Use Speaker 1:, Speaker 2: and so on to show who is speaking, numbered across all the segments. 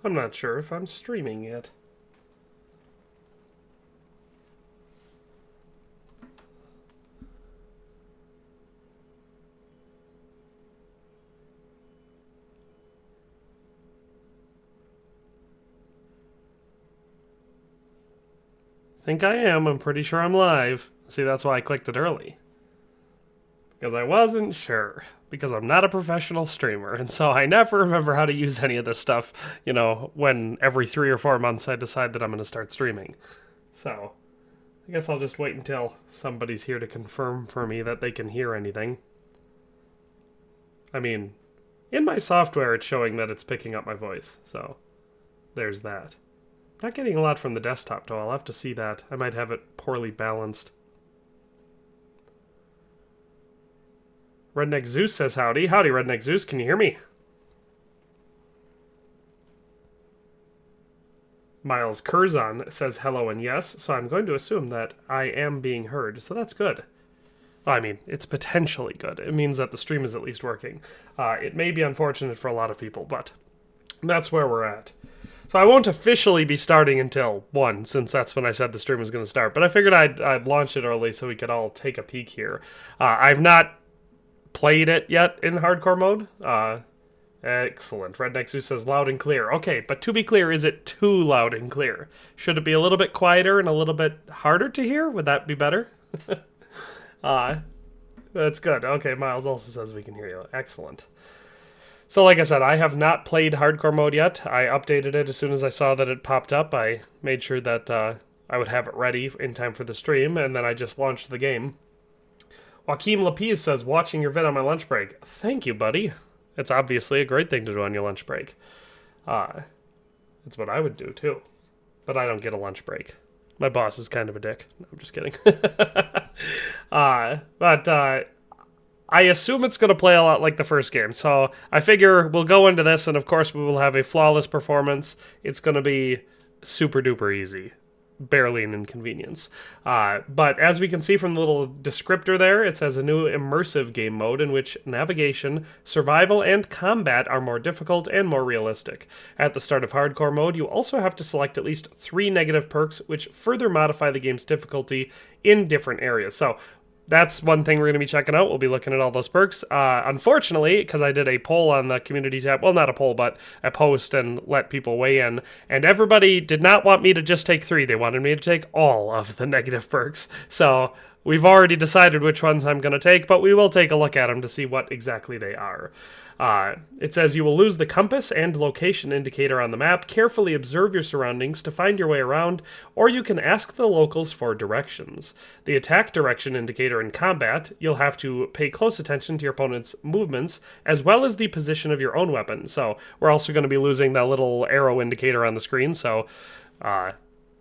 Speaker 1: I'm not sure if I'm streaming yet. Think I am. I'm pretty sure I'm live. See, that's why I clicked it early. Because I wasn't sure. Because I'm not a professional streamer, and so I never remember how to use any of this stuff, you know, when every 3 or 4 months I decide that I'm going to start streaming. So, I guess I'll just wait until somebody's here to confirm for me that they can hear anything. I mean, in my software it's showing that it's picking up my voice, so there's that. Not getting a lot from the desktop, though. I'll have to see that. I might have it poorly balanced. Redneck Zeus says howdy. Howdy, Redneck Zeus. Can you hear me? Miles Curzon says hello and yes, so I'm going to assume that I am being heard, so that's good. Well, I mean, it's potentially good. It means that the stream is at least working. It may be unfortunate for a lot of people, but that's where we're at. So I won't officially be starting until 1, since that's when I said the stream was going to start. But I figured I'd launch it early so we could all take a peek here. I've not played it yet in hardcore mode. Excellent. Redneck Zeus says loud and clear. Okay, but to be clear, is it too loud and clear? Should it be a little bit quieter and a little bit harder to hear? Would that be better? That's good. Okay, Miles also says we can hear you. Excellent. So like I said, I have not played hardcore mode yet. I updated it as soon as I saw that it popped up. I made sure that I would have it ready in time for the stream, and then I just launched the game. Joaquim Lapis says, watching your vid on my lunch break. Thank you, buddy. It's obviously a great thing to do on your lunch break. It's what I would do, too. But I don't get a lunch break. My boss is kind of a dick. No, I'm just kidding. I assume it's going to play a lot like the first game, so I figure we'll go into this, and of course we will have a flawless performance. It's going to be super duper easy. Barely an inconvenience. But as we can see from the little descriptor there, it says a new immersive game mode in which navigation, survival, and combat are more difficult and more realistic. At the start of hardcore mode, you also have to select at least 3 negative perks, which further modify the game's difficulty in different areas. So that's one thing we're going to be checking out. We'll be looking at all those perks. Unfortunately, because I did a poll on the community tab, well, not a poll, but a post and let people weigh in, and everybody did not want me to just take 3. They wanted me to take all of the negative perks. So we've already decided which ones I'm going to take, but we will take a look at them to see what exactly they are. It says you will lose the compass and location indicator on the map. Carefully observe your surroundings to find your way around, or you can ask the locals for directions. The attack direction indicator in combat, you'll have to pay close attention to your opponent's movements, as well as the position of your own weapon. So we're also going to be losing that little arrow indicator on the screen, so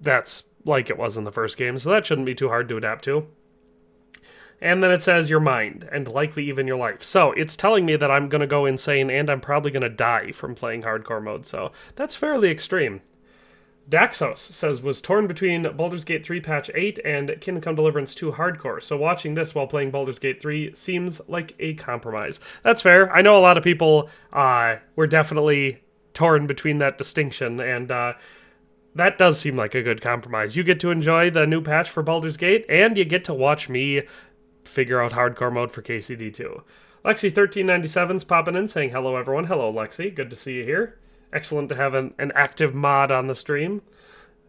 Speaker 1: that's like it was in the first game, so that shouldn't be too hard to adapt to. And then it says your mind, and likely even your life. So it's telling me that I'm going to go insane, and I'm probably going to die from playing hardcore mode, so that's fairly extreme. Daxos says, was torn between Baldur's Gate 3 Patch 8 and Kingdom Come Deliverance 2 Hardcore, so watching this while playing Baldur's Gate 3 seems like a compromise. That's fair. I know a lot of people were definitely torn between that distinction, and that does seem like a good compromise. You get to enjoy the new patch for Baldur's Gate, and you get to watch me figure out hardcore mode for KCD2. Lexi1397's popping in saying hello everyone. Hello Lexi, good to see you here. Excellent to have an active mod on the stream.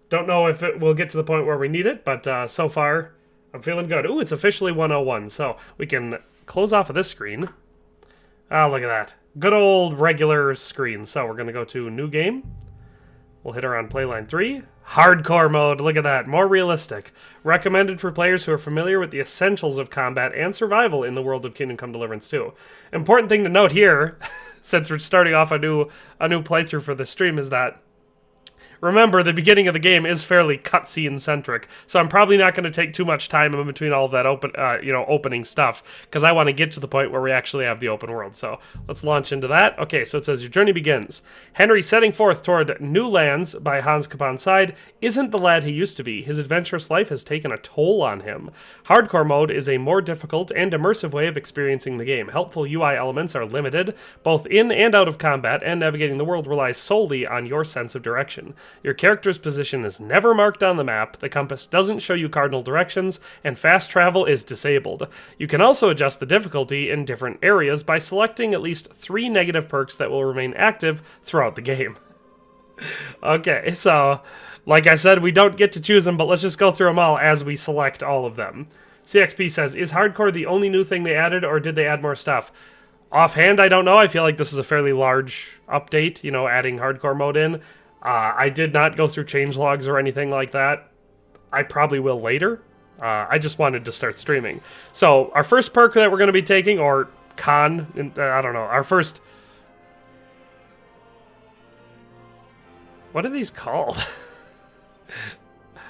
Speaker 1: Don't know if it will get to the point where we need it, but so far I'm feeling good. Ooh, it's officially 101, so we can close off of this screen. Ah, look at that. Good old regular screen. So we're going to go to new game. We'll hit her on Playline 3. Hardcore mode, look at that, more realistic. Recommended for players who are familiar with the essentials of combat and survival in the world of Kingdom Come Deliverance 2. Important thing to note here, since we're starting off a new playthrough for the stream, is that Remember, the beginning of the game is fairly cutscene centric, so I'm probably not going to take too much time in between all of that opening stuff, because I want to get to the point where we actually have the open world. So let's launch into that. Okay, so it says your journey begins. Henry, setting forth toward new lands by Hans Capon's side, isn't the lad he used to be. His adventurous life has taken a toll on him. Hardcore mode is a more difficult and immersive way of experiencing the game. Helpful UI elements are limited, both in and out of combat, and navigating the world relies solely on your sense of direction. Your character's position is never marked on the map, the compass doesn't show you cardinal directions, and fast travel is disabled. You can also adjust the difficulty in different areas by selecting at least 3 negative perks that will remain active throughout the game. Okay, so, like I said, we don't get to choose them, but let's just go through them all as we select all of them. CXP says, is hardcore the only new thing they added, or did they add more stuff? Offhand, I don't know. I feel like this is a fairly large update, adding hardcore mode in. I did not go through changelogs or anything like that. I probably will later. I just wanted to start streaming. So, our first perk that we're going to be taking, or I don't know, our first... What are these called?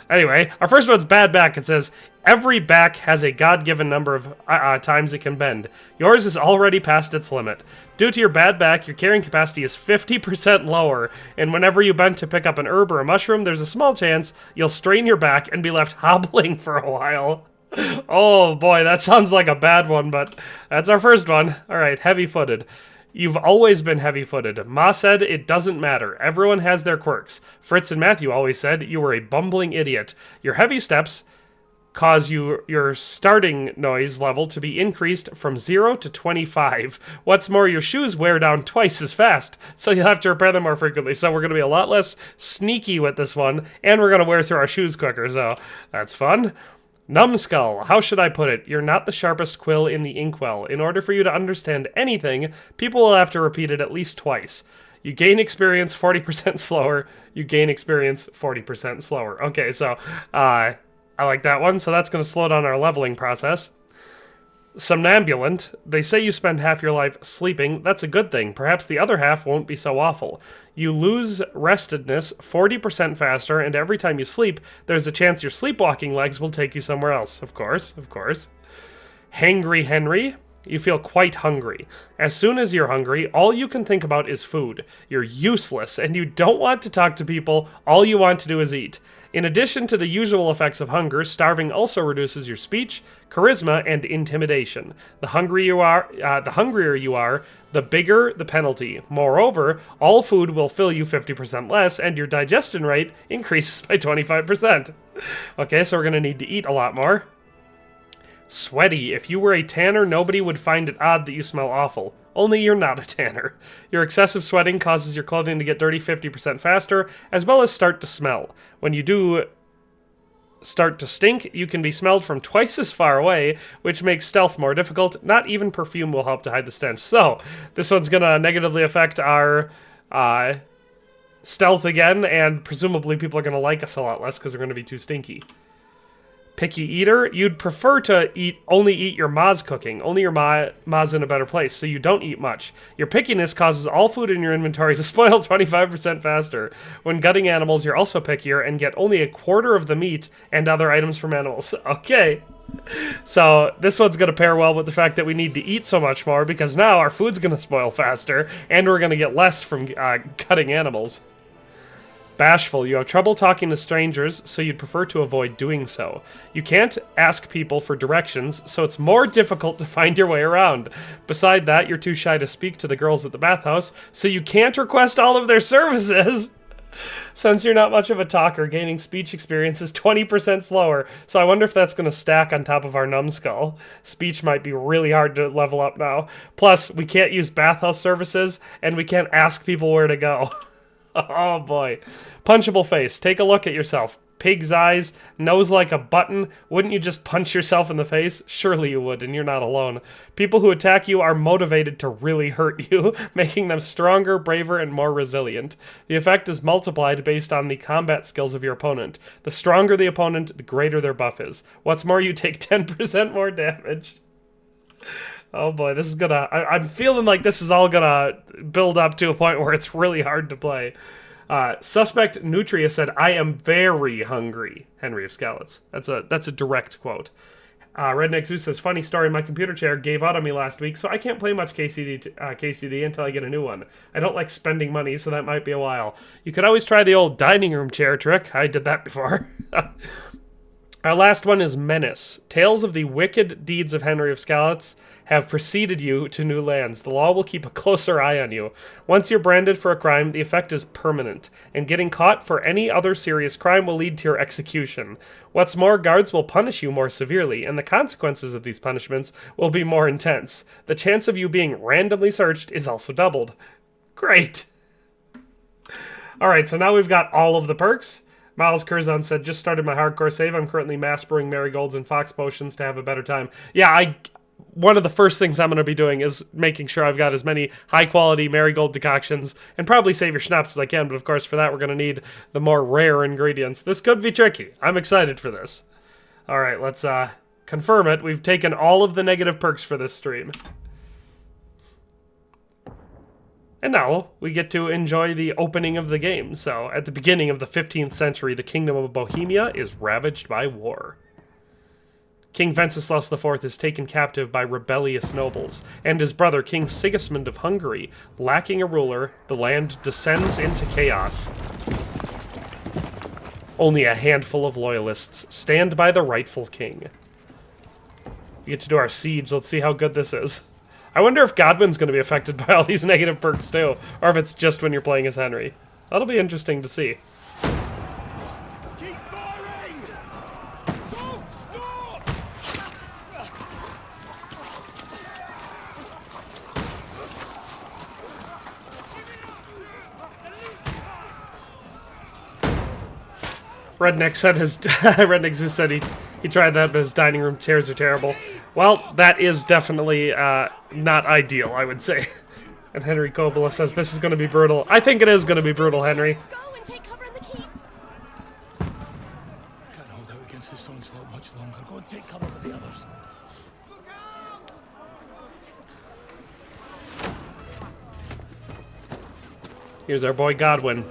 Speaker 1: Anyway, our first one's bad back. It says, every back has a God-given number of times it can bend. Yours is already past its limit. Due to your bad back, your carrying capacity is 50% lower, and whenever you bend to pick up an herb or a mushroom, there's a small chance you'll strain your back and be left hobbling for a while. Oh boy, that sounds like a bad one, but that's our first one. Alright, heavy-footed. You've always been heavy-footed. Ma said it doesn't matter. Everyone has their quirks. Fritz and Matthew always said you were a bumbling idiot. Your heavy steps cause your starting noise level to be increased from 0 to 25. What's more, your shoes wear down twice as fast, so you'll have to repair them more frequently. So we're going to be a lot less sneaky with this one, and we're going to wear through our shoes quicker, so that's fun. Numbskull, how should I put it? You're not the sharpest quill in the inkwell. In order for you to understand anything, people will have to repeat it at least twice. You gain experience 40% slower. You gain experience 40% slower. Okay, so I like that one. So that's going to slow down our leveling process. Somnambulant, they say you spend half your life sleeping. That's a good thing. Perhaps the other half won't be so awful. You lose restedness 40% faster, and every time you sleep, there's a chance your sleepwalking legs will take you somewhere else. Of course. Hangry Henry, you feel quite hungry. As soon as you're hungry, all you can think about is food. You're useless, and you don't want to talk to people. All you want to do is eat. In addition to the usual effects of hunger, starving also reduces your speech, charisma, and intimidation. The hungrier you are, the bigger the penalty. Moreover, all food will fill you 50% less, and your digestion rate increases by 25%. Okay, so we're going to need to eat a lot more. Sweaty. If you were a tanner, nobody would find it odd that you smell awful. Only you're not a tanner. Your excessive sweating causes your clothing to get dirty 50% faster, as well as start to smell. When you do start to stink, you can be smelled from twice as far away, which makes stealth more difficult. Not even perfume will help to hide the stench. So, this one's gonna negatively affect our stealth again, and presumably people are gonna like us a lot less because we're gonna be too stinky. Picky eater, you'd prefer to only eat your ma's cooking. Only your ma's in a better place, so you don't eat much. Your pickiness causes all food in your inventory to spoil 25% faster. When gutting animals, you're also pickier and get only a quarter of the meat and other items from animals. Okay. So this one's going to pair well with the fact that we need to eat so much more, because now our food's going to spoil faster, and we're going to get less from gutting animals. Bashful, you have trouble talking to strangers, so you'd prefer to avoid doing so. You can't ask people for directions, so it's more difficult to find your way around. Beside that, you're too shy to speak to the girls at the bathhouse, so you can't request all of their services. Since you're not much of a talker, gaining speech experience is 20% slower, so I wonder if that's going to stack on top of our numbskull. Speech might be really hard to level up now. Plus, we can't use bathhouse services, and we can't ask people where to go. Oh boy. Punchable face. Take a look at yourself. Pig's eyes, nose like a button. Wouldn't you just punch yourself in the face? Surely you would, and you're not alone. People who attack you are motivated to really hurt you, making them stronger, braver, and more resilient. The effect is multiplied based on the combat skills of your opponent. The stronger the opponent, the greater their buff is. What's more, you take 10% more damage. Oh boy, this is gonna... I'm feeling like this is all gonna build up to a point where it's really hard to play. Suspect Nutria said, "I am very hungry." Henry of Skalitz. That's a direct quote. Redneck Zeus says, "Funny story, my computer chair gave out on me last week, so I can't play much KCD until I get a new one. I don't like spending money, so that might be a while. You could always try the old dining room chair trick. I did that before." Our last one is Menace. Tales of the wicked deeds of Henry of Skalitz have preceded you to new lands. The law will keep a closer eye on you. Once you're branded for a crime, the effect is permanent, and getting caught for any other serious crime will lead to your execution. What's more, guards will punish you more severely, and the consequences of these punishments will be more intense. The chance of you being randomly searched is also doubled. Great. Alright, so now we've got all of the perks. Miles Curzon said, "Just started my hardcore save. I'm currently mass brewing marigolds and fox potions to have a better time." Yeah, one of the first things I'm going to be doing is making sure I've got as many high-quality marigold decoctions, and probably save your schnapps as I can, but of course for that we're going to need the more rare ingredients. This could be tricky. I'm excited for this. Alright, let's confirm it. We've taken all of the negative perks for this stream. And now we get to enjoy the opening of the game. So, at the beginning of the 15th century, the Kingdom of Bohemia is ravaged by war. King Venceslas IV is taken captive by rebellious nobles, and his brother, King Sigismund of Hungary, lacking a ruler, the land descends into chaos. Only a handful of loyalists stand by the rightful king. We get to do our siege. Let's see how good this is. I wonder if Godwin's going to be affected by all these negative perks too, or if it's just when you're playing as Henry. That'll be interesting to see.
Speaker 2: Keep firing! Don't stop!
Speaker 1: Redneck said his Redneck Zeus said he tried that, but his dining room chairs are terrible. Well, that is definitely not ideal, I would say. And Henry Coppola says this is going to be brutal. I think it is going to be brutal, Henry.
Speaker 3: Go and take cover in the keep.
Speaker 2: Can't hold out against this onslaught much longer. Go and take cover with the others.
Speaker 1: Here's our boy Godwin.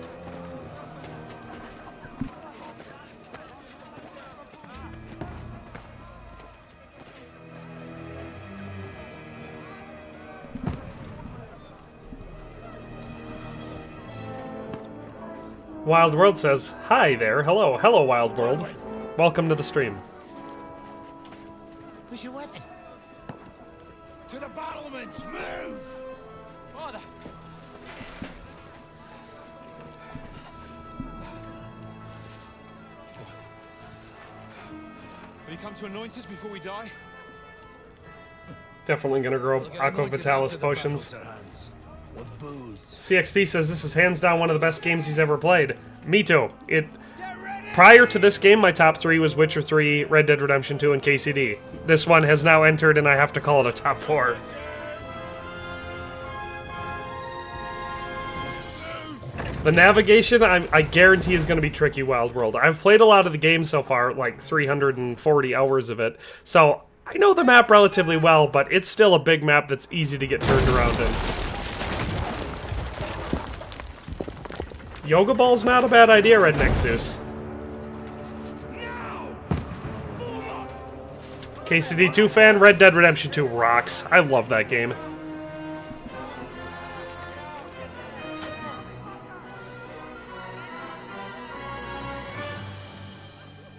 Speaker 1: Wild World says, "Hi there, hello, Wild World. Welcome to the stream."
Speaker 2: Where's your weapon? To the battlements, move! Father!
Speaker 4: Will you come to anoint us before we die?
Speaker 1: Definitely gonna grow Aqua Vitalis potions.
Speaker 2: With booze.
Speaker 1: CXP says this is hands down one of the best games he's ever played. Me too. Prior to this game, my top 3 was Witcher 3, Red Dead Redemption 2, and KCD. This one has now entered, and I have to call it a top 4. The navigation, I guarantee, is going to be tricky, Wild World. I've played a lot of the game so far, like 340 hours of it, so I know the map relatively well, but it's still a big map that's easy to get turned around in. Yoga Ball's not a bad idea, Redneck Zeus. KCD 2 fan, Red Dead Redemption 2 rocks. I love that game.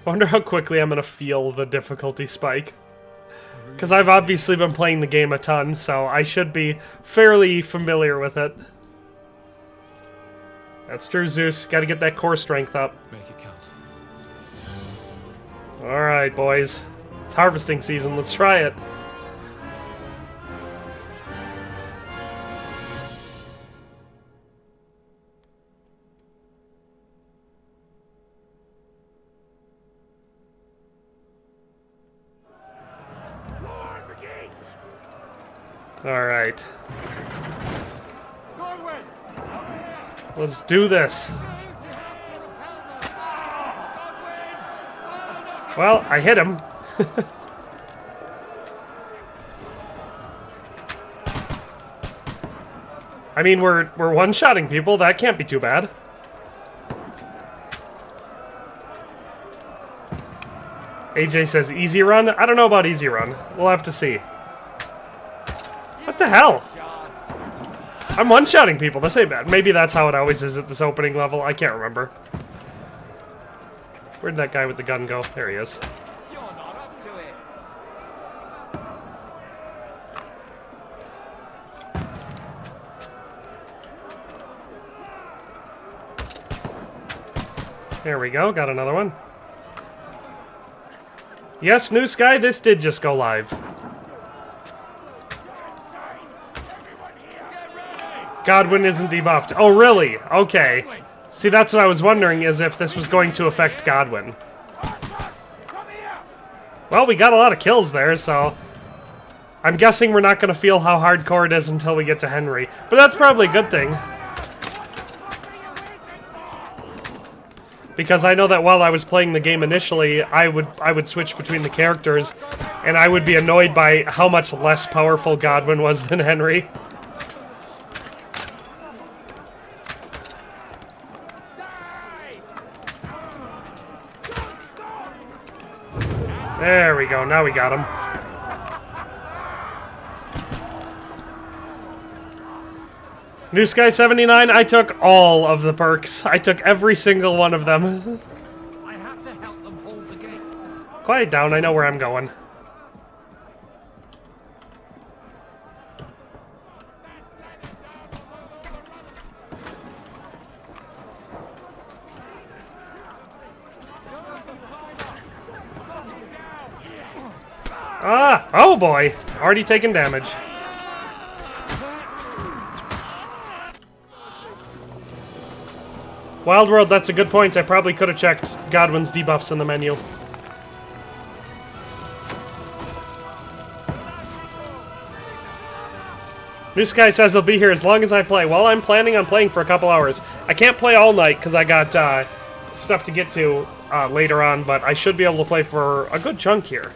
Speaker 1: I wonder how quickly I'm going to feel the difficulty spike. Because I've obviously been playing the game a ton, so I should be fairly familiar with it. That's true, Zeus. Gotta get that core strength up.
Speaker 4: Make it count.
Speaker 1: Alright, boys. It's harvesting season. Let's try it. Alright. Let's do this. Well, I hit him. I mean, we're one-shotting people. That can't be too bad. AJ says easy run. I don't know about easy run. We'll have to see. What the hell? I'm one-shotting people. This ain't bad. Maybe that's how it always is at this opening level. I can't remember. Where'd that guy with the gun go? There he is.
Speaker 2: You're not up to it.
Speaker 1: There we go. Got another one. Yes, New Sky, this did just go live. Godwin isn't debuffed. Oh, really? Okay. See, that's what I was wondering, is if this was going to affect Godwin. Well, we got a lot of kills there, so... I'm guessing we're not going to feel how hardcore it is until we get to Henry. But that's probably a good thing. Because I know that while I was playing the game initially, I would switch between the characters, and I would be annoyed by how much less powerful Godwin was than Henry. There we go, now we got him. New Sky 79, I took all of the perks. I took every single one of them.
Speaker 2: I have to help them hold the gate.
Speaker 1: Quiet down, I know where I'm going. Ah! Oh boy! Already taken damage. Wild World, that's a good point. I probably could have checked Godwin's debuffs in the menu. New Sky says he'll be here as long as I play. Well, I'm planning on playing for a couple hours. I can't play all night because I got stuff to get to later on, but I should be able to play for a good chunk here.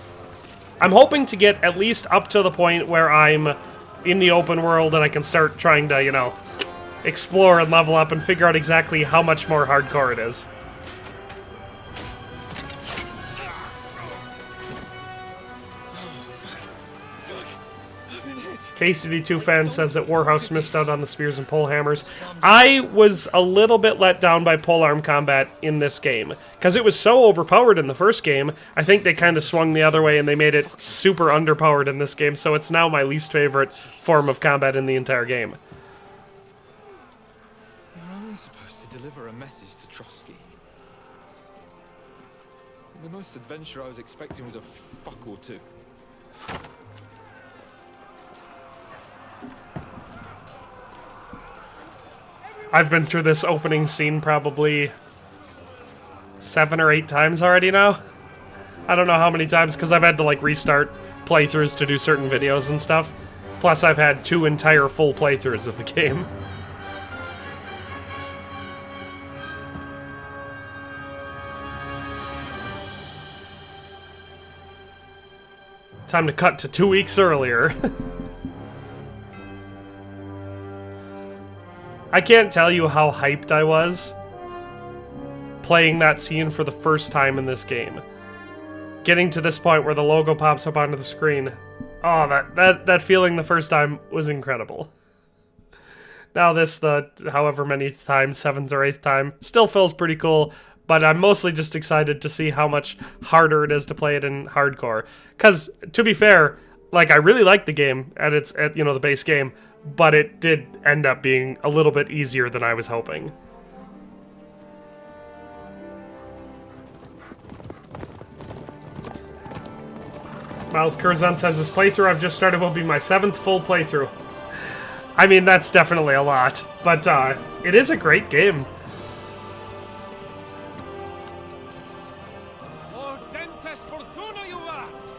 Speaker 1: I'm hoping to get at least up to the point where I'm in the open world and I can start trying to, you know, explore and level up and figure out exactly how much more hardcore it is. KCD2 fan says that Warhouse missed out on the spears and pole hammers. I was a little bit let down by polearm combat in this game, because it was so overpowered in the first game. I think they kind of swung the other way and they made it super underpowered in this game, so it's now my least favorite form of combat in the entire game.
Speaker 4: You're only supposed to deliver a message to Trosky. The most adventure I was expecting was a fuck or two.
Speaker 1: I've been through this opening scene probably 7 or 8 times already now. I don't know how many times, because I've had to like restart playthroughs to do certain videos and stuff. Plus I've had 2 entire full playthroughs of the game. Time to cut to 2 weeks earlier. I can't tell you how hyped I was playing that scene for the first time in this game. Getting to this point where the logo pops up onto the screen. Oh, that feeling the first time was incredible. Now this, the however many times, 7th or 8th time, still feels pretty cool, but I'm mostly just excited to see how much harder it is to play it in hardcore. Because, to be fair, like, I really liked the game at the base game, but it did end up being a little bit easier than I was hoping. Miles Curzon says this playthrough I've just started will be my 7th full playthrough. I mean, that's definitely a lot, but it is a great game.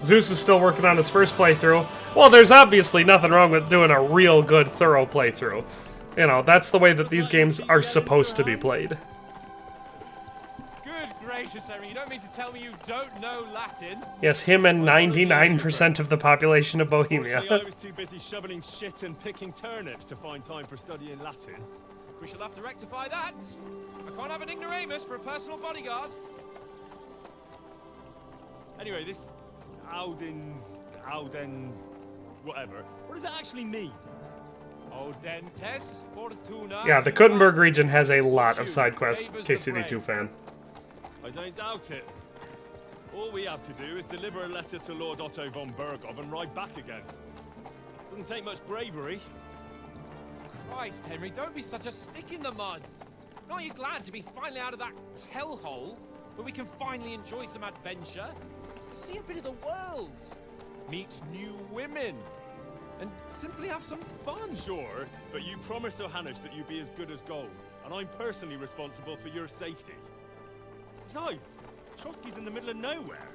Speaker 1: Zeus is still working on his first playthrough. Well, there's obviously nothing wrong with doing a real good, thorough playthrough. You know, that's the way that these games are supposed to be played.
Speaker 4: Good gracious, Harry, you don't mean to tell me you don't know Latin?
Speaker 1: Yes, him and 99% of the population of Bohemia.
Speaker 3: I was too busy shoveling shit and picking turnips to find time for studying Latin.
Speaker 4: We shall have to rectify that. I can't have an ignoramus for a personal bodyguard.
Speaker 3: Anyway, this Auden, whatever. What does that actually mean?
Speaker 2: Audentes Fortuna.
Speaker 1: Yeah, the Kuttenberg region has a lot of side quests, KCD2 fan.
Speaker 3: I don't doubt it. All we have to do is deliver a letter to Lord Otto von Berghoff and ride back again. Doesn't take much bravery.
Speaker 2: Christ, Henry, don't be such a stick in the mud. Aren't you glad to be finally out of that hellhole where we can finally enjoy some adventure? See a bit of the world, meet new women, and simply have some fun.
Speaker 3: Sure, but you promised Johannes that you'd be as good as gold, and I'm personally responsible for your safety. Besides, Trosky's in the middle of nowhere,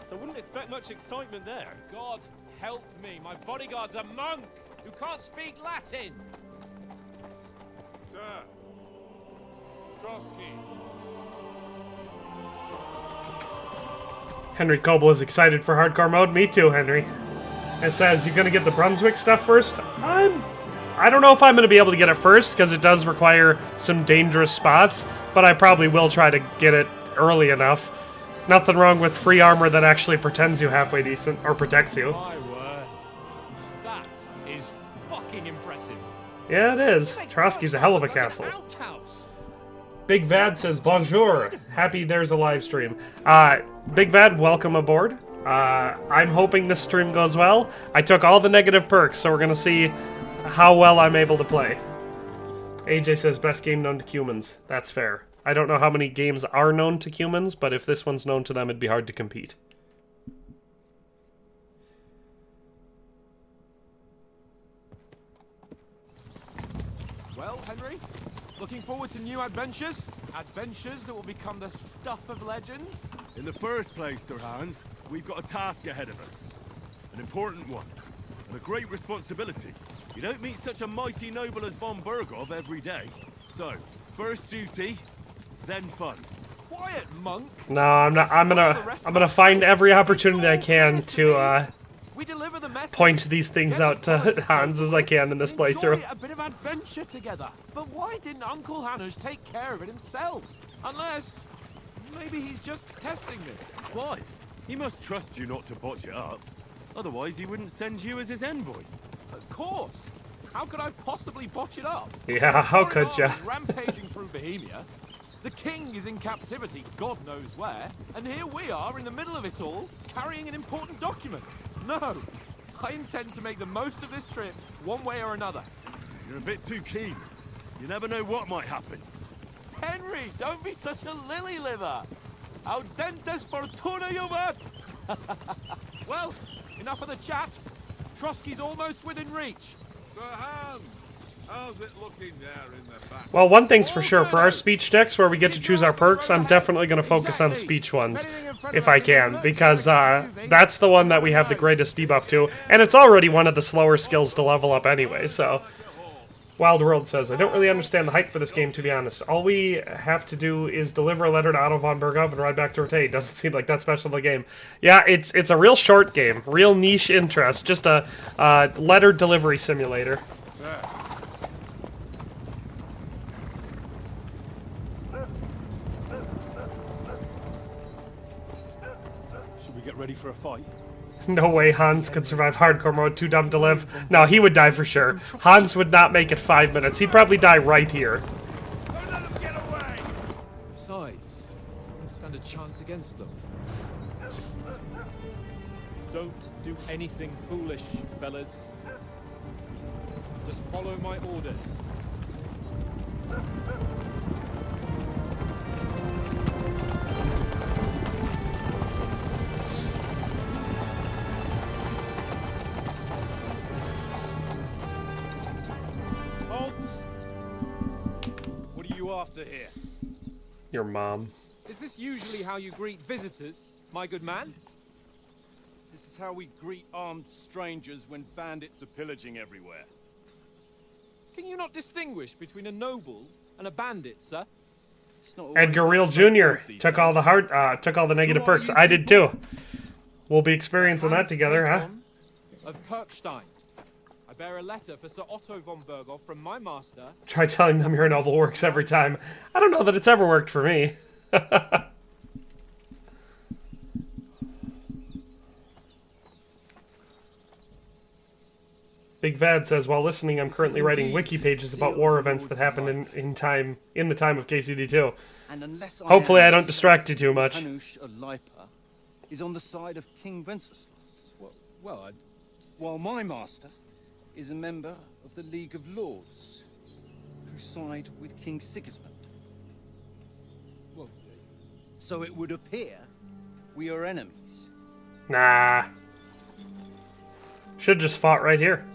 Speaker 3: so I wouldn't expect much excitement there.
Speaker 2: God help me, my bodyguard's a monk who can't speak Latin.
Speaker 5: Sir, Trosky.
Speaker 1: Henry Coble is excited for hardcore mode. Me too, Henry. It says, you gonna get the Brunswick stuff first? I don't know if I'm gonna be able to get it first, because it does require some dangerous spots, but I probably will try to get it early enough. Nothing wrong with free armor that actually pretends you halfway decent, or protects you.
Speaker 2: My word. That is fucking impressive.
Speaker 1: Yeah, it is. Trosky's a hell of a castle. Big Vad says, bonjour. Happy there's a live stream. Big Vad, welcome aboard. I'm hoping this stream goes well. I took all the negative perks, so we're gonna see how well I'm able to play. AJ says, best game known to humans. That's fair. I don't know how many games are known to humans, but if this one's known to them, it'd be hard to compete.
Speaker 6: Well, Henry, looking forward to new adventures? Adventures that will become the stuff of legends?
Speaker 3: In the first place, Sir Hans, we've got a task ahead of us. An important one, and a great responsibility. You don't meet such a mighty noble as von Berghoff every day. So, first duty, then fun.
Speaker 6: Quiet, monk!
Speaker 1: No, I'm not. I'm gonna find every opportunity I can to
Speaker 6: we deliver the message.
Speaker 1: point these things out to Hans as I can in this playthrough.
Speaker 6: Enjoy a bit of adventure together. But why didn't Uncle Hannes take care of it himself? Unless maybe he's just testing me.
Speaker 3: Why? He must trust you not to botch it up. Otherwise, he wouldn't send you as his envoy.
Speaker 6: Of course. How could I possibly botch it up?
Speaker 1: Yeah, how could ya?
Speaker 6: Rampaging through Bohemia. The king is in captivity, God knows where, and here we are in the middle of it all, carrying an important document. No, I intend to make the most of this trip, one way or another.
Speaker 3: You're a bit too keen. You never know what might happen.
Speaker 6: Henry, don't be such a lily liver. Audentes fortuna juvat. Well, enough of the chat. Trosky's almost within reach.
Speaker 5: Sir Hans, how's it looking there in the back?
Speaker 1: Well, one thing's for sure. For our speech decks where we get to choose our perks, I'm definitely going to focus on speech ones, if I can, because that's the one that we have the greatest debuff to, and it's already one of the slower skills to level up anyway, so... Wild World says, I don't really understand the hype for this game, to be honest. All we have to do is deliver a letter to Otto von Berghoff and ride back to Rattay. Doesn't seem like that special of a game. Yeah, it's a real short game. Real niche interest. Just a letter delivery simulator.
Speaker 5: Sir.
Speaker 3: Should we get ready for a fight?
Speaker 1: No way Hans could survive hardcore mode, too dumb to live. No, he would die for sure. Hans would not make it 5 minutes. He'd probably die right here.
Speaker 2: Don't let them get away! Besides, I don't stand a chance against them. Don't do anything foolish, fellas. Just follow my orders.
Speaker 3: What are you after here?
Speaker 1: Your mom.
Speaker 2: Is this usually how you greet visitors, my good man?
Speaker 3: This is how we greet armed strangers when bandits are pillaging everywhere.
Speaker 2: Can you not distinguish between a noble and a bandit, sir?
Speaker 3: It's not always
Speaker 1: Edgar
Speaker 3: that
Speaker 1: Real Jr.
Speaker 3: straightforward these
Speaker 1: took all
Speaker 3: days.
Speaker 1: the took all the negative perks. I did too. We'll be experiencing that
Speaker 2: Hans
Speaker 1: together, huh?
Speaker 2: Kingdom of Perkstein. I bear a letter for Sir Otto von Berghoff from my master.
Speaker 1: Try telling them your noble works every time. I don't know that it's ever worked for me. Big Vad says, while listening, I'm currently writing wiki pages about war events that happened in the time of KCD2.
Speaker 7: And unless
Speaker 1: Hopefully I don't distract you too much.
Speaker 7: Hanush of Lipa is on the side of King Wenceslas. While my master is a member of the League of Lords, who side with King Sigismund. So it would appear we are enemies.
Speaker 1: Nah. Should've just fought right here.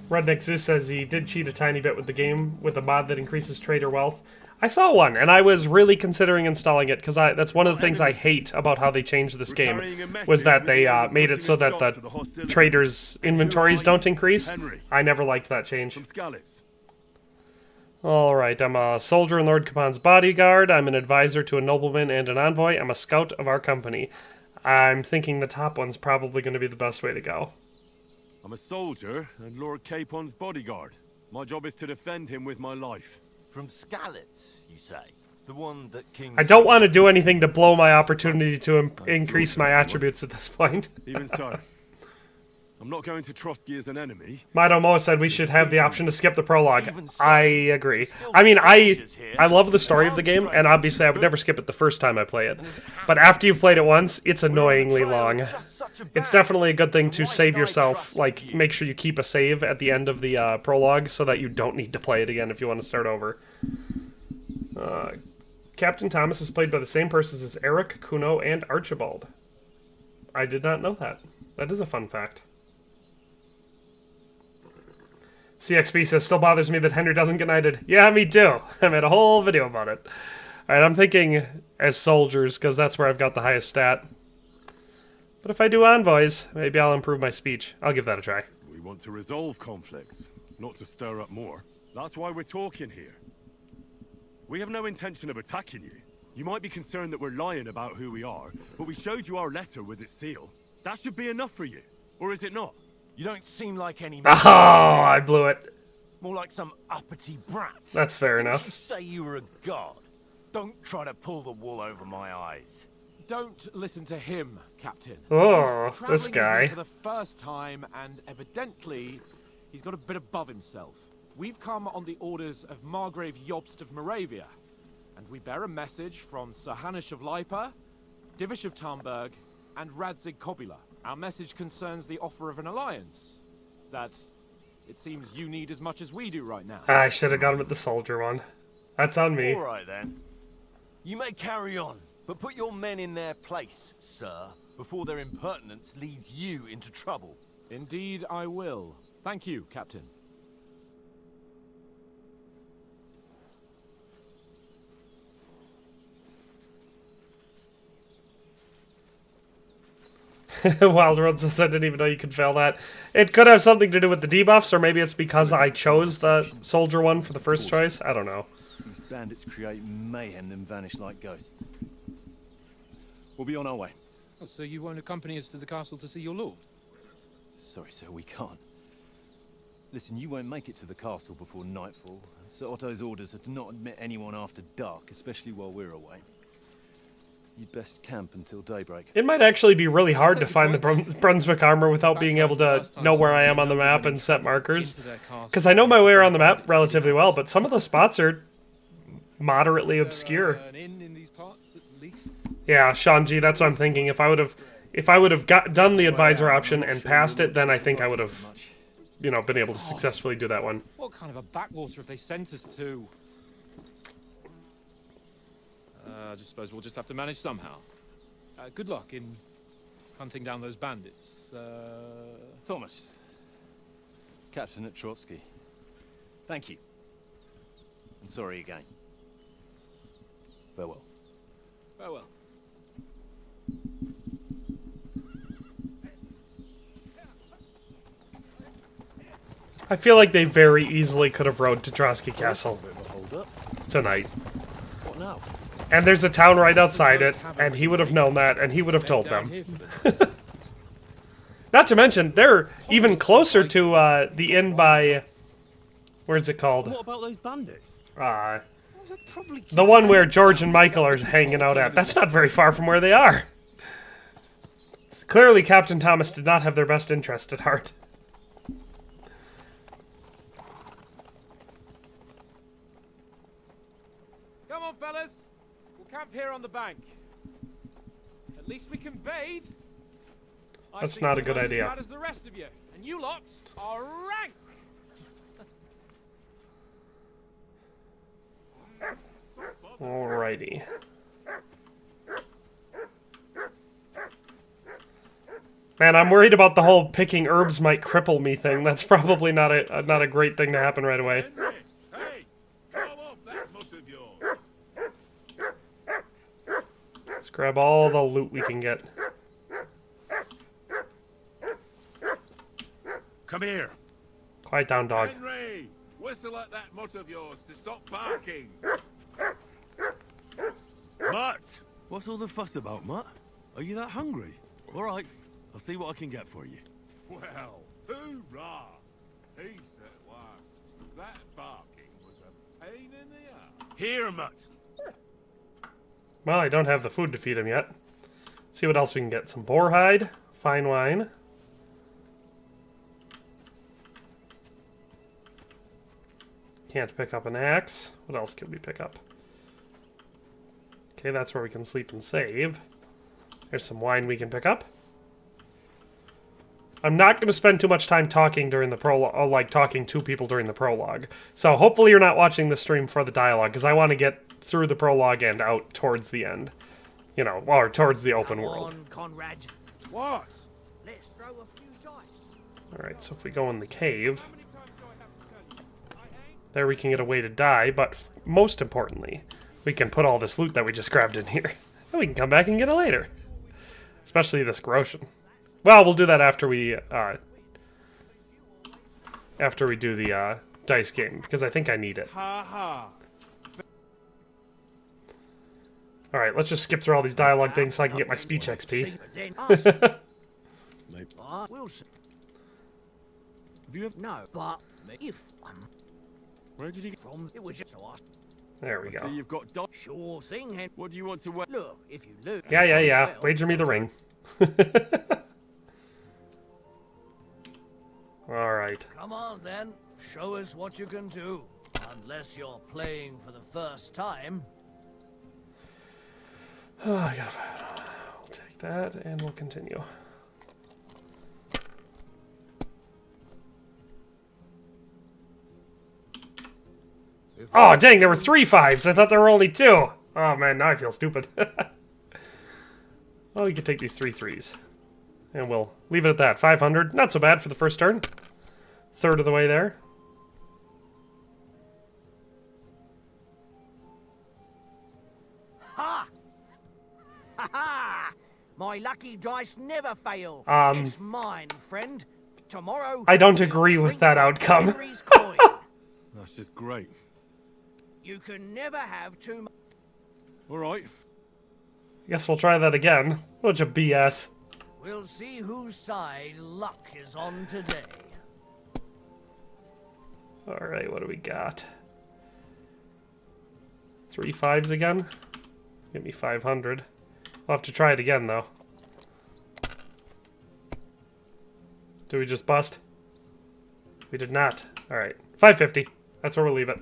Speaker 1: Redneck Zeus says he did cheat a tiny bit with the game with a mod that increases trader wealth. I saw one, and I was really considering installing it, because that's one of the things I hate about how they changed this game, was that they made it so that the traders' inventories don't increase. I never liked that change. Alright, I'm a soldier in Lord Capon's bodyguard, I'm an advisor to a nobleman and an envoy, I'm a scout of our company. I'm thinking the top one's probably going to be the best way to go.
Speaker 3: I'm a soldier and Lord Capon's bodyguard. My job is to defend him with my life.
Speaker 8: From Skalitz, you say? The one that King...
Speaker 1: I don't want to do anything to blow my opportunity to increase my attributes at this point.
Speaker 3: Even so, I'm not going to Trosky as an enemy.
Speaker 1: Mido said we should have the option to skip the prologue. I agree. I mean, I love the story of the game, and obviously I would never skip it the first time I play it. But after you've played it once, it's annoyingly long. It's definitely a good thing to save yourself, like, make sure you keep a save at the end of the prologue so that you don't need to play it again if you want to start over. Captain Thomas is played by the same persons as Eric, Kuno, and Archibald. I did not know that. That is a fun fact. CXP says, still bothers me that Henry doesn't get knighted. Yeah, me too. I made a whole video about it. Alright, I'm thinking as soldiers, because that's where I've got the highest stat. But if I do envoys, maybe I'll improve my speech. I'll give that a try.
Speaker 3: We want to resolve conflicts, not to stir up more. That's why we're talking here. We have no intention of attacking you. You might be concerned that we're lying about who we are, but we showed you our letter with its seal. That should be enough for you. Or is it not?
Speaker 8: You don't seem like any...
Speaker 1: Oh, I blew it.
Speaker 8: More like some uppity brat.
Speaker 1: That's fair
Speaker 8: Didn't
Speaker 1: enough.
Speaker 8: You say you were a god. Don't try to pull the wool over my eyes.
Speaker 6: Don't listen to him, Captain.
Speaker 1: Oh,
Speaker 6: He's
Speaker 1: this
Speaker 6: travelling
Speaker 1: guy.
Speaker 6: here for the first time, and evidently, he's got a bit above himself. We've come on the orders of Margrave Jobst of Moravia, and we bear a message from Sir Hanush of Lipa, Divish of Talmberg, and Radzig Kobula. Our message concerns the offer of an alliance that it seems you need as much as we do right now.
Speaker 1: I should have got him at the soldier one. That's on me.
Speaker 8: All right, then. You may carry on, but put your men in their place, sir, before their impertinence leads you into trouble.
Speaker 6: Indeed, I will. Thank you, Captain.
Speaker 1: Wild Road says I didn't even know you could fail that. It could have something to do with the debuffs, or maybe it's because I chose the soldier one for the first choice. I don't know.
Speaker 9: These bandits create mayhem, then vanish like ghosts. We'll be on our way.
Speaker 4: Oh, so you won't accompany us to the castle to see your lord?
Speaker 9: Sorry, sir, we can't. Listen, you won't make it to the castle before nightfall. Sir Otto's orders are to not admit anyone after dark, especially while we're away. You'd best camp until daybreak.
Speaker 1: It might actually be really hard to find the Brunswick armor without being able to know where I am on the map and set markers. Because I know my way around the map relatively well, but some of the spots are moderately obscure. Yeah, Sean G, that's what I'm thinking. If I would have done the advisor option and passed it, then I think I would have, you know, been able to successfully do that one.
Speaker 2: What kind of a backwater have they sent us to?
Speaker 4: I just suppose we'll just have to manage somehow. Good luck in hunting down those bandits.
Speaker 9: Thomas, Captain at Trosky. Thank you. And sorry again. Farewell.
Speaker 4: Farewell.
Speaker 1: I feel like they very easily could have rode to Trosky Castle tonight.
Speaker 9: What now?
Speaker 1: And there's a town right outside it, and he would have known that, and he would have told them. Not to mention, they're even closer to the inn by... Where's it called?
Speaker 7: What about those bandits?
Speaker 1: The one where George and Michael are hanging out at. That's not very far from where they are. Clearly, Captain Thomas did not have their best interest at heart.
Speaker 2: Come on, fellas. We'll camp here on the bank. At least we can bathe.
Speaker 1: That's not a good idea.
Speaker 2: As bad as the rest of you, and you lot are rank.
Speaker 1: Alrighty. Man, I'm worried about the whole picking herbs might cripple me thing. That's probably not a great thing to happen right away.
Speaker 5: Hey, come off that mutt of yours.
Speaker 1: Let's grab all the loot we can get.
Speaker 3: Come here.
Speaker 1: Quiet down, dog.
Speaker 5: Henry, whistle at that mutt of yours to stop barking.
Speaker 3: Mutt! What's all the fuss about, Mutt? Are you that hungry? All right, I'll see what I can get for you.
Speaker 5: Well, hoorah! Peace at last. That barking was a pain in the ass.
Speaker 3: Here, Mutt.
Speaker 1: Well, I don't have the food to feed him yet. Let's see what else we can get. Some boar hide, fine wine. Can't pick up an axe. What else can we pick up? Okay, that's where we can sleep and save. There's some wine we can pick up. I'm not going to spend too much time talking during the prologue, like talking to people during the prologue. So hopefully you're not watching the stream for the dialogue, because I want to get through the prologue and out towards the end. You know, or towards the open world.
Speaker 10: Come on, Conrad.
Speaker 5: What?
Speaker 10: Let's throw a few dice.
Speaker 1: Alright, so if we go in the cave, there we can get a way to die, but most importantly, we can put all this loot that we just grabbed in here. And we can come back and get it later. Especially this Groshen. Well, we'll do that after we do the dice game, because I think I need it.
Speaker 5: Ha ha.
Speaker 1: Alright, let's just skip through all these dialogue things so I can get my speech XP.
Speaker 10: We'll see.
Speaker 3: Have you ever...
Speaker 10: No, but if
Speaker 3: Where did you get
Speaker 10: from it was just so us.
Speaker 1: There we
Speaker 3: So
Speaker 1: go.
Speaker 3: you've got
Speaker 10: Sure thing, Hen.
Speaker 3: What do you want to wear?
Speaker 10: Look, if you lose.
Speaker 1: Yeah.
Speaker 10: well,
Speaker 1: Wager me the ring. Alright.
Speaker 10: Come on then, show us what you can do. Unless you're playing for the first time.
Speaker 1: Oh, I gotta... We'll take that and we'll continue. Oh, dang, there were 3 5s. I thought there were only 2. Oh, man, now I feel stupid. Well, we can take these 3 3s. And we'll leave it at that. 500. Not so bad for the first turn. Third of the way there.
Speaker 10: Ha! Ha ha! My lucky dice never fail. It's mine, friend. Tomorrow.
Speaker 1: I don't agree with that outcome.
Speaker 10: Henry's coin.
Speaker 3: That's just great.
Speaker 10: You can never have too much.
Speaker 3: All right.
Speaker 1: I guess we'll try that again. Bunch of BS.
Speaker 10: We'll see whose side luck is on today.
Speaker 1: Alright, what do we got? 3 5s again? Give me 500. I'll have to try it again, though. Do we just bust? We did not. Alright, 550. That's where we'll leave it.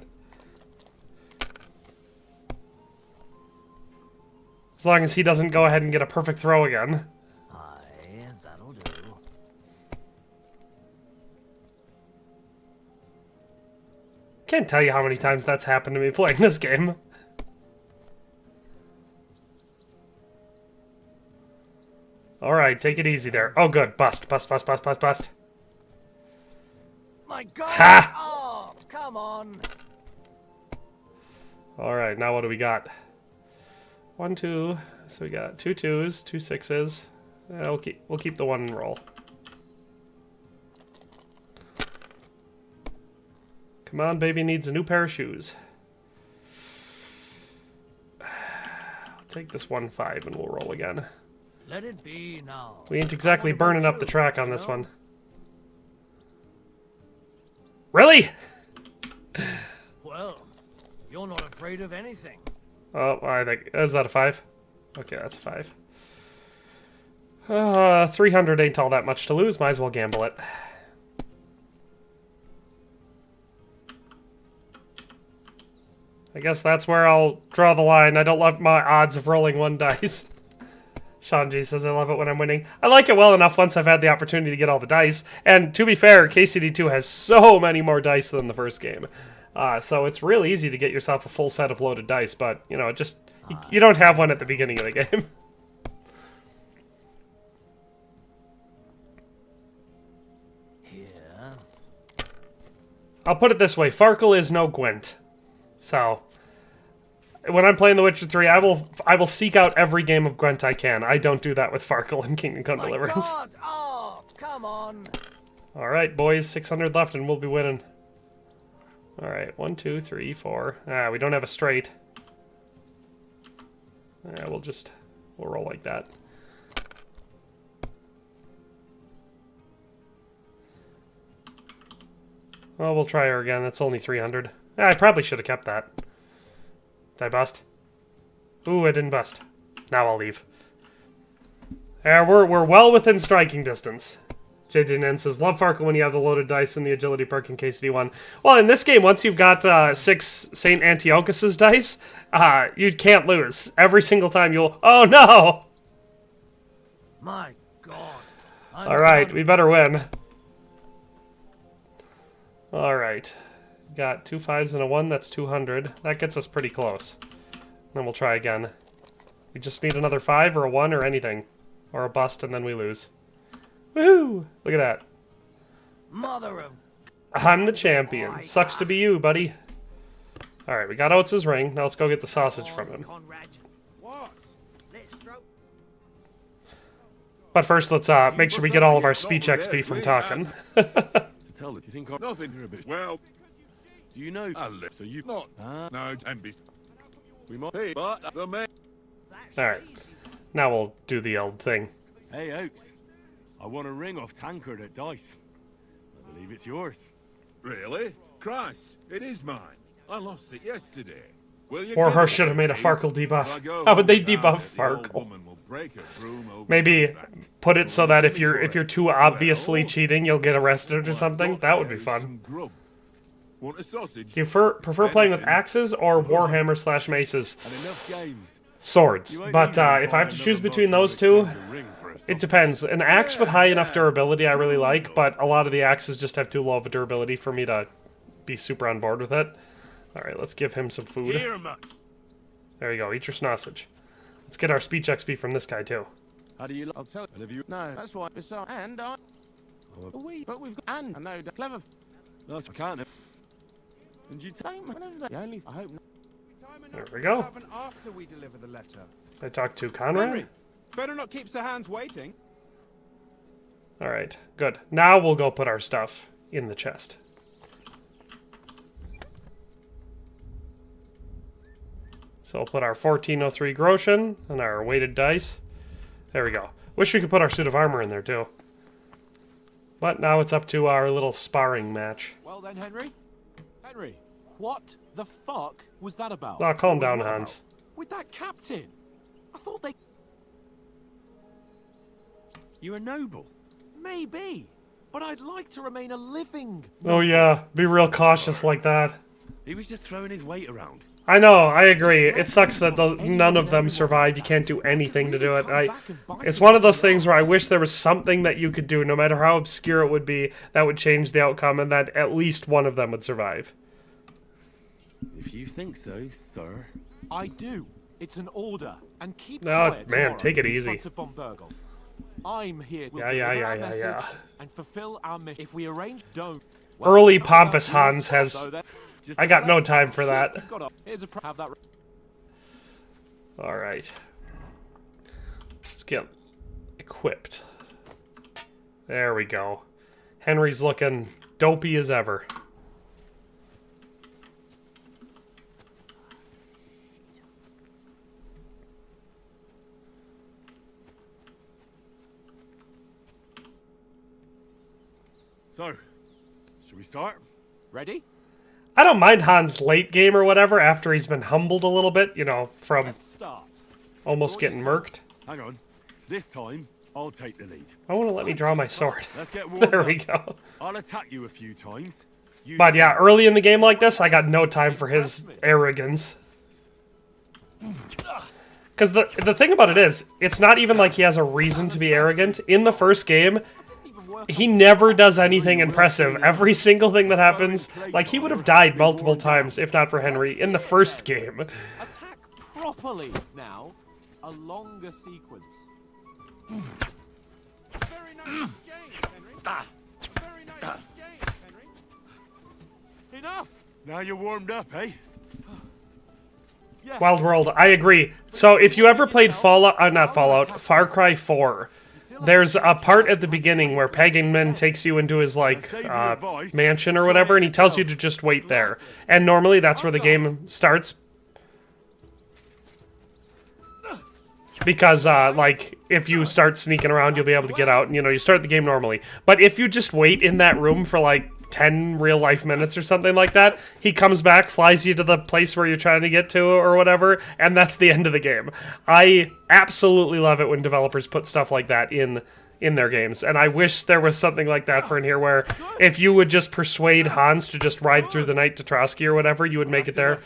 Speaker 1: As long as he doesn't go ahead and get a perfect throw again.
Speaker 10: Aye, that'll do.
Speaker 1: Can't tell you how many times that's happened to me playing this game. Alright, take it easy there. Oh, good. Bust. Bust.
Speaker 10: My God!
Speaker 1: Ha!
Speaker 10: Oh, come on!
Speaker 1: Alright, now what do we got? 1, 2. So we got 2 2s, 2 6s. We'll keep the 1 roll. Come on, baby needs a new pair of shoes. I'll take this 1 5 and we'll roll again.
Speaker 10: Let it be now.
Speaker 1: We ain't exactly burning up the track on this one. Really?
Speaker 10: Well, you're not afraid of anything.
Speaker 1: Oh, I think... Is that a 5? Okay, that's a 5. 300 ain't all that much to lose. Might as well gamble it. I guess that's where I'll draw the line. I don't love my odds of rolling 1 dice. Sean G says, I love it when I'm winning. I like it well enough once I've had the opportunity to get all the dice. And to be fair, KCD2 has so many more dice than the first game. So it's real easy to get yourself a full set of loaded dice, but, you know, just you don't have one at the beginning of the game. I'll put it this way, Farkle is no Gwent. So, when I'm playing The Witcher 3, I will seek out every game of Gwent I can. I don't do that with Farkle in Kingdom Come Deliverance.
Speaker 10: God. Oh, come on.
Speaker 1: Alright, boys, 600 left and we'll be winning. Alright, 1, 2, 3, 4. We don't have a straight. We'll roll like that. Well, we'll try her again. That's only 300. I probably should have kept that. Did I bust? Ooh, I didn't bust. Now I'll leave. We're well within striking distance. JJ says, love Farkle when you have the loaded dice and the agility perk in KCD1. Well, in this game, once you've got 6 St. Antiochus's dice, you can't lose. Every single time you'll... Oh, no!
Speaker 10: My God.
Speaker 1: Alright, we better win. Alright. Got 2 5s and a 1, that's 200. That gets us pretty close. Then we'll try again. We just need another 5 or a 1 or anything. Or a bust and then we lose. Woohoo! Look at that.
Speaker 10: Mother of...
Speaker 1: I'm the champion. Sucks to be you, buddy. Alright, we got Oates' ring. Now let's go get the sausage from him.
Speaker 5: What?
Speaker 1: But first, let's make sure we get all of our speech XP from talking.
Speaker 3: Tell her, you think I'm
Speaker 5: Nothing rubbish. Well,
Speaker 3: do you know?
Speaker 5: so you've not. No, and be.
Speaker 3: We might be, but the man.
Speaker 1: Alright. Now we'll do the old thing.
Speaker 3: Hey, Oaks. I want a ring off Tankard at Dice. I believe it's yours.
Speaker 5: Really? Christ, it is mine. I lost it yesterday. Will you
Speaker 1: Or
Speaker 5: give
Speaker 1: her
Speaker 5: it
Speaker 1: should have
Speaker 5: to
Speaker 1: made a
Speaker 5: me?
Speaker 1: Farkle
Speaker 5: Will I
Speaker 1: debuff.
Speaker 5: go
Speaker 1: How would they
Speaker 5: home now
Speaker 1: debuff
Speaker 5: that the old
Speaker 1: Farkle?
Speaker 5: woman will break her broom over
Speaker 1: Maybe
Speaker 5: my back?
Speaker 1: put it so that if you're
Speaker 5: Well,
Speaker 1: too obviously
Speaker 5: well,
Speaker 1: cheating, you'll get arrested or
Speaker 5: What
Speaker 1: something.
Speaker 5: I've got
Speaker 1: That would
Speaker 5: there
Speaker 1: be
Speaker 5: is
Speaker 1: fun.
Speaker 5: some grub. Want a sausage?
Speaker 1: Do you prefer playing with
Speaker 5: Anything.
Speaker 1: axes or Warhammer / maces?
Speaker 3: And enough games.
Speaker 1: Swords.
Speaker 3: You won't
Speaker 1: But
Speaker 3: need me
Speaker 1: if I have to
Speaker 3: find
Speaker 1: choose
Speaker 3: another
Speaker 1: between
Speaker 3: mug
Speaker 1: those
Speaker 3: to
Speaker 1: two,
Speaker 3: exchange a ring for a
Speaker 1: it
Speaker 3: sausage.
Speaker 1: depends. An axe with high enough durability I really like, but a lot of the axes just have too low of a durability for me to be super on board with it. Alright, let's give him some food.
Speaker 3: Here, mutt.
Speaker 1: There you go, eat your sausage. Let's get our speech XP from this guy too.
Speaker 3: How do you?
Speaker 6: I'll tell
Speaker 3: And have you?
Speaker 6: No, that's why it's so. And I. But we've got. And I know the clever.
Speaker 3: No, I can't. And you
Speaker 6: Time. Whenever they only. I hope not.
Speaker 1: There we go.
Speaker 11: After we deliver the letter.
Speaker 1: I talked to Conrad.
Speaker 11: Henry, better not keep Sir Hans waiting.
Speaker 1: Alright, good. Now we'll go put our stuff in the chest. So we'll put our 1403 Groschen and our weighted dice. There we go. Wish we could put our suit of armor in there too. But now it's up to our little sparring match.
Speaker 6: Well then, Henry. Henry, what the fuck was that about?
Speaker 1: Oh, calm
Speaker 6: What was
Speaker 1: down,
Speaker 6: what
Speaker 1: Hans.
Speaker 6: about? With that captain. I thought they.
Speaker 3: You're a noble.
Speaker 6: Maybe, but I'd like to remain a living.
Speaker 1: Oh yeah, be real cautious like that.
Speaker 3: He was just throwing his weight around.
Speaker 1: I know, I agree. It sucks that none of them survive. You can't do anything to do it. It's one of those things where I wish there was something that you could do, no matter how obscure it would be, that would change the outcome and that at least one of them would survive.
Speaker 3: If you think so, sir.
Speaker 6: I do. It's an order, and keep
Speaker 1: Oh,
Speaker 6: quiet
Speaker 1: man,
Speaker 6: tomorrow
Speaker 1: take it
Speaker 6: in
Speaker 1: easy.
Speaker 6: front of von Berghoff. I'm here to
Speaker 1: Yeah,
Speaker 6: deliver our
Speaker 1: yeah.
Speaker 6: message and fulfill our mission. If we arrange, don't.
Speaker 1: Early
Speaker 6: not
Speaker 1: pompous
Speaker 6: about
Speaker 1: Hans
Speaker 6: you,
Speaker 1: has...
Speaker 6: so then-
Speaker 1: I got no time for that.
Speaker 6: You've got here's a have that.
Speaker 1: Alright. Let's get equipped. There we go. Henry's looking dopey as ever.
Speaker 3: So, should we start?
Speaker 6: Ready?
Speaker 1: I don't mind Hans' late game or whatever after he's been humbled a little bit, you know, from
Speaker 6: Let's start.
Speaker 1: almost getting murked.
Speaker 3: Hang on. This time, I'll take the lead.
Speaker 1: I want to let me draw my sword.
Speaker 3: Let's get warmed
Speaker 1: There
Speaker 3: up.
Speaker 1: we go.
Speaker 3: I'll attack you a few times. You
Speaker 1: But yeah, early in the game like this, I got no time for his arrogance. Because the thing about it is, it's not even like he has a reason to be arrogant. In the first game, he never does anything impressive. Every single thing that happens, like he would have died multiple times if not for Henry in the first game.
Speaker 6: Attack properly now. A longer sequence.
Speaker 11: Very nice exchange, Henry. Very nice exchange, Henry.
Speaker 6: Enough!
Speaker 3: Now you're warmed up, eh?
Speaker 6: Yeah.
Speaker 1: Wild World, I agree. So if you ever played Far Cry 4, there's a part at the beginning where Pagan Min takes you into his, like, mansion or whatever, and he tells you to just wait there. And normally that's where the game starts. Because, like, if you start sneaking around, you'll be able to get out, and, you know, you start the game normally. But if you just wait in that room for, like, 10 real-life minutes or something like that, he comes back, flies you to the place where you're trying to get to or whatever, and that's the end of the game. I absolutely love it when developers put stuff like that in their games, and I wish there was something like that for in here where if you would just persuade Hans to just ride through the night to Trosky or whatever, you would make it there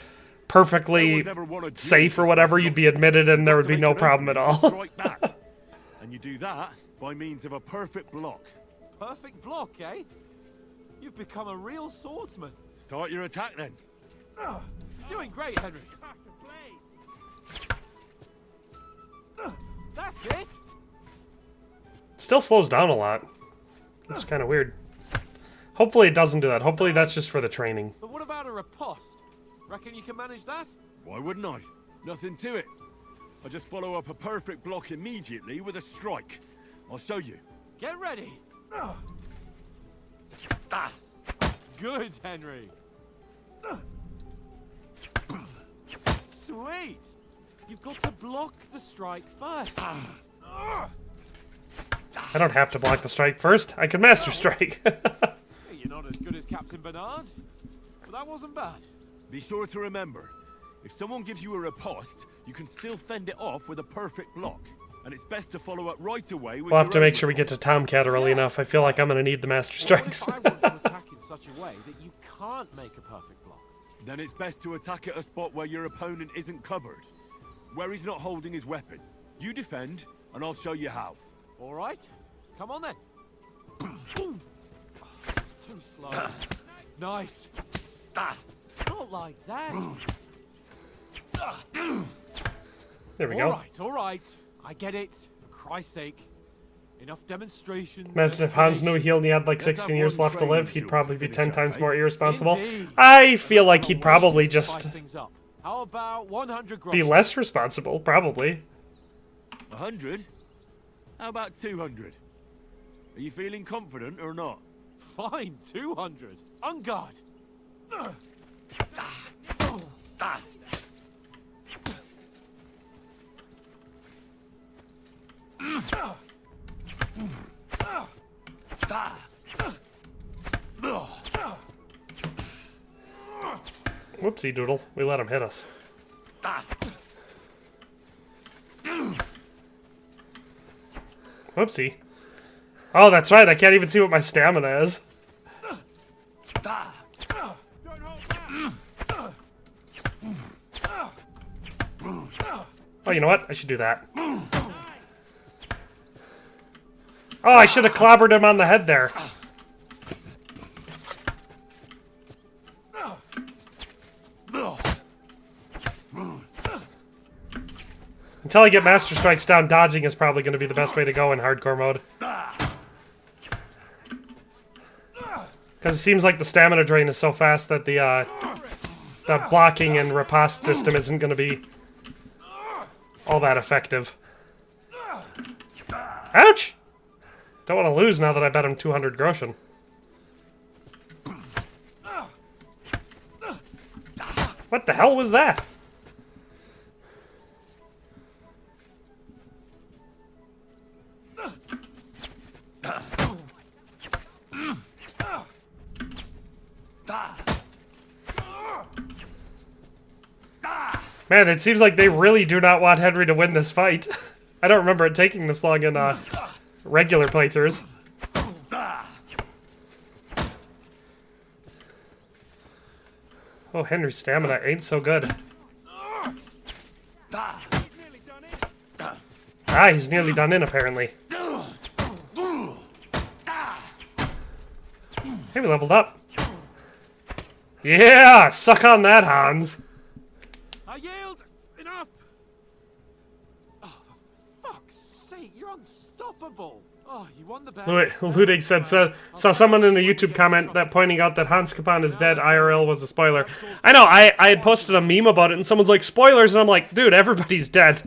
Speaker 1: perfectly safe or whatever, you'd be admitted and there would be no problem at all.
Speaker 3: And you do that by means of a perfect block.
Speaker 6: Perfect block, eh? You've become a real swordsman.
Speaker 3: Start your attack then.
Speaker 6: Doing great, Henry. That's it.
Speaker 1: Still slows down a lot. It's kind of weird. Hopefully it doesn't do that. Hopefully that's just for the training.
Speaker 6: But what about a riposte? Reckon you can manage that?
Speaker 3: Why wouldn't I? Nothing to it. I just follow up a perfect block immediately with a strike. I'll show you.
Speaker 6: Get ready. Good, Henry. Sweet. You've got to block the strike first.
Speaker 1: I don't have to block the strike first. I can master strike.
Speaker 6: You're not as good as Captain Bernard, but that wasn't bad.
Speaker 3: Be sure to remember, if someone gives you a riposte, you can still fend it off with a perfect block. And it's best to follow up right away with
Speaker 1: We'll have to make sure we get to Tomcat early enough. I feel like I'm going to need the master strikes.
Speaker 6: What if I want to attack in such a way that you can't make a perfect block?
Speaker 3: Then it's best to attack at a spot where your opponent isn't covered. Where he's not holding his weapon. You defend, and I'll show you how.
Speaker 6: All right. Come on then. Too slow. Nice. Not like that.
Speaker 1: There we go.
Speaker 6: All right. I get it. For Christ's sake. Enough demonstrations.
Speaker 1: Imagine if Hans knew he only had like 16 years left to live, he'd probably be 10 times more irresponsible.
Speaker 6: Indeed.
Speaker 1: I feel like he'd probably just
Speaker 6: How about 100
Speaker 1: be less responsible, probably.
Speaker 3: 100? How about 200? Are you feeling confident or not?
Speaker 6: Fine, 200. On guard.
Speaker 1: Whoopsie doodle. We let him hit us. Whoopsie. Oh, that's right. I can't even see what my stamina is. Oh, you know what? I should do that. Oh, I should have clobbered him on the head there. Until I get Master Strikes down, dodging is probably going to be the best way to go in hardcore mode. Because it seems like the stamina drain is so fast that the blocking and riposte system isn't going to be all that effective. Ouch! Don't want to lose now that I bet him 200 groschen. What the hell was that? Man, it seems like they really do not want Henry to win this fight. I don't remember it taking this long in regular playthroughs. Oh, Henry's stamina ain't so good. Ah, he's nearly done in, apparently. Hey, we leveled up. Yeah! Suck on that, Hans.
Speaker 6: I yield! Enough! Oh, for fuck's sake, you're unstoppable! Oh, you won the battle.
Speaker 1: Ludig said, saw someone in a YouTube comment that pointing out that Hans Capon is dead IRL was a spoiler. I know, I had posted a meme about it and someone's like, spoilers, and I'm like, dude, everybody's dead.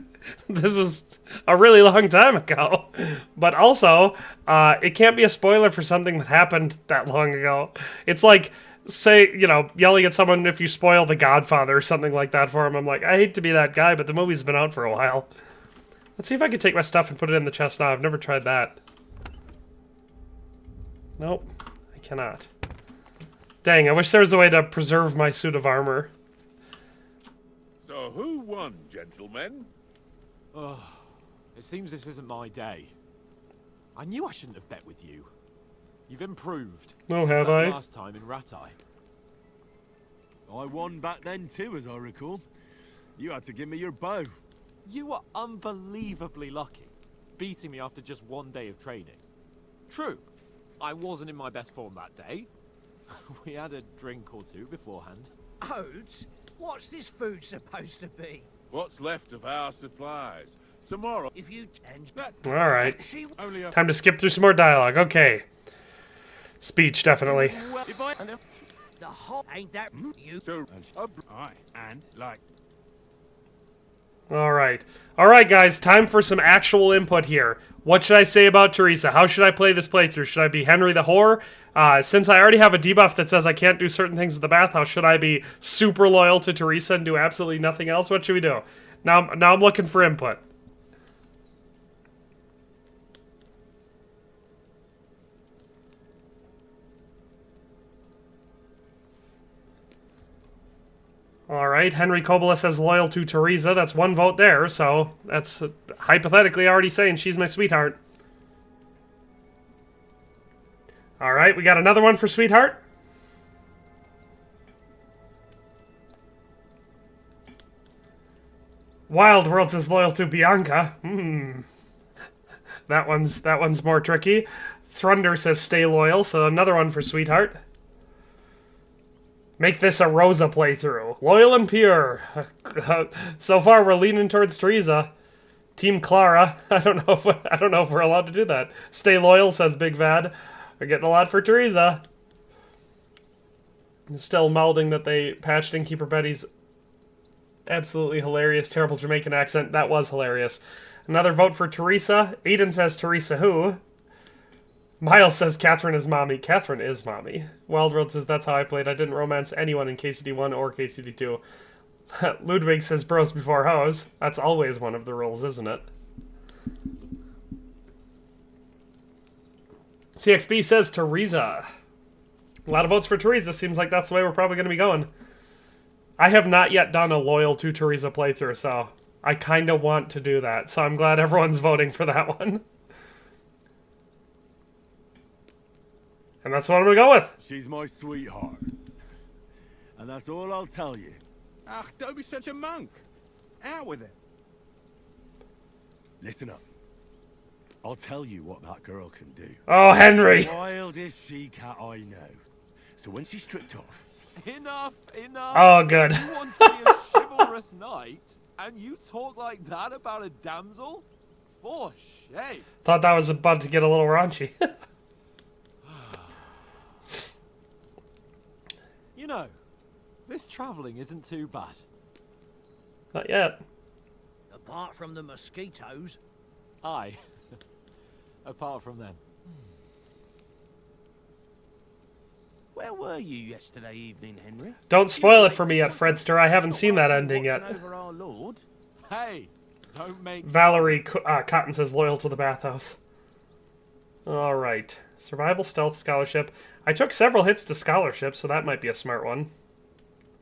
Speaker 1: This was a really long time ago. But also, it can't be a spoiler for something that happened that long ago. It's like, say, you know, yelling at someone if you spoil The Godfather or something like that for him. I'm like, I hate to be that guy, but the movie's been out for a while. Let's see if I can take my stuff and put it in the chest now. I've never tried that. Nope, I cannot. Dang, I wish there was a way to preserve my suit of armor.
Speaker 5: So who won, gentlemen?
Speaker 6: Oh, it seems this isn't my day. I knew I shouldn't have bet with you. You've improved.
Speaker 1: Oh, have I?
Speaker 6: Last time in Rattay.
Speaker 3: I won back then too, as I recall. You had to give me your bow.
Speaker 6: You were unbelievably lucky, beating me after just one day of training. True, I wasn't in my best form that day. We had a drink or two beforehand.
Speaker 10: Oats? What's this food supposed to be?
Speaker 5: What's left of our supplies? Tomorrow,
Speaker 10: If you tend
Speaker 1: Alright.
Speaker 5: only a
Speaker 1: Time to skip through some more dialogue. Okay. Speech, definitely.
Speaker 5: if I
Speaker 10: the hot ain't that you
Speaker 5: so aye, and like
Speaker 1: Alright. Alright, guys, time for some actual input here. What should I say about Teresa? How should I play this playthrough? Should I be Henry the Whore? Since I already have a debuff that says I can't do certain things at the bathhouse, should I be super loyal to Teresa and do absolutely nothing else? What should we do? Now I'm looking for input. Alright, Henry Kobola says loyal to Teresa. That's one vote there, so that's hypothetically already saying she's my sweetheart. Alright, we got another one for sweetheart. Wild World says loyal to Bianca. That one's more tricky. Thrunder says stay loyal, so another one for sweetheart. Make this a Rosa playthrough. Loyal and pure. So far, we're leaning towards Teresa. Team Clara. I don't know if we're allowed to do that. Stay loyal, says Big Vad. We're getting a lot for Teresa. Still melding that they patched in Keeper Betty's absolutely hilarious, terrible Jamaican accent. That was hilarious. Another vote for Teresa. Aiden says Teresa who? Miles says Catherine is mommy. Catherine is mommy. Wildworld says that's how I played. I didn't romance anyone in KCD1 or KCD2. Ludwig says bros before hoes. That's always one of the rules, isn't it? CXB says Teresa. A lot of votes for Teresa. Seems like that's the way we're probably going to be going. I have not yet done a loyal to Teresa playthrough, so I kind of want to do that. So I'm glad everyone's voting for that one. And that's what I'm going to go with.
Speaker 3: She's my sweetheart. And that's all I'll tell you.
Speaker 5: ah, don't be such a monk. Out with it.
Speaker 3: Listen up. I'll tell you what that girl can do.
Speaker 1: Oh, Henry.
Speaker 3: The wildest she-cat I know. So when she's stripped off...
Speaker 6: Enough.
Speaker 1: Oh, good.
Speaker 6: You want to be a chivalrous knight, and you talk like that about a damsel? For shame.
Speaker 1: Thought that was about to get a little raunchy.
Speaker 6: You know, this travelling isn't too bad.
Speaker 1: Not yet.
Speaker 10: apart from the mosquitoes.
Speaker 6: Aye. Apart from them.
Speaker 7: Where were you yesterday evening, Henry?
Speaker 1: Don't spoil it for me yet, Fredster. I haven't seen that ending yet.
Speaker 7: Over our Lord?
Speaker 6: Hey, don't make...
Speaker 1: Valerie Cotton says loyal to the bathhouse. Alright. Survival, stealth, scholarship. I took several hits to scholarship, so that might be a smart one.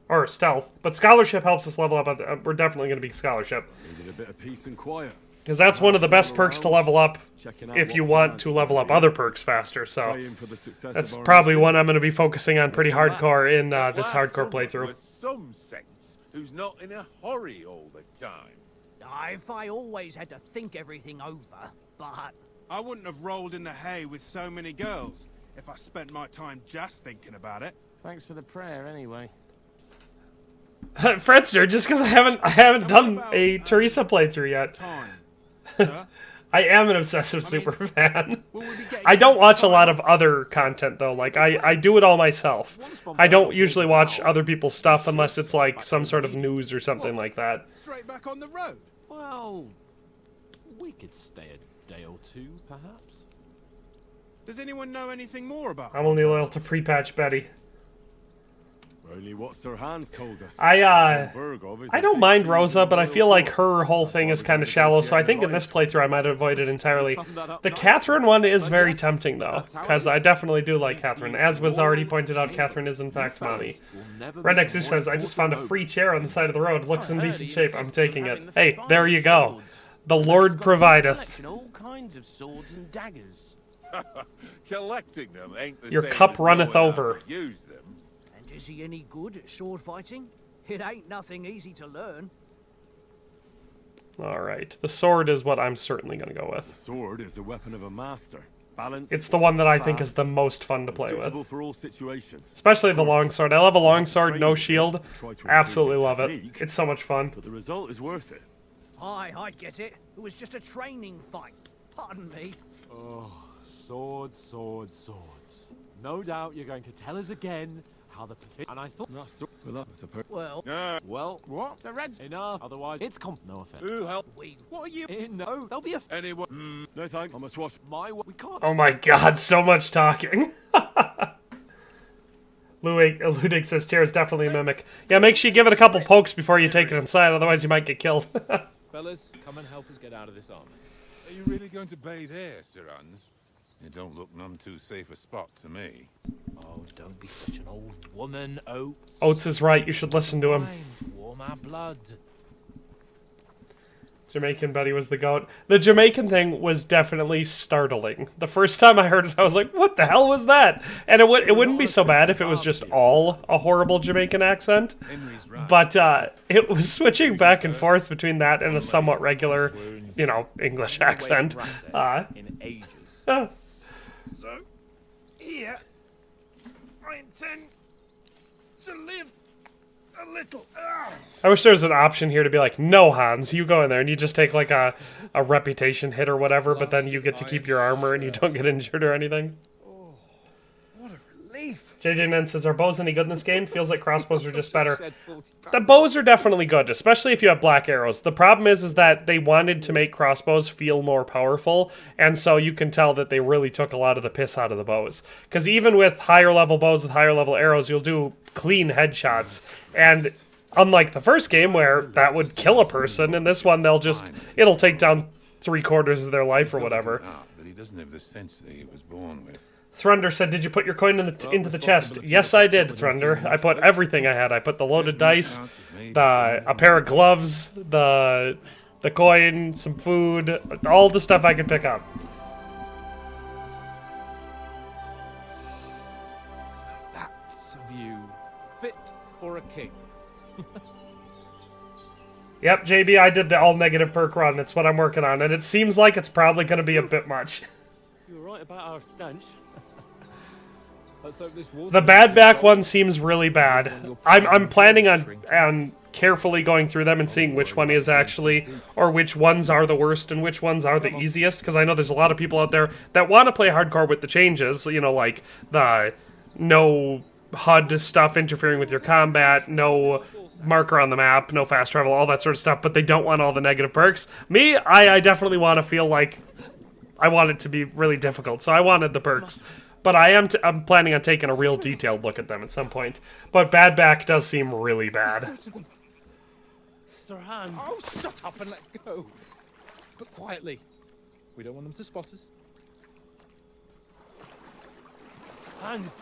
Speaker 1: Or stealth. But scholarship helps us level up. We're definitely going to be scholarship.
Speaker 3: Needed a bit of peace and quiet.
Speaker 1: Because that's one of the best perks to level up if you want to level up other perks faster. So that's probably one I'm going to be focusing on pretty hardcore in this hardcore playthrough.
Speaker 5: With some sense, who's not in a hurry all the time.
Speaker 10: If I always had to think everything over, but...
Speaker 11: I wouldn't have rolled in the hay with so many girls if I spent my time just thinking about it.
Speaker 6: Thanks for the prayer, anyway.
Speaker 1: Fredster, just because I haven't done a Teresa playthrough yet. I am an obsessive super fan. I don't watch a lot of other content though. Like I do it all myself. I don't usually watch other people's stuff unless it's like some sort of news or something like that.
Speaker 11: Straight back on the road.
Speaker 6: Well, we could stay a day or two, perhaps.
Speaker 11: Does anyone know anything more about?
Speaker 1: I'm only loyal to pre-patch Betty.
Speaker 3: Only what Sir Hans told us.
Speaker 1: I don't mind Rosa, but I feel like her whole thing is kind of shallow, so I think in this playthrough I might avoid it entirely. The Catherine one is very tempting, though, because I definitely do like Catherine. As was already pointed out, Catherine is in fact mommy. Redneck Zoo says, I just found a free chair on the side of the road. Looks in decent shape. I'm taking it. Hey, there you go. The Lord provideth.
Speaker 8: All kinds of swords and daggers.
Speaker 5: Collecting them ain't the
Speaker 1: Your
Speaker 5: same
Speaker 1: cup
Speaker 5: as
Speaker 1: runneth
Speaker 5: knowing how
Speaker 1: over.
Speaker 5: to use them.
Speaker 10: And is he any good at sword fighting? It ain't nothing easy to learn.
Speaker 1: Alright, the sword is what I'm certainly going to go with.
Speaker 3: The sword is the weapon of a master. Balanced,
Speaker 1: It's the one that I think is the most fun to play with.
Speaker 3: suitable for all situations.
Speaker 1: Especially the longsword. I love a longsword, no shield. Absolutely love it. It's so much fun.
Speaker 3: But the result is worth it.
Speaker 10: I get it. It was just a training fight. Pardon me.
Speaker 6: Oh, swords, swords, swords. No doubt you're going to tell us again how the and I thought well, what? The Reds enough. Otherwise, it's no offense.
Speaker 5: Who help?
Speaker 11: What are you?
Speaker 6: No, there'll be a
Speaker 5: Anyone?
Speaker 3: No thanks. I must wash.
Speaker 6: we can't.
Speaker 1: Oh my god, so much talking. Ludic says chair is definitely a mimic. Yeah, make sure you give it a couple pokes before you take it inside, otherwise you might get killed.
Speaker 4: Fellas, come and help us get out of this army.
Speaker 5: Are you really going to bathe here, Sir Hans? It don't look none too safe a spot to me.
Speaker 2: Oh, don't be such an old woman, Oates.
Speaker 1: Oates is right, you should listen to him.
Speaker 2: Warm our blood.
Speaker 1: Jamaican Betty was the goat. The Jamaican thing was definitely startling. The first time I heard it, I was like, what the hell was that? And it wouldn't be so bad if it was just all a horrible Jamaican accent. But it was switching back and forth between that and a somewhat regular, English accent.
Speaker 2: In ages.
Speaker 11: So, here, I intend to live a little.
Speaker 1: I wish there was an option here to be like, no, Hans, you go in there and you just take like a reputation hit or whatever, but then you get to keep your armor and you don't get injured or anything.
Speaker 11: Oh, what a relief.
Speaker 1: JJ Nen says, are bows any good in this game? Feels like crossbows are just better. The bows are definitely good, especially if you have black arrows. The problem is that they wanted to make crossbows feel more powerful, and so you can tell that they really took a lot of the piss out of the bows. Because even with higher level bows with higher level arrows, you'll do clean headshots. And unlike the first game where that would kill a person, in this one it'll take down 3/4 of their life or whatever.
Speaker 5: But he doesn't have the sense that he was born with.
Speaker 1: Thrunder said, did you put your coin into the chest? Yes, I did, Thrunder. I put everything I had. I put the loaded dice, a pair of gloves, the coin, some food, all the stuff I could pick up.
Speaker 4: That's a view fit for a king.
Speaker 1: Yep, JB, I did the all-negative perk run. It's what I'm working on, and it seems like it's probably going to be a bit much.
Speaker 2: You were right about our stench.
Speaker 1: The bad back one seems really bad. I'm planning on carefully going through them and seeing which one is actually, or which ones are the worst and which ones are the easiest, because I know there's a lot of people out there that want to play hardcore with the changes, like the no HUD stuff interfering with your combat, no marker on the map, no fast travel, all that sort of stuff, but they don't want all the negative perks. Me, I definitely want to feel like I want it to be really difficult, so I wanted the perks. But I'm planning on taking a real detailed look at them at some point. But bad back does seem really bad.
Speaker 2: Sir Hans. Oh, shut up and let's go. But quietly. We don't want them to spot us. Hans.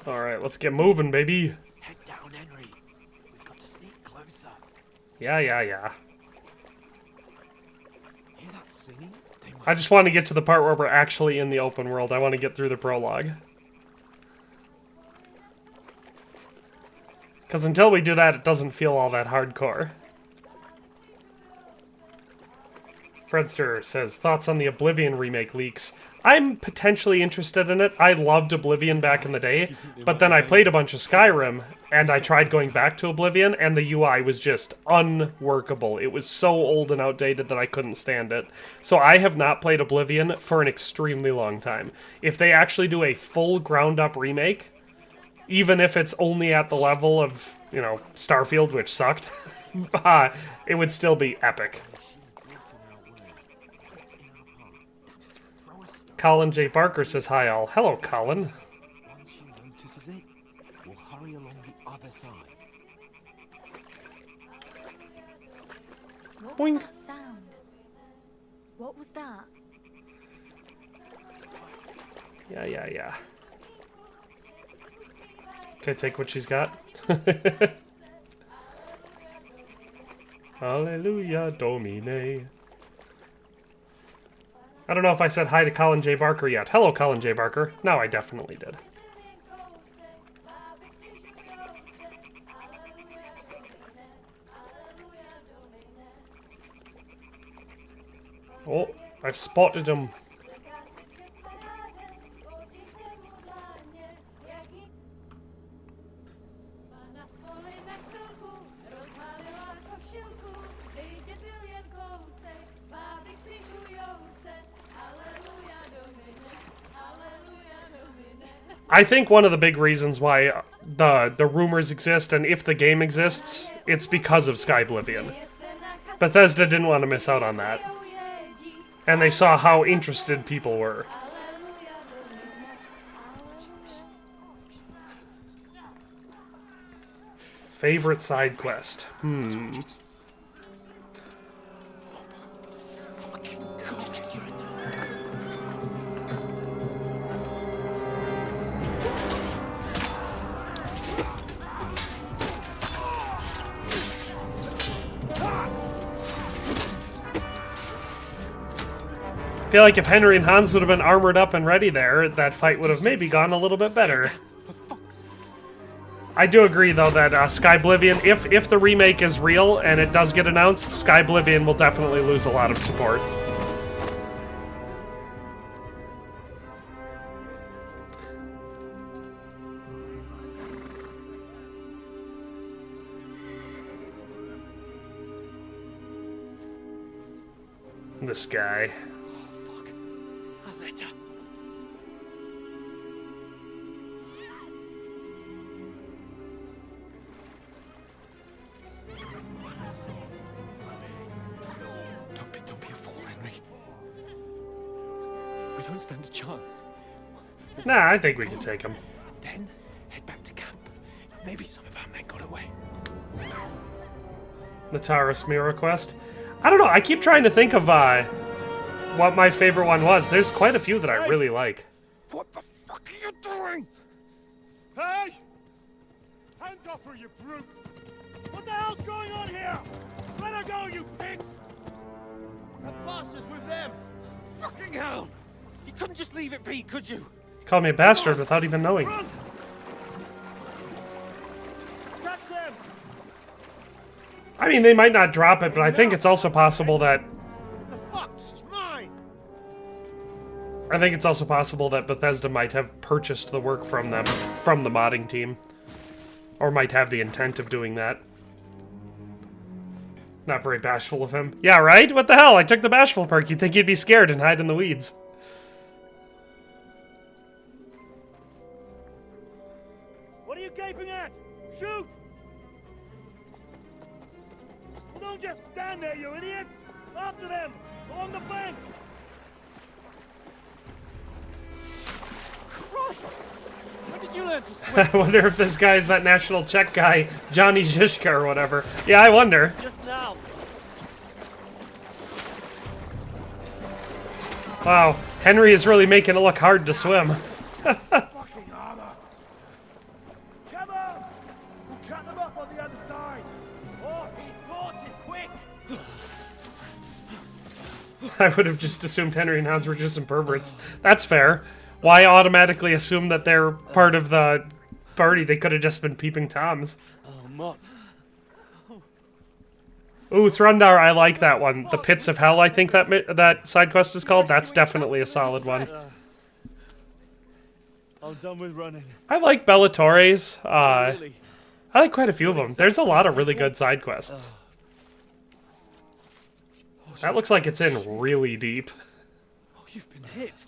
Speaker 1: Alright, let's get moving, baby.
Speaker 10: Head down, Henry. We've got to sneak close.
Speaker 1: Yeah.
Speaker 6: Hear that singing?
Speaker 1: I just want to get to the part where we're actually in the open world. I want to get through the prologue. Because until we do that, it doesn't feel all that hardcore. Fredster says, thoughts on the Oblivion remake leaks. I'm potentially interested in it. I loved Oblivion back in the day, but then I played a bunch of Skyrim, and I tried going back to Oblivion, and the UI was just unworkable. It was so old and outdated that I couldn't stand it. So I have not played Oblivion for an extremely long time. If they actually do a full ground-up remake, even if it's only at the level of, you know, Starfield, which sucked, it would still be epic. Colin J. Barker says hi all. Hello, Colin.
Speaker 6: Once she notices it, we'll hurry along the other side.
Speaker 12: What
Speaker 1: Boink.
Speaker 12: was that sound? What was that?
Speaker 1: Yeah. Okay, take what she's got. Hallelujah, Domine. I don't know if I said hi to Colin J. Barker yet. Hello, Colin J. Barker. Now I definitely did. Oh, I've spotted him. I think one of the big reasons why the rumors exist, and if the game exists, it's because of Skyblivion. Bethesda didn't want to miss out on that. And they saw how interested people were. Favorite side quest? I feel like if Henry and Hans would have been armored up and ready there, that fight would have maybe gone a little bit better. I do agree, though, that Skyblivion, if the remake is real and it does get announced, Skyblivion will definitely lose a lot of support. This guy.
Speaker 4: Don't be a fool, Henry. We don't stand a chance.
Speaker 1: Nah, I think we can take him.
Speaker 4: Then head back to camp. Maybe some of our men got away.
Speaker 1: The Taurus Mirror quest. I don't know, I keep trying to think of what my favorite one was. There's quite a few that I really like.
Speaker 5: What the fuck are you doing? Hey! Hands off her, you brute! What the hell's going on here? Let her go, you pigs! That bastard's with them!
Speaker 2: Fucking hell! You couldn't just leave it be, could you?
Speaker 1: You called me a bastard without even knowing.
Speaker 5: Run! Catch them!
Speaker 1: I mean, they might not drop it, but I think it's also possible that...
Speaker 5: What the fuck? She's mine!
Speaker 1: I think it's also possible that Bethesda might have purchased the work from them, from the modding team. Or might have the intent of doing that. Not very bashful of him. Yeah, right? What the hell? I took the bashful perk. You'd think he'd be scared and hide in the weeds.
Speaker 5: What are you gaping at? Shoot! Well, don't just stand there, you idiots! After them! Along the bank!
Speaker 2: Christ! When did you learn to swim?
Speaker 1: I wonder if this guy's that national Czech guy, Johnny Zizka or whatever. Yeah, I wonder.
Speaker 2: Just now.
Speaker 1: Wow, Henry is really making it look hard to swim.
Speaker 5: Fucking armor! Come on! We'll cut them up on the other side! Oh, he thought it!
Speaker 1: I would have just assumed Henry and Hans were just some perverts. That's fair. Why automatically assume that they're part of the party? They could have just been peeping Toms.
Speaker 3: Oh, Mott.
Speaker 1: Ooh, Thrundar, I like that one. The Pits of Hell, I think that side quest is called. That's definitely a solid one.
Speaker 3: I'm done with running.
Speaker 1: I like Bellatorres. I like quite a few of them. There's a lot of really good side quests. That looks like it's in really deep.
Speaker 3: Oh, you've been hit.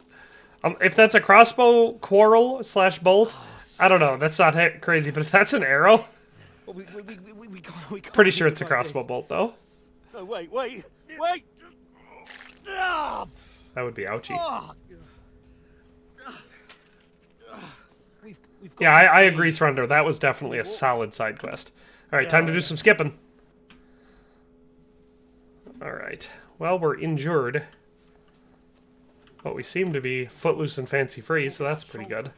Speaker 1: If that's a crossbow quarrel / bolt, I don't know. That's not crazy, but if that's an arrow,
Speaker 3: We can't
Speaker 1: pretty sure it's a crossbow bolt, though.
Speaker 3: No, wait!
Speaker 1: That would be ouchy. Yeah, I agree, Thrundar. That was definitely a solid side quest. Alright, time to do some skipping. Alright. Well, we're injured. But we seem to be footloose and fancy-free, so that's pretty good.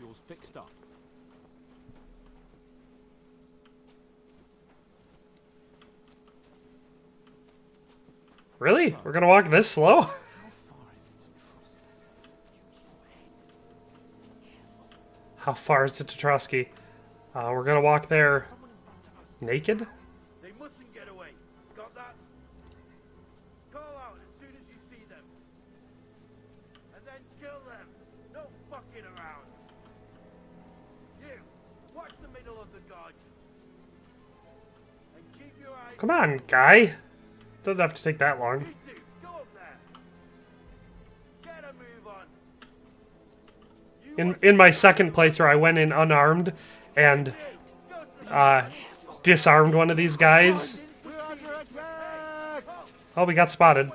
Speaker 1: Really? We're gonna walk this slow? How far is it to Trosky? We're gonna walk there naked?
Speaker 8: They mustn't get away. Got that? Call out as soon as you see them. And then kill them. No fucking around. You, watch the middle of the garden. And keep your eyes...
Speaker 1: Come on, guy. Doesn't have to take that long.
Speaker 8: Go up there. Get a move on.
Speaker 1: In my second playthrough, I went in unarmed and disarmed one of these guys. Oh, we got spotted.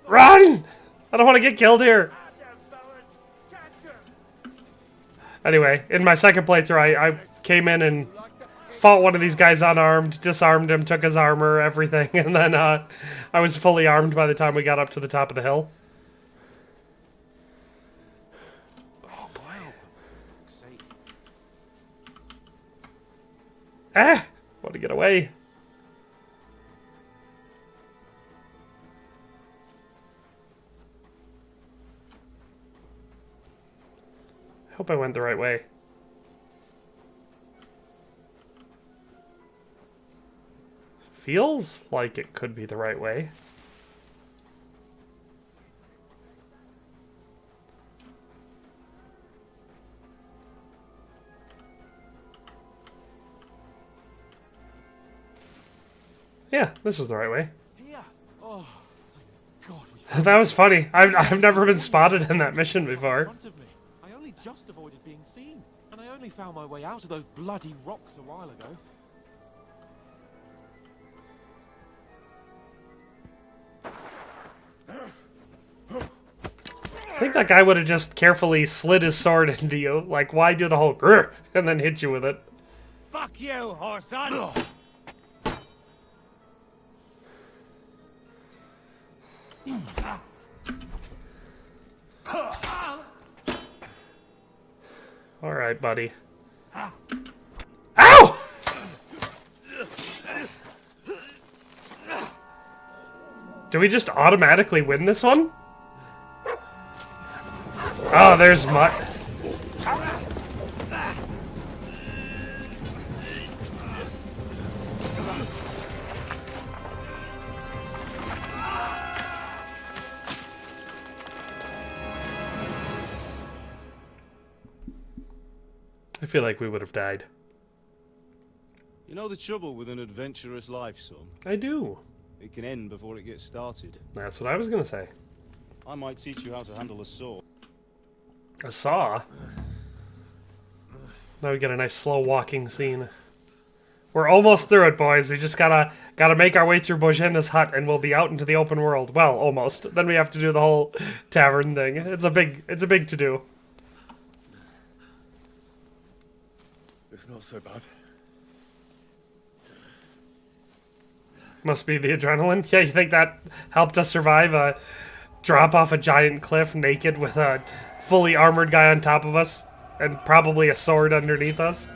Speaker 1: Run! I don't want to get killed here. Anyway, in my second playthrough, I came in and fought one of these guys unarmed, disarmed him, took his armor, everything, and then I was fully armed by the time we got up to the top of the hill. Oh boy. Ah! Want to get away. I hope I went the right way. Feels like it could be the right way. Yeah, this is the right way.
Speaker 6: Yeah. Oh, God.
Speaker 1: That was funny. I've never been spotted in that mission before.
Speaker 6: In front of me. I only just avoided being seen, and I only found my way out of those bloody rocks a while ago.
Speaker 1: I think that guy would have just carefully slid his sword into you. Like, why do the whole grr and then hit you with it?
Speaker 5: Fuck you, Horson!
Speaker 1: Alright, buddy. Ow! Do we just automatically win this one? Oh, there's Mutt. I feel like we would have died.
Speaker 13: You know the trouble with an adventurous life, son?
Speaker 1: I do.
Speaker 13: It can end before it gets started.
Speaker 1: That's what I was gonna say.
Speaker 13: I might teach you how to handle a sword.
Speaker 1: A saw? Now we get a nice slow walking scene. We're almost through it, boys. We just gotta make our way through Bojenna's hut and we'll be out into the open world. Well, almost. Then we have to do the whole tavern thing. It's a big to-do.
Speaker 3: It's not so bad.
Speaker 1: Must be the adrenaline. Yeah, you think that helped us survive a drop off a giant cliff naked with a fully armored guy on top of us and probably a sword underneath us?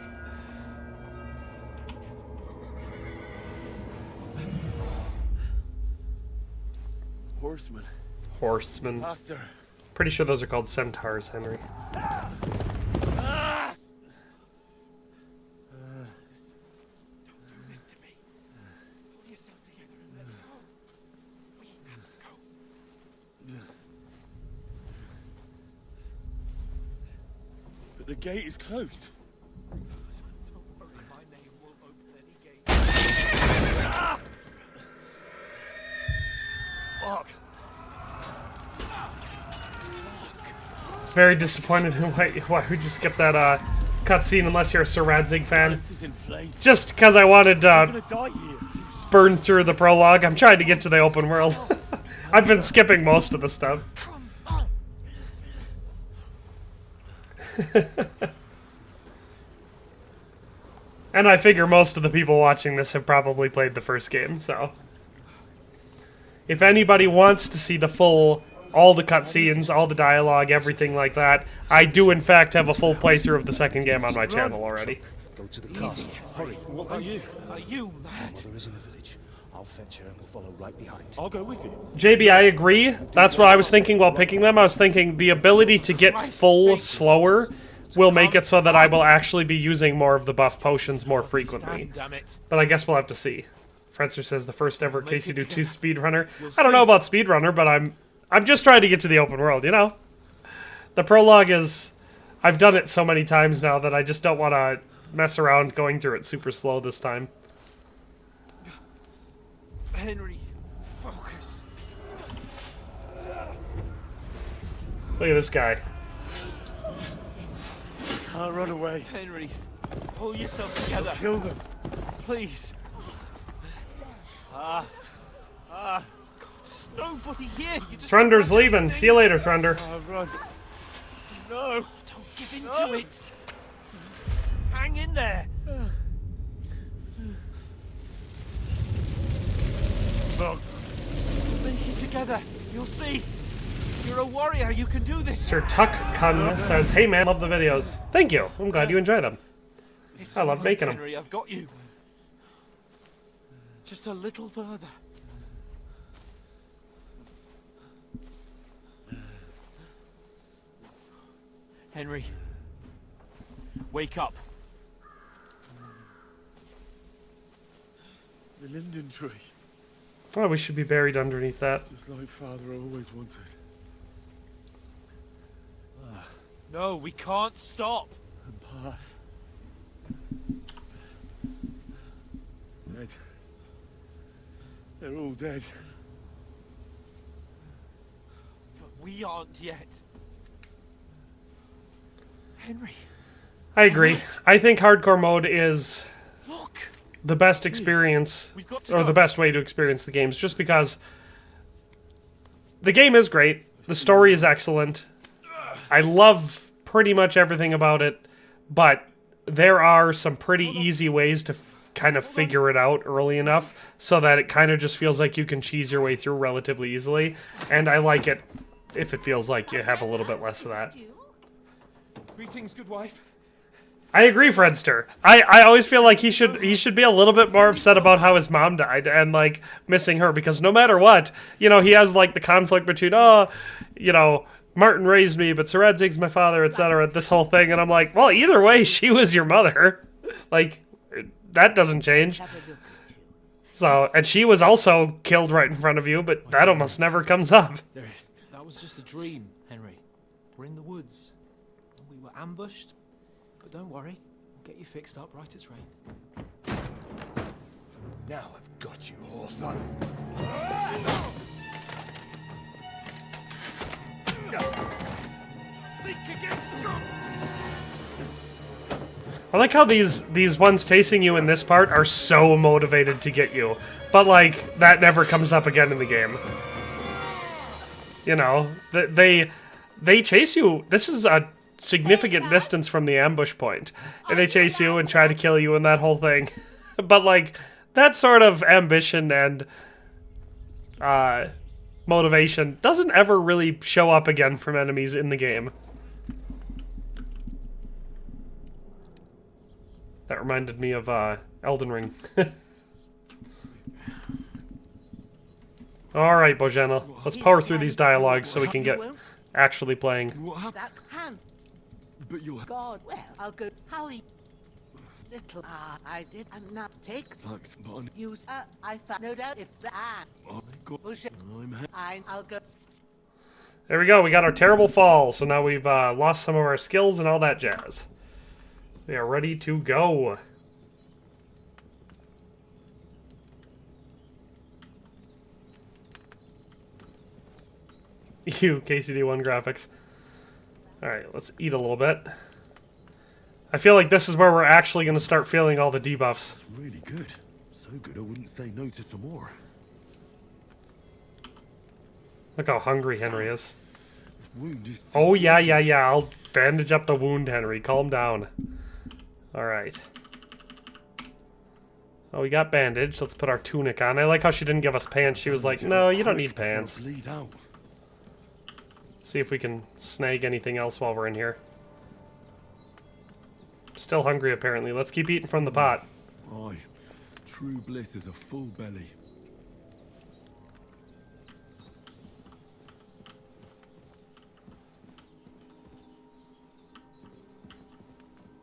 Speaker 3: Horseman.
Speaker 1: Horsemen.
Speaker 3: Faster.
Speaker 1: Pretty sure those are called centaurs, Henry.
Speaker 3: But the gate is closed. Fuck.
Speaker 1: Very disappointed in why we just skipped that cutscene unless you're a Sir Radzig fan.
Speaker 3: This is in flames.
Speaker 1: Just because I wanted
Speaker 3: I'm
Speaker 1: to
Speaker 3: gonna die here.
Speaker 1: burn through the prologue. I'm trying to get to the open world. I've been skipping most of the stuff. And I figure most of the people watching this have probably played the first game, so... If anybody wants to see the full, all the cutscenes, all the dialogue, everything like that, I do in fact have a full playthrough of the second game on my channel already.
Speaker 13: Go to the castle. Hurry. What about you?
Speaker 6: Are you mad?
Speaker 13: Mother is in the village. I'll fetch her and we'll follow right behind. I'll go with you.
Speaker 1: JB, I agree. That's what I was thinking while picking them. I was thinking the ability to get full slower will make it so that I will actually be using more of the buff potions more frequently. But I guess we'll have to see. Francer says the first ever KC2 speedrunner. I don't know about speedrunner, but I'm just trying to get to the open world, you know? The prologue is... I've done it so many times now that I just don't want to mess around going through it super slow this time.
Speaker 6: Henry, focus.
Speaker 1: Look at this guy.
Speaker 3: Can't run away.
Speaker 6: Henry, pull yourself together.
Speaker 3: Kill them.
Speaker 6: Please. There's nobody here. You just
Speaker 1: Thrender's leaving. See you later, Thrender.
Speaker 3: Run. No.
Speaker 6: Don't give in to it. Hang in there.
Speaker 3: Look.
Speaker 6: Make it together. You'll see. You're a warrior. You can do this.
Speaker 1: Sir Tuck Kun says, "Hey man, love the videos. Thank you. I'm glad you enjoy them. I love making them."
Speaker 6: Henry, I've got you. Just a little further. Henry, wake up.
Speaker 3: The linden tree.
Speaker 1: Oh, we should be buried underneath that.
Speaker 3: Just like Father always wanted.
Speaker 6: No, we can't stop.
Speaker 3: And Pa. Dead. They're all dead.
Speaker 6: But we aren't yet. Henry.
Speaker 1: I agree. I think hardcore mode is
Speaker 6: Look.
Speaker 1: the best experience, or the best way to experience the games, just because the game is great, the story is excellent, I love pretty much everything about it, but there are some pretty easy ways to kind of figure it out early enough so that it kind of just feels like you can cheese your way through relatively easily, and I like it if it feels like you have a little bit less of that.
Speaker 6: Greetings, good wife.
Speaker 1: I agree, Fredster. I always feel like he should be a little bit more upset about how his mom died and like missing her, because no matter what, you know, he has like the conflict between, oh, you know, Martin raised me, but Sir Radzig's my father, etc. This whole thing, and I'm like, well, either way, she was your mother. Like, that doesn't change. So, and she was also killed right in front of you, but that almost never comes up.
Speaker 2: That was just a dream, Henry. We're in the woods. And we were ambushed. But don't worry, we'll get you fixed up right as rain.
Speaker 5: Now I've got you, whore sons.
Speaker 1: I like how these ones chasing you in this part are so motivated to get you, but like that never comes up again in the game. You know, they chase you. This is a significant distance from the ambush point, and they chase you and try to kill you and that whole thing. But like that sort of ambition and motivation doesn't ever really show up again from enemies in the game. That reminded me of Elden Ring. Alright, Bojana. Let's power through these dialogues so we can get actually playing.
Speaker 10: That hand.
Speaker 3: But you'll...
Speaker 10: God, well, I'll go. How little. I did not take.
Speaker 3: Thanks, man.
Speaker 10: Use. I found no doubt if the
Speaker 3: Oh, God.
Speaker 10: I'll go.
Speaker 1: There we go. We got our terrible fall. So now we've lost some of our skills and all that jazz. We are ready to go. You, KCD1 graphics. Alright, let's eat a little bit. I feel like this is where we're actually going to start feeling all the debuffs.
Speaker 3: That's really good. So good I wouldn't say no to some more.
Speaker 1: Look how hungry Henry is.
Speaker 3: Wound is
Speaker 1: Oh, yeah. I'll bandage up the wound, Henry. Calm down. Alright. Oh, we got bandaged. Let's put our tunic on. I like how she didn't give us pants. She was like, no, you don't need pants. See if we can snag anything else while we're in here. Still hungry, apparently. Let's keep eating from the pot.
Speaker 3: Aye. True bliss is a full belly.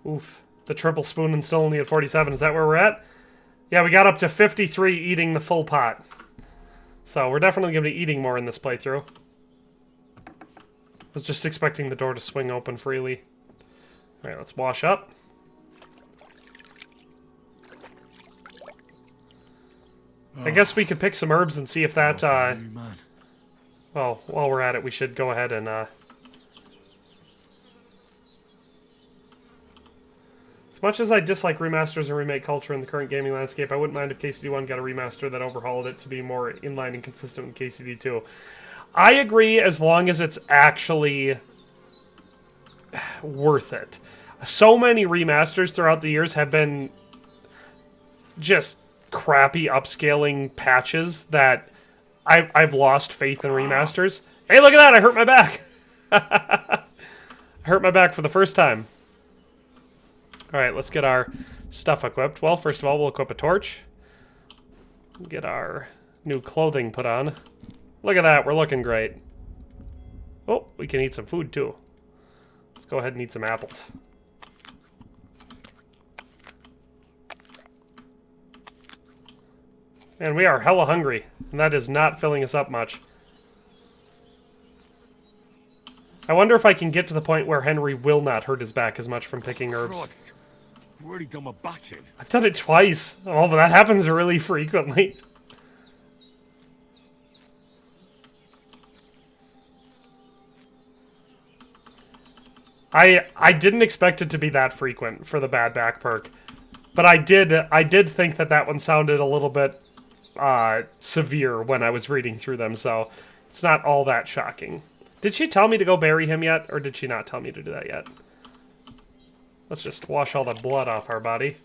Speaker 1: Oof. The triple spoon and still only at 47. Is that where we're at? Yeah, we got up to 53 eating the full pot. So we're definitely going to be eating more in this playthrough. Was just expecting the door to swing open freely. Alright, let's wash up. I guess we could pick some herbs and see if that, well, while we're at it, we should go ahead and, as much as I dislike remasters and remake culture in the current gaming landscape, I wouldn't mind if KCD1 got a remaster that overhauled it to be more in line and consistent with KCD2. I agree, as long as it's actually worth it. So many remasters throughout the years have been just crappy upscaling patches that I've lost faith in remasters. Hey, look at that! I hurt my back! I hurt my back for the first time. Alright, let's get our stuff equipped. Well, first of all, we'll equip a torch. Get our new clothing put on. Look at that, we're looking great. Oh, we can eat some food too. Let's go ahead and eat some apples. And we are hella hungry, and that is not filling us up much. I wonder if I can get to the point where Henry will not hurt his back as much from picking herbs.
Speaker 3: Christ. I've already done my back in.
Speaker 1: I've done it twice. Oh, but that happens really frequently. I didn't expect it to be that frequent for the bad back perk, but I did think that one sounded a little bit severe when I was reading through them, so it's not all that shocking. Did she tell me to go bury him yet, or did she not tell me to do that yet? Let's just wash all the blood off our body.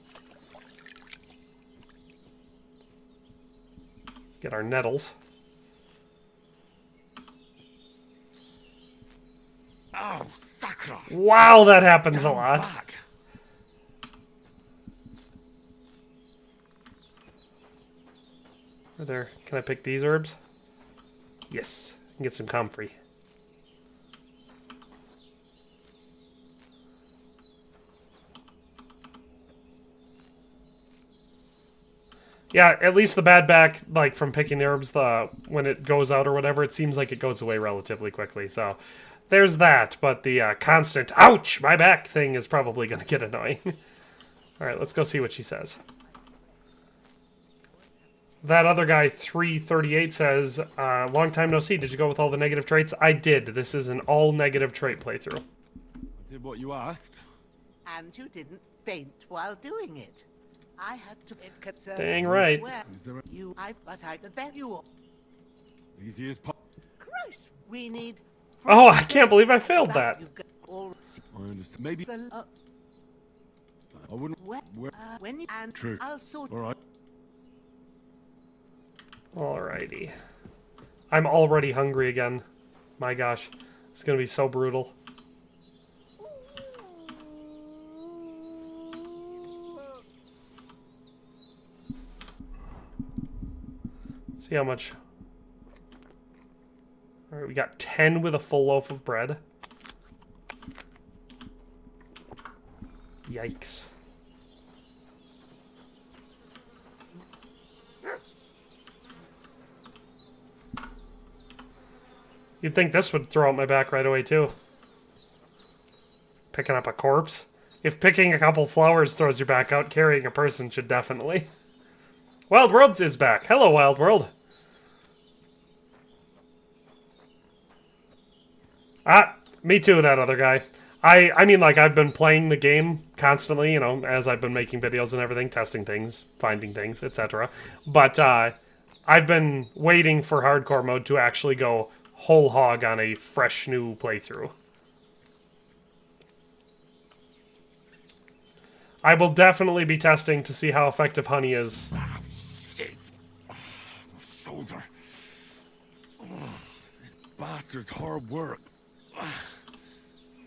Speaker 1: Get our nettles.
Speaker 3: Oh, sacre.
Speaker 1: Wow, that happens a lot.
Speaker 3: Back.
Speaker 1: Are there? Can I pick these herbs? Yes. I can get some comfrey. Yeah, at least the bad back, like, from picking the herbs, when it goes out or whatever, it seems like it goes away relatively quickly, so there's that. But the constant, ouch, my back thing is probably going to get annoying. Alright, let's go see what she says. That other guy, 338, says, long time no see, did you go with all the negative traits? I did. This is an all-negative trait playthrough.
Speaker 3: I did what you asked.
Speaker 10: And you didn't faint while doing it. I had to be concerned.
Speaker 1: Dang right.
Speaker 3: Is there
Speaker 10: but I bet you all.
Speaker 3: easy as
Speaker 10: Christ, we need.
Speaker 1: Oh, I can't believe I failed that.
Speaker 3: I understand. Maybe. I wouldn't.
Speaker 10: When you and
Speaker 3: True.
Speaker 10: I'll sort.
Speaker 3: All right.
Speaker 1: Alrighty. I'm already hungry again. My gosh. It's gonna be so brutal. See how much we got 10 with a full loaf of bread. Yikes. You'd think this would throw out my back right away, too. Picking up a corpse. If picking a couple flowers throws your back out, carrying a person should definitely. Wild Worlds is back. Hello, Wild World. Ah, me too, that other guy. I mean, like, I've been playing the game constantly, you know, as I've been making videos and everything, testing things, finding things, etc. But, I've been waiting for hardcore mode to actually go whole hog on a fresh new playthrough. I will definitely be testing to see how effective honey is.
Speaker 3: Ah, shit. Oh, my shoulder. Oh, this bastard's hard work.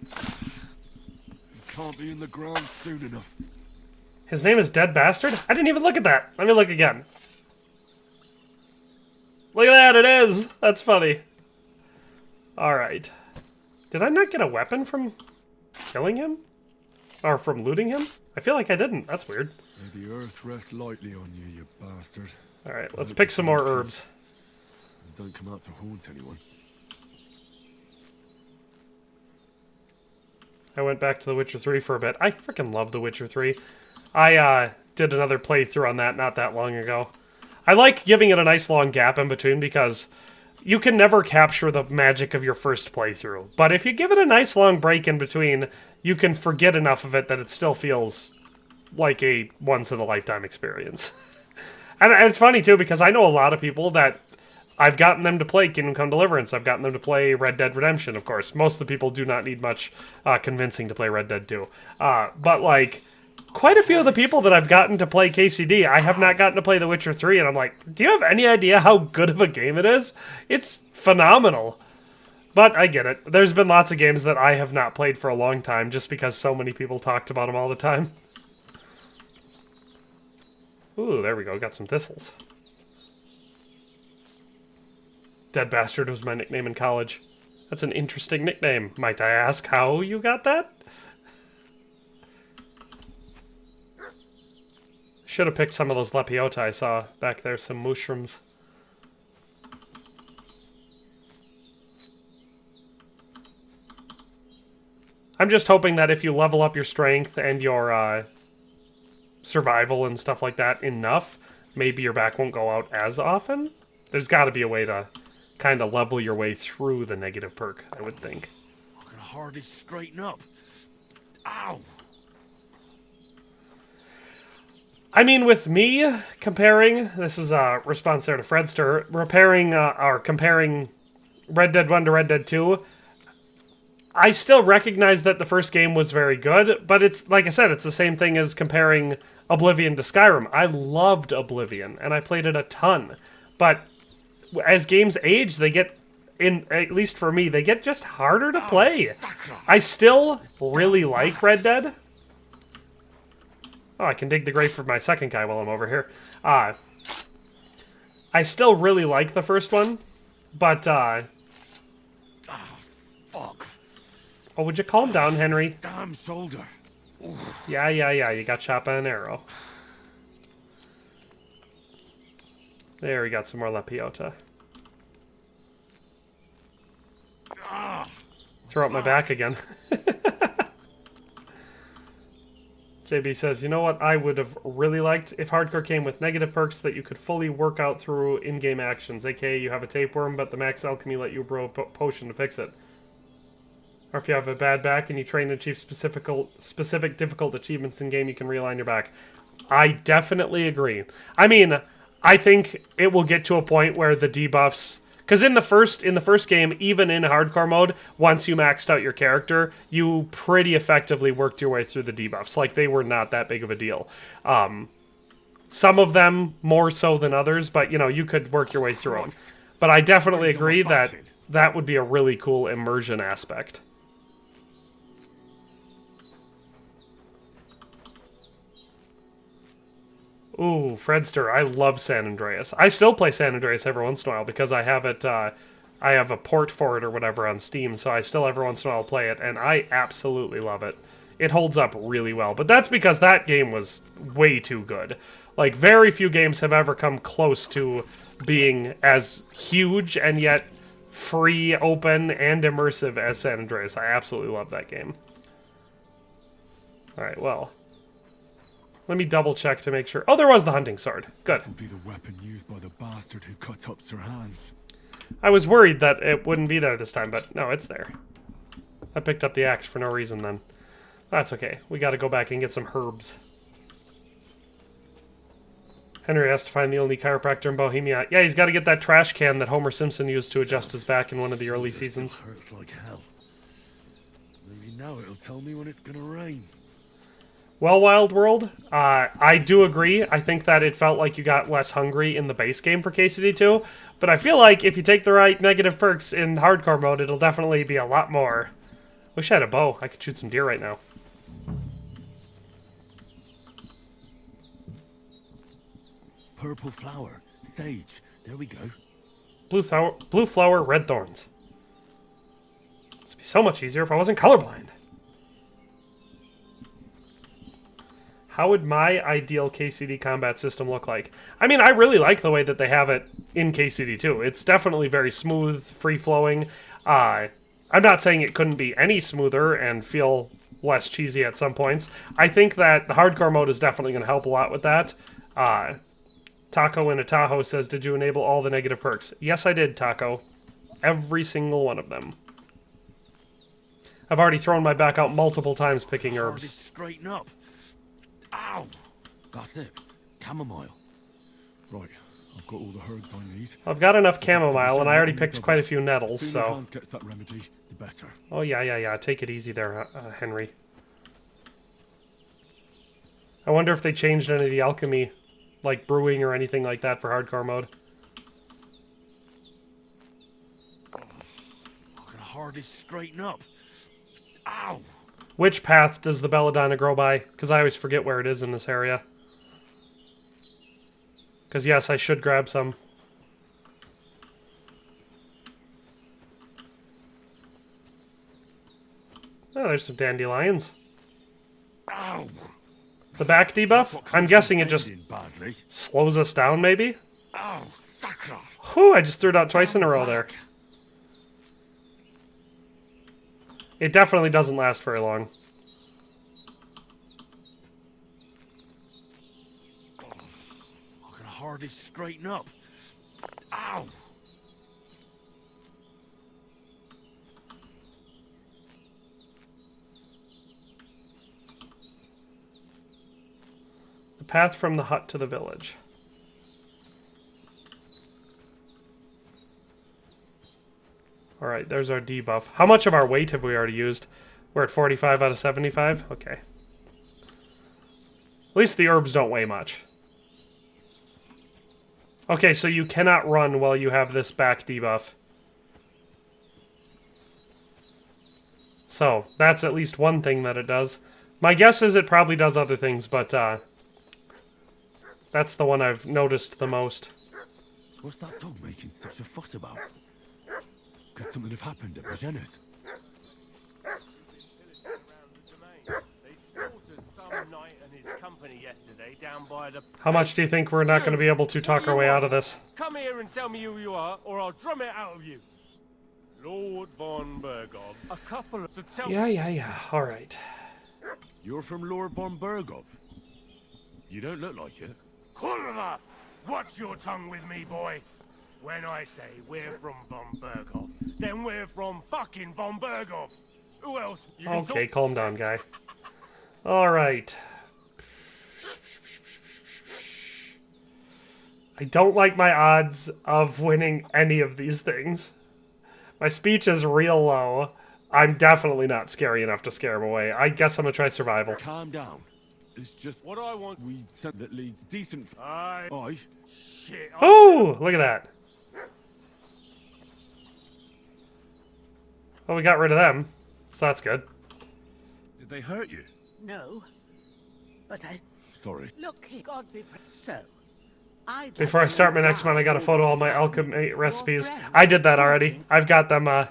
Speaker 3: He can't be in the ground soon enough.
Speaker 1: His name is Dead Bastard? I didn't even look at that. Let me look again. Look at that, it is. That's funny. Alright. Did I not get a weapon from killing him? Or from looting him? I feel like I didn't. That's weird.
Speaker 3: May the earth rest lightly on you, you bastard.
Speaker 1: Alright, let's pick some more herbs.
Speaker 3: And don't come out to haunt anyone.
Speaker 1: I went back to The Witcher 3 for a bit. I freaking love The Witcher 3. I did another playthrough on that not that long ago. I like giving it a nice long gap in between because you can never capture the magic of your first playthrough. But if you give it a nice long break in between, you can forget enough of it that it still feels like a once-in-a-lifetime experience. And it's funny, too, because I know a lot of people that I've gotten them to play Kingdom Come Deliverance. I've gotten them to play Red Dead Redemption, of course. Most of the people do not need much convincing to play Red Dead 2. But, like, quite a few of the people that I've gotten to play KCD, I have not gotten to play The Witcher 3, and I'm like, do you have any idea how good of a game it is? It's phenomenal. But I get it. There's been lots of games that I have not played for a long time just because so many people talked about them all the time. Ooh, there we go. Got some thistles. Dead Bastard was my nickname in college. That's an interesting nickname. Might I ask how you got that? Should have picked some of those lepiota I saw back there, some mushrooms. I'm just hoping that if you level up your strength and your survival and stuff like that enough, maybe your back won't go out as often. There's got to be a way to kind of level your way through the negative perk, I would think.
Speaker 3: I can hardly straighten up. Ow!
Speaker 1: I mean, with me comparing, this is a response there to Fredster, comparing Red Dead 1 to Red Dead 2, I still recognize that the first game was very good, but it's, like I said, it's the same thing as comparing Oblivion to Skyrim. I loved Oblivion, and I played it a ton, but as games age, they get, at least for me, they get just harder to play. I still really like Red Dead. Oh, I can dig the grave for my second guy while I'm over here. I still really like the first one, but,
Speaker 3: fuck.
Speaker 1: Oh, would you calm down, Henry?
Speaker 3: Damn shoulder.
Speaker 1: Yeah, you got shot by an arrow. There, we got some more lepiota. Throw up my back again. JB says, you know what I would have really liked? If hardcore came with negative perks that you could fully work out through in-game actions, aka you have a tapeworm, but the max alchemy let you brew a potion to fix it. Or if you have a bad back and you train to achieve specific difficult achievements in-game, you can realign your back. I definitely agree. I mean, I think it will get to a point where the debuffs... Because in the first game, even in hardcore mode, once you maxed out your character, you pretty effectively worked your way through the debuffs. Like, they were not that big of a deal. Some of them more so than others, but, you know, you could work your way through them. But I definitely agree that that would be a really cool immersion aspect. Ooh, Fredster. I love San Andreas. I still play San Andreas every once in a while because I have it I have a port for it or whatever on Steam, so I still every once in a while play it, and I absolutely love it. It holds up really well, but that's because that game was way too good. Like, very few games have ever come close to being as huge and yet free, open, and immersive as San Andreas. I absolutely love that game. Alright, well. Let me double check to make sure. Oh, there was the hunting sword. Good.
Speaker 3: This will be the weapon used by the bastard who cut up Sir Hans.
Speaker 1: I was worried that it wouldn't be there this time, but no, it's there. I picked up the axe for no reason then. That's okay. We gotta go back and get some herbs. Henry has to find the only chiropractor in Bohemia. Yeah, he's got to get that trash can that Homer Simpson used to adjust his back in one of the early seasons.
Speaker 3: Hurts like hell. Maybe now it'll tell me when it's gonna rain.
Speaker 1: Well, Wild World, I do agree. I think that it felt like you got less hungry in the base game for KCD2, but I feel like if you take the right negative perks in hardcore mode, it'll definitely be a lot more. Wish I had a bow. I could shoot some deer right now.
Speaker 3: Purple flower, sage. There we go.
Speaker 1: Blue flower, red thorns. This would be so much easier if I wasn't colorblind. How would my ideal KCD combat system look like? I mean, I really like the way that they have it in KCD2. It's definitely very smooth, free-flowing. I'm not saying it couldn't be any smoother and feel less cheesy at some points. I think that the hardcore mode is definitely going to help a lot with that. Taco in a Tahoe says, did you enable all the negative perks? Yes, I did, Taco. Every single one of them. I've already thrown my back out multiple times picking herbs.
Speaker 3: Straighten up. Ow! That's it. Chamomile. Right, I've got all the herbs I need.
Speaker 1: I've got enough chamomile, and I already picked quite a few nettles,
Speaker 3: The sooner
Speaker 1: so...
Speaker 3: Hans gets that remedy, the better.
Speaker 1: Oh, yeah. Take it easy there, Henry. I wonder if they changed any of the alchemy, like brewing or anything like that for hardcore mode.
Speaker 3: I can hardly straighten up. Ow!
Speaker 1: Which path does the belladonna grow by? Because I always forget where it is in this area. Because yes, I should grab some. Oh, there's some dandelions.
Speaker 3: Ow!
Speaker 1: The back debuff? I'm guessing it just slows us down, maybe?
Speaker 3: Ow, sacra!
Speaker 1: Whew, I just threw it out twice in a row there. It definitely doesn't last very long.
Speaker 3: I can hardly straighten up. Ow!
Speaker 1: The path from the hut to the village. Alright, there's our debuff. How much of our weight have we already used? We're at 45 out of 75? Okay. At least the herbs don't weigh much. Okay, so you cannot run while you have this back debuff. So, that's at least one thing that it does. My guess is it probably does other things, but that's the one I've noticed the most.
Speaker 3: What's that dog making such a fuss about? Could something have happened at Bajena's?
Speaker 1: How much do you think we're not going to be able to talk our way out of this?
Speaker 5: Come here and tell me who you are, or I'll drum it out of you. Lord von Bergov. A couple of... So tell
Speaker 1: Yeah. All right.
Speaker 3: You're from Lord von Bergov. You don't look like it.
Speaker 5: Kurva! Watch your tongue with me, boy. When I say we're from von Bergov, then we're from fucking von Bergov. Who else? You can
Speaker 1: Okay, calm down, guy. All right. I don't like my odds of winning any of these things. My speech is real low. I'm definitely not scary enough to scare him away. I guess I'm gonna try survival.
Speaker 3: Calm down. It's just
Speaker 5: what I want.
Speaker 3: We said that leads decent.
Speaker 5: Aye. Shit.
Speaker 1: Oh, look at that. Well, we got rid of them, so that's good.
Speaker 3: Did they hurt you?
Speaker 10: No, but I...
Speaker 3: Sorry.
Speaker 10: Look here, God be... So, I
Speaker 1: Before I start my next one, I got a photo of all my alchemy recipes. I did that already. I've got them. I've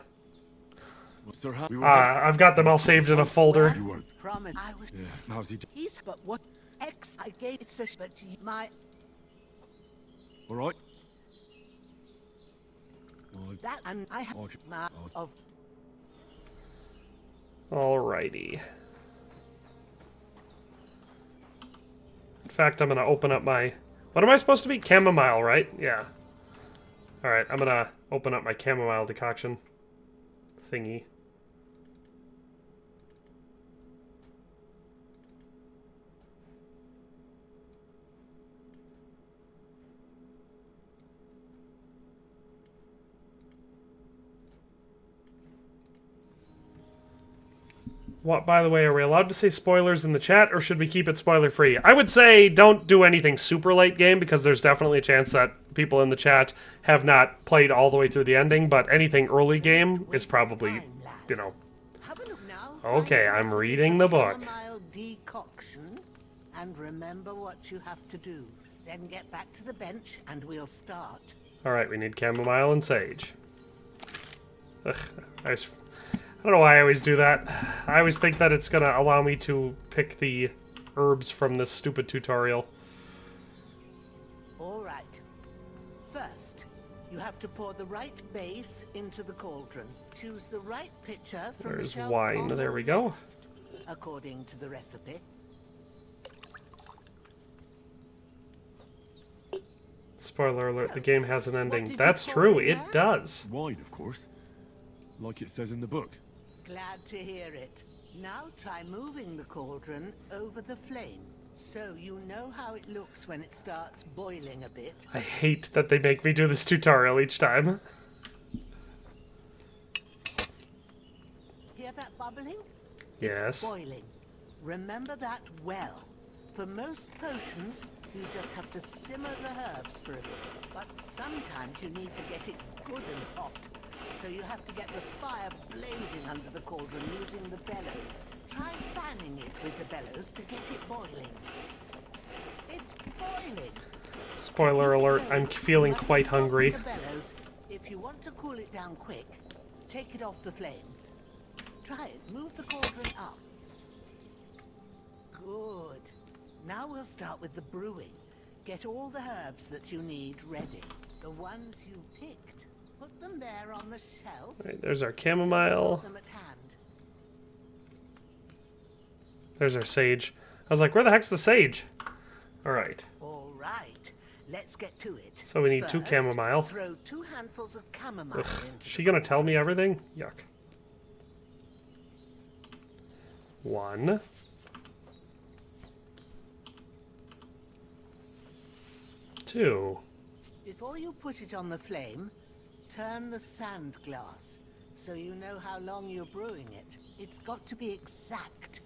Speaker 1: got them all saved in a folder.
Speaker 10: Promise. I was.
Speaker 3: Yeah, how's he?
Speaker 10: He's but what? X. I gave it such, but my.
Speaker 3: All right.
Speaker 10: That and I have my of.
Speaker 1: Alrighty. In fact, I'm gonna open up my. What am I supposed to be? Chamomile, right? Yeah. Alright, I'm gonna open up my chamomile decoction thingy. What, by the way, are we allowed to say spoilers in the chat, or should we keep it spoiler-free? I would say don't do anything super late game, because there's definitely a chance that people in the chat have not played all the way through the ending, but anything early game is probably, you know... Okay, I'm reading the book.
Speaker 10: Decoction, and remember what you have to do. Then get back to the bench, and we'll start.
Speaker 1: Alright, we need chamomile and sage. Ugh, I don't know why I always do that. I always think that it's gonna allow me to pick the herbs from this stupid tutorial.
Speaker 10: Alright. First, you have to pour the right base into the cauldron. Choose the right pitcher from the shelf.
Speaker 1: There's wine. There we go.
Speaker 10: According to the recipe.
Speaker 1: Spoiler alert, the game has an ending. That's true, it does.
Speaker 3: Wine, of course. Like it says in the book.
Speaker 10: Glad to hear it. Now try moving the cauldron over the flame, so you know how it looks when it starts boiling a bit.
Speaker 1: I hate that they make me do this tutorial each time.
Speaker 10: Hear that bubbling?
Speaker 1: Yes.
Speaker 10: It's boiling. Remember that well. For most potions, you just have to simmer the herbs for a bit, but sometimes you need to get it good and hot. So you have to get the fire blazing under the cauldron using the bellows. Try fanning it with the bellows to get it boiling. It's boiling.
Speaker 1: Spoiler alert, I'm feeling quite hungry.
Speaker 10: The bellows. If you want to cool it down quick, take it off the flames. Try it. Move the cauldron up. Good. Now we'll start with the brewing. Get all the herbs that you need ready. The ones you picked. Put them there on the shelf.
Speaker 1: Right, there's our chamomile.
Speaker 10: Them at hand.
Speaker 1: There's our sage. I was like, where the heck's the sage? Alright.
Speaker 10: Alright. Let's get to it.
Speaker 1: So we need 2 chamomile.
Speaker 10: Throw 2 handfuls of chamomile
Speaker 1: Ugh,
Speaker 10: into
Speaker 1: is she gonna tell me everything? Yuck. 1. 2.
Speaker 10: Before you put it on the flame, turn the sand glass so you know how long you're brewing it. It's got to be exact.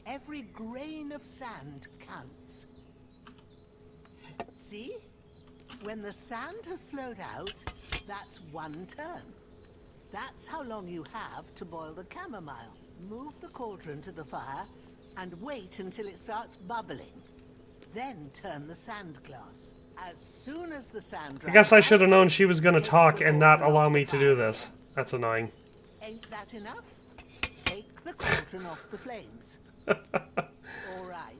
Speaker 10: Every grain of sand counts. See? When the sand has flowed out, that's 1 turn. That's how long you have to boil the chamomile. Move the cauldron to the fire and wait until it starts bubbling. Then turn the sand glass. As soon as the sand dries,
Speaker 1: I guess I should have known she was gonna talk and not allow me to do this. That's annoying.
Speaker 10: Ain't that enough? Take the cauldron off the flames. All right.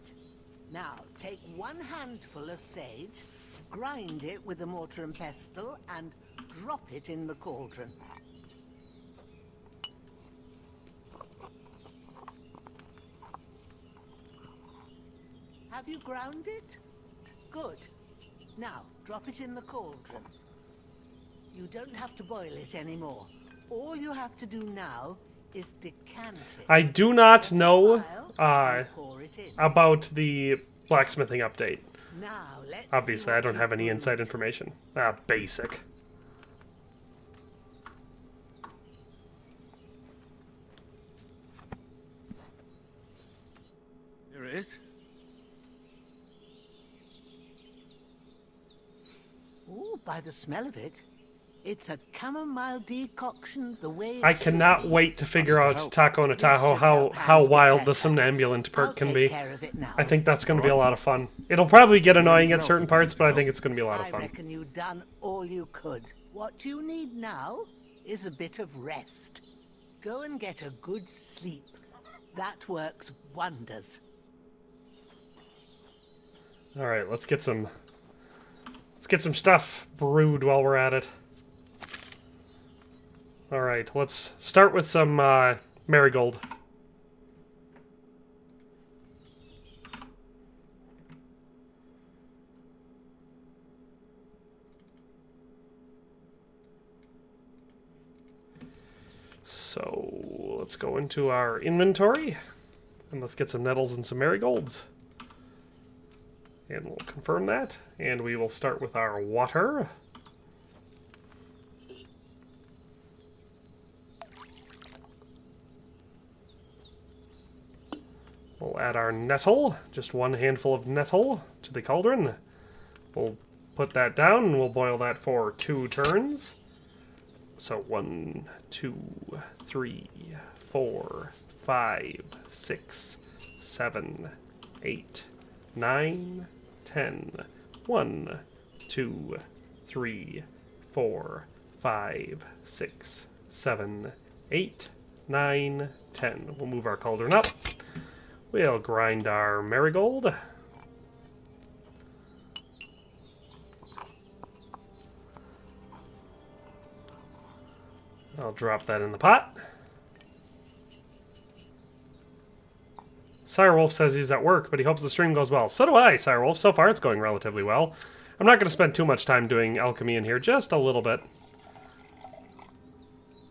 Speaker 10: Now, take 1 handful of sage, grind it with a mortar and pestle, and drop it in the cauldron. Have you ground it? Good. Now, drop it in the cauldron. You don't have to boil it anymore. All you have to do now is decant it.
Speaker 1: I do not know about the blacksmithing update.
Speaker 10: Now, let's
Speaker 1: Obviously, I don't have any inside information. Basic.
Speaker 3: Here it is.
Speaker 10: Ooh, by the smell of it, It's a chamomile decoction the way it
Speaker 1: I
Speaker 10: should
Speaker 1: cannot
Speaker 10: be.
Speaker 1: wait to figure out Taco
Speaker 10: This
Speaker 1: Tahoe
Speaker 10: should help
Speaker 1: how
Speaker 10: Hans get
Speaker 1: wild the
Speaker 10: better.
Speaker 1: somnambulant perk
Speaker 10: I'll
Speaker 1: can
Speaker 10: take
Speaker 1: be.
Speaker 10: care of it now.
Speaker 1: I think that's going to be a lot of fun. It'll probably get annoying at certain parts, but I think it's going to be a lot of
Speaker 10: I
Speaker 1: fun.
Speaker 10: reckon you've done all you could. What you need now is a bit of rest. Go and get a good sleep. That works wonders.
Speaker 1: All right, let's get some stuff brewed while we're at it. All right, let's start with some marigold. So let's go into our inventory and let's get some nettles and some marigolds. And we'll confirm that. And we will start with our water. We'll add our nettle, just one handful of nettle to the cauldron. We'll put that down and we'll boil that for 2 turns. So 1, 2, 3, 4, 5, 6, 7, 8, 9, 10. 1, 2, 3, 4, 5, 6, 7, 8, 9, 10. We'll move our cauldron up. We'll grind our marigold. I'll drop that in the pot. Sirewolf says he's at work, but he hopes the stream goes well. So do I, Sirewolf. So far, it's going relatively well. I'm not going to spend too much time doing alchemy in here, just a little bit.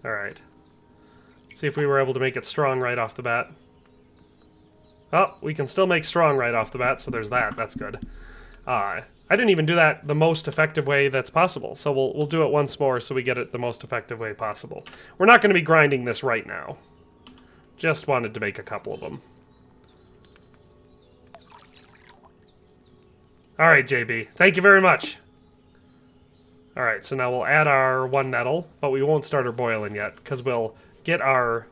Speaker 1: Alright. See if we were able to make it strong right off the bat. Oh, we can still make strong right off the bat, so there's that. That's good. I didn't even do that the most effective way that's possible, so we'll do it once more so we get it the most effective way possible. We're not going to be grinding this right now. Just wanted to make a couple of them. Alright, JB. Thank you very much. Alright, so now we'll add our 1 nettle, but we won't start her boiling yet, because we'll get our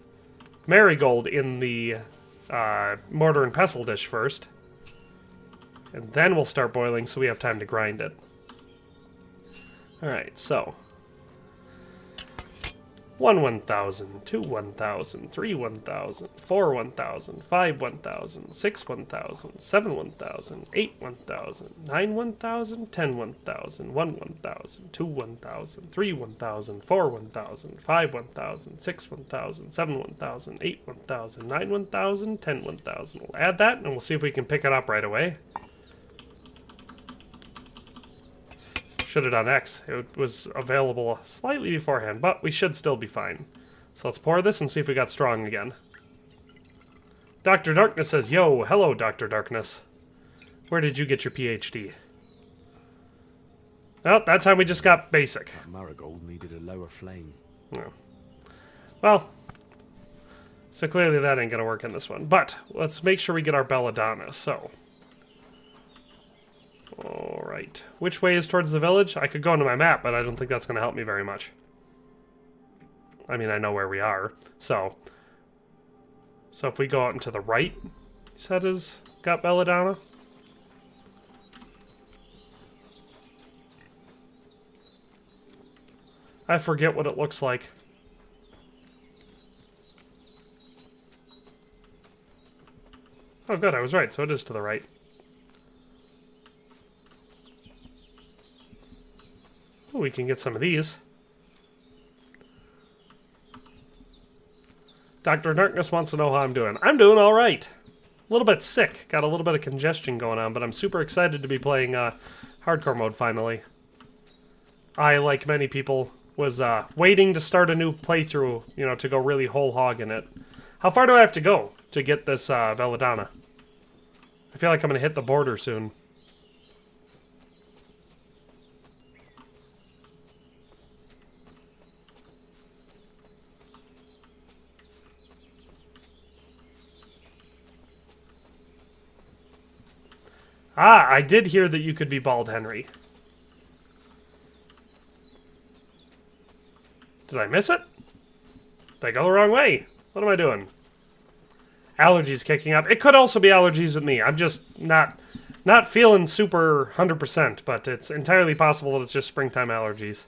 Speaker 1: marigold in the mortar and pestle dish first. And then we'll start boiling so we have time to grind it. Alright, so 1 1,000, 2 1,000, 3 1,000, 4 1,000, 5 1,000, 6 1,000, 7 1,000, 8 1,000, 9 1,000, 10 1,000, 1 1,000, 2 1,000, 3 1,000, 4 1,000, 5 1,000, 6 1,000, 7 1,000, 8 1,000, 9 1,000, 10 1,000. We'll add that and we'll see if we can pick it up right away. Should have done X. It was available slightly beforehand, but we should still be fine. So let's pour this and see if we got strong again. Dr. Darkness says, yo, hello, Dr. Darkness. Where did you get your PhD? Well, that time we just got basic.
Speaker 14: That marigold needed a lower flame.
Speaker 1: No. Well, so clearly that ain't gonna work in this one. But let's make sure we get our belladonna, so... Alright. Which way is towards the village? I could go into my map, but I don't think that's going to help me very much. I mean, I know where we are. So if we go out into the right, you said is got belladonna? I forget what it looks like. Oh, good, I was right. So it is to the right. Ooh, we can get some of these. Dr. Darkness wants to know how I'm doing. I'm doing all right. A little bit sick. Got a little bit of congestion going on, but I'm super excited to be playing hardcore mode finally. I, like many people, was waiting to start a new playthrough, you know, to go really whole hog in it. How far do I have to go to get this belladonna? I feel like I'm going to hit the border soon. Ah, I did hear that you could be Bald Henry. Did I miss it? Did I go the wrong way? What am I doing? Allergies kicking up. It could also be allergies with me. I'm just not feeling super 100%, but it's entirely possible that it's just springtime allergies.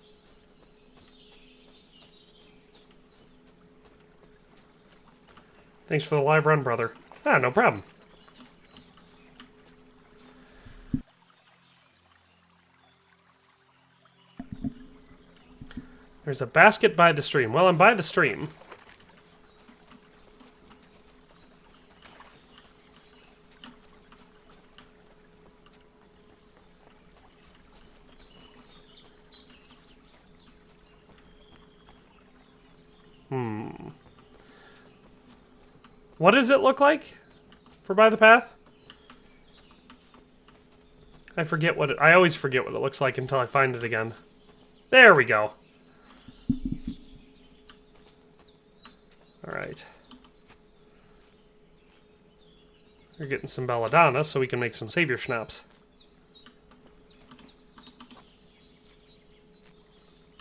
Speaker 1: Thanks for the live run, brother. Ah, no problem. There's a basket by the stream. Well, I'm by the stream. What does it look like for by the path? I always forget what it looks like until I find it again. There we go. Alright. We're getting some belladonna so we can make some savior schnapps.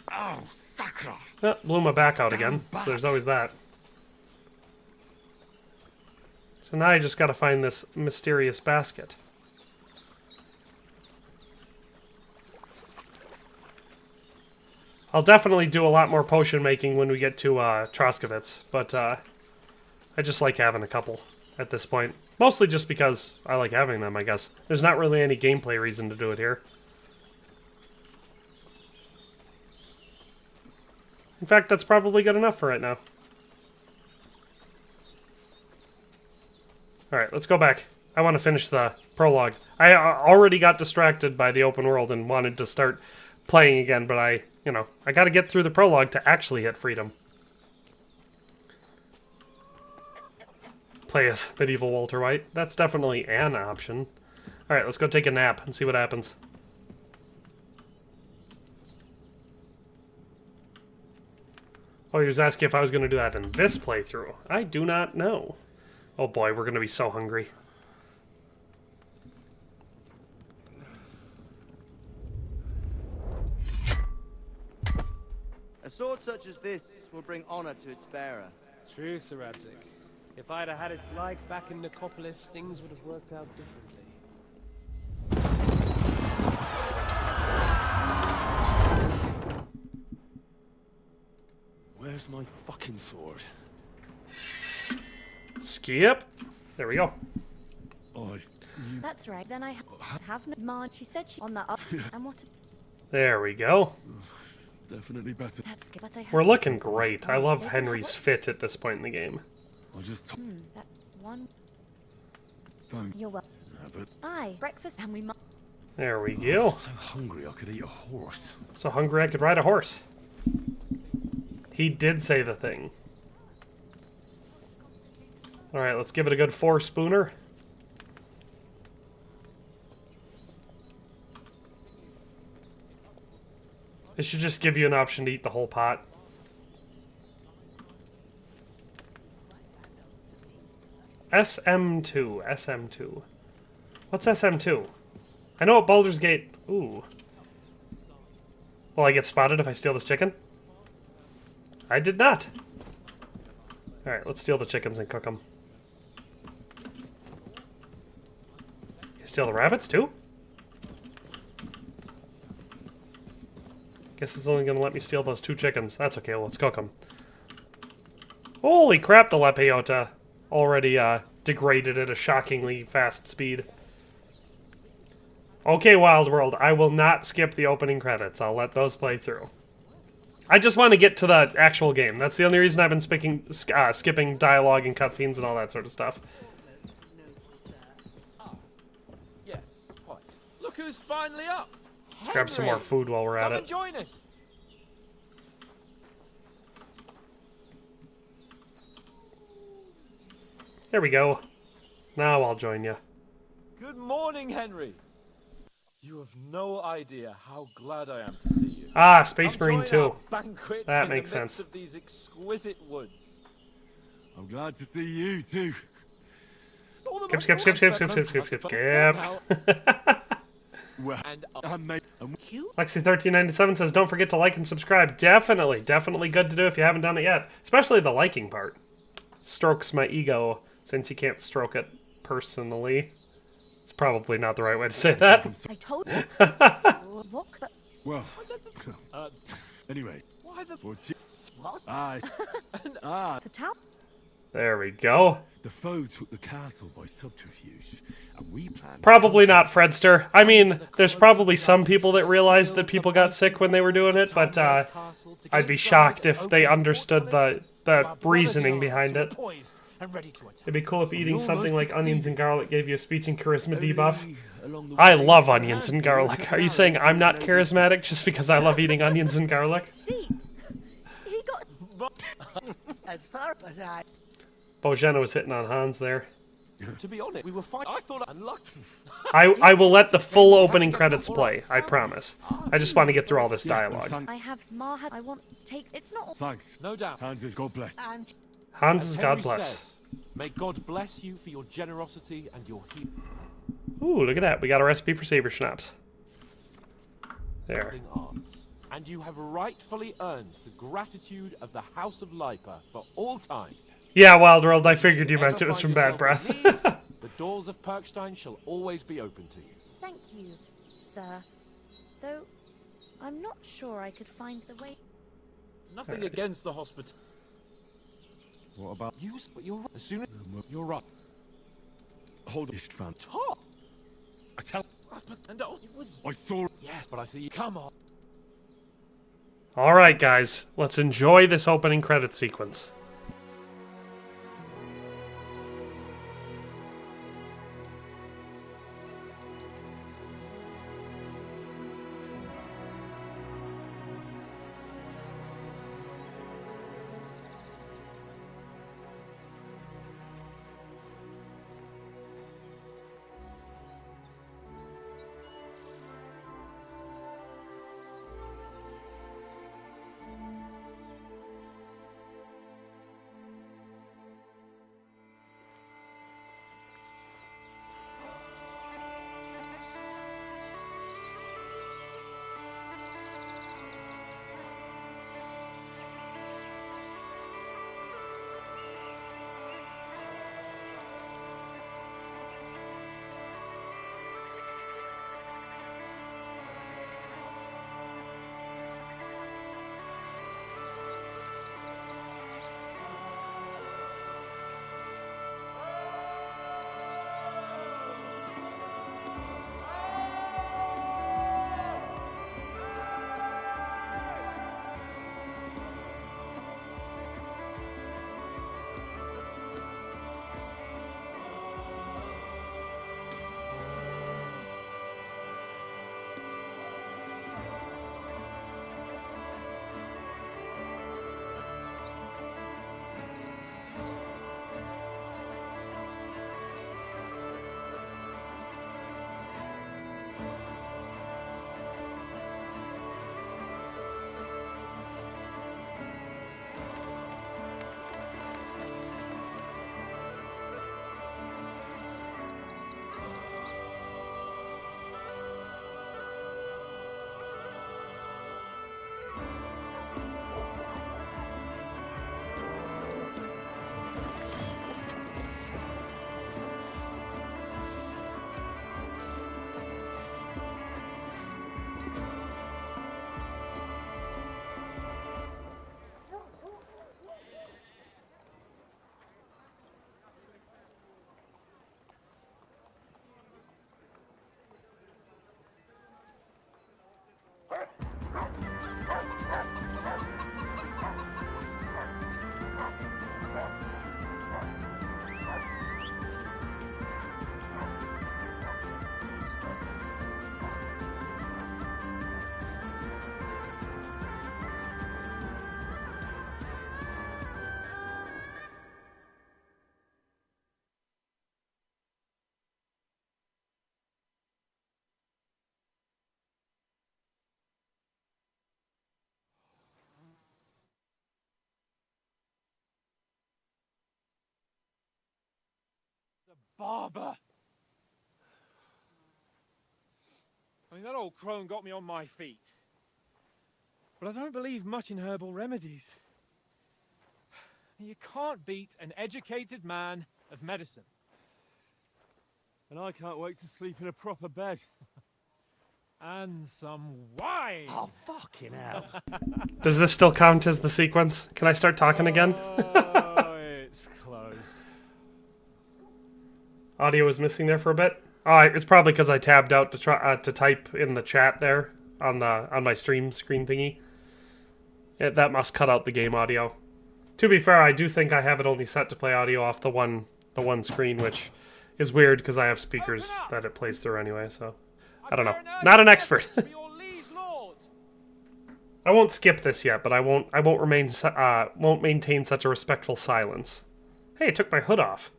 Speaker 5: Oh, sacra!
Speaker 1: Oh, blew my back out again, so there's always that. So now I just gotta find this mysterious basket. I'll definitely do a lot more potion making when we get to Troskowitz, but I just like having a couple at this point. Mostly just because I like having them, I guess. There's not really any gameplay reason to do it here. In fact, that's probably good enough for right now. Alright, let's go back. I want to finish the prologue. I already got distracted by the open world and wanted to start playing again, but I gotta get through the prologue to actually hit freedom. Play as medieval Walter White. That's definitely an option. Alright, let's go take a nap and see what happens. Oh, he was asking if I was going to do that in this playthrough. I do not know. Oh boy, we're going to be so hungry.
Speaker 15: A sword such as this will bring honor to its bearer.
Speaker 16: True, Sir Rattay. If I'd have had its like back in Nicopolis, things would have worked out differently.
Speaker 13: Where's my fucking sword?
Speaker 1: Skip. There we go.
Speaker 12: That's right. Then I have no Marge. She said she on that up. And what?
Speaker 1: There we go.
Speaker 3: Definitely better.
Speaker 12: That's good. But
Speaker 1: We're looking great. I love Henry's fit at this point in the game.
Speaker 3: I just.
Speaker 12: That one.
Speaker 3: Thank
Speaker 12: You're welcome.
Speaker 3: but
Speaker 12: Aye. Breakfast and we must.
Speaker 1: There we go.
Speaker 3: so hungry I could eat a horse.
Speaker 1: So hungry I could ride a horse. He did say the thing. Alright, let's give it a good 4-spooner. It should just give you an option to eat the whole pot. SM2. SM2. What's SM2? I know what Baldur's Gate... Ooh. Will I get spotted if I steal this chicken? I did not. Alright, let's steal the chickens and cook them. You steal the rabbits too? Guess it's only going to let me steal those 2 chickens. That's okay, well, let's cook them. Holy crap, the La Peyote already degraded at a shockingly fast speed. Okay, Wild World, I will not skip the opening credits. I'll let those play through. I just want to get to the actual game. That's the only reason I've been skipping dialogue and cutscenes and all that sort of stuff.
Speaker 6: Yes, quite. Look who's finally up.
Speaker 1: Let's grab some more food while we're at
Speaker 6: Come
Speaker 1: it.
Speaker 6: and join us.
Speaker 1: There we go. Now I'll join you.
Speaker 6: Good morning, Henry. You have no idea how glad I am to see you.
Speaker 1: Ah, Space
Speaker 6: Come
Speaker 1: Marine
Speaker 6: join
Speaker 1: 2.
Speaker 6: our banquet
Speaker 1: That
Speaker 6: in
Speaker 1: makes
Speaker 6: the midst
Speaker 1: sense.
Speaker 6: of these exquisite woods.
Speaker 3: I'm glad to see you too.
Speaker 1: Skip.
Speaker 3: Well,
Speaker 1: Lexi1397 says, don't forget to like and subscribe. Definitely good to do if you haven't done it yet. Especially the liking part. Strokes my ego, since you can't stroke it personally. It's probably not the right way to say that.
Speaker 12: I told you. Look, but...
Speaker 3: Well, anyway.
Speaker 10: Why the...
Speaker 12: What?
Speaker 3: The
Speaker 12: town?
Speaker 1: There we go.
Speaker 3: The foe took the castle by subterfuge, and we planned...
Speaker 1: Probably not Fredster. I mean, there's probably some people that realized that people got sick when they were doing it, but I'd be shocked if they understood the reasoning behind it. It'd be cool if eating something like onions and garlic gave you a speech and charisma debuff. I love onions and garlic. Are you saying I'm not charismatic just because I love eating onions and garlic?
Speaker 12: He got...
Speaker 10: As far as
Speaker 1: Bojena was hitting on Hans there.
Speaker 6: To be honest, we were fine. I thought unlucky.
Speaker 1: I will let the full opening credits play, I promise. I just want to get through all this dialogue.
Speaker 12: I have Smarha. I want to take... It's not...
Speaker 3: Thanks.
Speaker 6: No doubt.
Speaker 3: Hans is God bless.
Speaker 1: Hans is
Speaker 6: As
Speaker 1: God
Speaker 6: Henry
Speaker 1: bless.
Speaker 6: says, may God bless you for your generosity and your healing.
Speaker 1: Ooh, look at that. We got a recipe for Saver Schnapps. There.
Speaker 6: Arts. And you have rightfully earned the gratitude of the House of Lipa for all time.
Speaker 1: Yeah, Wild World, I figured you meant it was from Bad Breath.
Speaker 6: The doors of Perkstein shall always be open to you.
Speaker 12: Thank you, sir. Though, I'm not sure I could find the way...
Speaker 6: Nothing against the hospital.
Speaker 3: What about
Speaker 6: you? But you're right. As soon as you're right.
Speaker 3: Hold on, Istvan.
Speaker 6: Top.
Speaker 3: I tell.
Speaker 6: And it was.
Speaker 3: I saw.
Speaker 6: Yes, but I see you. Come on.
Speaker 1: Alright, guys. Let's enjoy this opening credit sequence.
Speaker 6: Barber.
Speaker 2: I mean, that old crone got me on my feet. But I don't believe much in herbal remedies. You can't beat an educated man of medicine.
Speaker 3: And I can't wait to sleep in a proper bed.
Speaker 2: And some wine!
Speaker 16: Oh, fucking hell.
Speaker 1: Does this still count as the sequence? Can I start talking again?
Speaker 2: Oh, it's closed.
Speaker 1: Audio was missing there for a bit. Oh, it's probably because I tabbed out to try to type in the chat there on my stream screen thingy. That must cut out the game audio. To be fair, I do think I have it only set to play audio off the one screen, which is weird because I have speakers that it plays through anyway. So I don't know. Not an expert. I won't skip this yet, but I won't maintain such a respectful silence. Hey, it took my hood off.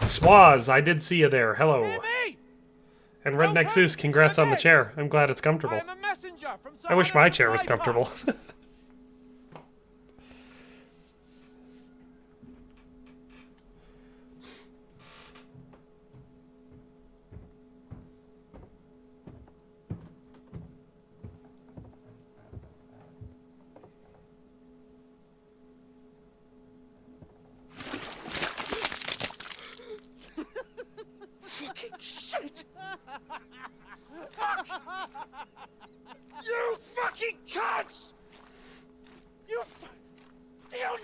Speaker 1: Swaz, I did see you there. Hello. And Redneck Zeus, congrats on the chair. I'm glad it's comfortable. I wish my chair was comfortable.
Speaker 5: Fucking shit! Fuck! You fucking cunts! Do you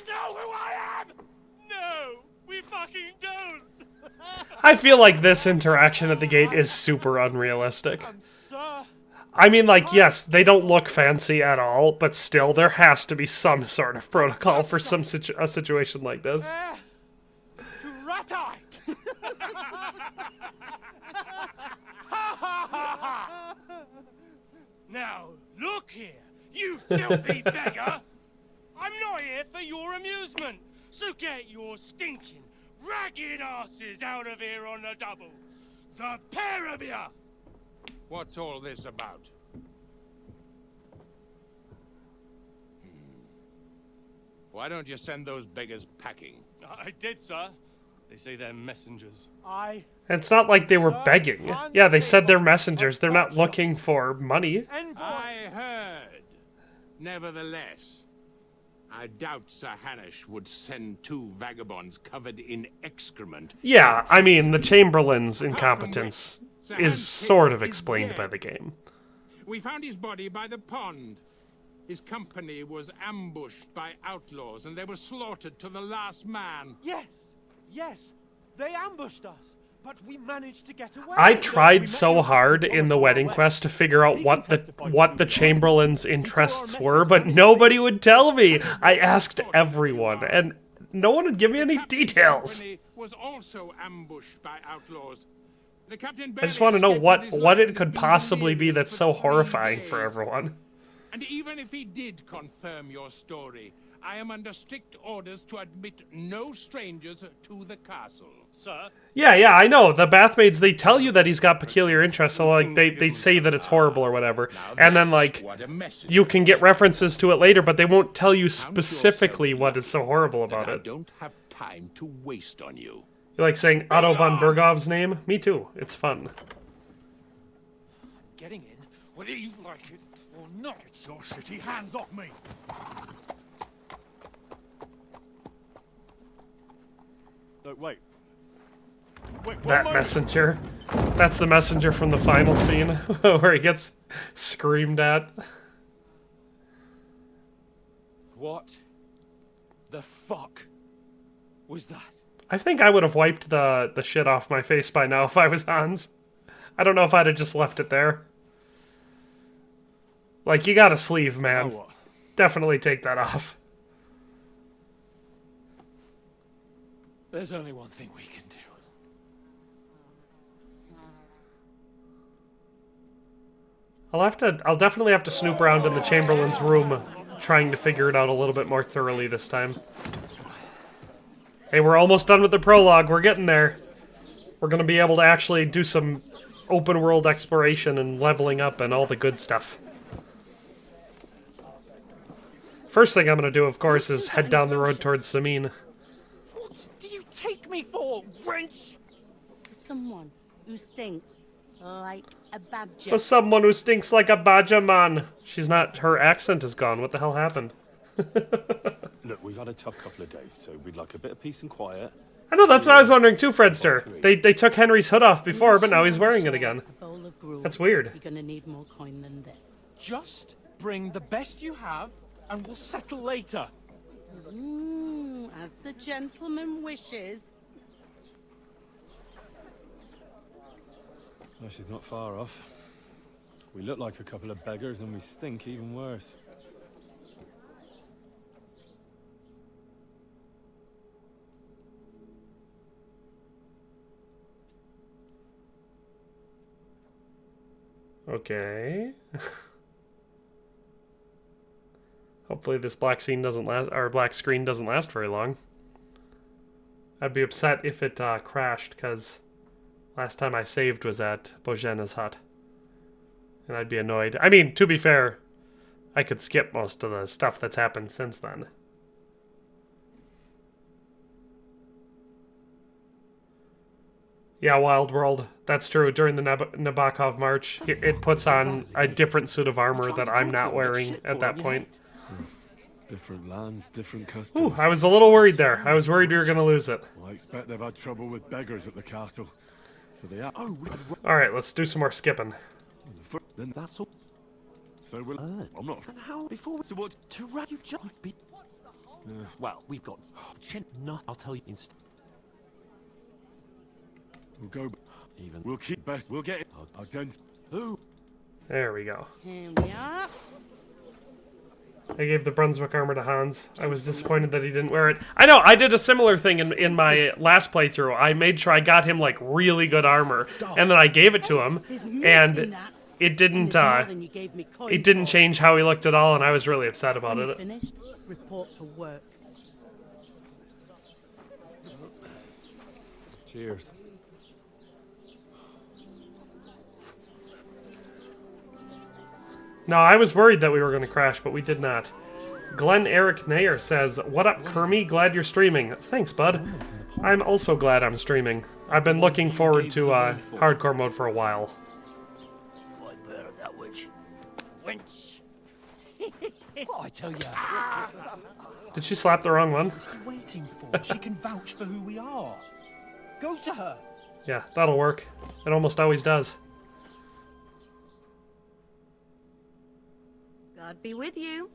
Speaker 5: know who I am? No, we fucking don't!
Speaker 1: I feel like this interaction at the gate is super unrealistic. I mean, like, yes, they don't look fancy at all, but still, there has to be some sort of protocol for a situation like this.
Speaker 5: Rattay! Now, look here, you filthy beggar! I'm not here for your amusement, so get your stinking, ragged asses out of here on the double. The pair of you!
Speaker 17: What's all this about? Why don't you send those beggars packing?
Speaker 5: I did, sir. They say they're messengers.
Speaker 1: It's not like they were begging. Yeah, they said they're messengers. They're not looking for money.
Speaker 17: I heard. Nevertheless, I doubt Sir Hanush would send two vagabonds covered in excrement.
Speaker 1: Yeah, I mean, the Chamberlain's incompetence is sort of explained by the game.
Speaker 17: We found his body by the pond. His company was ambushed by outlaws, and they were slaughtered to the last man.
Speaker 2: Yes, they ambushed us, but we managed to get away.
Speaker 1: I tried so hard in the wedding quest to figure out what the Chamberlain's interests were, but nobody would tell me. I asked everyone, and no one would give me any details.
Speaker 17: Was also ambushed by outlaws. The captain
Speaker 1: I just want to know what it could possibly be that's so horrifying for everyone.
Speaker 17: And even if he did confirm your story, I am under strict orders to admit no strangers to the castle.
Speaker 5: Sir?
Speaker 1: Yeah, I know. The bathmaids, they tell you that he's got peculiar interests, so, like, they say that it's horrible or whatever. And then, like, you can get references to it later, but they won't tell you specifically what is so horrible about it.
Speaker 17: I don't have time to waste on you.
Speaker 1: You like saying Otto von Bergov's name? Me too. It's fun.
Speaker 5: Getting in, whether you like it or not. Get your shitty hands off me! No, wait.
Speaker 1: That messenger. That's the messenger from the final scene where he gets screamed at.
Speaker 2: What the fuck was that?
Speaker 1: I think I would have wiped the shit off my face by now if I was Hans. I don't know if I'd have just left it there. Like, you got a sleeve, man.
Speaker 2: Oh,
Speaker 1: Definitely take that off.
Speaker 2: There's only one thing we can do.
Speaker 1: I'll definitely have to snoop around in the Chamberlain's room, trying to figure it out a little bit more thoroughly this time. Hey, we're almost done with the prologue. We're getting there. We're gonna be able to actually do some open world exploration and leveling up and all the good stuff. First thing I'm gonna do, of course, is head down the road towards Samin.
Speaker 10: What do you take me for, wench? Someone who stinks like a badger.
Speaker 1: For someone who stinks like a badger, man. She's not... Her accent is gone. What the hell happened?
Speaker 14: Look, we've had a tough couple of days, so we'd like a bit of peace and quiet.
Speaker 1: I know, that's what I was wondering too, Fredster. They took Henry's hood off before, but now he's wearing it again. That's weird.
Speaker 10: You're gonna need more coin than this.
Speaker 2: Just bring the best you have, and we'll settle later.
Speaker 10: As the gentleman wishes.
Speaker 14: Well, she's not far off. We look like a couple of beggars, and we stink even worse.
Speaker 1: Okay. Hopefully this black scene doesn't last, or black screen doesn't last very long. I'd be upset if it crashed, because last time I saved was at Bohemia's hut. And I'd be annoyed. I mean, to be fair, I could skip most of the stuff that's happened since then. Yeah, Wild World. That's true. During the Nabokov March, it puts on a different suit of armor that I'm not wearing at that point.
Speaker 13: Different lands, different customs.
Speaker 1: Ooh, I was a little worried there. I was worried we were going to lose it.
Speaker 13: Well, I expect they've had trouble with beggars at the castle. So they are.
Speaker 1: Alright, let's do some more skipping.
Speaker 13: Then that's all. So we'll. I'm not.
Speaker 6: And how before so what to wrap you just be. Well, we've got no. I'll tell you instead.
Speaker 13: We'll go. Even. We'll keep best. We'll get it. Ooh.
Speaker 1: There we go.
Speaker 10: Here we are.
Speaker 1: I gave the Brunswick armor to Hans. I was disappointed that he didn't wear it. I know, I did a similar thing in my last playthrough. I made sure I got him, like, really good armor, and then I gave it to him, and it didn't change how he looked at all, and I was really upset about it.
Speaker 10: Finished. Report for work.
Speaker 14: Cheers.
Speaker 1: No, I was worried that we were going to crash, but we did not. Glenn Eric Nayer says, "What up, Kermie? Glad you're streaming." Thanks, bud. I'm also glad I'm streaming. I've been looking forward to hardcore mode for a while.
Speaker 2: Wench. What I tell you?
Speaker 1: Did she slap the wrong one?
Speaker 2: What's she waiting for? She can vouch for who we are. Go to her.
Speaker 1: Yeah, that'll work. It almost always does.
Speaker 18: God be with you.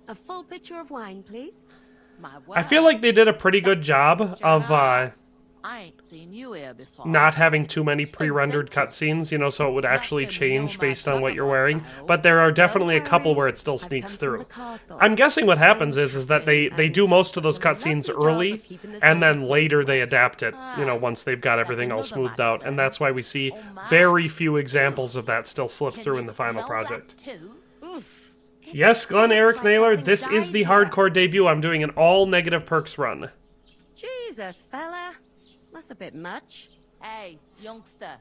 Speaker 18: A full pitcher of wine, please.
Speaker 1: I feel like they did a pretty good job of
Speaker 10: I ain't seen you here before.
Speaker 1: not having too many pre-rendered cutscenes, you know, so it would actually change based on what you're wearing. But there are definitely a couple where it still sneaks through. I'm guessing what happens is that they do most of those cutscenes early, and then later they adapt it, you know, once they've got everything all smoothed out. And that's why we see very few examples of that still slip through in the final project. Yes, Glenn Eric Naylor, this is the hardcore debut. I'm doing an all negative perks run.
Speaker 18: Jesus, fella. That's a bit much.
Speaker 10: Hey, youngster,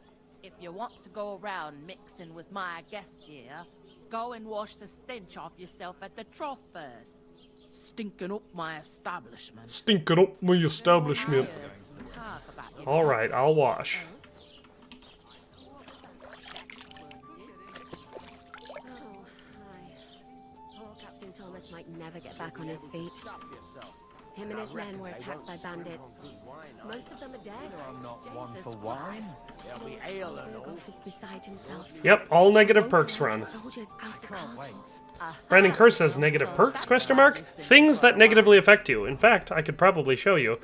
Speaker 10: if you want to go around mixing with my guests here, go and wash the stench off yourself at the trough first. Stinking up my establishment.
Speaker 1: Stinking up my establishment. Alright, I'll wash.
Speaker 18: Thomas might never get back on his feet. Him and his men were attacked by bandits. Most of them are dead.
Speaker 8: I'm not one for wine. There'll be ale and all.
Speaker 18: Is beside himself.
Speaker 1: Yep, all negative perks run.
Speaker 18: Soldiers out the castle.
Speaker 1: Brandon Kerr says negative perks, question mark? Things that negatively affect you. In fact, I could probably show you.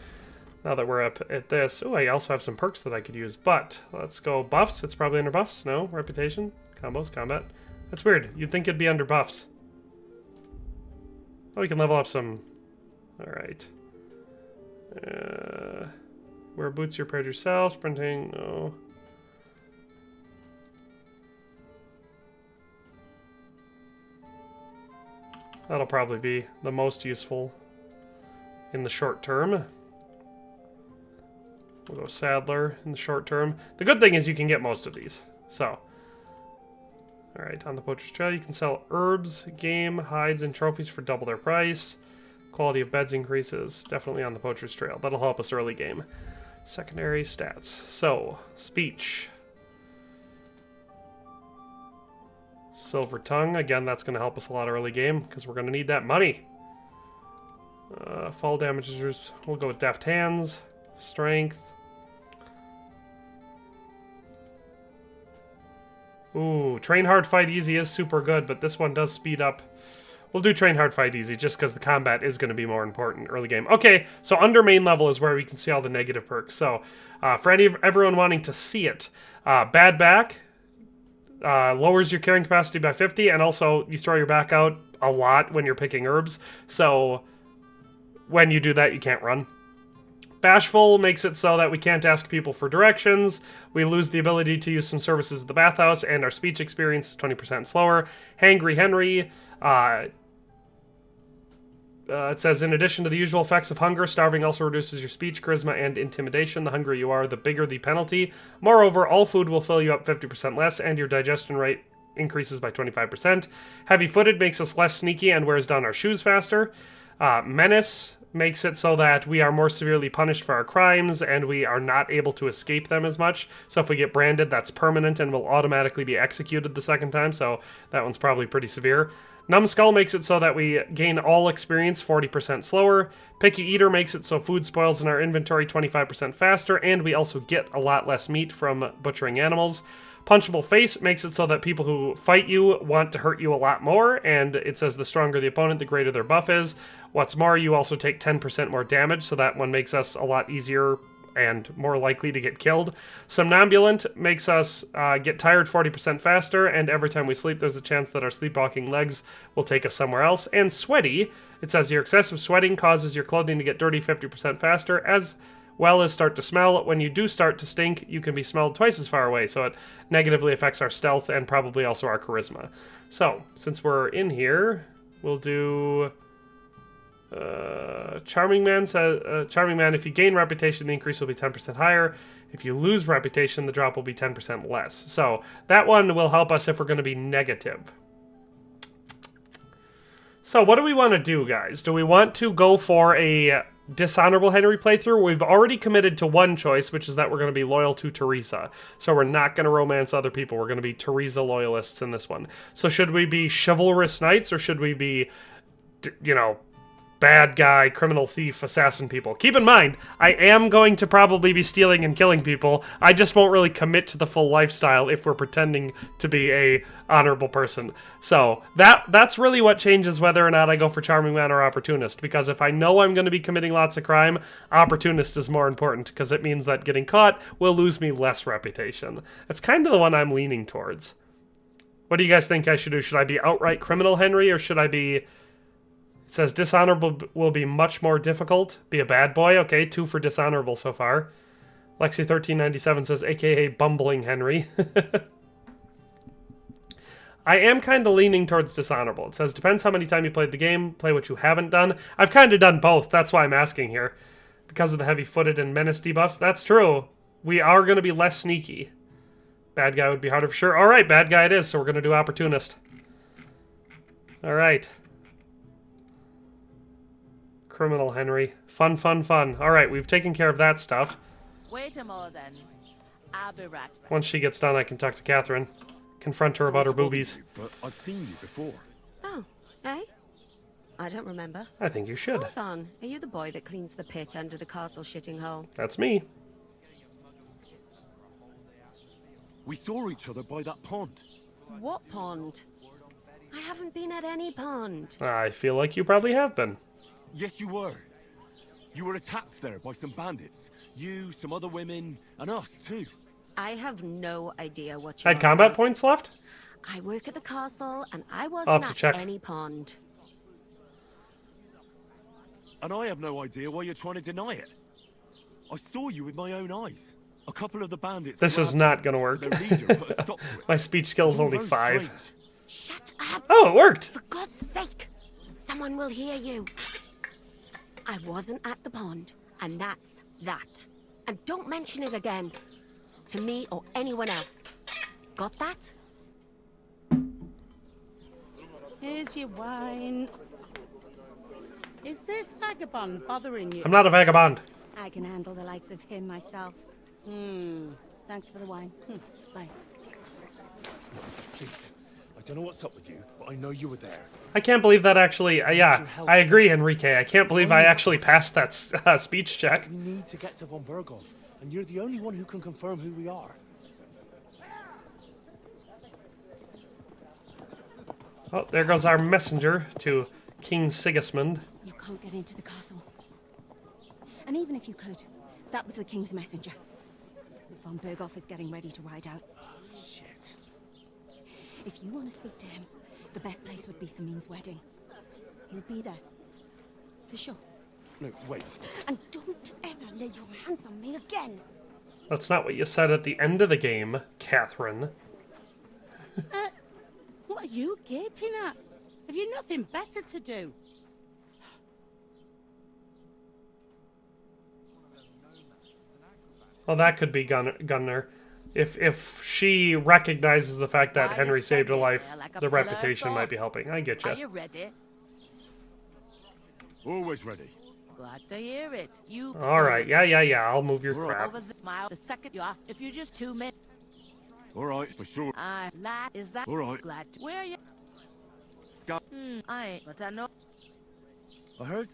Speaker 1: Now that we're up at this. Oh, I also have some perks that I could use, but let's go buffs. It's probably under buffs. No, reputation, combos, combat. That's weird. You'd think it'd be under buffs. Oh, we can level up some. Alright. Wear boots you repaired yourself. Sprinting. No. That'll probably be the most useful in the short term. We'll go Saddler in the short term. The good thing is you can get most of these. So. Alright, on the Poacher's Trail you can sell herbs, game, hides, and trophies for double their price. Quality of beds increases. Definitely on the Poacher's Trail. That'll help us early game. Secondary stats. So, speech. Silver Tongue. Again, that's going to help us a lot early game because we're going to need that money. Fall damage is... We'll go with Deft Hands. Strength. Ooh, Train Hard, Fight Easy is super good, but this one does speed up. We'll do Train Hard, Fight Easy just because the combat is going to be more important early game. Okay, so under main level is where we can see all the negative perks. So for everyone wanting to see it, Bad Back lowers your carrying capacity by 50, and also you throw your back out a lot when you're picking herbs. So when you do that, you can't run. Bashful makes it so that we can't ask people for directions. We lose the ability to use some services at the bathhouse, and our speech experience is 20% slower. Hangry Henry. It says, in addition to the usual effects of hunger, starving also reduces your speech, charisma, and intimidation. The hungrier you are, the bigger the penalty. Moreover, all food will fill you up 50% less, and your digestion rate increases by 25%. Heavy-footed makes us less sneaky and wears down our shoes faster. Menace makes it so that we are more severely punished for our crimes, and we are not able to escape them as much. So if we get branded, that's permanent and will automatically be executed the second time, so that one's probably pretty severe. Numbskull makes it so that we gain all experience 40% slower. Picky Eater makes it so food spoils in our inventory 25% faster, and we also get a lot less meat from butchering animals. Punchable Face makes it so that people who fight you want to hurt you a lot more, and it says the stronger the opponent, the greater their buff is. What's more, you also take 10% more damage, so that one makes us a lot easier and more likely to get killed. Somnambulant makes us get tired 40% faster, and every time we sleep, there's a chance that our sleepwalking legs will take us somewhere else. And Sweaty, it says your excessive sweating causes your clothing to get dirty 50% faster, as well as start to smell. When you do start to stink, you can be smelled twice as far away, so it negatively affects our stealth and probably also our charisma. So, since we're in here, we'll do... Charming Man says, Charming Man, if you gain reputation, the increase will be 10% higher. If you lose reputation, the drop will be 10% less. So that one will help us if we're going to be negative. So what do we want to do, guys? Do we want to go for a dishonorable Henry playthrough? We've already committed to one choice, which is that we're going to be loyal to Teresa. So we're not going to romance other people. We're going to be Teresa loyalists in this one. So should we be chivalrous knights, or should we be, you know, bad guy, criminal thief, assassin people? Keep in mind, I am going to probably be stealing and killing people. I just won't really commit to the full lifestyle if we're pretending to be a honorable person. So that's really what changes whether or not I go for Charming Man or Opportunist, because if I know I'm going to be committing lots of crime, Opportunist is more important, because it means that getting caught will lose me less reputation. That's kind of the one I'm leaning towards. What do you guys think I should do? Should I be outright criminal Henry, or should I be... It says dishonorable will be much more difficult. Be a bad boy. Okay, 2 for dishonorable so far. Lexi1397 says, aka Bumbling Henry. I am kind of leaning towards dishonorable. It says, depends how many times you played the game. Play what you haven't done. I've kind of done both. That's why I'm asking here. Because of the heavy-footed and menace debuffs. That's true. We are going to be less sneaky. Bad guy would be harder for sure. All right, bad guy it is, so we're going to do Opportunist. All right. Criminal Henry. Fun, fun, fun. Alright, we've taken care of that stuff.
Speaker 19: Wait a moment then. I'll be right back.
Speaker 1: Once she gets done, I can talk to Catherine. Confront her about her boobies.
Speaker 13: But I've seen you before.
Speaker 18: Oh, eh? I don't remember.
Speaker 1: I think you should.
Speaker 18: Hold on. Are you the boy that cleans the pit under the castle shitting hole?
Speaker 1: That's me.
Speaker 13: We saw each other by that pond.
Speaker 18: What pond? I haven't been at any pond.
Speaker 1: I feel like you probably have been.
Speaker 13: Yes, you were. You were attacked there by some bandits. You, some other women, and us, too.
Speaker 18: I have no idea what you
Speaker 1: had combat points left?
Speaker 18: I work at the castle, and I wasn't at any pond.
Speaker 13: And I have no idea why you're trying to deny it. I saw you with my own eyes. A couple of the bandits...
Speaker 1: This is not going to work. My speech skill is only 5.
Speaker 18: Shut up!
Speaker 1: Oh, it worked!
Speaker 18: For God's sake! Someone will hear you. I wasn't at the pond, and that's that. And don't mention it again. To me or anyone else. Got that?
Speaker 10: Here's your wine. Is this vagabond bothering you?
Speaker 1: I'm not a vagabond.
Speaker 20: I can handle the likes of him myself. Thanks for the wine. Bye.
Speaker 13: Please, I don't know what's up with you, but I know you were there.
Speaker 1: I can't believe that actually... yeah, I agree, Enrique. I can't believe I actually passed that speech check.
Speaker 13: We need to get to von Berghoff, and you're the only one who can confirm who we are.
Speaker 1: Oh, there goes our messenger to King Sigismund.
Speaker 18: You can't get into the castle. And even if you could, that was the king's messenger. Von Berghoff is getting ready to ride out.
Speaker 13: Oh, shit.
Speaker 18: If you want to speak to him, the best place would be Samin's wedding. He'll be there. For sure.
Speaker 13: No, wait.
Speaker 18: And don't ever lay your hands on me again.
Speaker 1: That's not what you said at the end of the game, Catherine.
Speaker 10: What are you gaping at? Have you nothing better to do?
Speaker 1: Well, that could be Gunnar. If she recognizes the fact that Henry saved her life, the reputation might be helping. I get you.
Speaker 19: Are you ready?
Speaker 3: Always ready.
Speaker 19: Glad to hear it. You.
Speaker 1: All right, yeah. I'll move your crap.
Speaker 19: Over the mile, the second you are, if you just 2 minutes.
Speaker 3: All right, for sure.
Speaker 19: Is that?
Speaker 3: All right.
Speaker 19: Glad to. Where are you?
Speaker 3: Scott.
Speaker 19: But I know.
Speaker 3: I heard.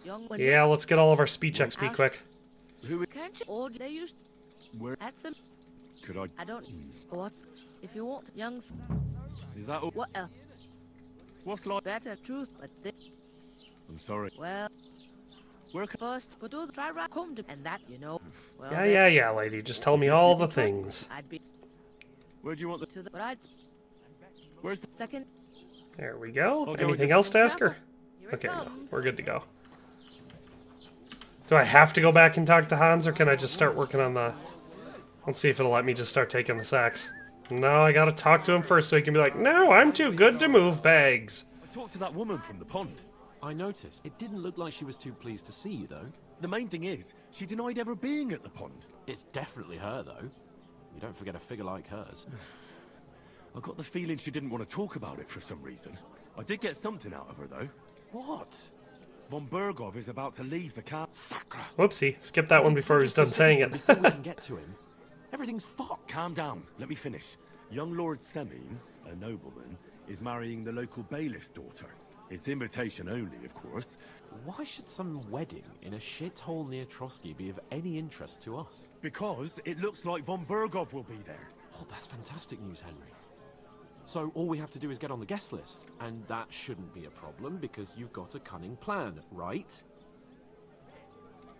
Speaker 19: Young.
Speaker 1: Yeah, let's get all of our speech XP quick.
Speaker 3: Who?
Speaker 19: Can't you? Or they used.
Speaker 3: Where?
Speaker 19: At some.
Speaker 3: Could I?
Speaker 19: I don't. What's? If you want, young.
Speaker 3: Is that all?
Speaker 19: What else?
Speaker 3: What's like?
Speaker 19: Better truth, but this.
Speaker 3: I'm sorry.
Speaker 19: Well.
Speaker 3: Where?
Speaker 19: First, but do the try right come to, and that you know. Well,
Speaker 1: Yeah, lady. Just tell me all the things.
Speaker 19: I'd be.
Speaker 3: Where do you want the?
Speaker 19: To the right.
Speaker 3: Where's the
Speaker 19: second?
Speaker 1: There we go.
Speaker 3: Okay,
Speaker 1: Anything else to ask her? Okay, no, we're good to go. Do I have to go back and talk to Hans, or can I just start working on the... Let's see if it'll let me just start taking the sacks. No, I gotta talk to him first so he can be like, no, I'm too good to move bags.
Speaker 13: I talked to that woman from the pond.
Speaker 6: I noticed. It didn't look like she was too pleased to see you, though.
Speaker 13: The main thing is, she denied ever being at the pond.
Speaker 6: It's definitely her, though. You don't forget a figure like hers.
Speaker 13: I got the feeling she didn't want to talk about it for some reason. I did get something out of her, though.
Speaker 6: What?
Speaker 13: Von Berghoff is about to leave the camp.
Speaker 6: Sacra.
Speaker 1: Whoopsie. Skip that one before he was done saying it.
Speaker 6: Before we can get to him. Everything's fucked.
Speaker 13: Calm down. Let me finish. Young Lord Semin, a nobleman, is marrying the local bailiff's daughter. It's invitation only, of course.
Speaker 6: Why should some wedding in a shithole near Trosky be of any interest to us?
Speaker 13: Because it looks like von Berghoff will be there.
Speaker 6: Oh, that's fantastic news, Henry. So all we have to do is get on the guest list, and that shouldn't be a problem because you've got a cunning plan, right?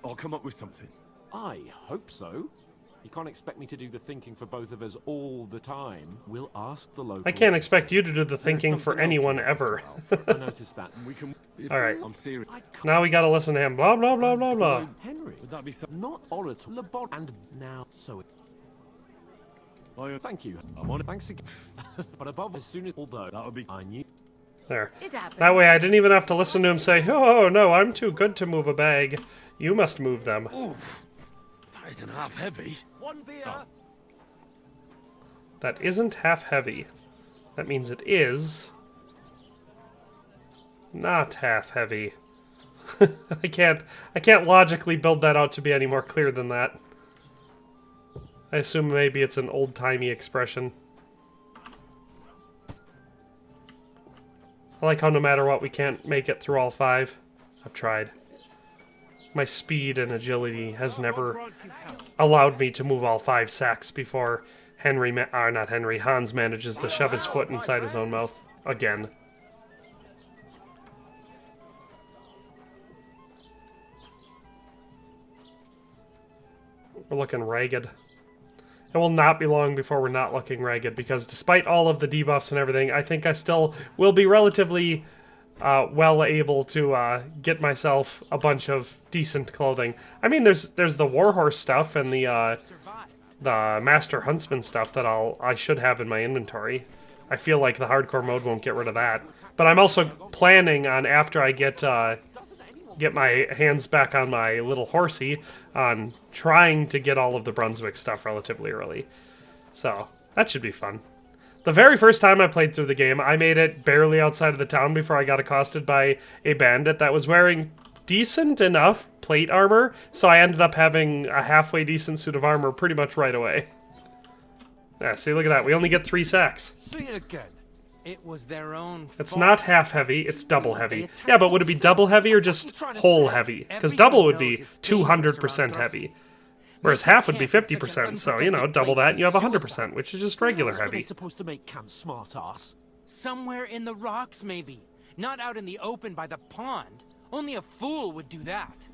Speaker 13: I'll come up with something.
Speaker 6: I hope so. You can't expect me to do the thinking for both of us all the time. We'll ask the locals.
Speaker 1: I can't expect you to do the thinking for anyone ever.
Speaker 6: I noticed that.
Speaker 13: We can.
Speaker 1: Alright.
Speaker 13: I'm serious.
Speaker 1: Now we gotta listen to him. Blah, blah, blah, blah, blah.
Speaker 6: Henry,
Speaker 13: would that be
Speaker 6: not orator, labor, and now so. Thank you.
Speaker 13: I'm on it.
Speaker 6: Thanks again. But above, as soon as although
Speaker 13: that would be.
Speaker 6: I knew.
Speaker 1: There.
Speaker 19: It happens.
Speaker 1: That way I didn't even have to listen to him say, oh, no, I'm too good to move a bag. You must move them.
Speaker 13: Oof. That isn't half heavy.
Speaker 8: One beer.
Speaker 13: Oh.
Speaker 1: That isn't half heavy. That means it is... not half heavy. I can't logically build that out to be any more clear than that. I assume maybe it's an old-timey expression. I like how no matter what we can't make it through all 5. I've tried. My speed and agility has never allowed me to move all 5 sacks before Hans manages to shove his foot inside his own mouth again. We're looking ragged. It will not be long before we're not looking ragged, because despite all of the debuffs and everything, I think I still will be relatively well able to get myself a bunch of decent clothing. I mean, there's the Warhorse stuff and the Master Huntsman stuff that I should have in my inventory. I feel like the hardcore mode won't get rid of that. But I'm also planning on, after I get my hands back on my little horsey, on trying to get all of the Brunswick stuff relatively early. So, that should be fun. The very first time I played through the game, I made it barely outside of the town before I got accosted by a bandit that was wearing decent enough plate armor, so I ended up having a halfway decent suit of armor pretty much right away. Yeah, see, look at that. We only get 3 sacks.
Speaker 6: See you again.
Speaker 21: It was their own
Speaker 1: It's
Speaker 21: fault.
Speaker 1: not half heavy, it's double heavy. Yeah, but would it be double heavy or just whole heavy? Because double would be 200% heavy. Whereas half would be 50%, so, you know, double that and you have 100%, which is just regular
Speaker 21: Where are they
Speaker 1: heavy.
Speaker 21: supposed to make camp, smart-ass? Somewhere in the rocks, maybe. Not out in the open by the pond. Only a fool would do that.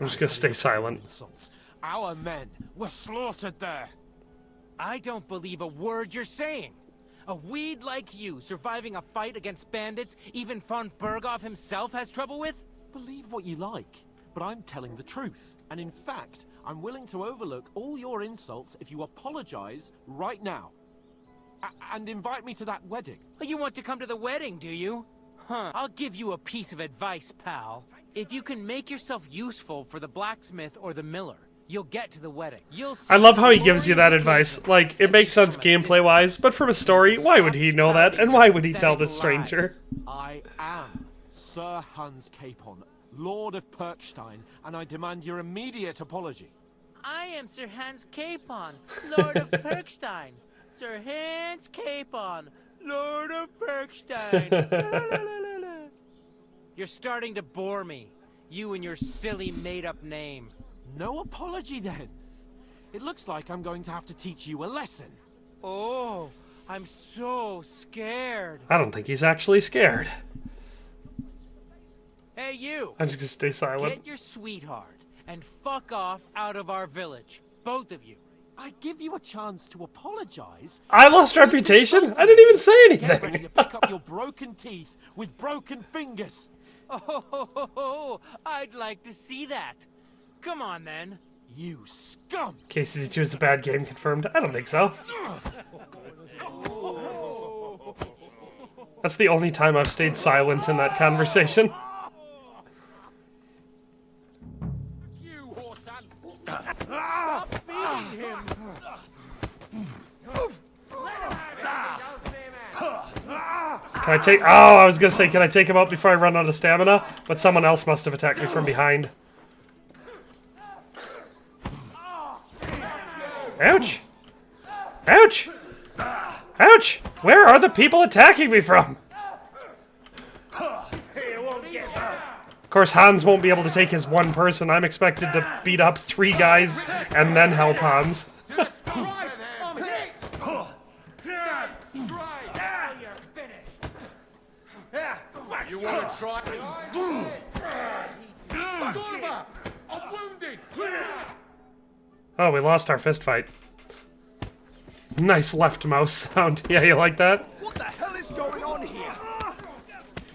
Speaker 1: I'm just gonna stay silent.
Speaker 21: Our men were slaughtered there. I don't believe a word you're saying. A weed like you surviving a fight against bandits even von Berghoff himself has trouble with?
Speaker 6: Believe what you like, but I'm telling the truth. And in fact, I'm willing to overlook all your insults if you apologize right now. And invite me to that wedding.
Speaker 21: Oh, you want to come to the wedding, do you? Huh. I'll give you a piece of advice, pal. If you can make yourself useful for the blacksmith or the miller, you'll get to the wedding.
Speaker 1: I love how he gives you that advice. Like, it makes sense gameplay-wise, but from a story, why would he know that? And why would he tell this stranger?
Speaker 6: I am Sir Hans Capon, Lord of Perkstein, and I demand your immediate apology.
Speaker 21: I am Sir Hans Capon, Lord of Perkstein. Sir Hans Capon, Lord of Perkstein. You're starting to bore me. You and your silly made-up name.
Speaker 6: No apology, then. It looks like I'm going to have to teach you a lesson.
Speaker 21: Oh, I'm so scared.
Speaker 1: I don't think he's actually scared.
Speaker 21: Hey, you!
Speaker 1: I'm just gonna stay silent.
Speaker 21: Get your sweetheart and fuck off out of our village. Both of you.
Speaker 6: I give you a chance to apologize.
Speaker 1: I lost reputation? I didn't even say
Speaker 6: Get ready
Speaker 1: anything.
Speaker 6: to pick up your broken teeth with broken fingers.
Speaker 21: Oh, I'd like to see that. Come on, then.
Speaker 6: You scum!
Speaker 1: KCC2 is a bad game confirmed. I don't think so. That's the only time I've stayed silent in that conversation.
Speaker 21: Stop beating him.
Speaker 1: Can I take... Oh, I was gonna say, can I take him out before I run out of stamina? But someone else must have attacked me from behind. Ouch! Ouch! Ouch! Where are the people attacking me from? Of course, Hans won't be able to take his one person. I'm expected to beat up 3 guys and then help Hans.
Speaker 5: You want to try? I'm wounded.
Speaker 1: Oh, we lost our fist fight. Nice left mouse sound. Yeah, you like that?
Speaker 5: What the hell is going on here?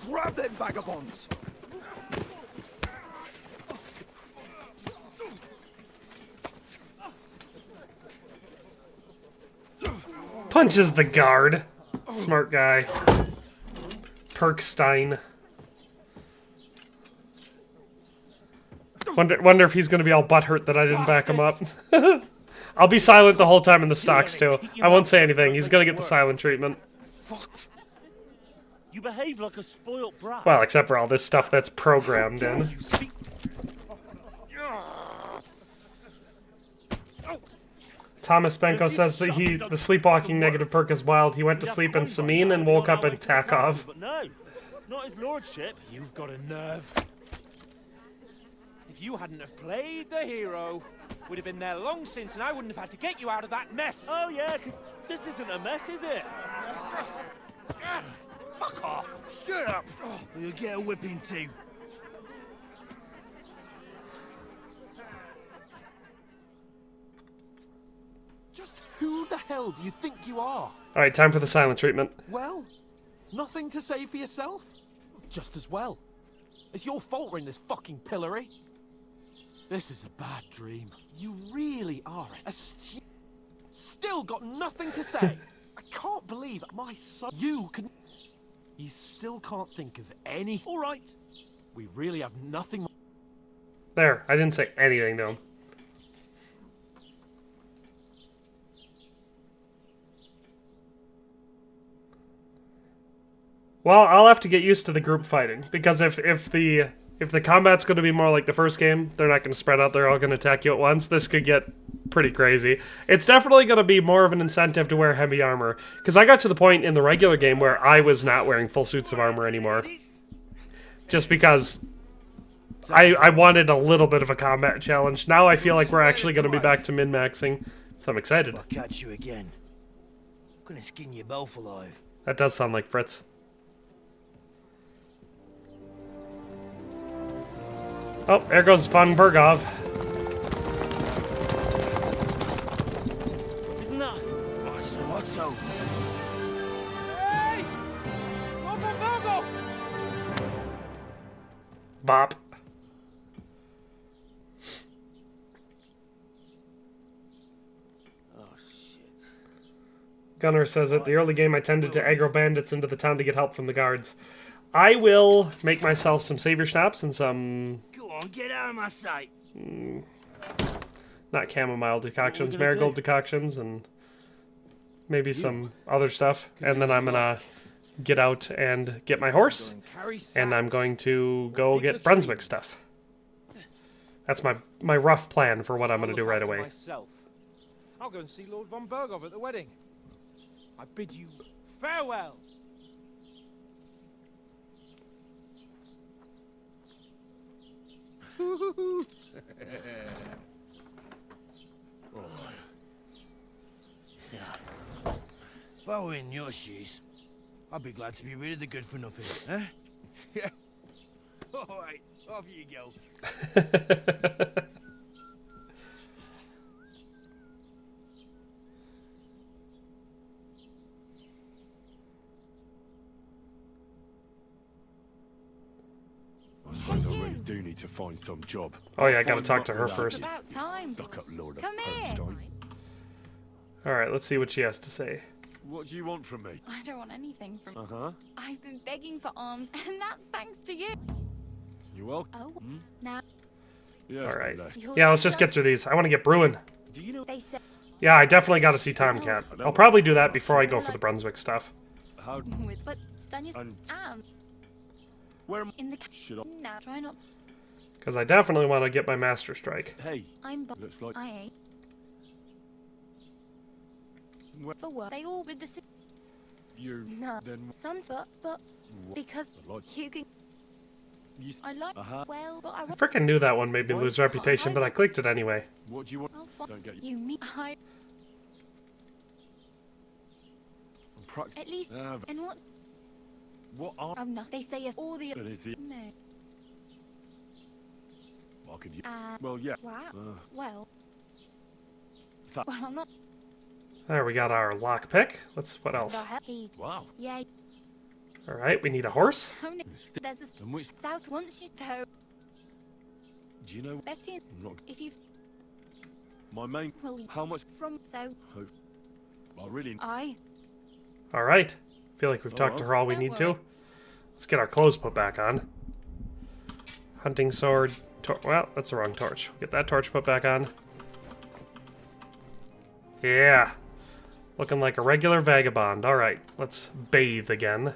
Speaker 5: Grab them vagabonds.
Speaker 1: Punches the guard. Smart guy. Perkstein. Wonder if he's gonna be all butthurt that I didn't back him up. I'll be silent the whole time in the stocks too. I won't say anything. He's gonna get the silent treatment.
Speaker 8: What? You behave like a spoilt brat.
Speaker 1: Well, except for all this stuff that's programmed in. Thomas Benko says that the sleepwalking negative perk is wild. He went to sleep in Samin and woke up in Takov.
Speaker 8: But no, not his lordship.
Speaker 21: You've got a nerve.
Speaker 2: If you hadn't have played the hero, we'd have been there long since, and I wouldn't have had to get you out of that mess.
Speaker 8: Oh yeah, because this isn't a mess, is it? Fuck off! Shut up! Or you'll get a whipping too.
Speaker 6: Just who the hell do you think you are?
Speaker 1: Alright, time for the silent treatment.
Speaker 6: Well, nothing to say for yourself? Just as well. It's your fault we're in this fucking pillory. This is a bad dream. You really are a still got nothing to say. I can't believe my son. You still can't think of any. All right. We really have nothing.
Speaker 1: There, I didn't say anything to him. Well, I'll have to get used to the group fighting, because if the If the combat's going to be more like the first game, they're not going to spread out, they're all going to attack you at once, this could get pretty crazy. It's definitely going to be more of an incentive to wear heavy armor, because I got to the point in the regular game where I was not wearing full suits of armor anymore. Just because I wanted a little bit of a combat challenge. Now I feel like we're actually going to be back to min-maxing, so I'm excited.
Speaker 8: If I catch you again, I'm gonna skin you both alive.
Speaker 1: That does sound like Fritz. Oh, there goes von Bergov.
Speaker 8: Isn't that? What's over?
Speaker 2: Hey! Go!
Speaker 1: Bop.
Speaker 8: Oh shit.
Speaker 1: Gunnar says at the early game I tended to aggro bandits into the town to get help from the guards. I will make myself some savior schnapps and some...
Speaker 8: Go on, get out of my sight.
Speaker 1: Not chamomile decoctions, marigold decoctions, and maybe some other stuff. And then I'm gonna get out and get my horse, and I'm going to go get Brunswick stuff. That's my rough plan for what I'm gonna do right away.
Speaker 2: I'll go and see Lord von Bergov at the wedding. I bid you farewell.
Speaker 8: If I were in your shoes, I'd be glad to be rid of the good for nothing, eh? Yeah. Alright, off you go.
Speaker 13: I suppose I really do need to find some job.
Speaker 1: Oh yeah, I gotta talk to her first.
Speaker 20: About time.
Speaker 13: Stuck up Lord of
Speaker 20: Come here.
Speaker 13: Permstein.
Speaker 1: Alright, let's see what she has to say.
Speaker 13: What do you want from me?
Speaker 20: I don't want anything from.
Speaker 13: Uh-huh.
Speaker 20: I've been begging for alms, and that's thanks to you.
Speaker 13: You welcome?
Speaker 20: Oh, now.
Speaker 13: Yeah.
Speaker 1: Alright. Yeah, let's just get through these. I want to get brewing.
Speaker 20: Do you know they said?
Speaker 1: Yeah, I definitely got to see Tomcat. I'll probably do that before I go for the Brunswick stuff.
Speaker 13: How?
Speaker 20: But Stanya and
Speaker 13: where
Speaker 20: in the now try not.
Speaker 1: Because I definitely want to get my Master Strike.
Speaker 13: Hey.
Speaker 20: I'm
Speaker 13: looks like
Speaker 20: I ain't. For work, they all with the.
Speaker 13: You
Speaker 20: No,
Speaker 13: then
Speaker 20: some but because you can. I like well, but I
Speaker 1: I freaking knew that one made me lose reputation, but I clicked it anyway.
Speaker 13: What do you want? Don't get
Speaker 20: you mean I. At least and what?
Speaker 13: What are?
Speaker 20: I'm not. They say if all the.
Speaker 13: That is the.
Speaker 20: No.
Speaker 13: What could you? Well, yeah.
Speaker 20: Wow. Well.
Speaker 13: Well,
Speaker 20: I'm not.
Speaker 1: There, we got our lockpick. What else?
Speaker 13: Wow.
Speaker 20: Yay.
Speaker 1: Alright, we need a horse.
Speaker 20: There's a south once you go.
Speaker 13: Do you know?
Speaker 20: Betty, if you.
Speaker 13: My main.
Speaker 20: Well,
Speaker 13: how much?
Speaker 20: From so.
Speaker 13: I really.
Speaker 1: Alright. Feel like we've talked to her all we need to. Let's get our clothes put back on. Hunting sword. Well, that's the wrong torch. Get that torch put back on. Yeah. Looking like a regular vagabond. Alright, let's bathe again.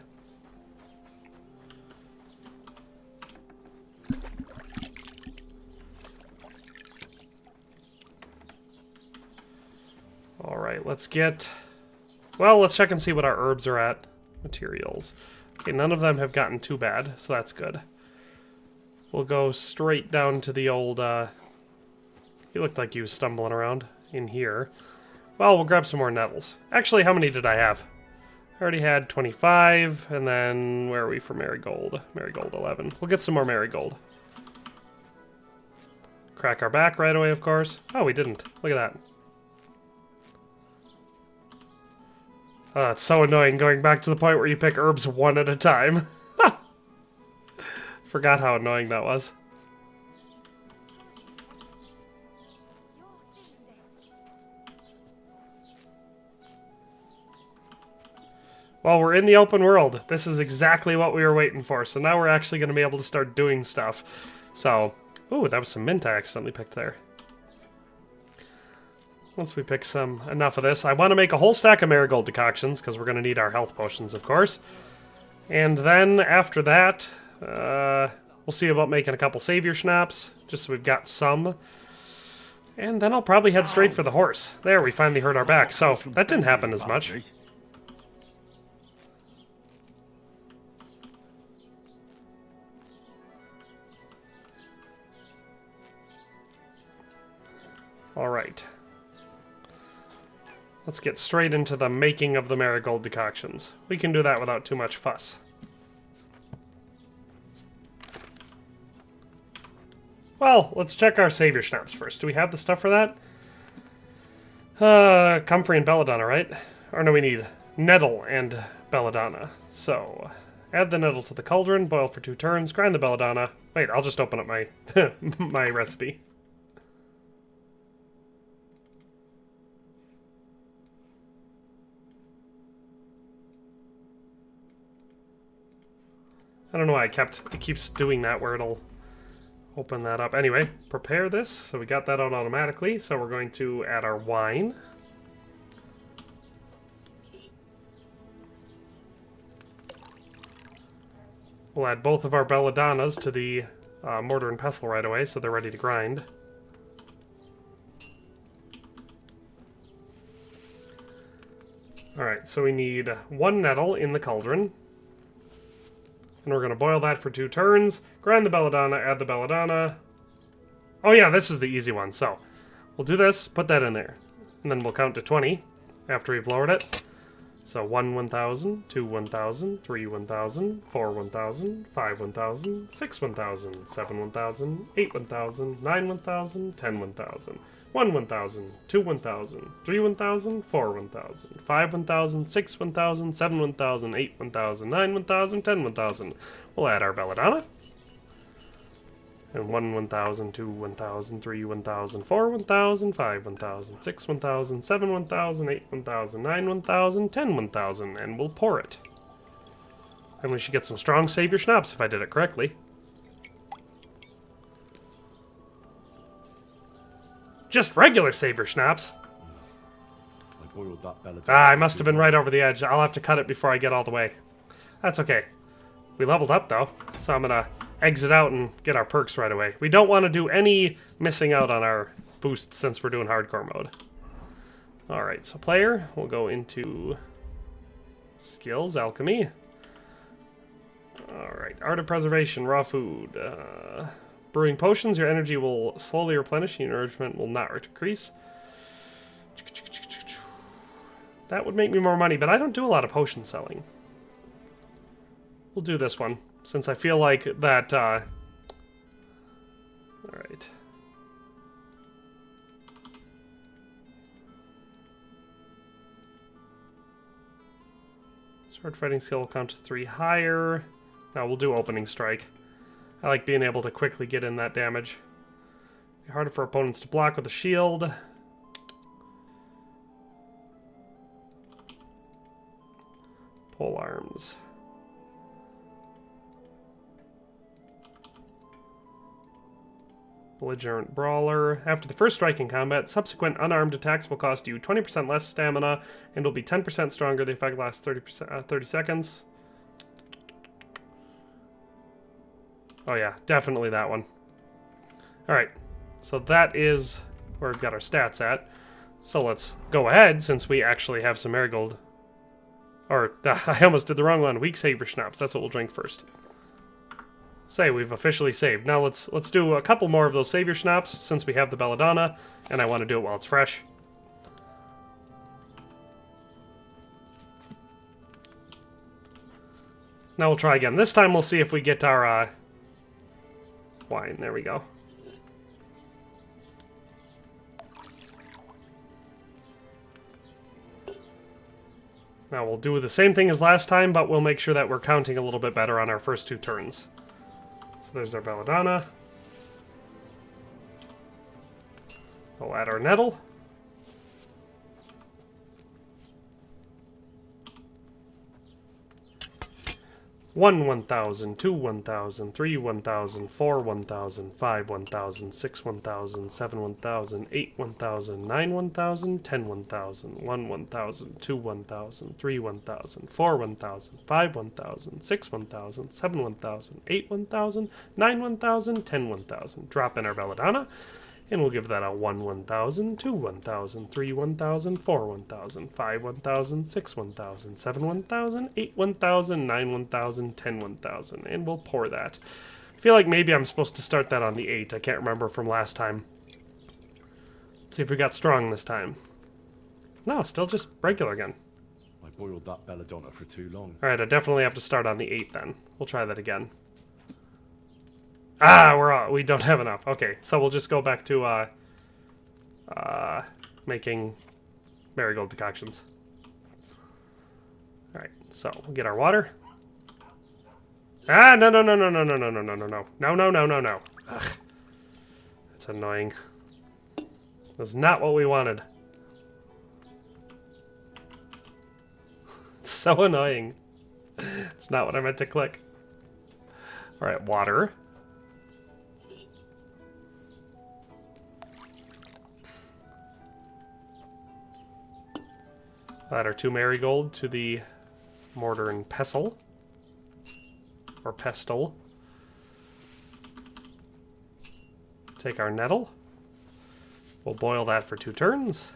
Speaker 1: Alright, let's get... Well, let's check and see what our herbs are at. Materials. Okay, none of them have gotten too bad, so that's good. We'll go straight down to the old... He looked like he was stumbling around in here. Well, we'll grab some more nettles. Actually, how many did I have? I already had 25, and then where are we for marigold? Marigold 11. We'll get some more marigold. Crack our back right away, of course. Oh, we didn't. Look at that. Oh, it's so annoying going back to the point where you pick herbs one at a time. Forgot how annoying that was. Well, we're in the open world. This is exactly what we were waiting for. So now we're actually going to be able to start doing stuff. So, ooh, that was some mint I accidentally picked there. Once we pick enough of this, I want to make a whole stack of marigold decoctions because we're going to need our health potions, of course. And then after that, We'll see about making a couple savior schnapps, just so we've got some. And then I'll probably head straight for the horse. There, we finally hurt our back, so that didn't happen as much. Alright. Let's get straight into the making of the marigold decoctions. We can do that without too much fuss. Well, let's check our savior schnapps first. Do we have the stuff for that? Comfrey and belladonna, right? Or no, we need nettle and belladonna. So, add the nettle to the cauldron, boil for 2 turns, grind the belladonna. Wait, I'll just open up my my recipe. I don't know why it keeps doing that where it'll open that up. Anyway, prepare this. So we got that out automatically. So we're going to add our wine. We'll add both of our belladonnas to the mortar and pestle right away so they're ready to grind. Alright, so we need 1 nettle in the cauldron. And we're going to boil that for 2 turns. Grind the belladonna, add the belladonna. Oh yeah, this is the easy one. So, we'll do this, put that in there. And then we'll count to 20 after we've lowered it. So 1 1,000, 2 1,000, 3 1,000, 4 1,000, 5 1,000, 6 1,000, 7 1,000, 8 1,000, 9 1,000, 10 1,000. 1 1,000, 2 1,000, 3 1,000, 4 1,000, 5 1,000, 6 1,000, 7 1,000, 8 1,000, 9 1,000, 10 1,000. We'll add our belladonna. And 1 1,000, 2 1,000, 3 1,000, 4 1,000, 5 1,000, 6 1,000, 7 1,000, 8 1,000, 9 1,000, 10 1,000. And we'll pour it. And we should get some strong savior schnapps if I did it correctly. Just regular savior schnapps. I must have been right over the edge. I'll have to cut it before I get all the way. That's okay. We leveled up, though, so I'm going to exit out and get our perks right away. We don't want to do any missing out on our boosts since we're doing hardcore mode. Alright, so player, we'll go into skills, alchemy. Alright, art of preservation, raw food. Brewing potions, your energy will slowly replenish and your nourishment will not decrease. That would make me more money, but I don't do a lot of potion selling. We'll do this one, since I feel like that, Alright. Sword fighting skill will count as 3 higher. Now we'll do opening strike. I like being able to quickly get in that damage. Harder for opponents to block with a shield. Pole arms. Belligerent Brawler. After the first strike in combat, subsequent unarmed attacks will cost you 20% less stamina and will be 10% stronger. The effect lasts 30 seconds. Oh yeah, definitely that one. Alright, so that is where we've got our stats at. So let's go ahead, since we actually have some marigold. Or, I almost did the wrong one. Weak savior schnapps, that's what we'll drink first. Say, we've officially saved. Now let's do a couple more of those savior schnapps, since we have the belladonna, and I want to do it while it's fresh. Now we'll try again. This time we'll see if we get our, wine. There we go. Now we'll do the same thing as last time, but we'll make sure that we're counting a little bit better on our first 2 turns. So there's our belladonna. We'll add our nettle. 1 1,000, 2 1,000, 3 1,000, 4 1,000, 5 1,000, 6 1,000, 7 1,000, 8 1,000, 9 1,000, 10 1,000, 1 1,000, 2 1,000, 3 1,000, 4 1,000, 5 1,000, 6 1,000, 7 1,000, 8 1,000, 9 1,000, 10 1,000. Drop in our belladonna. And we'll give that a 1 1,000, 2 1,000, 3 1,000, 4 1,000, 5 1,000, 6 1,000, 7 1,000, 8 1,000, 9 1,000, 10 1,000. And we'll pour that. I feel like maybe I'm supposed to start that on the 8. I can't remember from last time. Let's see if we got strong this time. No, still just regular again.
Speaker 13: I boiled that belladonna for too long.
Speaker 1: Alright, I definitely have to start on the 8 then. We'll try that again. Ah, we don't have enough. Okay, so we'll just go back to making marigold decoctions. All right, so we'll get our water. Ah, no. Ugh, that's annoying. That's not what we wanted. It's so annoying. It's not what I meant to click. All right, water. Add our 2 marigold to the mortar and pestle. Or pestle. Take our nettle. We'll boil that for 2 turns.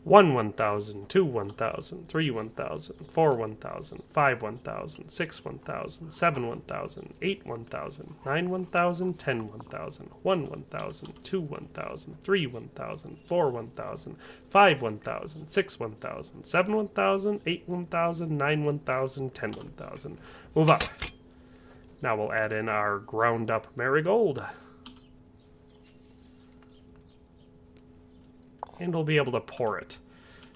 Speaker 1: 1 1,000, 2 1,000, 3 1,000, 4 1,000, 5 1,000, 6 1,000, 7 1,000, 8 1,000, 9 1,000, 10 1,000, 1 1,000, 2 1,000, 3 1,000, 4 1,000, 5 1,000, 6 1,000, 7 1,000, 8 1,000, 9 1,000, 10 1,000. Move up. Now we'll add in our ground up marigold. And we'll be able to pour it.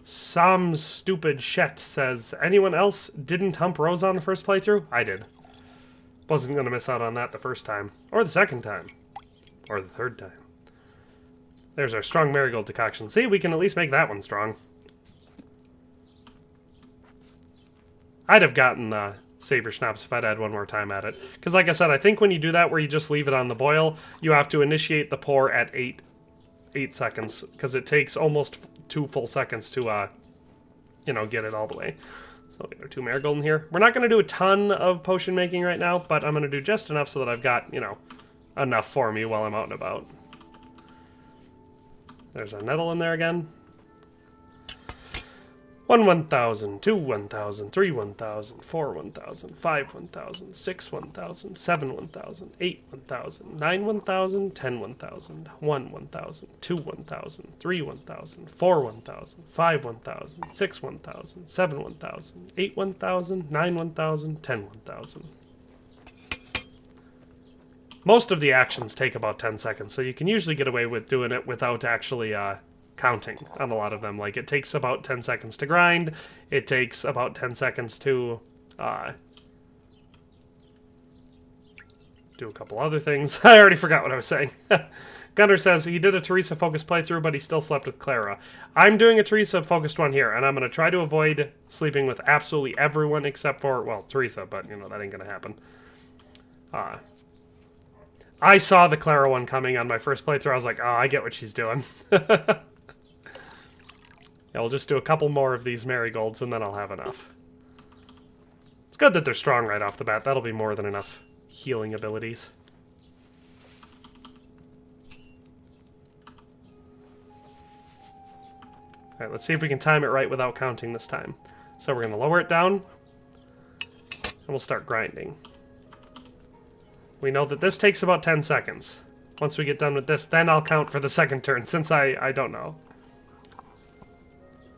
Speaker 1: Some stupid shit says, anyone else didn't hump Rosa on the first playthrough? I did. Wasn't going to miss out on that the first time. Or the second time. Or the third time. There's our strong marigold decoction. See, we can at least make that one strong. I'd have gotten the Savior Schnapps if I'd had one more time at it. Because like I said, I think when you do that where you just leave it on the boil, you have to initiate the pour at 8 seconds, because it takes almost 2 full seconds to, you know, get it all the way. So we'll get our 2 marigold in here. We're not going to do a ton of potion making right now, but I'm going to do just enough so that I've got, you know, enough for me while I'm out and about. There's our nettle in there again. 1 1,000, 2 1,000, 3 1,000, 4 1,000, 5 1,000, 6 1,000, 7 1,000, 8 1,000, 9 1,000, 10 1,000, 1 1,000, 2 1,000, 3 1,000, 4 1,000, 5 1,000, 6 1,000, 7 1,000, 8 1,000, 9 1,000, 10 1,000. Most of the actions take about 10 seconds, so you can usually get away with doing it without actually, counting on a lot of them. Like, it takes about 10 seconds to grind. It takes about 10 seconds to do a couple other things. I already forgot what I was saying. Gunnar says he did a Teresa focused playthrough, but he still slept with Clara. I'm doing a Teresa focused one here, and I'm going to try to avoid sleeping with absolutely everyone except for, well, Teresa, but, you know, that ain't going to happen. I saw the Clara one coming on my first playthrough. I was like, oh, I get what she's doing. Yeah, we'll just do a couple more of these marigolds, and then I'll have enough. It's good that they're strong right off the bat. That'll be more than enough healing abilities. Alright, let's see if we can time it right without counting this time. So we're going to lower it down, and we'll start grinding. We know that this takes about 10 seconds. Once we get done with this, then I'll count for the second turn, since I don't know.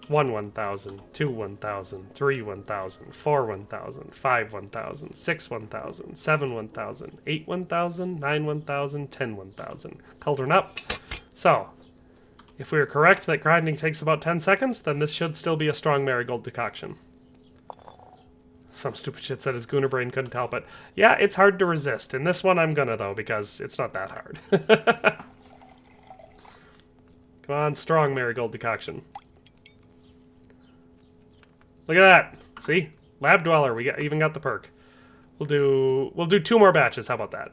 Speaker 1: 1 1,000, 2 1,000, 3 1,000, 4 1,000, 5 1,000, 6 1,000, 7 1,000, 8 1,000, 9 1,000, 10 1,000. Cauldron up. So, if we were correct that grinding takes about 10 seconds, then this should still be a strong marigold decoction. Some stupid shit said his Gooner brain couldn't help it. Yeah, it's hard to resist. In this one, I'm gonna, though, because it's not that hard. Come on, strong marigold decoction. Look at that. See? Lab Dweller. We even got the perk. We'll do 2 more batches. How about that?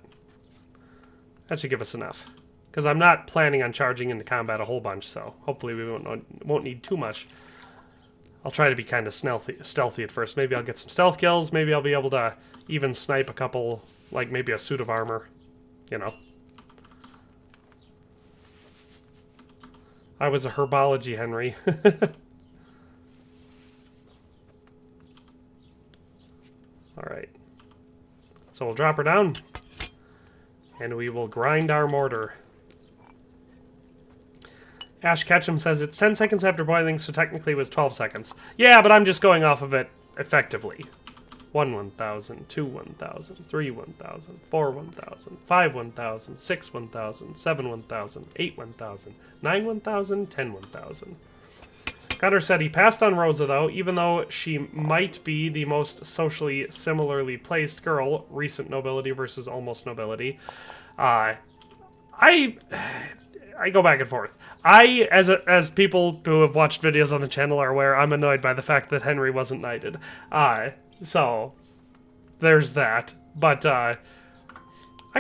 Speaker 1: That should give us enough. Because I'm not planning on charging into combat a whole bunch, so hopefully we won't need too much. I'll try to be kind of stealthy at first. Maybe I'll get some stealth kills. Maybe I'll be able to even snipe a couple, like maybe a suit of armor. You know. I was a herbology Henry. Alright. So we'll drop her down. And we will grind our mortar. Ash Ketchum says it's 10 seconds after boiling, so technically it was 12 seconds. Yeah, but I'm just going off of it effectively. 1 1,000, 2 1,000, 3 1,000, 4 1,000, 5 1,000, 6 1,000, 7 1,000, 8 1,000, 9 1,000, 10 1,000. Gunnar said he passed on Rosa, though, even though she might be the most socially similarly placed girl. Recent nobility versus almost nobility. I go back and forth. As people who have watched videos on the channel are aware, I'm annoyed by the fact that Henry wasn't knighted. So, there's that. But, I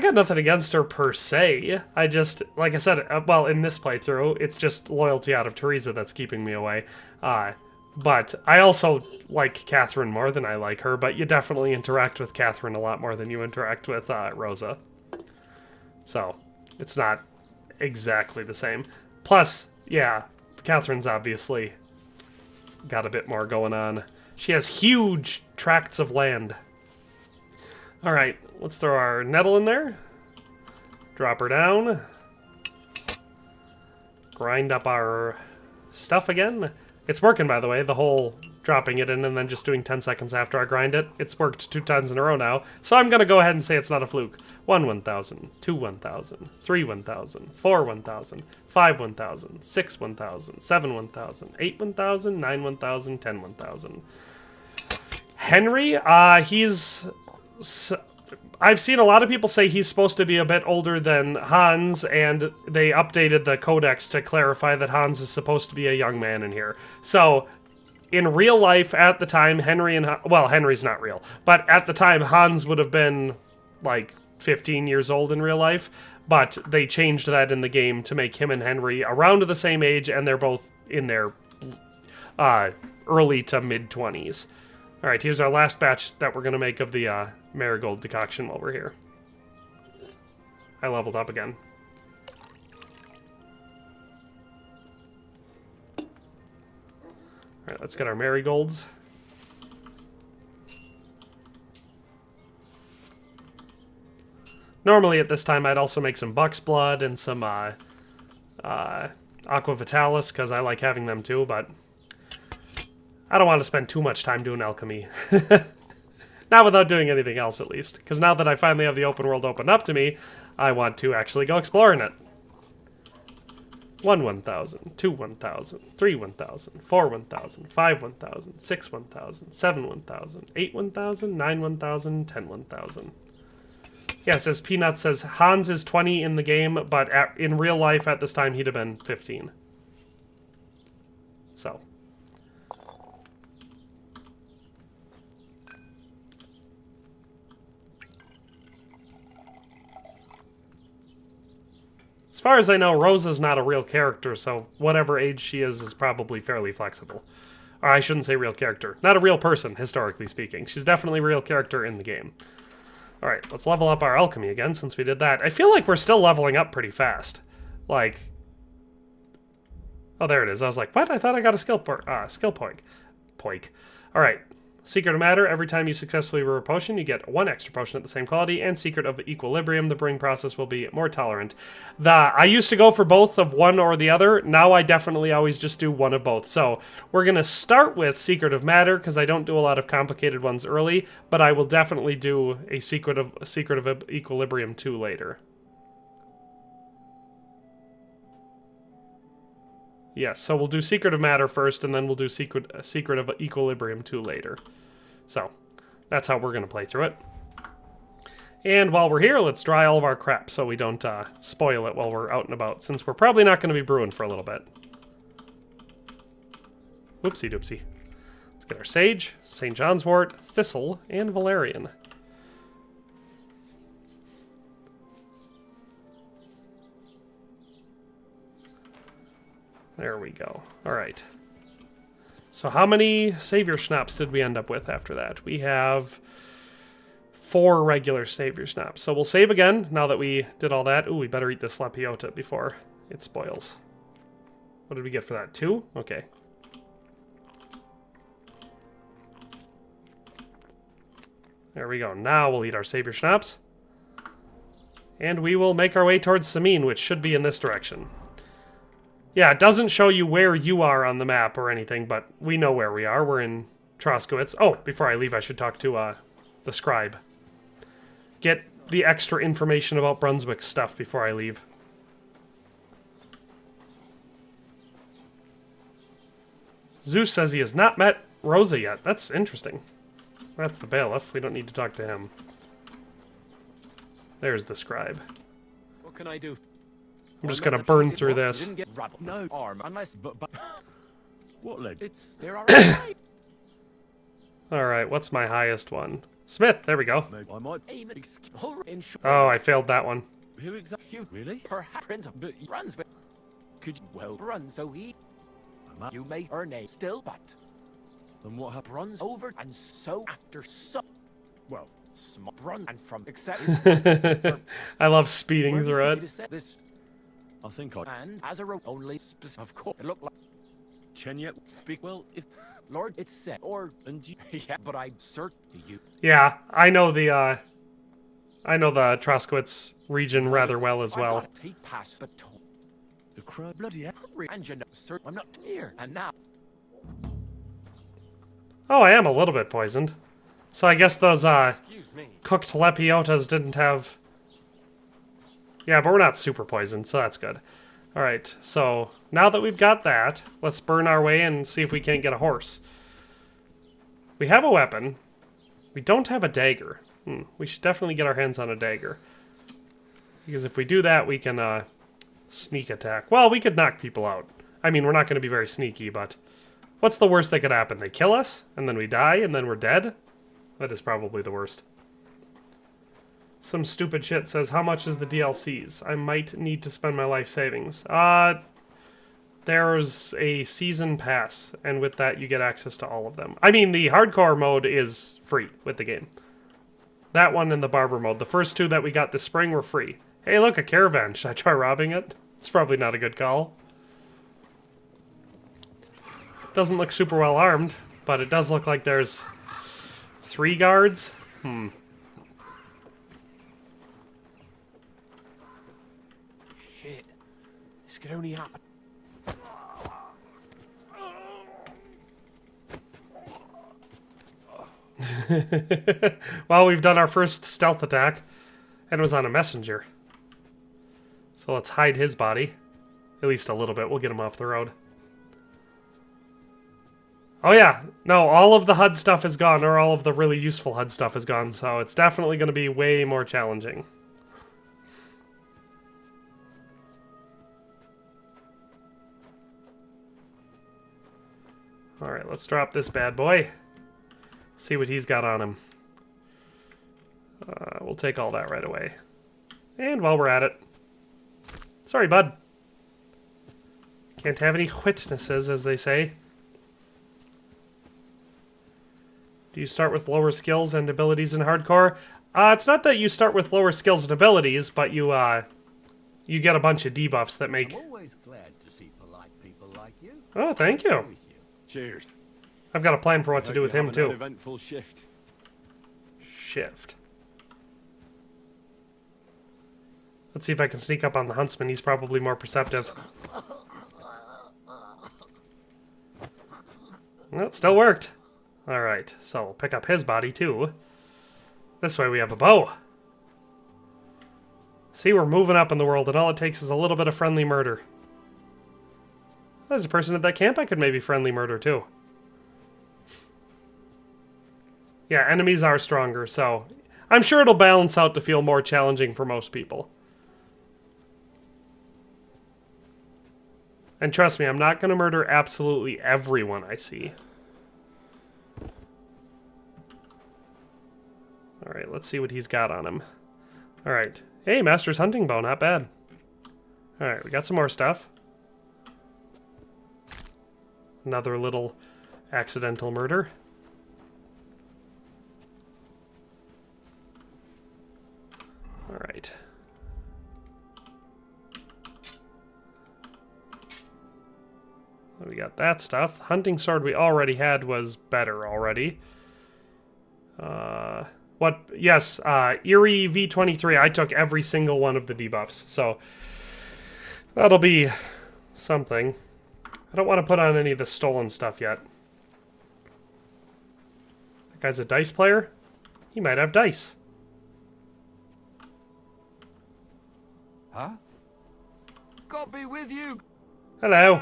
Speaker 1: got nothing against her per se. I just, like I said, well, in this playthrough, it's just loyalty out of Teresa that's keeping me away. But I also like Catherine more than I like her, but you definitely interact with Catherine a lot more than you interact with Rosa. So, it's not exactly the same. Plus, yeah, Catherine's obviously got a bit more going on. She has huge tracts of land. Alright, let's throw our nettle in there. Drop her down. Grind up our stuff again. It's working, by the way, the whole dropping it in and then just doing 10 seconds after I grind it. It's worked 2 times in a row now, so I'm going to go ahead and say it's not a fluke. 1 1,000, 2 1,000, 3 1,000, 4 1,000, 5 1,000, 6 1,000, 7 1,000, 8 1,000, 9 1,000, 10 1,000. Henry, I've seen a lot of people say he's supposed to be a bit older than Hans, and they updated the codex to clarify that Hans is supposed to be a young man in here. So, in real life, at the time, Henry's not real, but at the time, Hans would have been, like, 15 years old in real life, but they changed that in the game to make him and Henry around the same age, and they're both in their early to mid-20s. Alright, here's our last batch that we're going to make of the marigold decoction while we're here. I leveled up again. Alright, let's get our marigolds. Normally at this time I'd also make some buck's blood and some aqua vitalis, because I like having them too, but I don't want to spend too much time doing alchemy. Not without doing anything else, at least. Because now that I finally have the open world open up to me, I want to actually go exploring it. 1 1,000, 2 1,000, 3 1,000, 4 1,000, 5 1,000, 6 1,000, 7 1,000, 8 1,000, 9 1,000, 10 1,000. Yes, as Peanut says, Hans is 20 in the game, but in real life at this time he'd have been 15. So. As far as I know, Rosa's not a real character, so whatever age she is probably fairly flexible. Or I shouldn't say real character. Not a real person, historically speaking. She's definitely a real character in the game. Alright, let's level up our alchemy again, since we did that. I feel like we're still leveling up pretty fast. Like... Oh, there it is. I was like, what? I thought I got a skill point. Alright. Secret of Matter, every time you successfully brew a potion, you get 1 extra potion at the same quality, and Secret of Equilibrium, the brewing process will be more tolerant. I used to go for both of one or the other, now I definitely always just do one of both. So, we're going to start with Secret of Matter, because I don't do a lot of complicated ones early, but I will definitely do a Secret of Equilibrium 2 later. Yes, so we'll do Secret of Matter first, and then we'll do Secret of Equilibrium 2 later. So, that's how we're going to play through it. And while we're here, let's dry all of our crap so we don't spoil it while we're out and about, since we're probably not going to be brewing for a little bit. Whoopsie doopsie. Let's Let's get our Sage, St. John's Wort, Thistle, and Valerian. There we go. Alright. So how many Savior Schnapps did we end up with after that? We have 4 regular Savior Schnapps. So we'll save again now that we did all that. Ooh, we better eat this Lepiota before it spoils. What did we get for that? 2? Okay. There we go. Now we'll eat our Savior Schnapps. And we will make our way towards Samin, which should be in this direction. Yeah, it doesn't show you where you are on the map or anything, but we know where we are. We're in Troskowitz. Oh, before I leave, I should talk to the scribe. Get the extra information about Brunswick stuff before I leave. Zeus says he has not met Rosa yet. That's interesting. That's the bailiff. We don't need to talk to him. There's the scribe.
Speaker 6: What can I do?
Speaker 1: I'm just gonna burn through this.
Speaker 6: Didn't get no arm unless. But
Speaker 13: what leg?
Speaker 6: It's there are.
Speaker 1: Alright, what's my highest one? Smith, there we go.
Speaker 13: I might.
Speaker 1: Oh, I failed that one.
Speaker 13: Who exactly? Really?
Speaker 6: Perhaps Prince of Brunswick. Could you well run so he? You may earn a still, but.
Speaker 13: Then what happened?
Speaker 6: Runs over and so after so.
Speaker 13: Well,
Speaker 6: small run and from except.
Speaker 1: I love speeding through it.
Speaker 6: This.
Speaker 13: I think I.
Speaker 6: And as a only of course it looked like.
Speaker 13: Chenya speak well if
Speaker 6: Lord it's said or and you, yeah, but I cert to you.
Speaker 1: Yeah, I know the Troskowitz region rather well as well.
Speaker 6: Take past
Speaker 13: the crowd bloody hell.
Speaker 6: And you know, sir, I'm not here and now.
Speaker 1: Oh, I am a little bit poisoned. So I guess those cooked Lepiotas didn't have. Yeah, but we're not super poisoned, so that's good. Alright, so now that we've got that, let's burn our way and see if we can't get a horse. We have a weapon. We don't have a dagger. We should definitely get our hands on a dagger. Because if we do that, we can sneak attack. Well, we could knock people out. I mean, we're not going to be very sneaky, but what's the worst that could happen? They kill us, and then we die, and then we're dead? That is probably the worst. Some stupid shit says, how much is the DLCs? I might need to spend my life savings. There's a season pass, and with that you get access to all of them. I mean, the hardcore mode is free with the game. That one and the barber mode. The first 2 that we got this spring were free. Hey, look, a caravan. Should I try robbing it? It's probably not a good call. Doesn't look super well armed, but it does look like there's 3 guards.
Speaker 6: This could only happen.
Speaker 1: Well, we've done our first stealth attack, and it was on a messenger. So let's hide his body. At least a little bit. We'll get him off the road. Oh yeah, no, all of the HUD stuff is gone, or all of the really useful HUD stuff is gone, so it's definitely going to be way more challenging. Alright, let's drop this bad boy. See what he's got on him. We'll take all that right away. And while we're at it... Sorry, bud. Can't have any witnesses, as they say. Do you start with lower skills and abilities in hardcore? It's not that you start with lower skills and abilities, but you get a bunch of debuffs that make...
Speaker 9: I'm always glad to see polite people like you.
Speaker 1: Oh, thank you.
Speaker 13: Cheers.
Speaker 1: I've got a plan for what to do with him, too.
Speaker 13: An eventful shift.
Speaker 1: Let's see if I can sneak up on the huntsman. He's probably more perceptive. Well, it still worked. Alright, so we'll pick up his body, too. This way we have a bow. See, we're moving up in the world, and all it takes is a little bit of friendly murder. There's a person at that camp I could maybe friendly murder, too. Yeah, enemies are stronger, so I'm sure it'll balance out to feel more challenging for most people. And trust me, I'm not going to murder absolutely everyone I see. Alright, let's see what he's got on him. Alright. Hey, Master's hunting bow, not bad. Alright, we got some more stuff. Another little accidental murder. Alright. We got that stuff. Hunting sword we already had was better already. What? Yes, Eerie V23. I took every single one of the debuffs, so that'll be something. I don't want to put on any of the stolen stuff yet. That guy's a dice player? He might have dice.
Speaker 7: Huh? God be with you.
Speaker 1: Hello.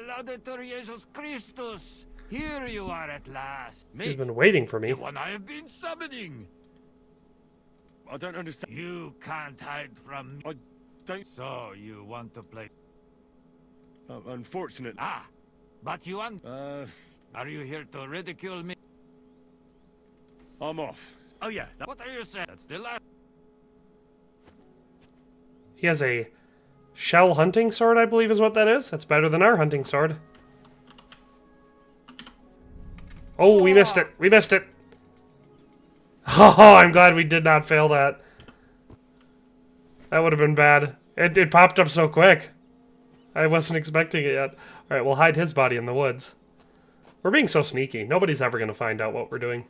Speaker 7: Laudetur Jesus Christus. Here you are at last.
Speaker 1: He's been waiting for me.
Speaker 7: The one I have been summoning.
Speaker 3: I don't understand.
Speaker 7: You can't hide from me.
Speaker 3: I don't.
Speaker 7: So you want to play?
Speaker 3: Unfortunate.
Speaker 7: Ah, but you want? Are you here to ridicule me?
Speaker 3: I'm off. Oh yeah.
Speaker 7: What are you saying? That's still alive.
Speaker 1: He has a shell hunting sword, I believe is what that is. That's better than our hunting sword. Oh, we missed it. We missed it. Oh, I'm glad we did not fail that. That would have been bad. It popped up so quick. I wasn't expecting it yet. Alright, we'll hide his body in the woods. We're being so sneaky. Nobody's ever going to find out what we're doing.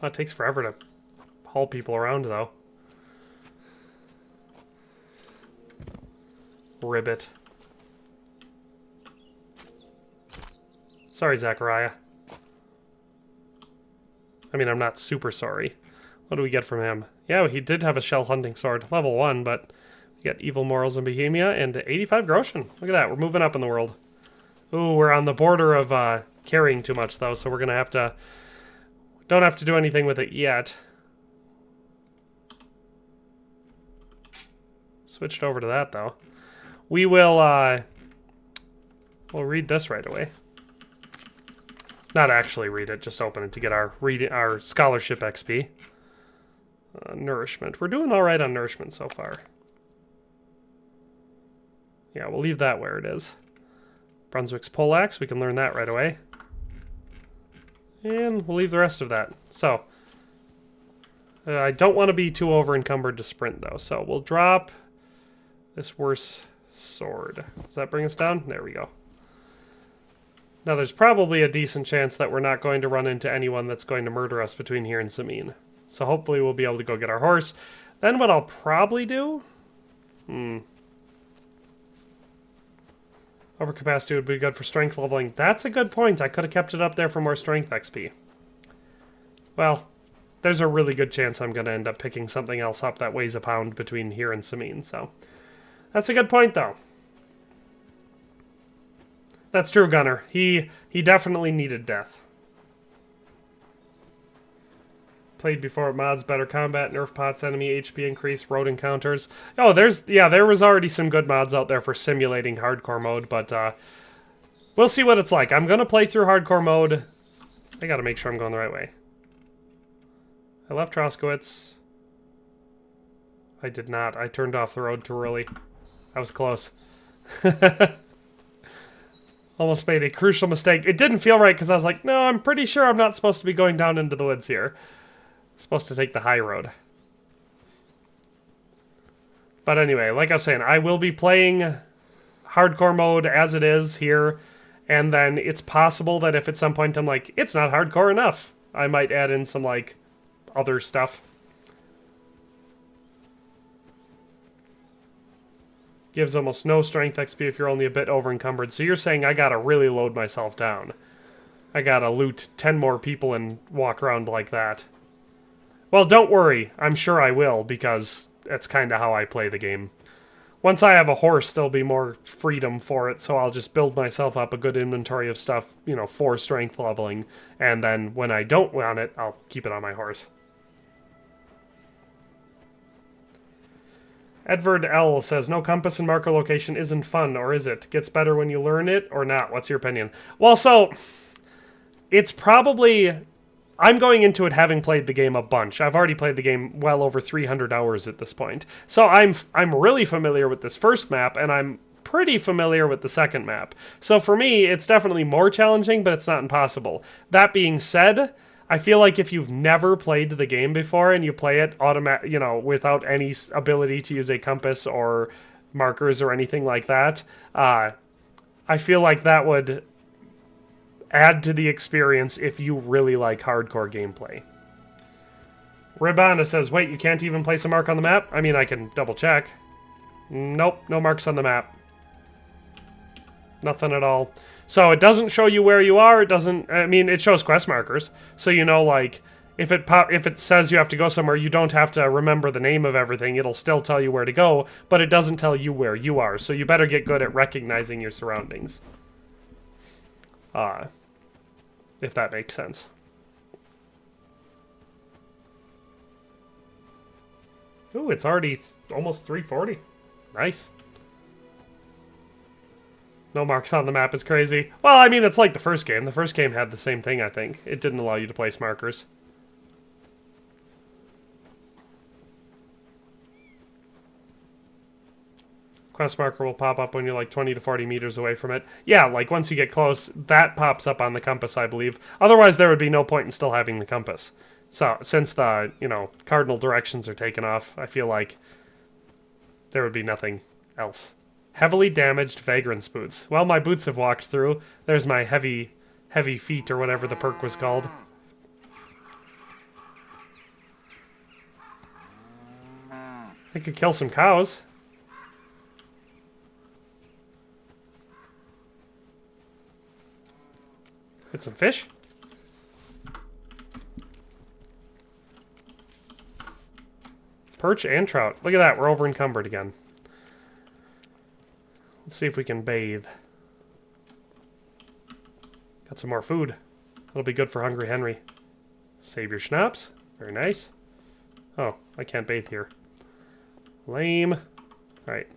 Speaker 1: Oh, it takes forever to haul people around, though. Ribbit. Sorry, Zachariah. I mean, I'm not super sorry. What do we get from him? Yeah, he did have a shell hunting sword. Level 1, but we get evil morals in Bohemia and 85 groschen. Look at that. We're moving up in the world. Ooh, we're on the border of carrying too much, though, so we're going to have to... Don't have to do anything with it yet. Switched over to that, though. We will, we'll read this right away. Not actually read it, just open it to get our scholarship XP. Nourishment. We're doing alright on nourishment so far. Yeah, we'll leave that where it is. Brunswick's poleaxe, we can learn that right away. And we'll leave the rest of that. So, I don't want to be too over-encumbered to sprint, though. So, we'll drop this worse sword. Does that bring us down? There we go. Now, there's probably a decent chance that we're not going to run into anyone that's going to murder us between here and Sameen. So hopefully we'll be able to go get our horse. Then what I'll probably do... Overcapacity would be good for strength leveling. That's a good point. I could have kept it up there for more strength XP. Well, there's a really good chance I'm going to end up picking something else up that weighs a pound between here and Sameen. So that's a good point, though. That's true, Gunner. He definitely needed death. Played before mods, better combat, nerf pots, enemy HP increase, road encounters. Oh, there was already some good mods out there for simulating hardcore mode, but we'll see what it's like. I'm gonna play through hardcore mode. I gotta make sure I'm going the right way. I left Troskowitz. I did not. I turned off the road too early. I was close. Almost made a crucial mistake. It didn't feel right because I was like, no, I'm pretty sure I'm not supposed to be going down into the woods here. I'm supposed to take the high road. But anyway, like I was saying, I will be playing hardcore mode as it is here. And then it's possible that if at some point I'm like, it's not hardcore enough, I might add in some, like, other stuff. Gives almost no strength XP if you're only a bit over-encumbered. So you're saying I gotta really load myself down. I gotta loot 10 more people and walk around like that. Well, don't worry. I'm sure I will, because that's kind of how I play the game. Once I have a horse, there'll be more freedom for it, so I'll just build myself up a good inventory of stuff, you know, for strength leveling. And then when I don't want it, I'll keep it on my horse. Edward L. says, no compass and marker location isn't fun, or is it? Gets better when you learn it, or not? What's your opinion? Well, so... it's probably... I'm going into it having played the game a bunch. I've already played the game well over 300 hours at this point. So I'm really familiar with this first map, and I'm pretty familiar with the second map. So for me, it's definitely more challenging, but it's not impossible. That being said, I feel like if you've never played the game before and you play it without any ability to use a compass or markers or anything like that, I feel like that would add to the experience if you really like hardcore gameplay. Ribanda says, wait, you can't even place a mark on the map? I mean, I can double check. Nope, no marks on the map. Nothing at all. So it doesn't show you where you are. It doesn't, I mean, it shows quest markers. So you know, like, if it says you have to go somewhere, you don't have to remember the name of everything. It'll still tell you where to go, but it doesn't tell you where you are. So you better get good at recognizing your surroundings. If that makes sense. Ooh, it's already almost 3:40. Nice. No marks on the map is crazy. Well, I mean, it's like the first game. The first game had the same thing, I think. It didn't allow you to place markers. Quest marker will pop up when you're like 20 to 40 meters away from it. Yeah, like once you get close, that pops up on the compass, I believe. Otherwise, there would be no point in still having the compass. So, since the, cardinal directions are taken off, I feel like there would be nothing else. Heavily damaged vagrant's boots. Well, my boots have walked through. There's my heavy feet, or whatever the perk was called. I could kill some cows. Get some fish. Perch and trout. Look at that, we're over encumbered again. Let's see if we can bathe. Got some more food. That'll be good for Hungry Henry. Save your schnapps. Very nice. Oh, I can't bathe here. Lame. Alright.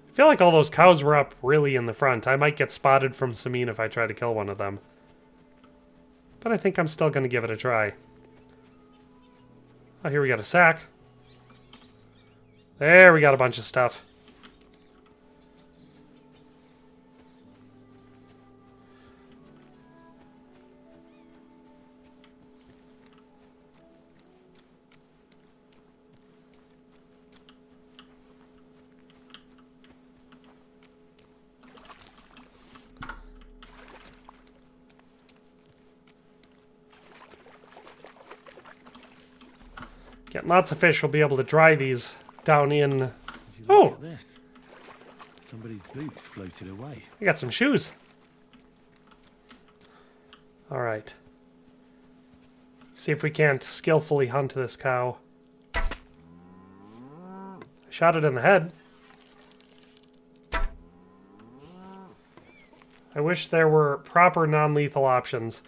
Speaker 1: I feel like all those cows were up really in the front. I might get spotted from Samin if I try to kill one of them. But I think I'm still going to give it a try. Oh, here we got a sack. There, we got a bunch of stuff. Getting lots of fish. We'll be able to dry these down in... Oh!
Speaker 13: This. Somebody's boots floated away.
Speaker 1: I got some shoes. Alright. See if we can't skillfully hunt this cow. I shot it in the head. I wish there were proper non-lethal options.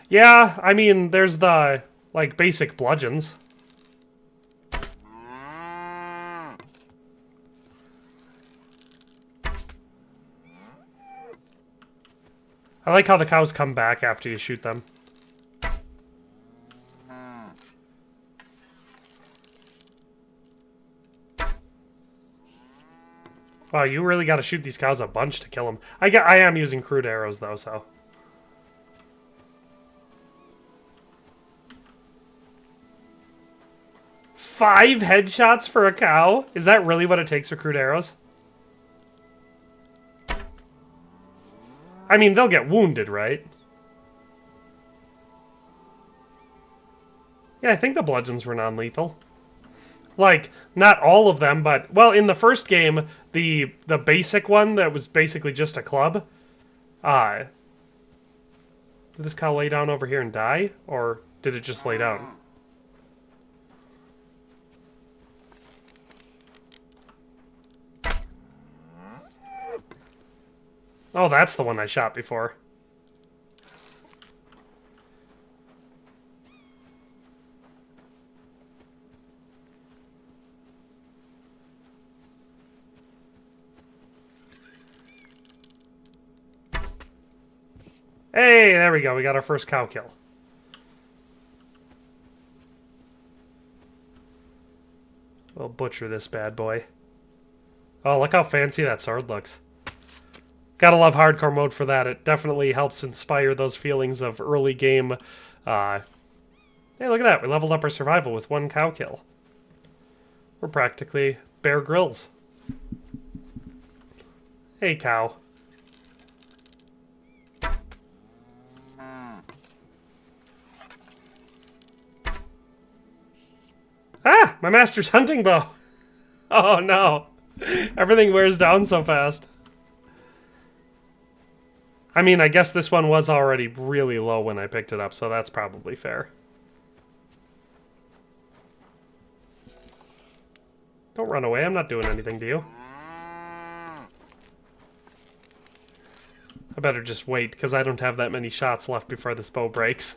Speaker 1: Yeah, I mean, there's the, like, basic bludgeons. I like how the cows come back after you shoot them. Wow, you really got to shoot these cows a bunch to kill them. I am using crude arrows, though, so... 5 headshots for a cow? Is that really what it takes for crude arrows? I mean, they'll get wounded, right? Yeah, I think the bludgeons were non-lethal. Like, not all of them, but... Well, in the first game, the basic one that was basically just a club... did this cow lay down over here and die? Or did it just lay down? Oh, that's the one I shot before. Hey, there we go. We got our first cow kill. We'll butcher this bad boy. Oh, look how fancy that sword looks. Gotta love hardcore mode for that. It definitely helps inspire those feelings of early game. Hey, look at that. We leveled up our survival with 1 cow kill. We're practically Bear Grylls. Hey, cow. Ah! My master's hunting bow! Oh no! Everything wears down so fast. I mean, I guess this one was already really low when I picked it up, so that's probably fair. Don't run away, I'm not doing anything to you. I better just wait, because I don't have that many shots left before this bow breaks.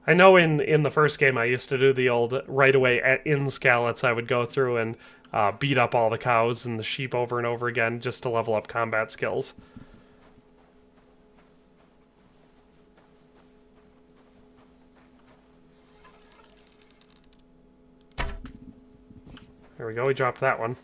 Speaker 1: I know in the first game I used to do the old right away in Skalitz. I would go through and beat up all the cows and the sheep over and over again just to level up combat skills. There we go, we dropped that one.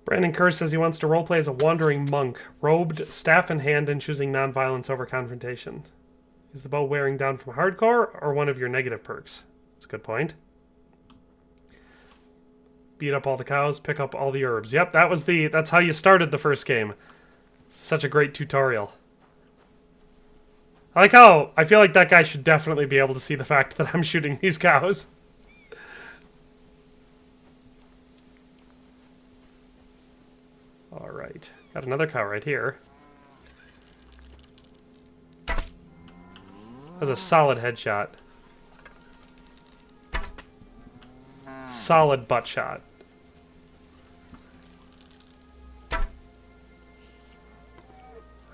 Speaker 1: Brandon Kerr says he wants to roleplay as a wandering monk, robed, staff in hand, and choosing non-violence over confrontation. Is the bow wearing down from hardcore, or one of your negative perks? That's a good point. Beat up all the cows, pick up all the herbs. Yep, that's how you started the first game. Such a great tutorial. I like how, I feel like that guy should definitely be able to see the fact that I'm shooting these cows. Alright, got another cow right here. That was a solid headshot. Solid butt shot.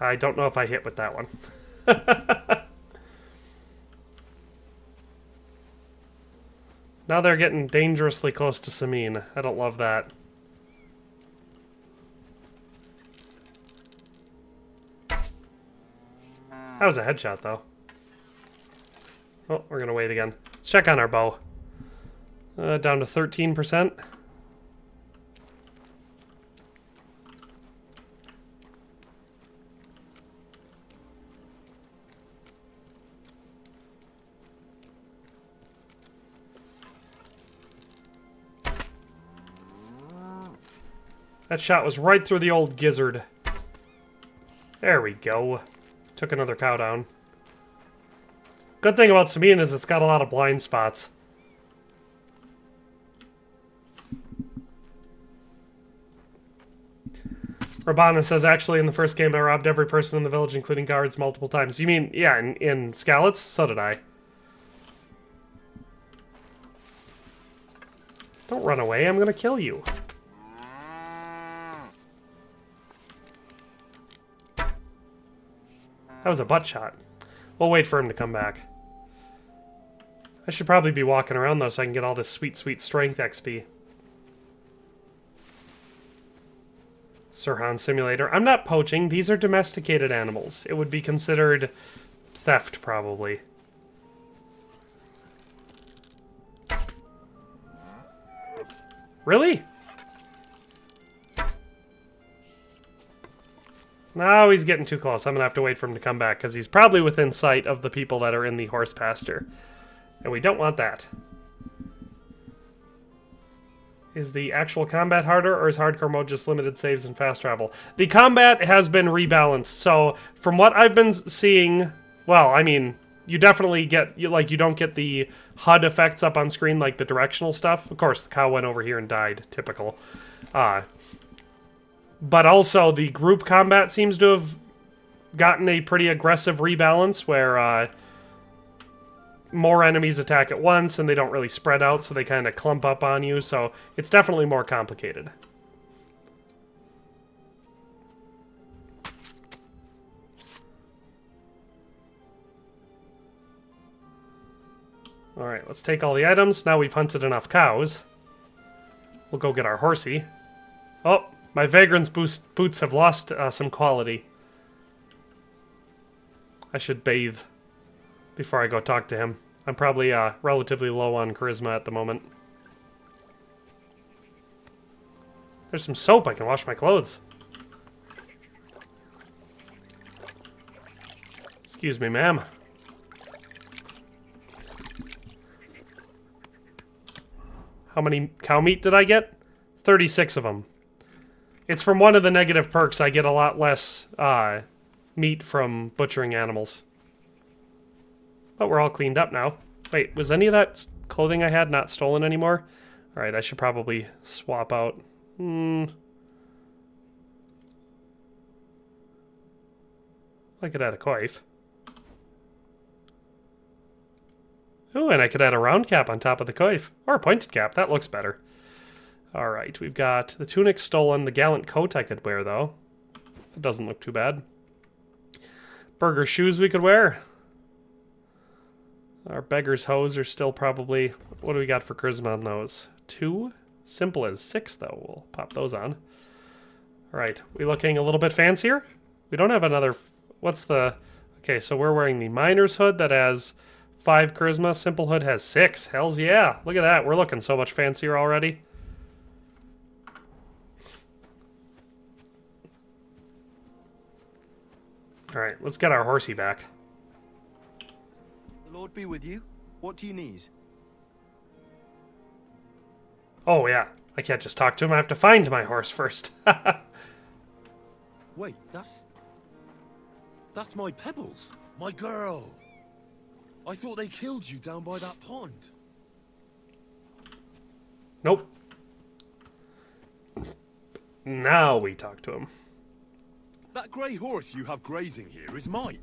Speaker 1: I don't know if I hit with that one. Now they're getting dangerously close to Samin. I don't love that. That was a headshot, though. Oh, we're gonna wait again. Let's check on our bow. Down to 13%. That shot was right through the old gizzard. There we go. Took another cow down. Good thing about Samin is it's got a lot of blind spots. Rabana says, actually, in the first game, I robbed every person in the village, including guards, multiple times. You mean, yeah, in Skalitz? So did I. Don't run away, I'm gonna kill you. That was a butt shot. We'll wait for him to come back. I should probably be walking around, though, so I can get all this sweet, sweet strength XP. Sirhan Simulator. I'm not poaching. These are domesticated animals. It would be considered theft, probably. Really? No, he's getting too close. I'm going to have to wait for him to come back, because he's probably within sight of the people that are in the horse pasture. And we don't want that. Is the actual combat harder, or is hardcore mode just limited saves and fast travel? The combat has been rebalanced, so from what I've been seeing... Well, I mean, you definitely get... you don't get the HUD effects up on screen like the directional stuff. Of course, the cow went over here and died. Typical. But also, the group combat seems to have gotten a pretty aggressive rebalance where more enemies attack at once and they don't really spread out, so they kind of clump up on you. So it's definitely more complicated. Alright, let's take all the items. Now we've hunted enough cows. We'll go get our horsey. Oh, my Vagrant's boots have lost some quality. I should bathe before I go talk to him. I'm probably relatively low on charisma at the moment. There's some soap. I can wash my clothes. Excuse me, ma'am. How many cow meat did I get? 36 of them. It's from one of the negative perks. I get a lot less meat from butchering animals. But we're all cleaned up now. Wait, was any of that clothing I had not stolen anymore? Alright, I should probably swap out. I could add a coif. Oh, and I could add a round cap on top of the coif. Or a pointed cap. That looks better. Alright, we've got the tunic stolen. The gallant coat I could wear, though. That doesn't look too bad. Burger shoes we could wear. Our beggar's hose are still probably... What do we got for charisma on those? 2? Simple as 6, though. We'll pop those on. Alright, we looking a little bit fancier? We don't have another... What's the... Okay, so we're wearing the miner's hood that has 5 charisma. Simple hood has 6. Hells yeah. Look at that. We're looking so much fancier already. Alright, let's get our horsey back.
Speaker 15: The Lord be with you. What do you need?
Speaker 1: Oh yeah, I can't just talk to him. I have to find my horse first.
Speaker 13: Wait, that's my Pebbles, my girl. I thought they killed you down by that pond.
Speaker 1: Nope. Now we talk to him.
Speaker 13: That grey horse you have grazing here is mine.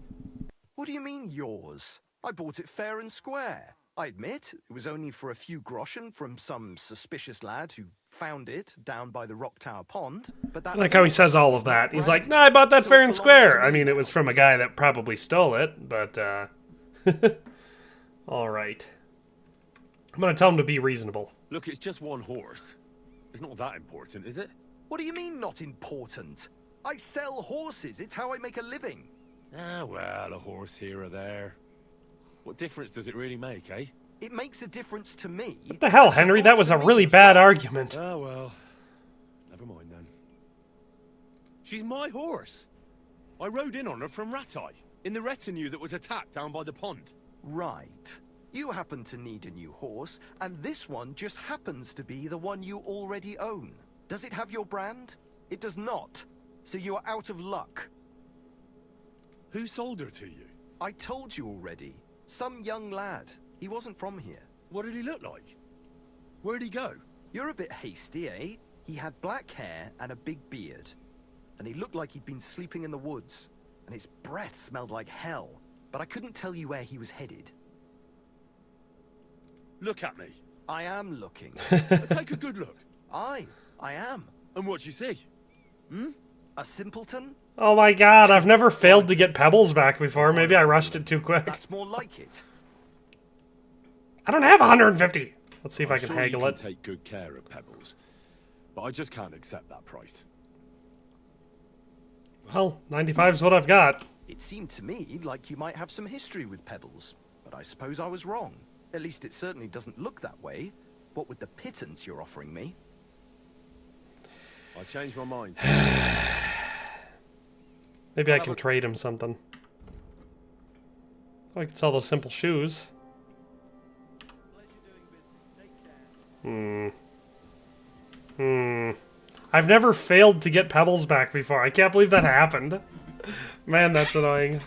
Speaker 11: What do you mean yours? I bought it fair and square. I admit, it was only for a few groschen from some suspicious lad who found it down by the Rock Tower Pond, but that...
Speaker 1: I like how he says all of that. He's like, no, I bought that fair and square. I mean, it was from a guy that probably stole it, but, Alright. I'm gonna tell him to be reasonable.
Speaker 13: Look, it's just one horse. It's not that important, is it?
Speaker 11: What do you mean, not important? I sell horses. It's how I make a living.
Speaker 13: Ah, well, a horse here or there. What difference does it really make, eh?
Speaker 11: It makes a difference to me.
Speaker 1: What the hell, Henry? That was a really bad argument.
Speaker 13: Ah, well. Never mind, then. She's my horse. I rode in on her from Rattay, in the retinue that was attacked down by the pond.
Speaker 11: Right. You happen to need a new horse, and this one just happens to be the one you already own. Does it have your brand? It does not. So you are out of luck.
Speaker 13: Who sold her to you?
Speaker 11: I told you already. Some young lad. He wasn't from here.
Speaker 13: What did he look like? Where'd he go?
Speaker 11: You're a bit hasty, eh? He had black hair and a big beard. And he looked like he'd been sleeping in the woods. And his breath smelled like hell. But I couldn't tell you where he was headed.
Speaker 13: Look at me.
Speaker 11: I am looking.
Speaker 13: Take a good look.
Speaker 11: I am.
Speaker 13: And what you see? Hmm?
Speaker 11: A simpleton?
Speaker 1: Oh my god, I've never failed to get Pebbles back before. Maybe I rushed it too quick.
Speaker 11: That's more like it.
Speaker 1: I don't have 150. Let's see if I can
Speaker 13: sure
Speaker 1: haggle
Speaker 13: you
Speaker 1: it.
Speaker 13: Can take good care of Pebbles, but I just can't accept that price.
Speaker 1: Well, 95 is what I've got.
Speaker 11: It seemed to me like you might have some history with Pebbles, but I suppose I was wrong. At least it certainly doesn't look that way. What with the pittance you're offering me?
Speaker 13: I changed my mind.
Speaker 1: Maybe I can trade him something. I can sell those simple shoes. I've never failed to get Pebbles back before. I can't believe that happened. Man, that's annoying.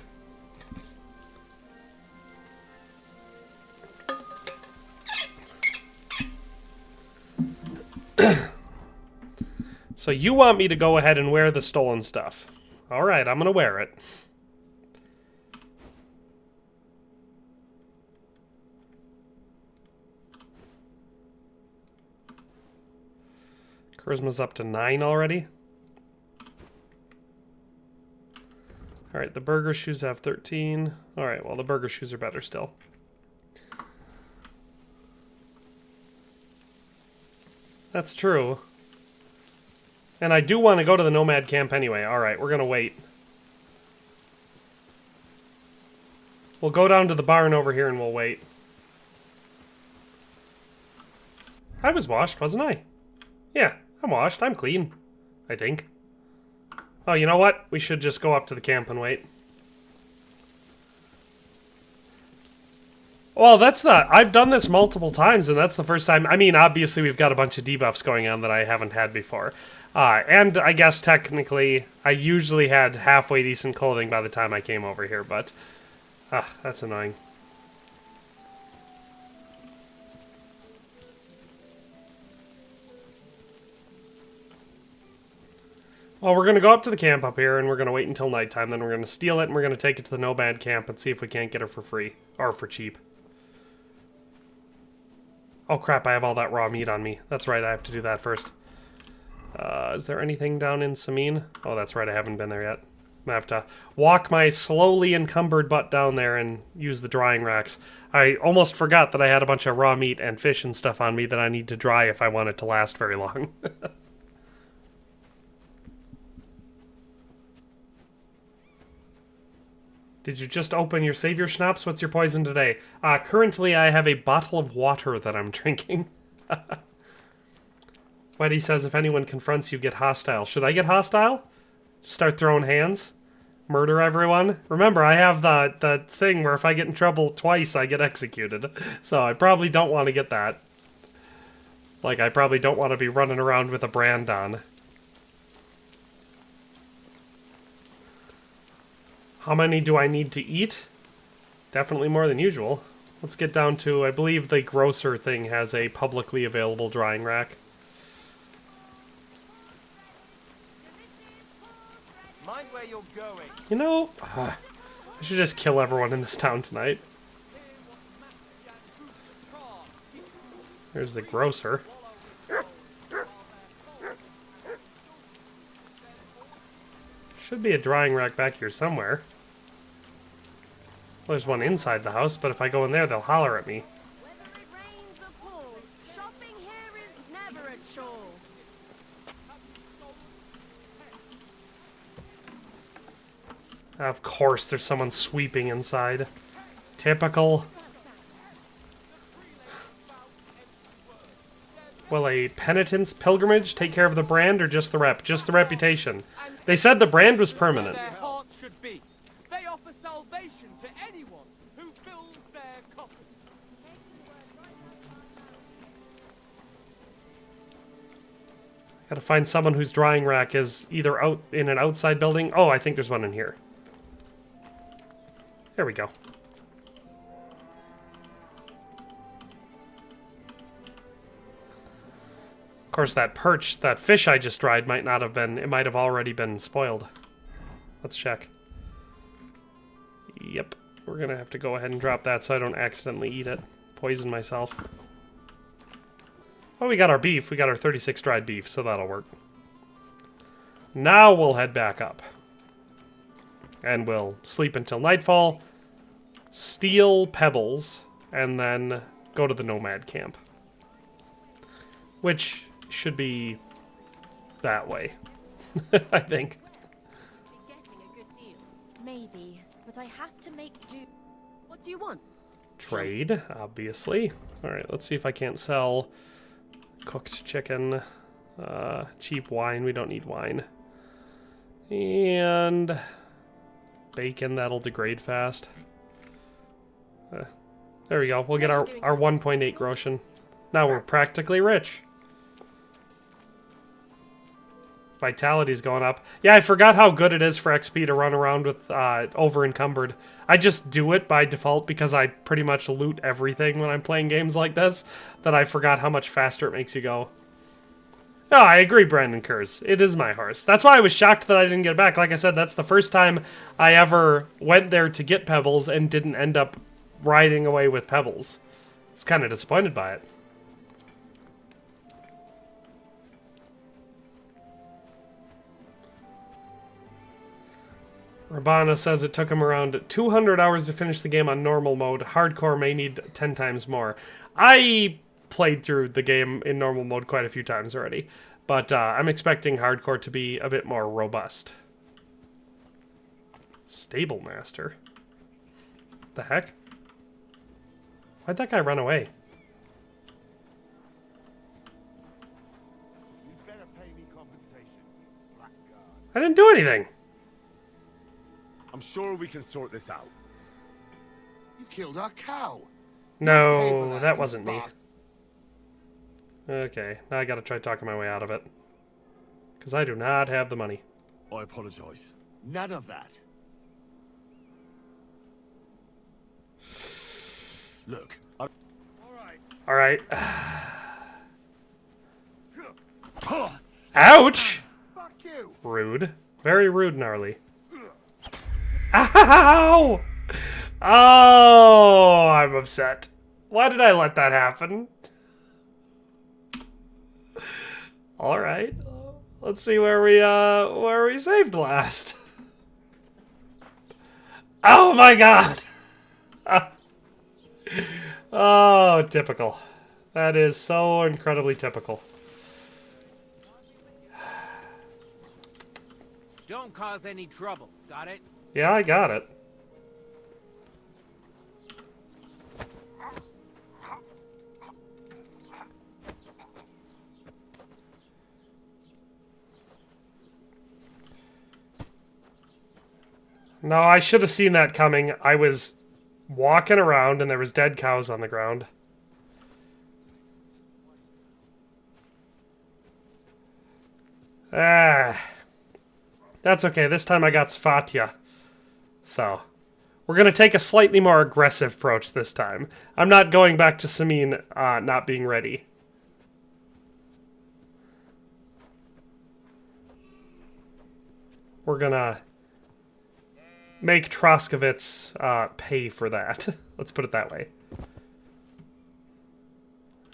Speaker 1: So you want me to go ahead and wear the stolen stuff. Alright, I'm gonna wear it. Charisma's up to 9 already. Alright, the burger shoes have 13. Alright, well the burger shoes are better still. That's true. And I do want to go to the nomad camp anyway. Alright, we're gonna wait. We'll go down to the barn over here and we'll wait. I was washed, wasn't I? Yeah, I'm washed. I'm clean. I think. Oh, you know what? We should just go up to the camp and wait. Well, I've done this multiple times, and that's the first time. I mean, obviously, we've got a bunch of debuffs going on that I haven't had before. And I guess technically, I usually had halfway decent clothing by the time I came over here, but... that's annoying. Well, we're going to go up to the camp up here, and we're going to wait until nighttime, then we're going to steal it, and we're going to take it to the nomad camp and see if we can't get it for free. Or for cheap. Oh crap, I have all that raw meat on me. That's right, I have to do that first. Is there anything down in Samine? Oh, that's right, I haven't been there yet. I'm gonna have to walk my slowly encumbered butt down there and use the drying racks. I almost forgot that I had a bunch of raw meat and fish and stuff on me that I need to dry if I want it to last very long. Did you just open your savior schnapps? What's your poison today? Currently I have a bottle of water that I'm drinking. Weddy says if anyone confronts you, get hostile. Should I get hostile? Start throwing hands? Murder everyone? Remember, I have the thing where if I get in trouble twice, I get executed. So I probably don't want to get that. Like, I probably don't want to be running around with a brand on. How many do I need to eat? Definitely more than usual. Let's get down to, I believe the grocer thing has a publicly available drying rack.
Speaker 15: Mind where you're going.
Speaker 1: You know, I should just kill everyone in this town tonight. There's the grocer. Should be a drying rack back here somewhere. Well, there's one inside the house, but if I go in there, they'll holler at me.
Speaker 18: Whether it rains or pours, shopping here is never a chore.
Speaker 1: Of course, there's someone sweeping inside. Typical. Will a penitence pilgrimage take care of the brand or just the rep? Just the reputation. They said the brand was permanent.
Speaker 6: Their hearts should be. They offer salvation to anyone who fills their coffers.
Speaker 1: Gotta find someone whose drying rack is either out in an outside building. Oh, I think there's one in here. There we go. Of course, that perch, that fish I just dried might not have been, it might have already been spoiled. Let's check. Yep, we're gonna have to go ahead and drop that so I don't accidentally eat it. Poison myself. Oh, we got our beef. We got our 36 dried beef, so that'll work. Now we'll head back up. And we'll sleep until nightfall, steal pebbles, and then go to the nomad camp. Which should be that way, I think.
Speaker 12: Maybe, but I have to make do.
Speaker 18: What do you want?
Speaker 1: Trade, obviously. Alright, let's see if I can't sell cooked chicken. Cheap wine, we don't need wine. And bacon, that'll degrade fast. There we go, we'll get our 1.8 groschen. Now we're practically rich. Vitality's going up. Yeah, I forgot how good it is for XP to run around with over encumbered. I just do it by default because I pretty much loot everything when I'm playing games like this, that I forgot how much faster it makes you go. No, I agree, Brandon Kurz. It is my horse. That's why I was shocked that I didn't get it back. Like I said, that's the first time I ever went there to get Pebbles and didn't end up riding away with Pebbles. I was kind of disappointed by it. Rabana says it took him around 200 hours to finish the game on normal mode. Hardcore may need 10 times more. I played through the game in normal mode quite a few times already. But I'm expecting hardcore to be a bit more robust. Stable master? The heck? Why'd that guy run away?
Speaker 5: You better pay me compensation, blackguard.
Speaker 1: I didn't do anything.
Speaker 13: I'm sure we can sort this out.
Speaker 5: You killed our cow.
Speaker 1: No, that wasn't me. Okay, now I gotta try talking my way out of it. Because I do not have the money.
Speaker 13: I apologize.
Speaker 5: None of that.
Speaker 13: Look,
Speaker 1: Alright. Ouch!
Speaker 5: Fuck you.
Speaker 1: Rude. Very rude, gnarly. Ow! Oh, I'm upset. Why did I let that happen? Alright. Let's see where we saved last. Oh my god! Oh, typical. That is so incredibly typical.
Speaker 21: Don't cause any trouble, got it?
Speaker 1: Yeah, I got it. No, I should have seen that coming. I was walking around and there was dead cows on the ground. That's okay. This time I got Svatya. So, we're going to take a slightly more aggressive approach this time. I'm not going back to Samin not being ready. We're going to make Troskovitz pay for that. Let's put it that way.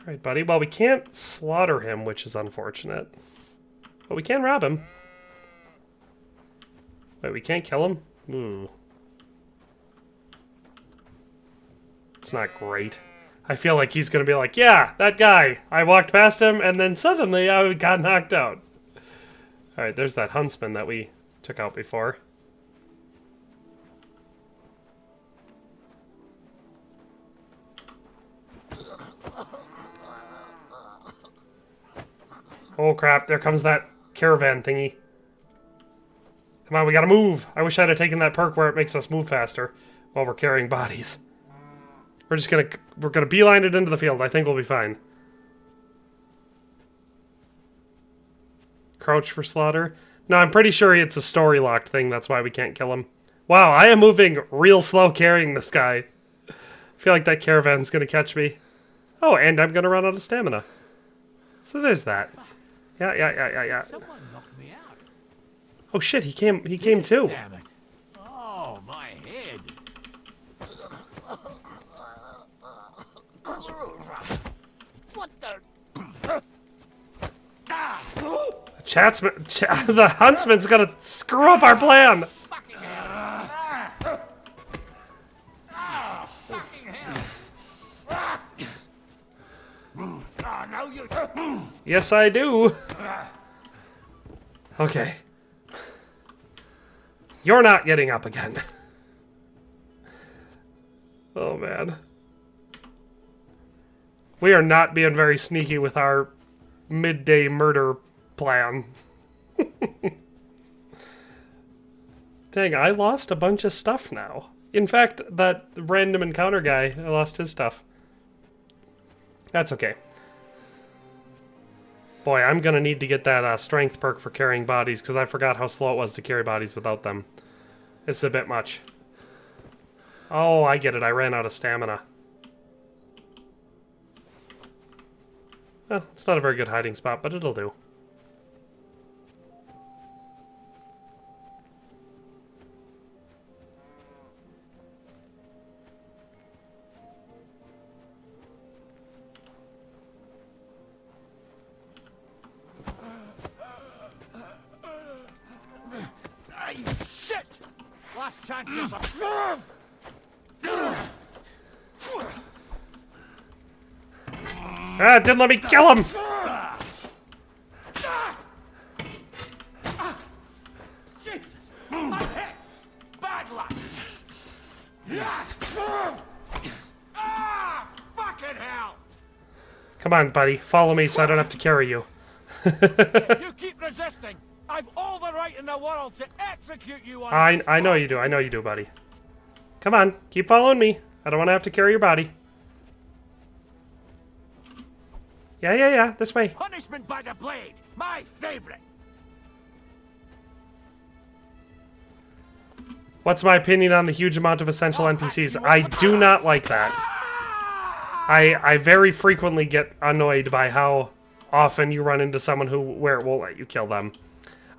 Speaker 1: Alright, buddy. Well, we can't slaughter him, which is unfortunate. But we can rob him. Wait, we can't kill him? Ooh. It's not great. I feel like he's gonna be like, yeah, that guy. I walked past him, and then suddenly I got knocked out. Alright, there's that huntsman that we took out before. Oh crap, there comes that caravan thingy. Come on, we gotta move. I wish I'd have taken that perk where it makes us move faster while we're carrying bodies. We're gonna beeline it into the field. I think we'll be fine. Crouch for slaughter? No, I'm pretty sure it's a story locked thing. That's why we can't kill him. Wow, I am moving real slow carrying this guy. I feel like that caravan's gonna catch me. Oh, and I'm gonna run out of stamina. So there's that. Yeah.
Speaker 7: Someone knocked me out.
Speaker 1: Oh shit, he came too.
Speaker 7: Damn it. Oh, my head. What the?
Speaker 1: The huntsman's gonna screw up our plan. Yes, I do. Okay. You're not getting up again. Oh, man. We are not being very sneaky with our midday murder plan. Dang, I lost a bunch of stuff now. In fact, that random encounter guy, I lost his stuff. That's okay. Boy, I'm gonna need to get that strength perk for carrying bodies, because I forgot how slow it was to carry bodies without them. It's a bit much. Oh, I get it. I ran out of stamina. Well, it's not a very good hiding spot, but it'll do.
Speaker 7: Shit! Last chance.
Speaker 1: Ah, it didn't let me kill him!
Speaker 5: Jesus! My head! Bad luck! Ah! Fucking hell!
Speaker 1: Come on, buddy. Follow me so I don't have to carry you.
Speaker 5: You keep resisting! I've all the right in the world to execute you on
Speaker 1: I know you do. I know you do, buddy. Come on. Keep following me. I don't want to have to carry your body. Yeah. This way.
Speaker 5: Punishment by the blade! My favorite!
Speaker 1: What's my opinion on the huge amount of essential NPCs? I do not like that. I very frequently get annoyed by how often you run into someone where it won't let you kill them.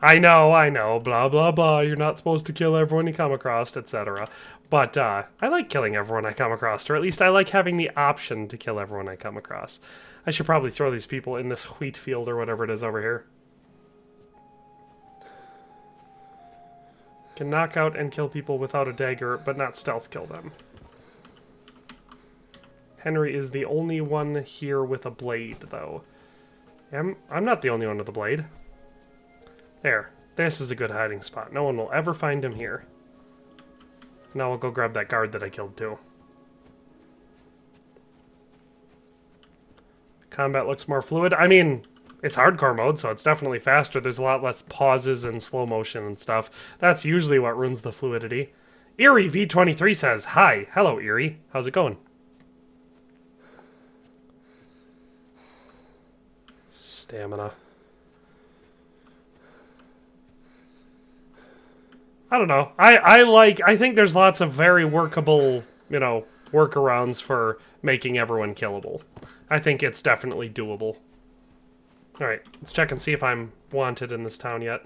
Speaker 1: I know, blah, blah, blah, you're not supposed to kill everyone you come across, etc. But I like killing everyone I come across, or at least I like having the option to kill everyone I come across. I should probably throw these people in this wheat field or whatever it is over here. Can knock out and kill people without a dagger, but not stealth kill them. Henry is the only one here with a blade, though. I'm not the only one with a blade. There. This is a good hiding spot. No one will ever find him here. Now I'll go grab that guard that I killed, too. Combat looks more fluid. I mean, it's hardcore mode, so it's definitely faster. There's a lot less pauses and slow motion and stuff. That's usually what ruins the fluidity. Eerie V23 says, "Hi. Hello, Eerie. How's it going?" Stamina. I don't know. I think there's lots of very workable, workarounds for making everyone killable. I think it's definitely doable. Alright, let's check and see if I'm wanted in this town yet.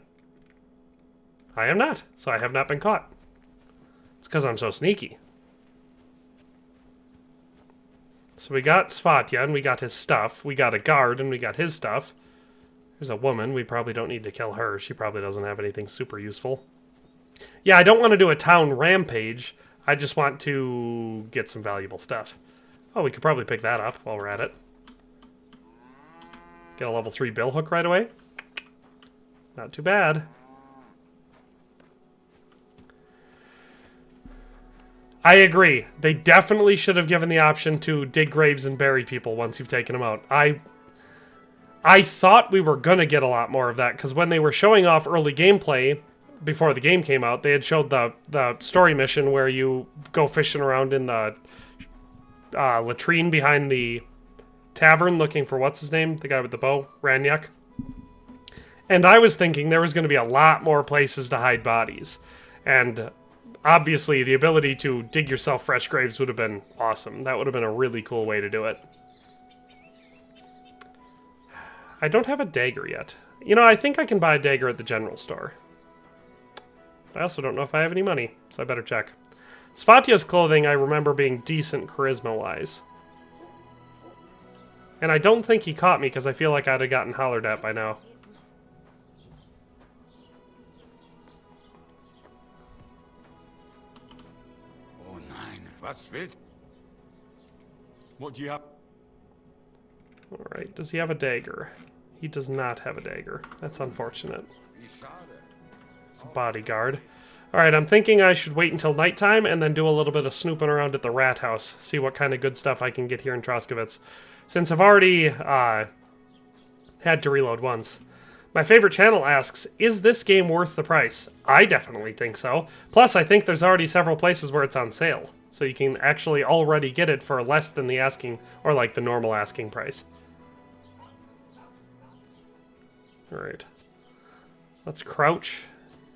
Speaker 1: I am not, so I have not been caught. It's because I'm so sneaky. So we got Svatya, and we got his stuff. We got a guard, and we got his stuff. There's a woman. We probably don't need to kill her. She probably doesn't have anything super useful. Yeah, I don't want to do a town rampage. I just want to get some valuable stuff. Oh, we could probably pick that up while we're at it. Get a level 3 billhook right away. Not too bad. I agree. They definitely should have given the option to dig graves and bury people once you've taken them out. I thought we were going to get a lot more of that, because when they were showing off early gameplay, before the game came out, they had showed the story mission where you go fishing around in the latrine behind the tavern looking for what's-his-name? The guy with the bow? Ranyak. And I was thinking there was going to be a lot more places to hide bodies. And obviously the ability to dig yourself fresh graves would have been awesome. That would have been a really cool way to do it. I don't have a dagger yet. I think I can buy a dagger at the general store. I also don't know if I have any money, so I better check. Svatya's clothing I remember being decent charisma-wise. And I don't think he caught me, because I feel like I'd have gotten hollered at by now.
Speaker 17: Oh nein, was willst?
Speaker 14: What do you have?
Speaker 1: Alright, does he have a dagger? He does not have a dagger. That's unfortunate. It's a bodyguard. Alright, I'm thinking I should wait until nighttime and then do a little bit of snooping around at the rat house. See what kind of good stuff I can get here in Troskowitz. Since I've already had to reload once. My favorite channel asks, is this game worth the price? I definitely think so. Plus, I think there's already several places where it's on sale. So you can actually already get it for less than the asking, or like the normal asking price. Alright. Let's crouch.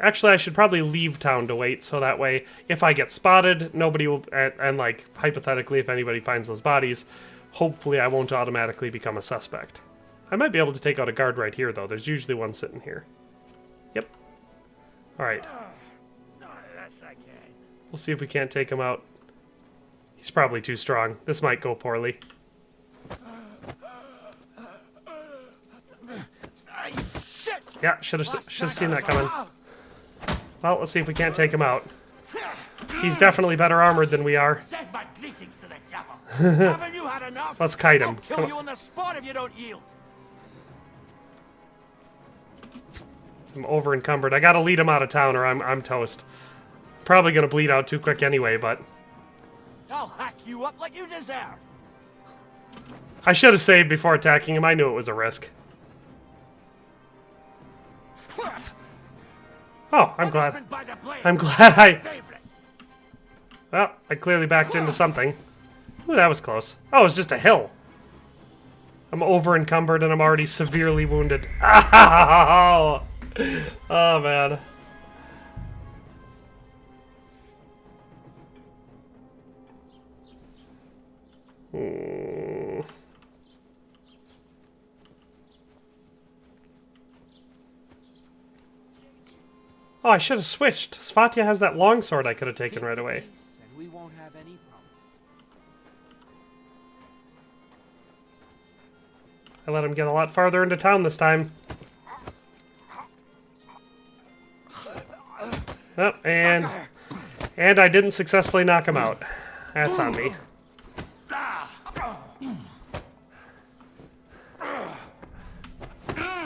Speaker 1: Actually, I should probably leave town to wait, so that way, if I get spotted, nobody will... And, like, hypothetically, if anybody finds those bodies, hopefully I won't automatically become a suspect. I might be able to take out a guard right here, though. There's usually one sitting here. Yep. Alright. We'll see if we can't take him out. He's probably too strong. This might go poorly. Yeah, should have seen that coming. Well, let's see if we can't take him out. He's definitely better armored than we are.
Speaker 8: Send my greetings to the devil. Haven't you had enough?
Speaker 1: Let's kite him.
Speaker 8: I'll kill you on the spot if you don't yield.
Speaker 1: I'm over encumbered. I gotta lead him out of town or I'm toast. Probably gonna bleed out too quick anyway, but
Speaker 8: I'll hack you up like you deserve.
Speaker 1: I should have saved before attacking him. I knew it was a risk. Oh, I'm glad. I'm glad I... Well, I clearly backed into something. Ooh, that was close. Oh, it was just a hill. I'm over encumbered and I'm already severely wounded. Ow! Oh, man. Oh, I should have switched. Svatya has that longsword I could have taken right away.
Speaker 21: And we won't have any problem.
Speaker 1: I let him get a lot farther into town this time. Oh, and I didn't successfully knock him out. That's on me.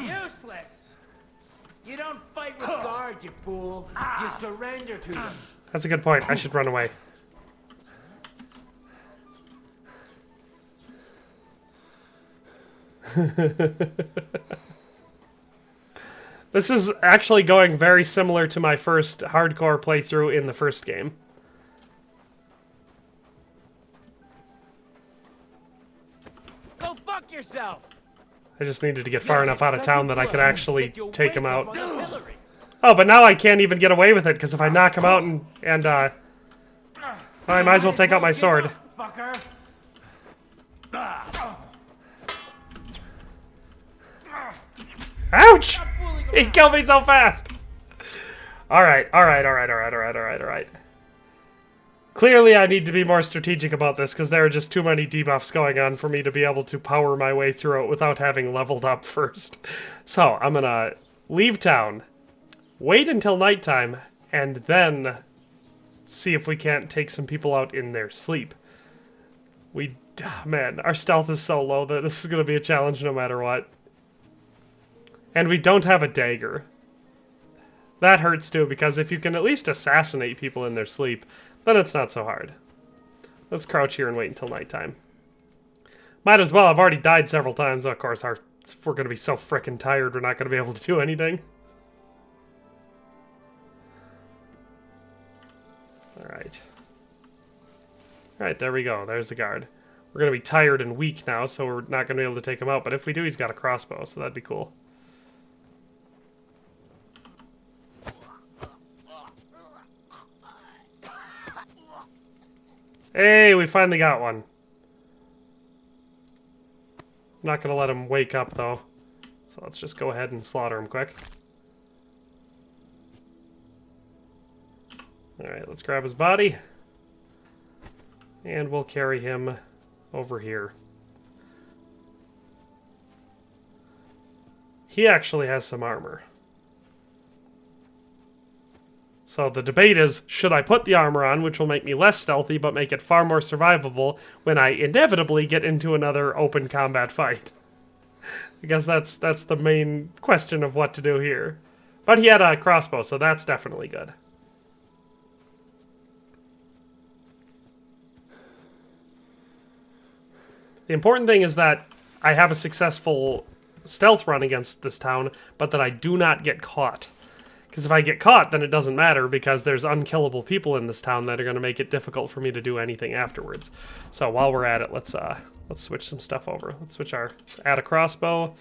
Speaker 21: Useless! You don't fight with guards, you fool. You surrender to them.
Speaker 1: That's a good point. I should run away. This is actually going very similar to my first hardcore playthrough in the first game.
Speaker 21: Go fuck yourself!
Speaker 1: I just needed to get far enough out of town that I could actually take him out. Oh, but now I can't even get away with it, because if I knock him out I might as well take out my sword.
Speaker 21: Fucker!
Speaker 1: Ouch! He killed me so fast! Alright. Clearly I need to be more strategic about this, because there are just too many debuffs going on for me to be able to power my way through it without having leveled up first. So, I'm gonna leave town, wait until nighttime, and then see if we can't take some people out in their sleep. Man, our stealth is so low that this is gonna be a challenge no matter what. And we don't have a dagger. That hurts too, because if you can at least assassinate people in their sleep, then it's not so hard. Let's crouch here and wait until nighttime. Might as well, I've already died several times. Of course, we're gonna be so frickin' tired, we're not gonna be able to do anything. Alright. Alright, there we go. There's the guard. We're gonna be tired and weak now, so we're not gonna be able to take him out, but if we do, he's got a crossbow, so that'd be cool. Hey, we finally got one. I'm not gonna let him wake up, though. So let's just go ahead and slaughter him quick. Alright, let's grab his body. And we'll carry him over here. He actually has some armor. So the debate is, should I put the armor on, which will make me less stealthy, but make it far more survivable when I inevitably get into another open combat fight? I guess that's the main question of what to do here. But he had a crossbow, so that's definitely good. The important thing is that I have a successful stealth run against this town, but that I do not get caught. Because if I get caught, then it doesn't matter, because there's unkillable people in this town that are going to make it difficult for me to do anything afterwards. So while we're at it, let's switch some stuff over. Let's add a crossbow.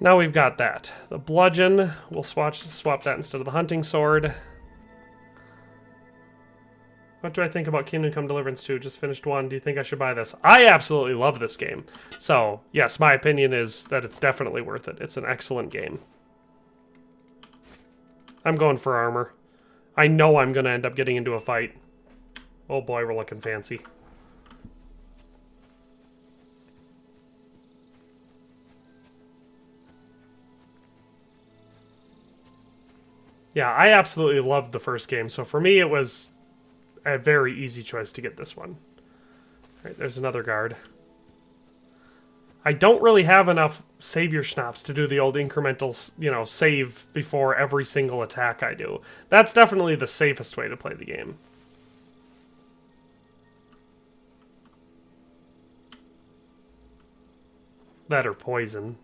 Speaker 1: Now we've got that. The bludgeon, we'll swap that instead of the hunting sword. What do I think about Kingdom Come Deliverance 2? Just finished one. Do you think I should buy this? I absolutely love this game. So, yes, my opinion is that it's definitely worth it. It's an excellent game. I'm going for armor. I know I'm going to end up getting into a fight. Oh boy, we're looking fancy. Yeah, I absolutely loved the first game. So for me, it was a very easy choice to get this one. All right, there's another guard. I don't really have enough savior schnapps to do the old incremental, you know, save before every single attack I do. That's definitely the safest way to play the game. That or poison.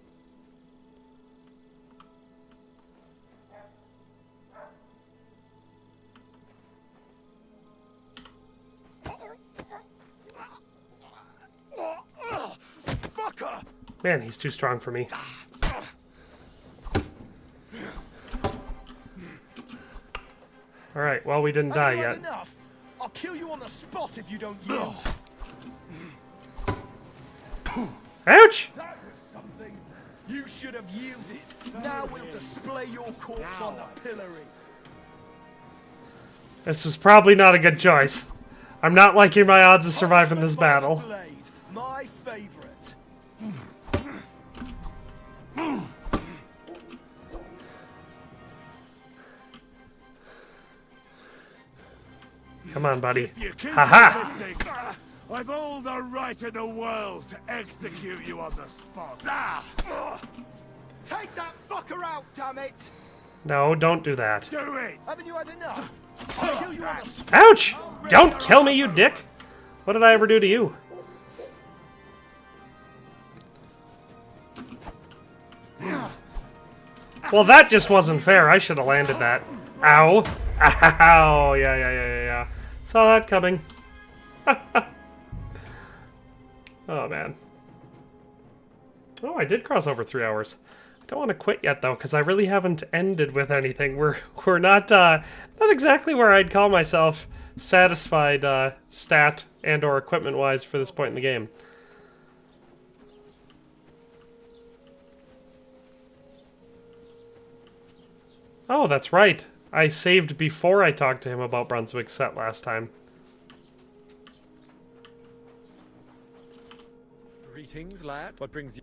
Speaker 1: Man, he's too strong for me. Alright, well, we didn't die yet.
Speaker 11: Enough. I'll kill you on the spot if you don't yield.
Speaker 1: Ouch!
Speaker 11: That was something. You should have yielded. Now we'll display your corpse on the pillory.
Speaker 1: This was probably not a good choice. I'm not liking my odds of surviving this battle.
Speaker 11: My favorite.
Speaker 1: Come on, buddy.
Speaker 5: Ha-ha! I've all the right in the world to execute you on the spot.
Speaker 11: Take that fucker out, damn it!
Speaker 1: No, don't do that.
Speaker 5: Do it!
Speaker 11: Haven't you had enough? I'll kill you on the spot.
Speaker 1: Ouch! Don't kill me, you dick! What did I ever do to you? Well, that just wasn't fair. I should have landed that. Ow. Ow. Yeah. Saw that coming. Oh, man. Oh, I did cross over 3 hours. I don't want to quit yet, though, because I really haven't ended with anything. We're not exactly where I'd call myself satisfied stat and or equipment-wise for this point in the game. Oh, that's right. I saved before I talked to him about Brunswick's set last time.
Speaker 6: Greetings, lad. What brings you?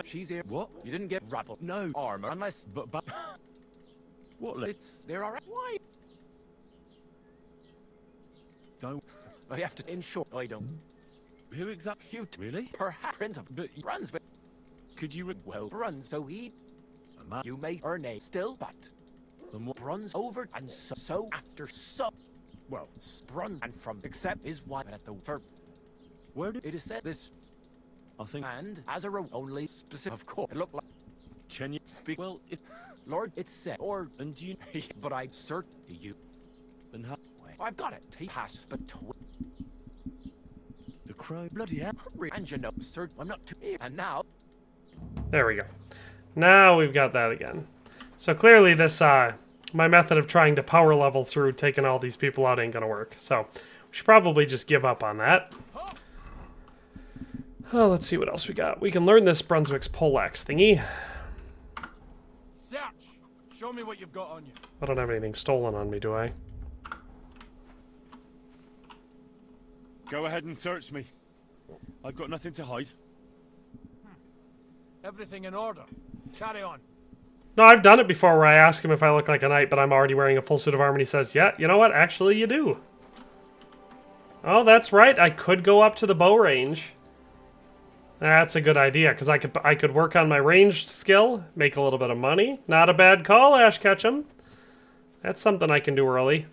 Speaker 6: She's here. What? You didn't get rattled? No armor unless. But. What? It's there are. Why? Don't. I have to. In short, I don't. Who exactly? You really? Perhaps Prince of Brunswick. Could you? Well, Bruns. So he. You may earn a still, but. Bruns over and so after so. Well, Bruns and from except is what at the verb. Where did it is said this? I think. And as a row only specific. Of course, it looked like. Can you speak? Well, it. Lord, it's said. Or and you. But I cert to you. And how? I've got it. Take past the The crow. Bloody hell. And you know, sir, I'm not too. And now.
Speaker 1: There we go. Now we've got that again. So clearly this, my method of trying to power level through taking all these people out ain't gonna work. So we should probably just give up on that. Oh, let's see what else we got. We can learn this Brunswick's poleaxe thingy.
Speaker 5: Search! Show me what you've got on you.
Speaker 1: I don't have anything stolen on me, do I?
Speaker 13: Go ahead and search me. I've got nothing to hide.
Speaker 5: Everything in order. Carry on.
Speaker 1: No, I've done it before where I ask him if I look like a knight, but I'm already wearing a full suit of armor, and he says, yeah, you know what? Actually, you do. Oh, that's right. I could go up to the bow range. That's a good idea, because I could work on my ranged skill, make a little bit of money. Not a bad call, Ash Ketchum. That's something I can do early.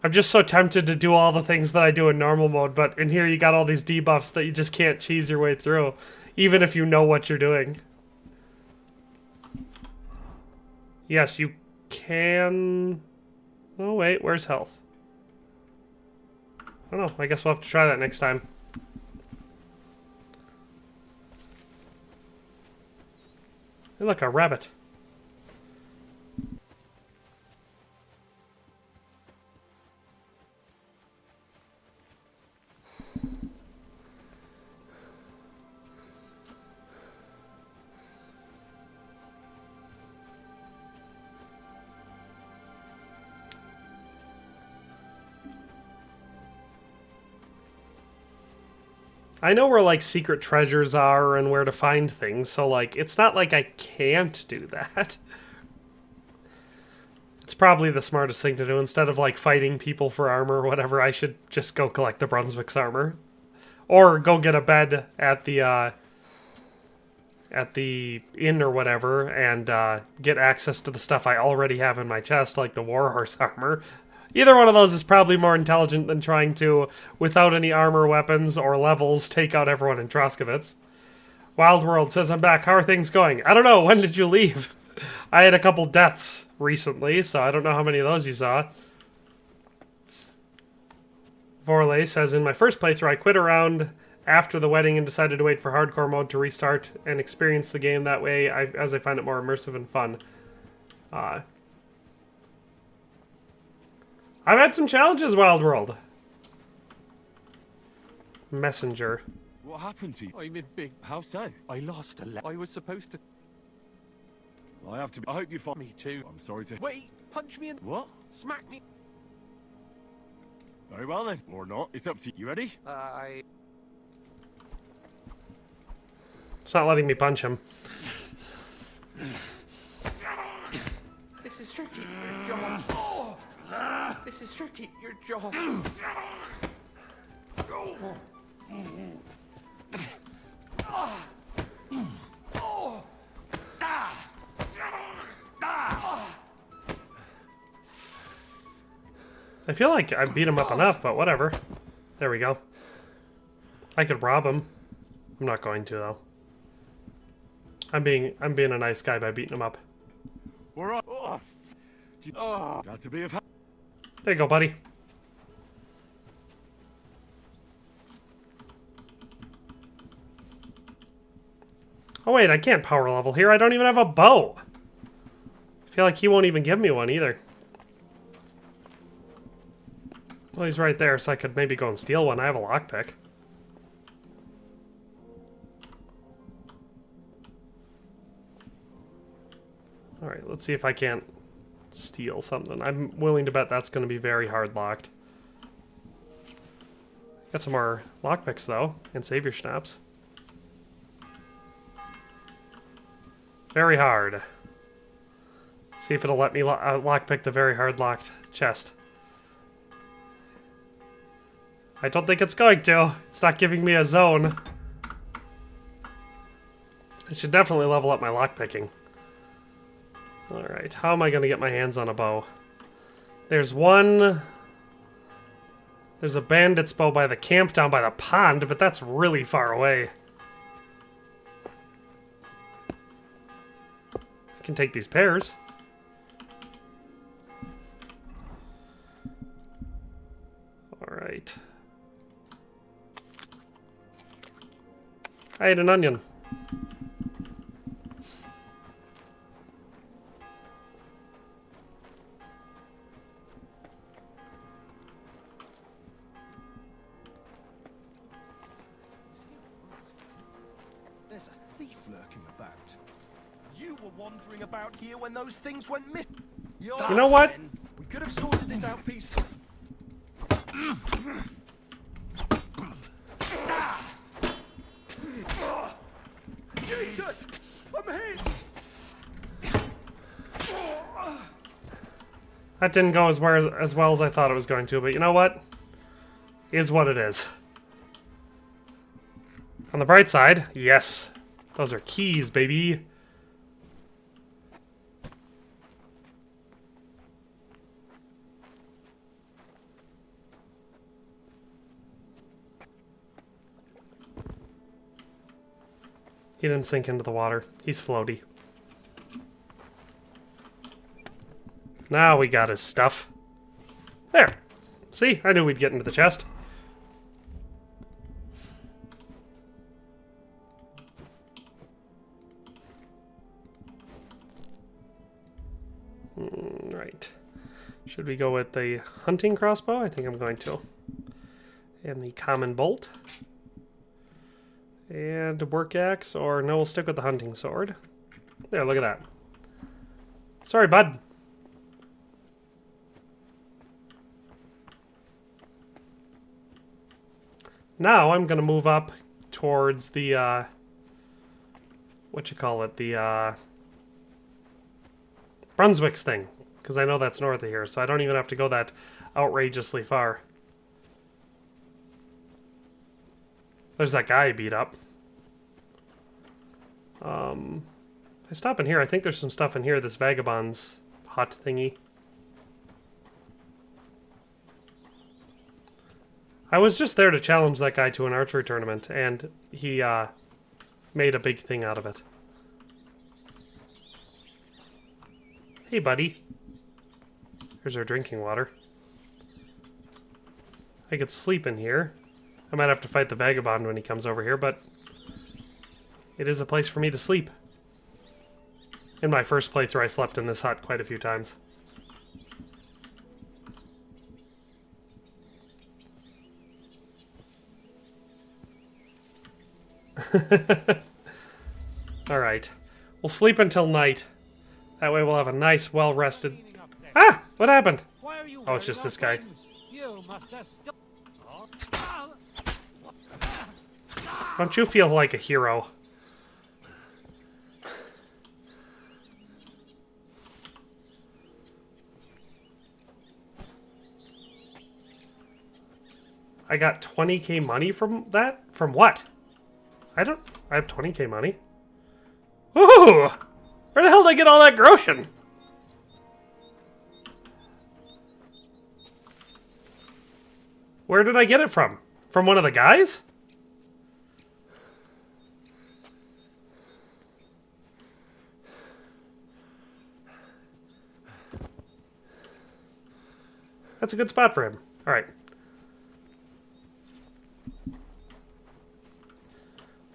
Speaker 1: I'm just so tempted to do all the things that I do in normal mode, but in here you got all these debuffs that you just can't cheese your way through, even if you know what you're doing. Yes, you can... Oh, wait, where's health? I don't know, I guess we'll have to try that next time. Hey, look, a rabbit. I know where, like, secret treasures are and where to find things, so, like, it's not like I can't do that. It's probably the smartest thing to do. Instead of, like, fighting people for armor or whatever, I should just go collect the Brunswick's armor. Or go get a bed at the inn or whatever, and get access to the stuff I already have in my chest, like the warhorse armor. Either one of those is probably more intelligent than trying to, without any armor, weapons, or levels, take out everyone in Troskowitz. Wild World says, I'm back. How are things going? I don't know. When did you leave? I had a couple deaths recently, so I don't know how many of those you saw. Vorley says, in my first playthrough, I quit around after the wedding and decided to wait for hardcore mode to restart and experience the game that way, as I find it more immersive and fun. I've had some challenges, Wild World. Messenger.
Speaker 13: What happened to you?
Speaker 6: I'm in big...
Speaker 13: How so?
Speaker 6: I lost a leg. I was supposed to...
Speaker 13: I have to... I hope you find...
Speaker 6: Me too.
Speaker 13: I'm sorry to...
Speaker 6: Wait! Punch me in...
Speaker 13: What?
Speaker 6: Smack me...
Speaker 13: Very well then. Or not. It's up to you. You ready?
Speaker 1: It's not letting me punch him.
Speaker 6: This is tricky. Your jaw. Oh. This is tricky. Your jaw.
Speaker 1: I feel like I beat him up enough, but whatever. There we go. I could rob him. I'm not going to though. I'm being a nice guy by beating him up.
Speaker 13: We're up. Got to be of...
Speaker 1: There you go, buddy. Oh wait, I can't power level here. I don't even have a bow. I feel like he won't even give me one either. Well, he's right there, so I could maybe go and steal one. I have a lockpick. Alright, let's see if I can't steal something. I'm willing to bet that's going to be very hard locked. Got some more lockpicks, though, and savior schnapps. Very hard. See if it'll let me lockpick the very hard locked chest. I don't think it's going to. It's not giving me a zone. I should definitely level up my lockpicking. Alright, how am I going to get my hands on a bow? There's one... There's a bandit's bow by the camp down by the pond, but that's really far away. I can take these pairs. Alright. I ate an onion.
Speaker 11: There's a thief lurking about. You were wandering about here when those things went missing.
Speaker 1: You know what?
Speaker 11: We could have sorted this out peacefully. Jesus! I'm hit!
Speaker 1: That didn't go as well as I thought it was going to, but you know what? Is what it is. On the bright side, yes. Those are keys, baby. He didn't sink into the water. He's floaty. Now we got his stuff. There. See? I knew we'd get into the chest. Right. Should we go with the hunting crossbow? I think I'm going to. And the common bolt. And a work axe, or no, we'll stick with the hunting sword. There, look at that. Sorry, bud. Now I'm gonna move up towards the, what you call it, the, Brunswick's thing. because I know that's north of here, so I don't even have to go that outrageously far. There's that guy I beat up. I stop in here. I think there's some stuff in here, this vagabond's hut thingy. I was just there to challenge that guy to an archery tournament, and he made a big thing out of it. Hey, buddy. Here's our drinking water. I could sleep in here. I might have to fight the vagabond when he comes over here, but it is a place for me to sleep. In my first playthrough, I slept in this hut quite a few times. Alright. We'll sleep until night. That way we'll have a nice, well-rested... Ah! What happened? Oh, it's just this guy. Don't you feel like a hero? I got 20k money from that? From what? I have 20k money. Ooh! Where the hell did I get all that groschen? Where did I get it from? From one of the guys? That's a good spot for him. Alright.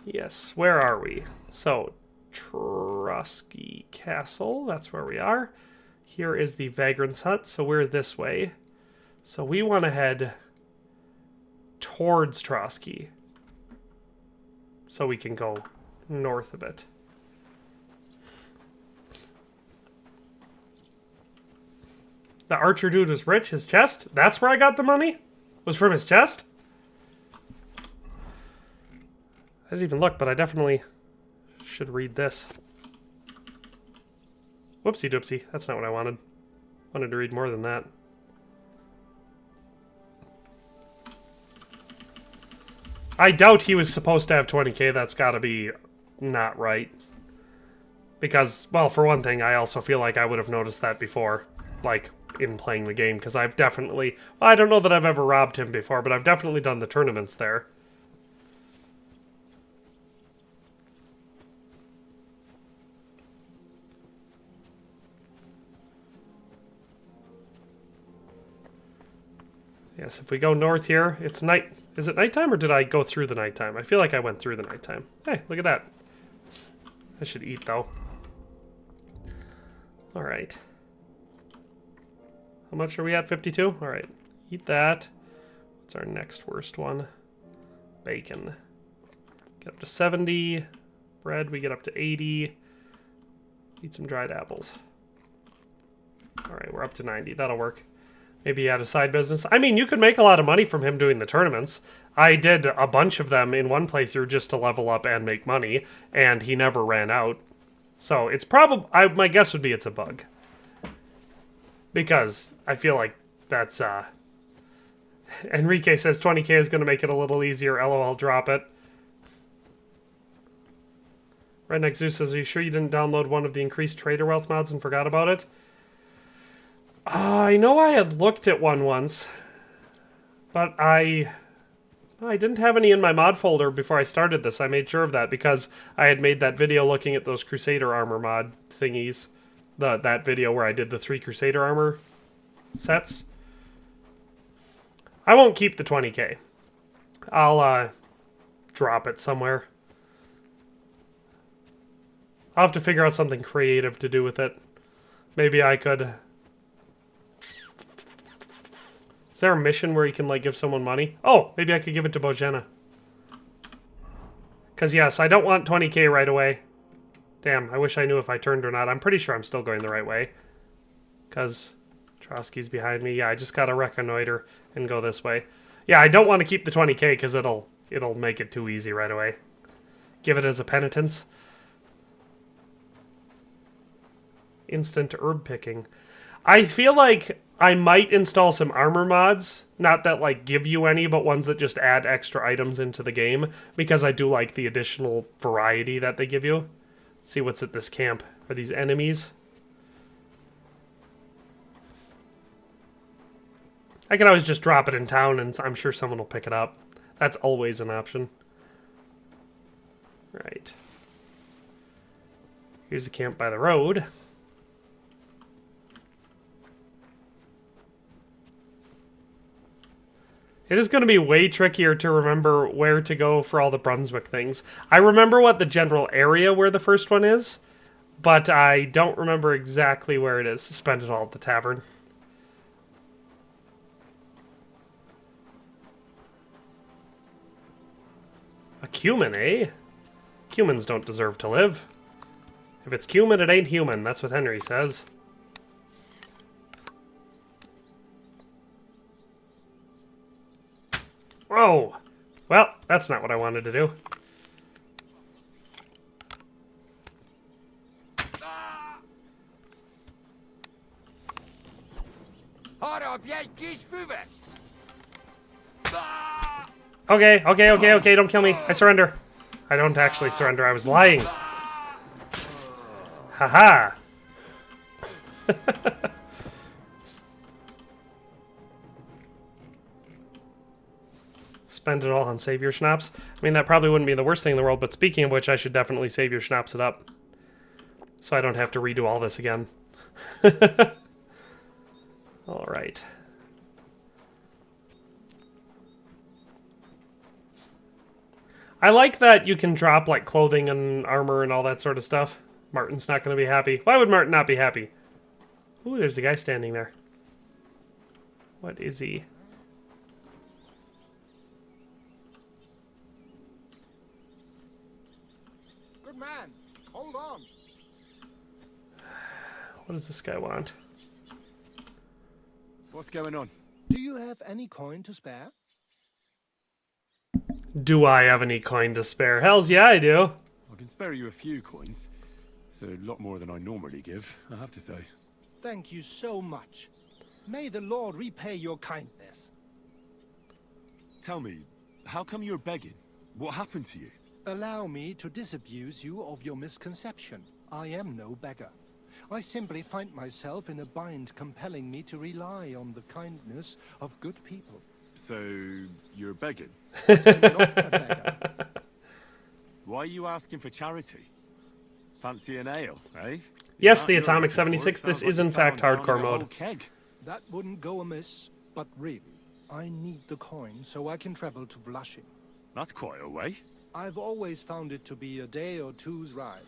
Speaker 1: Yes, where are we? So, Trosky Castle, that's where we are. Here is the Vagrant's Hut, so we're this way. So we want to head towards Trosky, so we can go north a bit. The archer dude was rich, his chest? That's where I got the money? Was from his chest? I didn't even look, but I definitely should read this. Whoopsie doopsie. That's not what I wanted. I wanted to read more than that. I doubt he was supposed to have 20k. That's gotta be not right. Because, well, for one thing, I also feel like I would have noticed that before. Like, in playing the game. Because I've definitely... Well, I don't know that I've ever robbed him before, but I've definitely done the tournaments there. Yes, if we go north here, it's night. Is it nighttime or did I go through the nighttime? I feel like I went through the nighttime. Hey, look at that. I should eat though. Alright. How much are we at? 52? Alright. Eat that. What's our next worst one? Bacon. Get up to 70. Bread, we get up to 80. Eat some dried apples. Alright, we're up to 90. That'll work. Maybe he had a side business. I mean, you could make a lot of money from him doing the tournaments. I did a bunch of them in one playthrough just to level up and make money, and he never ran out. So it's probably... my guess would be it's a bug. Because I feel like that's... Enrique says 20k is going to make it a little easier. LOL, drop it. Redneck Zeus says, are you sure you didn't download one of the increased trader wealth mods and forgot about it? I know I had looked at one once, but I didn't have any in my mod folder before I started this. I made sure of that because I had made that video looking at those Crusader armor mod thingies. That video where I did the 3 Crusader armor sets. I won't keep the 20k. I'll drop it somewhere. I'll have to figure out something creative to do with it. Maybe I could... Is there a mission where you can, like, give someone money? Oh, maybe I could give it to Bojana. Because, yes, I don't want 20k right away. Damn, I wish I knew if I turned or not. I'm pretty sure I'm still going the right way. Because Trosky's behind me. Yeah, I just gotta reconnoiter and go this way. Yeah, I don't want to keep the 20k because it'll make it too easy right away. Give it as a penitence. Instant herb picking. I feel like I might install some armor mods. Not that, like, give you any, but ones that just add extra items into the game. Because I do like the additional variety that they give you. Let's see what's at this camp. Are these enemies? I can always just drop it in town, and I'm sure someone will pick it up. That's always an option. Right. Here's the camp by the road. It is going to be way trickier to remember where to go for all the Brunswick things. I remember what the general area where the first one is, but I don't remember exactly where it is. Spend it all at the tavern. A cumin, eh? Cumins don't deserve to live. If it's cumin, it ain't human. That's what Henry says. Whoa! Well, that's not what I wanted to do. Okay, don't kill me. I surrender. I don't actually surrender, I was lying. Haha! Spend it all on Savior Schnapps. I mean, that probably wouldn't be the worst thing in the world, but speaking of which, I should definitely Savior Schnapps it up. So I don't have to redo all this again. Alright. I like that you can drop, like, clothing and armor and all that sort of stuff. Martin's not going to be happy. Why would Martin not be happy? Ooh, there's a guy standing there. What is he?
Speaker 5: Good man, hold on.
Speaker 1: What does this guy want?
Speaker 13: What's going on?
Speaker 5: Do you have any coin to spare?
Speaker 1: Do I have any coin to spare? Hells yeah, I do.
Speaker 13: I can spare you a few coins. It's a lot more than I normally give, I have to say.
Speaker 5: Thank you so much. May the Lord repay your kindness.
Speaker 13: Tell me, how come you're begging? What happened to you?
Speaker 5: Allow me to disabuse you of your misconception. I am no beggar. I simply find myself in a bind compelling me to rely on the kindness of good people.
Speaker 13: So, you're begging?
Speaker 5: But I'm not a beggar.
Speaker 13: Why are you asking for charity? Fancy an ale, eh?
Speaker 1: Yes, the Atomic 76, this is in fact hardcore mode.
Speaker 5: That wouldn't go amiss, but really, I need the coin so I can travel to Flushing.
Speaker 13: That's quite a way.
Speaker 5: I've always found it to be a day or two's ride.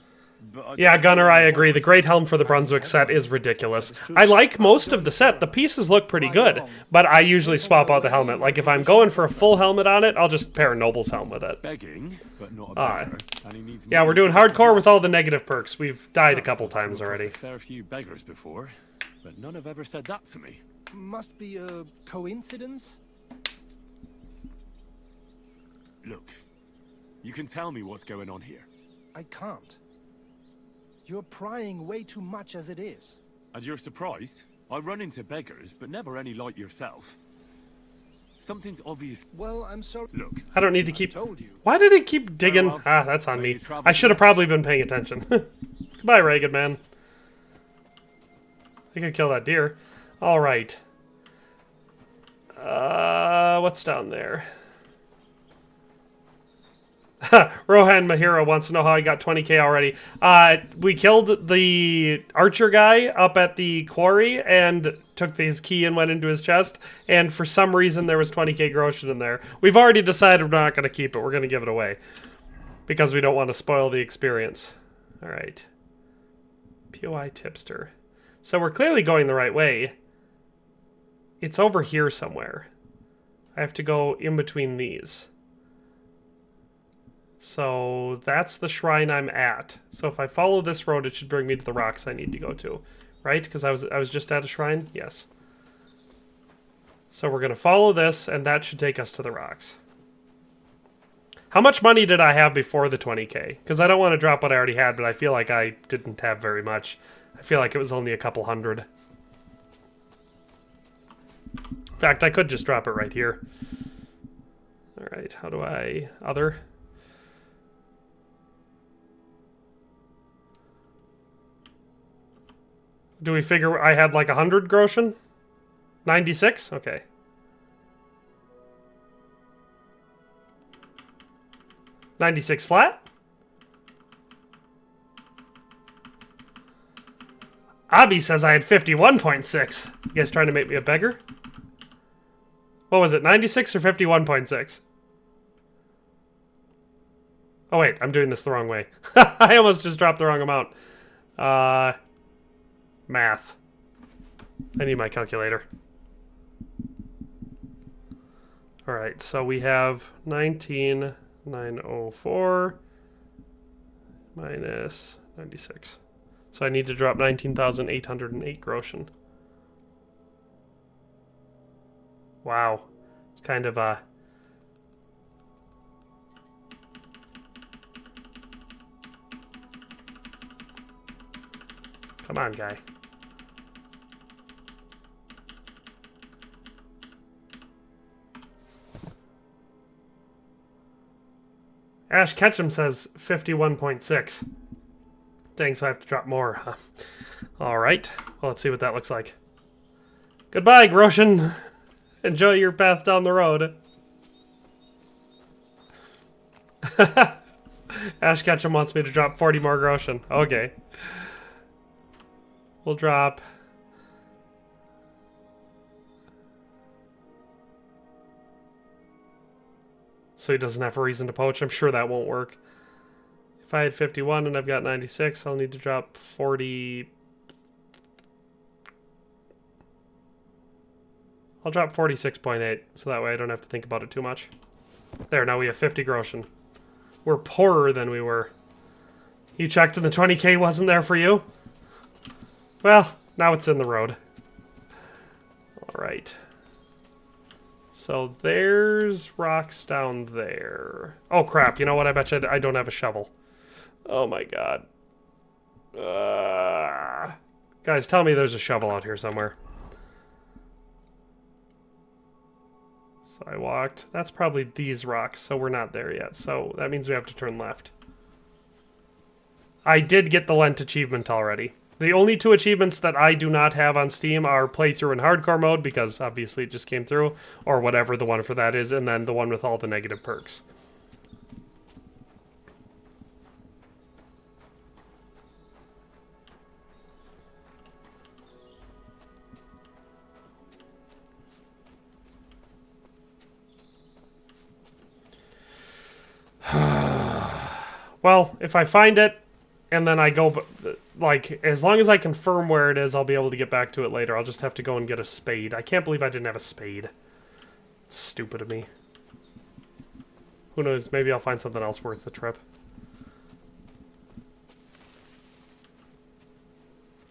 Speaker 1: Yeah, Gunnar, I agree. The Great Helm for the Brunswick set is ridiculous. I like most of the set. The pieces look pretty good, but I usually swap out the helmet. Like, if I'm going for a full helmet on it, I'll just pair a Noble's helm with it.
Speaker 13: Begging, but not a beggar, and he needs
Speaker 1: yeah, we're doing hardcore with all the negative perks. We've died a couple times already.
Speaker 13: A fair few beggars before, but none have ever said that to me.
Speaker 5: Must be a coincidence?
Speaker 13: Look, you can tell me what's going on here.
Speaker 5: I can't. You're prying way too much as it is.
Speaker 13: And you're surprised? I run into beggars, but never any like yourself. Something's obvious.
Speaker 5: Well, I'm sorry.
Speaker 13: Look,
Speaker 1: I don't need to keep... Why did it keep digging? Ah, that's on me. I should have probably been paying attention. Goodbye, Ragged Man. I could kill that deer. Alright. What's down there? Rohan Mahira wants to know how I got 20k already. We killed the archer guy up at the quarry and took his key and went into his chest, and for some reason there was 20k groschen in there. We've already decided we're not going to keep it. We're going to give it away because we don't want to spoil the experience. Alright. POI tipster. So we're clearly going the right way. It's over here somewhere. I have to go in between these. So that's the shrine I'm at. So if I follow this road, it should bring me to the rocks I need to go to. Right? Because I was just at a shrine? Yes. So we're going to follow this, and that should take us to the rocks. How much money did I have before the 20k? Because I don't want to drop what I already had, but I feel like I didn't have very much. I feel like it was only a couple hundred. In fact, I could just drop it right here. Alright, how do I... Other? Do we figure I had like 100 groschen? 96? Okay. $96 flat? Abby says I had 51.6. You guys trying to make me a beggar? What was it, 96 or 51.6? Oh wait, I'm doing this the wrong way. I almost just dropped the wrong amount. Math. I need my calculator. Alright, so we have 19,904 minus 96. So I need to drop 19,808 groschen. Wow. It's kind of a... Come on, guy. Ash Ketchum says 51.6. Dang, so I have to drop more, huh? Alright. Well, let's see what that looks like. Goodbye, groschen. Enjoy your path down the road. Ash Ketchum wants me to drop 40 more groschen. Okay. We'll drop... So he doesn't have a reason to poach. I'm sure that won't work. If I had 51 and I've got 96, I'll need to drop 40... I'll drop 46.8, so that way I don't have to think about it too much. There, now we have 50 groschen. We're poorer than we were. You checked and the 20k wasn't there for you? Well, now it's in the road. Alright. So there's rocks down there. Oh crap, you know what? I bet you I don't have a shovel. Oh my god. Guys, tell me there's a shovel out here somewhere. So I walked. That's probably these rocks, so we're not there yet. So that means we have to turn left. I did get the Lent achievement already. The only two achievements that I do not have on Steam are playthrough in hardcore mode, because obviously it just came through, or whatever the one for that is, and then the one with all the negative perks. Well, if I find it, and then I go, like, as long as I confirm where it is, I'll be able to get back to it later. I'll just have to go and get a spade. I can't believe I didn't have a spade. It's stupid of me. Who knows, maybe I'll find something else worth the trip.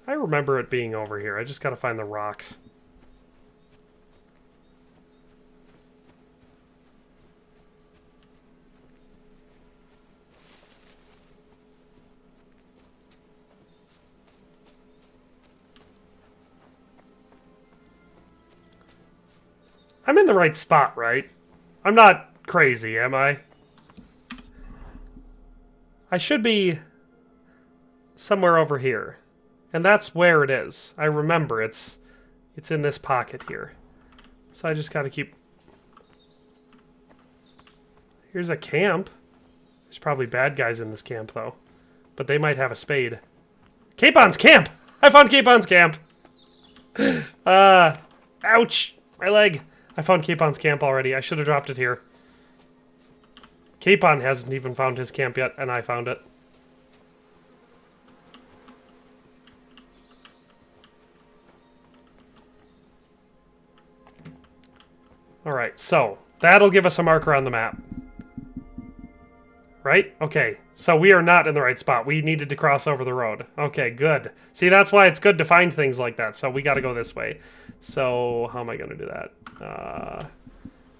Speaker 1: I remember it being over here. I just gotta find the rocks. I'm in the right spot, right? I'm not crazy, am I? I should be somewhere over here. And that's where it is. I remember it's in this pocket here. So I just gotta keep... Here's a camp. There's probably bad guys in this camp, though. But they might have a spade. Capon's camp! I found Capon's camp! Ouch! My leg! I found Capon's camp already. I should have dropped it here. Capon hasn't even found his camp yet, and I found it. Alright, so that'll give us a marker on the map. Right? Okay, so we are not in the right spot. We needed to cross over the road. Okay, good. See, that's why it's good to find things like that. So we got to go this way. So how am I going to do that?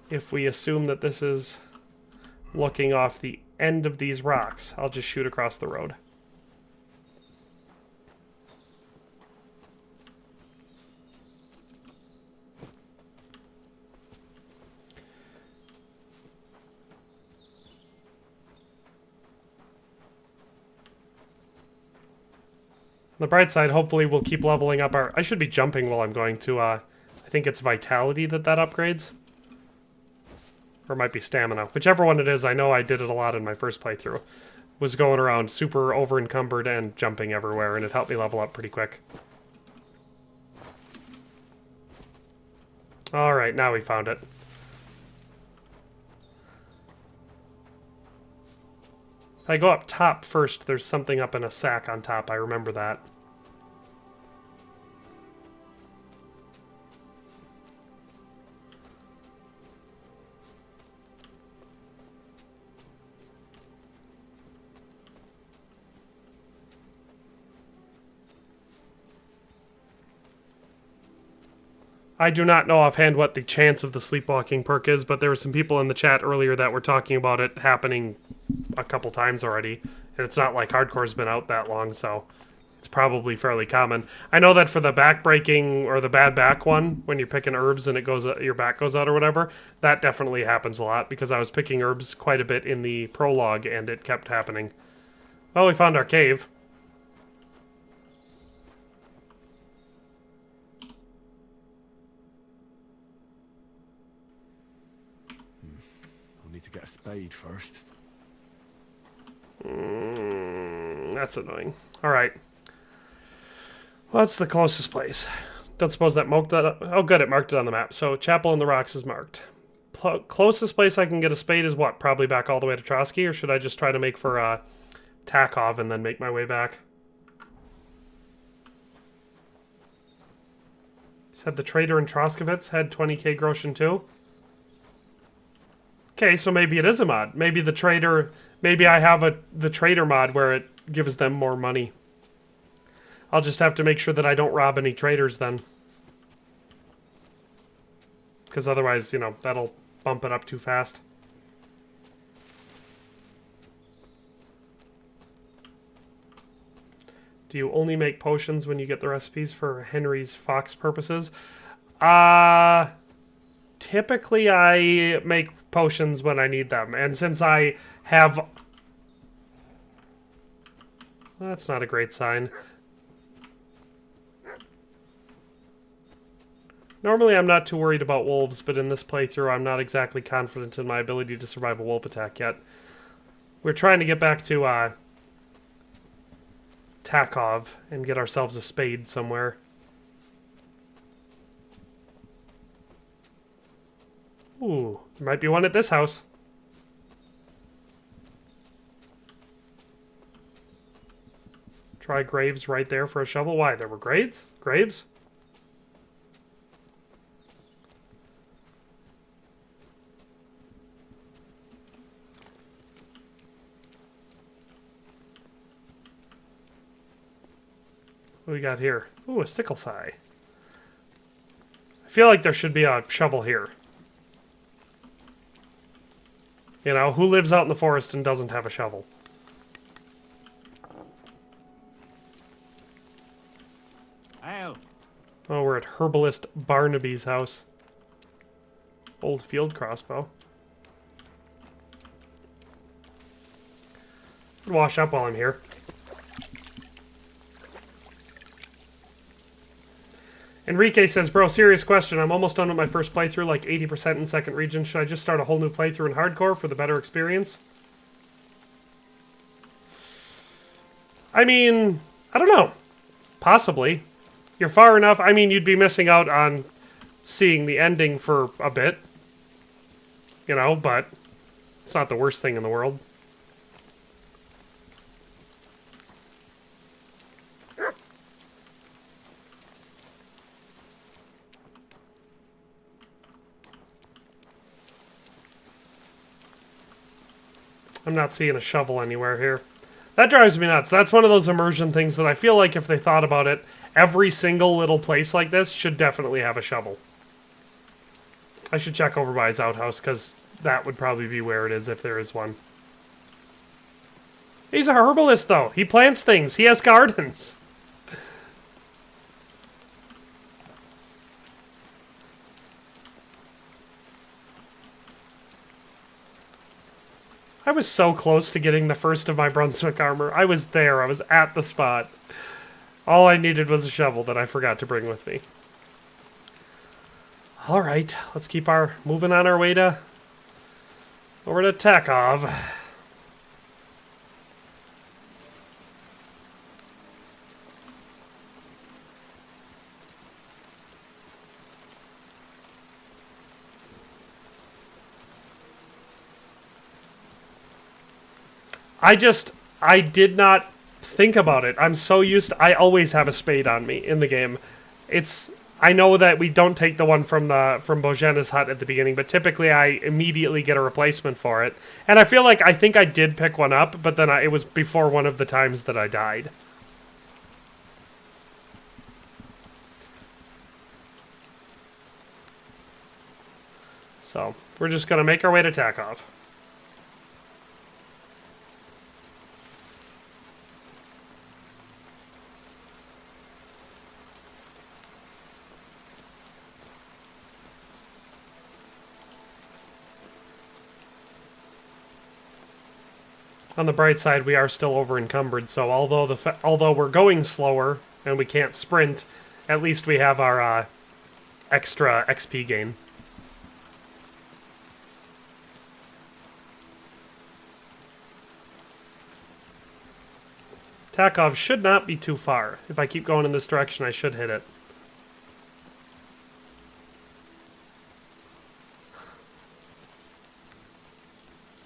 Speaker 1: If we assume that this is looking off the end of these rocks, I'll just shoot across the road. the bright side, hopefully we'll keep leveling up our... I should be jumping while I'm going to, I think it's Vitality that upgrades. Or it might be Stamina. Whichever one it is, I know I did it a lot in my first playthrough. Was going around super over-encumbered and jumping everywhere, and it helped me level up pretty quick. Alright, now we found it. If I go up top first, there's something up in a sack on top. I remember that. I do not know offhand what the chance of the sleepwalking perk is, but there were some people in the chat earlier that were talking about it happening a couple times already. And it's not like Hardcore's been out that long, so it's probably fairly common. I know that for the back breaking or the bad back one, when you're picking herbs and it goes, your back goes out or whatever, that definitely happens a lot because I was picking herbs quite a bit in the prologue and it kept happening. Well, we found our cave.
Speaker 13: Need to get a spade first.
Speaker 1: That's annoying. Alright. What's the closest place? Don't suppose that marked that up. Oh, good, it marked it on the map. So, Chapel in the Rocks is marked. Closest place I can get a spade is what? Probably back all the way to Trosky, or should I just try to make for Takov and then make my way back? Said the trader in Troskowitz had 20k groschen too? Okay, so maybe it is a mod. Maybe the trader... Maybe I have the trader mod where it gives them more money. I'll just have to make sure that I don't rob any traders then. Because otherwise, you know, that'll bump it up too fast. Do you only make potions when you get the recipes for Henry's Fox purposes? Typically I make potions when I need them. And since I have... Well, that's not a great sign. Normally I'm not too worried about wolves, but in this playthrough I'm not exactly confident in my ability to survive a wolf attack yet. We're trying to get back to Takov and get ourselves a spade somewhere. Ooh, there might be one at this house. Try graves right there for a shovel. Why? There were graves? Graves? What do we got here? Ooh, a sickle sigh. I feel like there should be a shovel here. You know, who lives out in the forest and doesn't have a shovel? Oh, we're at Herbalist Barnaby's house. Old field crossbow. Wash up while I'm here. Enrique says, bro, serious question. I'm almost done with my first playthrough, like 80% in second region. Should I just start a whole new playthrough in hardcore for the better experience? I mean, I don't know. Possibly. You're far enough. I mean, you'd be missing out on seeing the ending for a bit. You know, but it's not the worst thing in the world. I'm not seeing a shovel anywhere here. That drives me nuts. That's one of those immersion things that I feel like if they thought about it, every single little place like this should definitely have a shovel. I should check over by his outhouse, because that would probably be where it is if there is one. He's a herbalist, though. He plants things. He has gardens. I was so close to getting the first of my Brunswick armor. I was there. I was at the spot. All I needed was a shovel that I forgot to bring with me. Alright, let's keep moving on our way to over to Takov. I did not think about it. I'm so used to, I always have a spade on me in the game. I know that we don't take the one from Bohemia's hut at the beginning, but typically I immediately get a replacement for it. And I feel like I think I did pick one up, but then it was before one of the times that I died. So, we're just going to make our way to Takov. On the bright side, we are still over encumbered, so although we're going slower and we can't sprint, at least we have our extra XP gain. Takov should not be too far. If I keep going in this direction, I should hit it.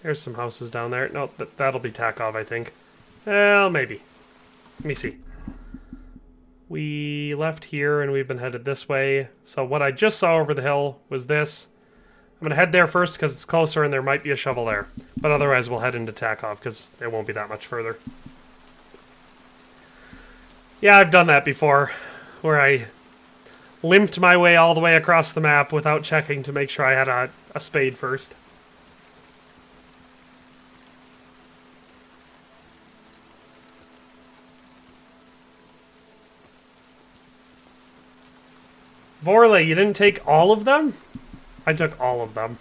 Speaker 1: There's some houses down there. No, that'll be Takov, I think. Well, maybe. Let me see. We left here and we've been headed this way. So what I just saw over the hill was this. I'm going to head there first because it's closer and there might be a shovel there. But otherwise we'll head into Takov because it won't be that much further. Yeah, I've done that before. Where I limped my way all the way across the map without checking to make sure I had a spade first. Vorley, you didn't take all of them? I took all of them.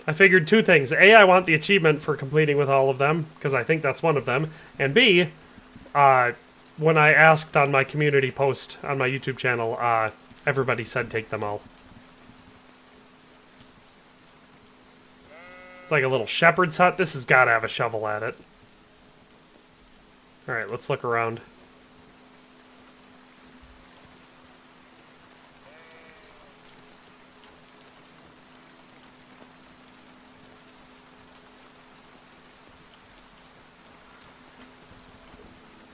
Speaker 1: I figured two things. A, I want the achievement for completing with all of them, because I think that's one of them. And B, when I asked on my community post on my YouTube channel, everybody said take them all. It's like a little shepherd's hut. This has got to have a shovel at it. Alright, let's look around.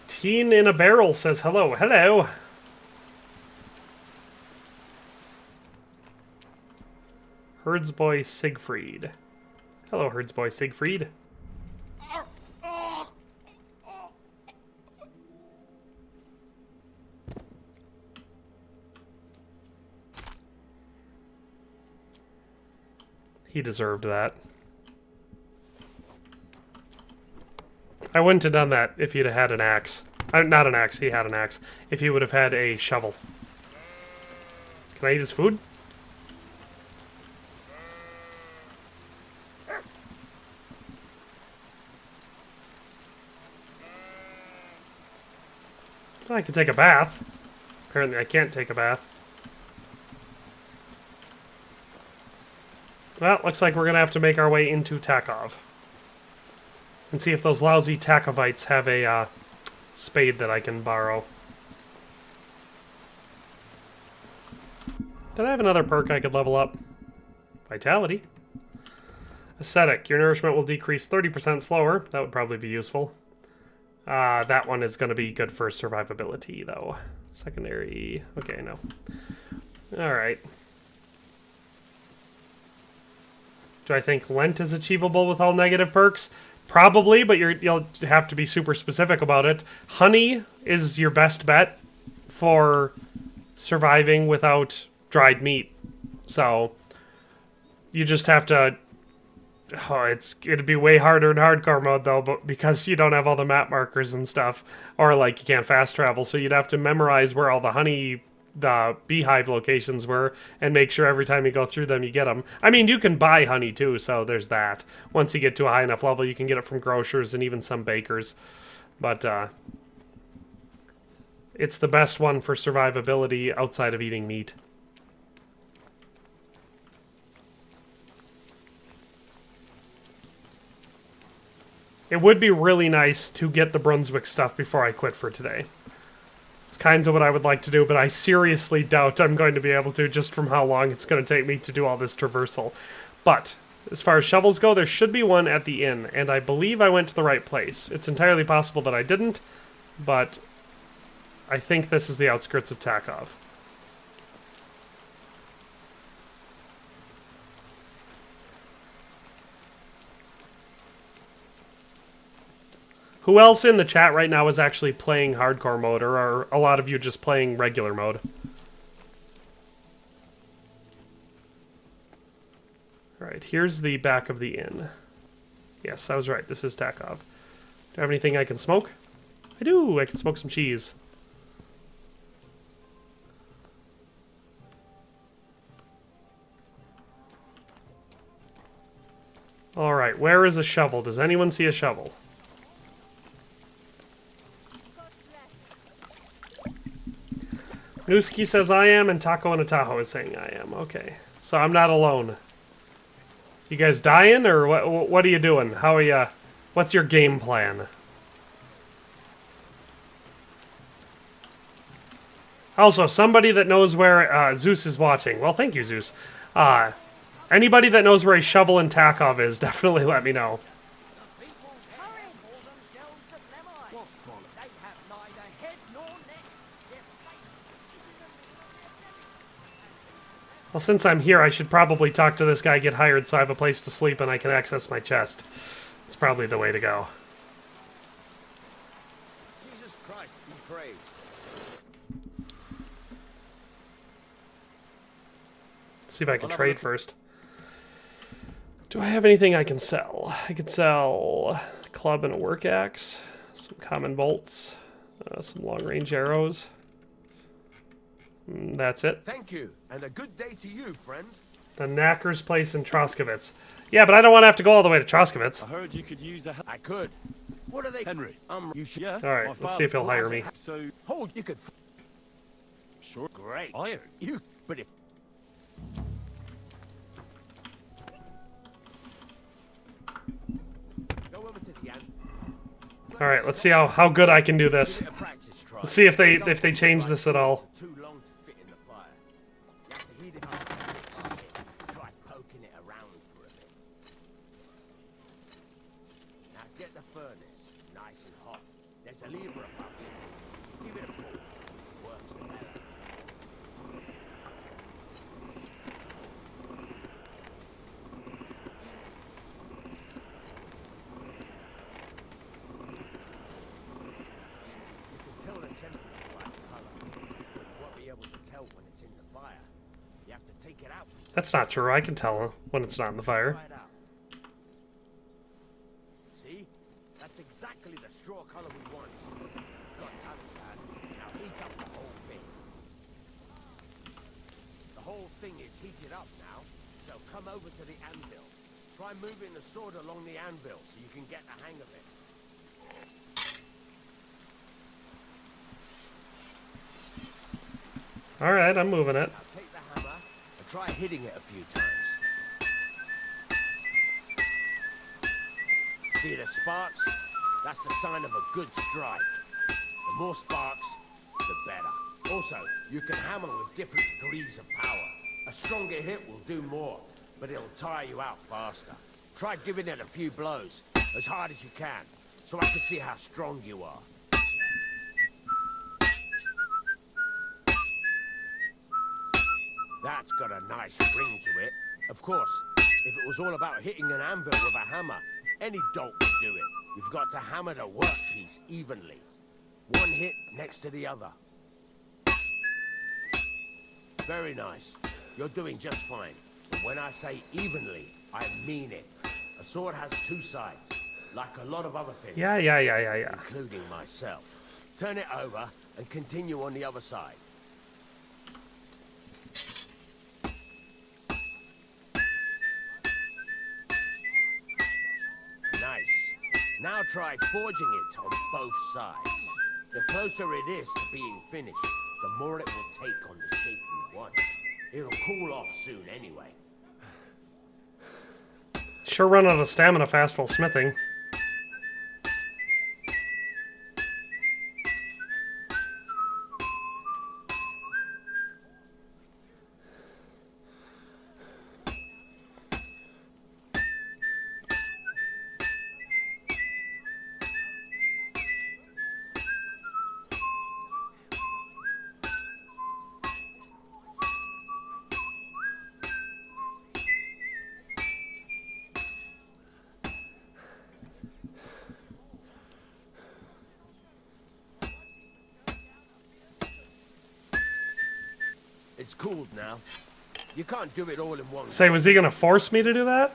Speaker 1: Teen in a Barrel says hello. Hello. Herdsboy Siegfried. Hello, Herdsboy Siegfried. He deserved that. I wouldn't have done that if he'd have had an axe. Not an axe, he had an axe. If he would have had a shovel. Can I eat his food? I could take a bath. Apparently I can't take a bath. Well, looks like we're going to have to make our way into Takov. And see if those lousy Takovites have a spade that I can borrow. Did I have another perk I could level up? Vitality. Ascetic. Your nourishment will decrease 30% slower. That would probably be useful. That one is going to be good for survivability, though. Secondary. Okay, no. Alright. Do I think Lent is achievable with all negative perks? Probably, but you'll have to be super specific about it. Honey is your best bet for surviving without dried meat. So, you just have to... Oh, it'd be way harder in hardcore mode, though, but because you don't have all the map markers and stuff. Or, like, you can't fast travel, so you'd have to memorize where all the beehive locations were, and make sure every time you go through them, you get them. I mean, you can buy honey, too, so there's that. Once you get to a high enough level, you can get it from grocers and even some bakers. But it's the best one for survivability outside of eating meat. It would be really nice to get the Brunswick stuff before I quit for today. It's kind of what I would like to do, but I seriously doubt I'm going to be able to just from how long it's going to take me to do all this traversal. But as far as shovels go, there should be one at the inn, and I believe I went to the right place. It's entirely possible that I didn't, but I think this is the outskirts of Takov. Who else in the chat right now is actually playing hardcore mode, or are a lot of you just playing regular mode? Alright, here's the back of the inn. Yes, I was right. This is Takov. Do I have anything I can smoke? I do! I can smoke some cheese. Alright, where is a shovel? Does anyone see a shovel? Newski says I am, and Taco and Ataho is saying I am. Okay, so I'm not alone. You guys dying, or what are you doing? How are you? What's your game plan? Also, somebody that knows where Zeus is watching. Well, thank you, Zeus. Anybody that knows where a shovel in Takov is, definitely let me know. Well, since I'm here, I should probably talk to this guy, get hired, so I have a place to sleep and I can access my chest. It's probably the way to go.
Speaker 8: Jesus Christ, be praised.
Speaker 1: Let's see if I can trade first. Do I have anything I can sell? I could sell a club and a work axe, some common bolts, some long-range arrows. That's it.
Speaker 8: Thank you, and a good day to you, friend.
Speaker 1: The Knacker's place in Troskowitz. Yeah, but I don't want to have to go all the way to Troskowitz.
Speaker 13: I heard you could use a...
Speaker 8: I could. What are they?
Speaker 13: Henry.
Speaker 8: You should...
Speaker 13: Yeah.
Speaker 1: Alright, let's see if he'll hire me.
Speaker 13: So...
Speaker 8: Hold, you could...
Speaker 13: Sure.
Speaker 8: Great.
Speaker 13: Iron.
Speaker 8: You... But if... Go over to the end.
Speaker 1: Alright, let's see how good I can do this. Let's see if they change this at all.
Speaker 8: Too long to fit in the fire. You have to heat it up. Try poking it around for a bit. Now get the furnace nice and hot. There's a lever above it. Give it a pull. Works better. Tell the temperature by the color. You won't be able to tell when it's in the fire. You have to take it out.
Speaker 1: That's not true. I can tell when it's not in the fire.
Speaker 8: Try it out. See? That's exactly the straw color we want. Got time, lad. Now heat up the whole thing. The whole thing is heated up now, so come over to the anvil. Try moving the sword along the anvil so you can get the hang of it.
Speaker 1: Alright, I'm moving it.
Speaker 8: Now take the hammer and try hitting it a few times. See the sparks? That's the sign of a good strike. The more sparks, the better. Also, you can hammer with different degrees of power. A stronger hit will do more, but it'll tire you out faster. Try giving it a few blows, as hard as you can, so I can see how strong you are. That's got a nice ring to it. Of course, if it was all about hitting an anvil with a hammer, any dolt could do it. You've got to hammer the workpiece evenly. One hit next to the other. Very nice. You're doing just fine. But when I say evenly, I mean it. A sword has two sides, like a lot of other things.
Speaker 1: Yeah.
Speaker 8: Including myself. Turn it over and continue on the other side. Nice.
Speaker 7: Now try forging it on both sides. The closer it is to being finished, the more it will take on the shape you want. It'll cool off soon anyway.
Speaker 1: Sure run out of stamina fast while smithing.
Speaker 7: It's cooled now. You can't do it all in one.
Speaker 1: Say, was he going to force me to do that?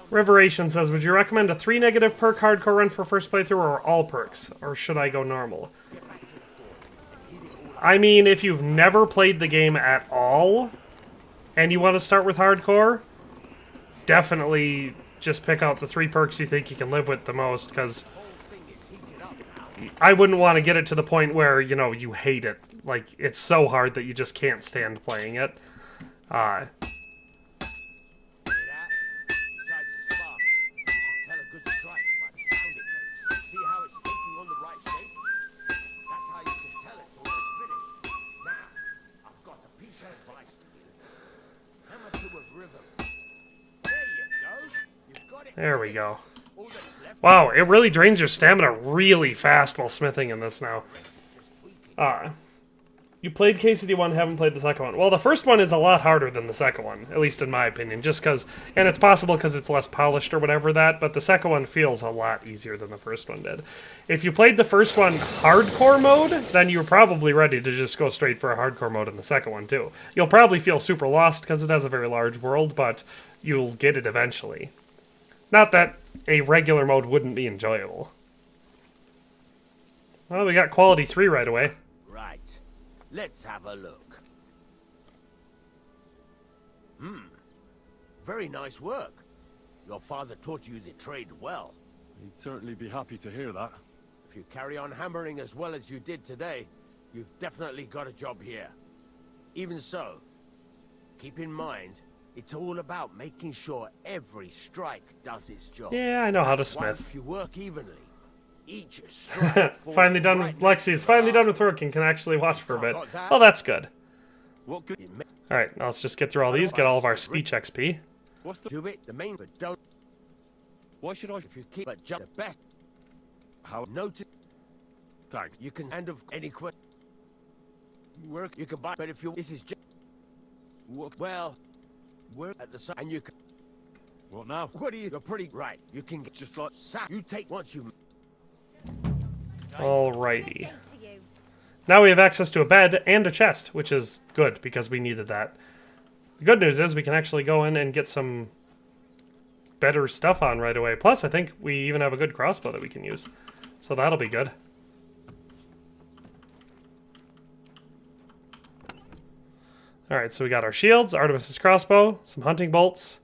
Speaker 1: Reveration says, would you recommend a 3 negative perk hardcore run for first playthrough or all perks? Or should I go normal? I mean, if you've never played the game at all, and you want to start with hardcore, definitely just pick out the 3 perks you think you can live with the most, because I wouldn't want to get it to the point where, you know, you hate it. Like, it's so hard that you just can't stand playing it. There we go. Wow, it really drains your stamina really fast while smithing in this now. You played KCD1, haven't played the second one. Well, the first one is a lot harder than the second one, at least in my opinion, just because, and it's possible because it's less polished or whatever that, but the second one feels a lot easier than the first one did. If you played the first one hardcore mode, then you're probably ready to just go straight for a hardcore mode in the second one too. You'll probably feel super lost because it has a very large world, but you'll get it eventually. Not that a regular mode wouldn't be enjoyable. Well, we got quality 3 right away.
Speaker 7: Right. Let's have a look. Very nice work. Your father taught you the trade well.
Speaker 14: He'd certainly be happy to hear that.
Speaker 7: If you carry on hammering as well as you did today, you've definitely got a job here. Even so, keep in mind, it's all about making sure every strike does its job.
Speaker 1: Yeah, I know how to smith.
Speaker 7: If you work evenly, each strike
Speaker 1: finally done with Lexi's. Finally done with work and can actually watch for a bit. Oh, that's good.
Speaker 7: What good?
Speaker 1: All right, now let's just get through all these. Get all of our speech XP.
Speaker 7: What's the do it? The main, but don't.
Speaker 14: Why should I?
Speaker 7: If you keep but jump the best.
Speaker 14: How
Speaker 7: noted?
Speaker 14: Thanks.
Speaker 7: You can end of any quick work you can buy, but if you this is just work well. Work at the side, and you can.
Speaker 14: What now?
Speaker 7: What are you? You're pretty right. You can get just like sack. You take once you.
Speaker 1: Alrighty. Now we have access to a bed and a chest, which is good because we needed that. The good news is we can actually go in and get some better stuff on right away. Plus, I think we even have a good crossbow that we can use, so that'll be good. Alright, so we got our shields, Artemis's crossbow, some hunting bolts.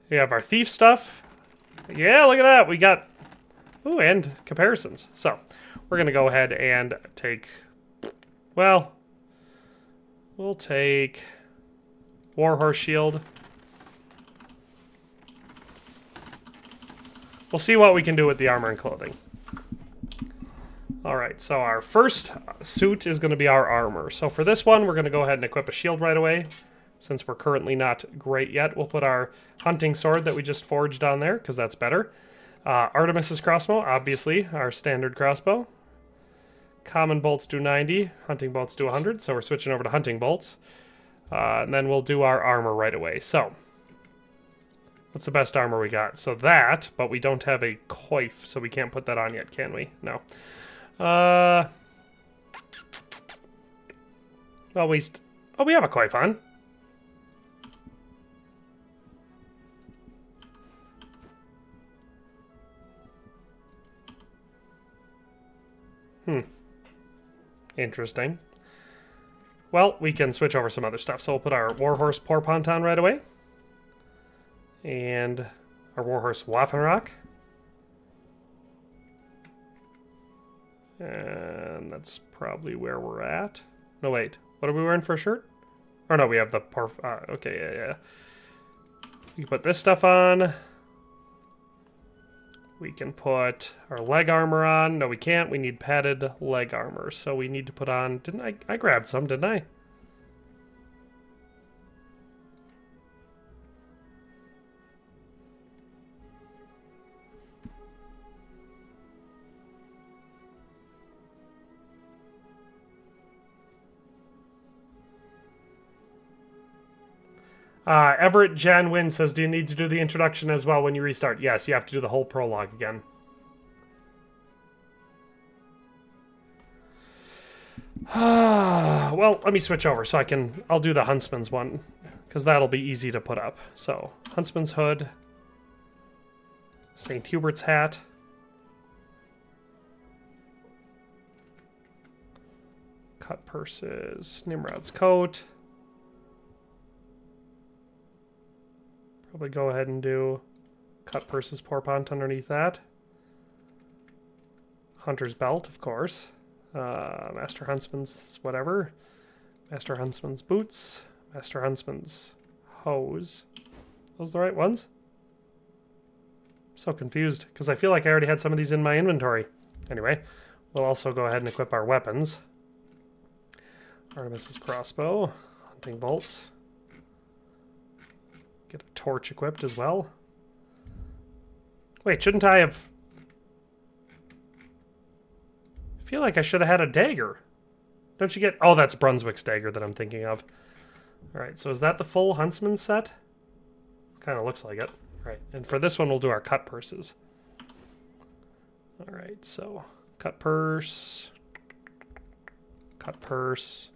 Speaker 1: We have our thief stuff. Yeah, look at that. We got... Ooh, and comparisons. So, we're going to go ahead and take... Well, we'll take... Warhorse shield. We'll see what we can do with the armor and clothing. Alright, so our first suit is going to be our armor. So for this one, we're going to go ahead and equip a shield right away. Since we're currently not great yet, we'll put our hunting sword that we just forged on there, because that's better. Artemis's crossbow, obviously, our standard crossbow. Common bolts do 90, hunting bolts do 100, so we're switching over to hunting bolts. And then we'll do our armor right away. So, what's the best armor we got? So that, but we don't have a coif, so we can't put that on yet, can we? No. Well, we have a coif on. Interesting. Well, we can switch over some other stuff. So we'll put our Warhorse Porpont on right away. And our Warhorse Waffenrock. And that's probably where we're at. No, wait. What are we wearing for a shirt? Or no, we have the okay, yeah. We can put this stuff on. We can put our leg armor on. No, we can't. We need padded leg armor. So we need to put on... Didn't I grabbed some, didn't I? Everett Jan Wynn says, do you need to do the introduction as well when you restart? Yes, you have to do the whole prologue again. Well, let me switch over so I'll do the Huntsman's one, because that'll be easy to put up. So, Huntsman's hood, St. Hubert's hat, cut purses, Nimrod's coat. Probably go ahead and do cut purses, porpont underneath that. Hunter's belt, of course. Master Huntsman's whatever. Master Huntsman's boots. Master Huntsman's hose. Those the right ones? I'm so confused, because I feel like I already had some of these in my inventory. Anyway, we'll also go ahead and equip our weapons. Artemis's crossbow. Hunting bolts. Get a torch equipped as well. Wait, shouldn't I have... I feel like I should have had a dagger. Don't you get... Oh, that's Brunswick's dagger that I'm thinking of. Alright, so is that the full Huntsman set? Kind of looks like it. Right, and for this one we'll do our cut purses. Alright, so cut purse. Cut purse.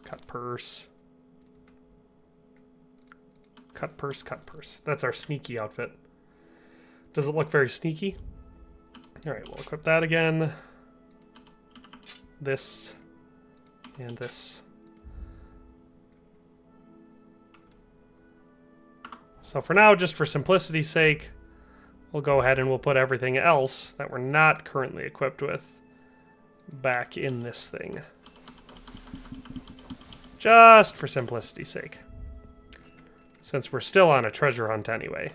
Speaker 1: Cut purse. Cut purse, cut purse. That's our sneaky outfit. Does it look very sneaky? Alright, we'll equip that again. This. And this. So for now, just for simplicity's sake, we'll go ahead and we'll put everything else that we're not currently equipped with back in this thing. Just for simplicity's sake. Since we're still on a treasure hunt anyway.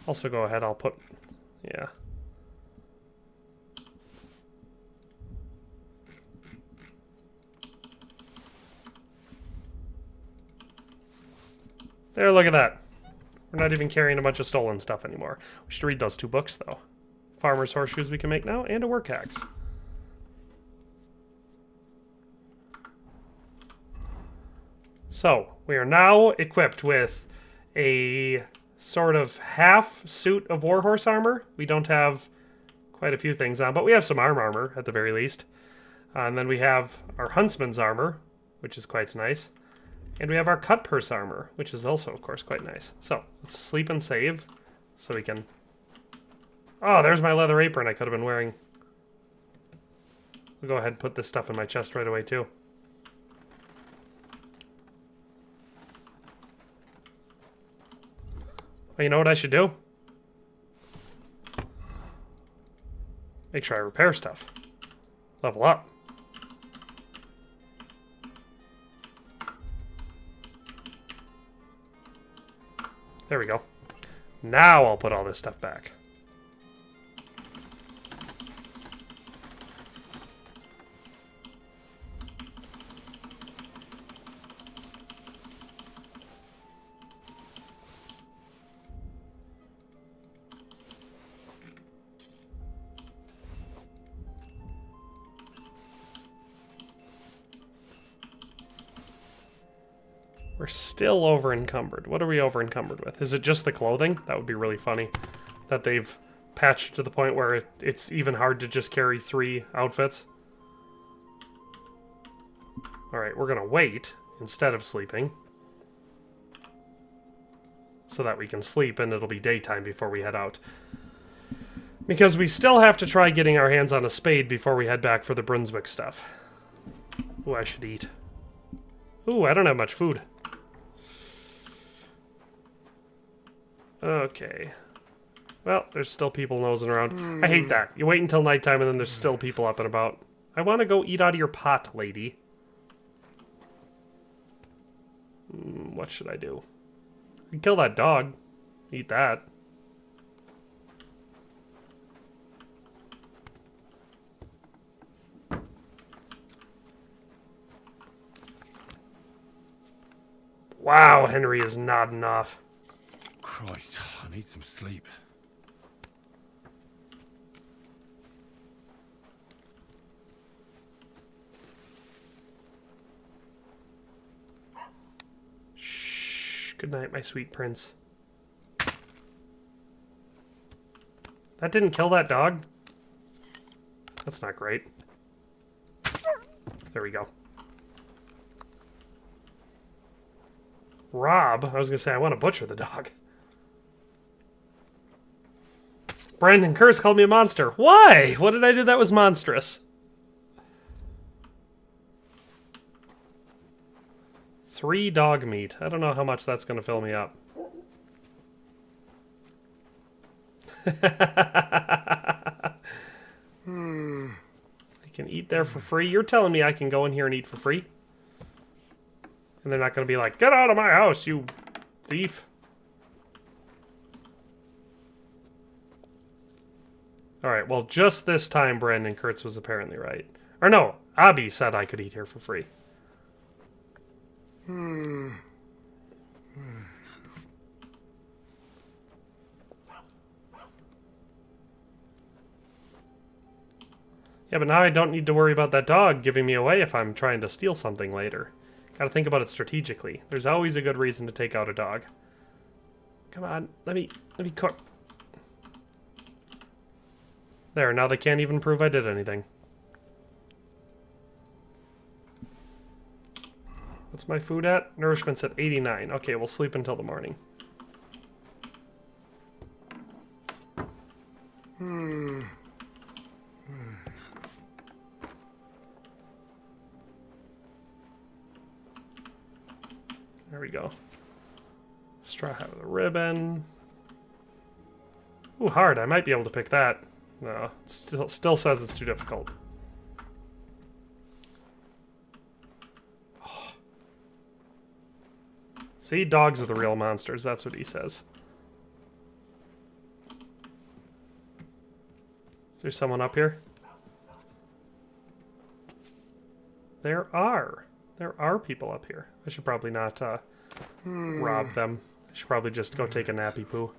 Speaker 1: Also go ahead, I'll put... Yeah. There, look at that. We're not even carrying a bunch of stolen stuff anymore. We should read those 2 books, though. Farmer's horseshoes we can make now, and a work axe. So, we are now equipped with a sort of half suit of warhorse armor. We don't have quite a few things on, but we have some armor at the very least. And then we have our huntsman's armor, which is quite nice. And we have our cut purse armor, which is also, of course, quite nice. So, let's sleep and save so we can... Oh, there's my leather apron I could have been wearing. I'll go ahead and put this stuff in my chest right away, too. Well, you know what I should do? Make sure I repair stuff. Level up. There we go. Now I'll put all this stuff back. We're still over encumbered. What are we over encumbered with? Is it just the clothing? That would be really funny. That they've patched to the point where it's even hard to just carry 3 outfits. Alright, we're gonna wait instead of sleeping. So that we can sleep and it'll be daytime before we head out. Because we still have to try getting our hands on a spade before we head back for the Brunswick stuff. Ooh, I should eat. Ooh, I don't have much food. Okay. Well, there's still people nosing around. I hate that. You wait until nighttime and then there's still people up and about. I want to go eat out of your pot, lady. What should I do? I can kill that dog. Eat that. Wow, Henry is nodding off.
Speaker 13: Christ, I need some sleep.
Speaker 1: Shh. Good night, my sweet prince. That didn't kill that dog? That's not great. There we go. Rob? I was gonna say, I want to butcher the dog. Brandon Kurtz called me a monster. Why? What did I do that was monstrous? 3 dog meat. I don't know how much that's gonna fill me up. I can eat there for free? You're telling me I can go in here and eat for free? And they're not going to be like, get out of my house, you thief. Alright, well, just this time Brandon Kurtz was apparently right. Or no, Abby said I could eat here for free. Yeah, but now I don't need to worry about that dog giving me away if I'm trying to steal something later. Gotta think about it strategically. There's always a good reason to take out a dog. Come on, let me cook. There, now they can't even prove I did anything. What's my food at? Nourishment's at 89. Okay, we'll sleep until the morning. There we go. Straw hat with a ribbon. Ooh, hard. I might be able to pick that. No, it still says it's too difficult. Oh. See, dogs are the real monsters. That's what he says. Is there someone up here? There are. There are people up here. I should probably not rob them. I should probably just go take a nappy poo.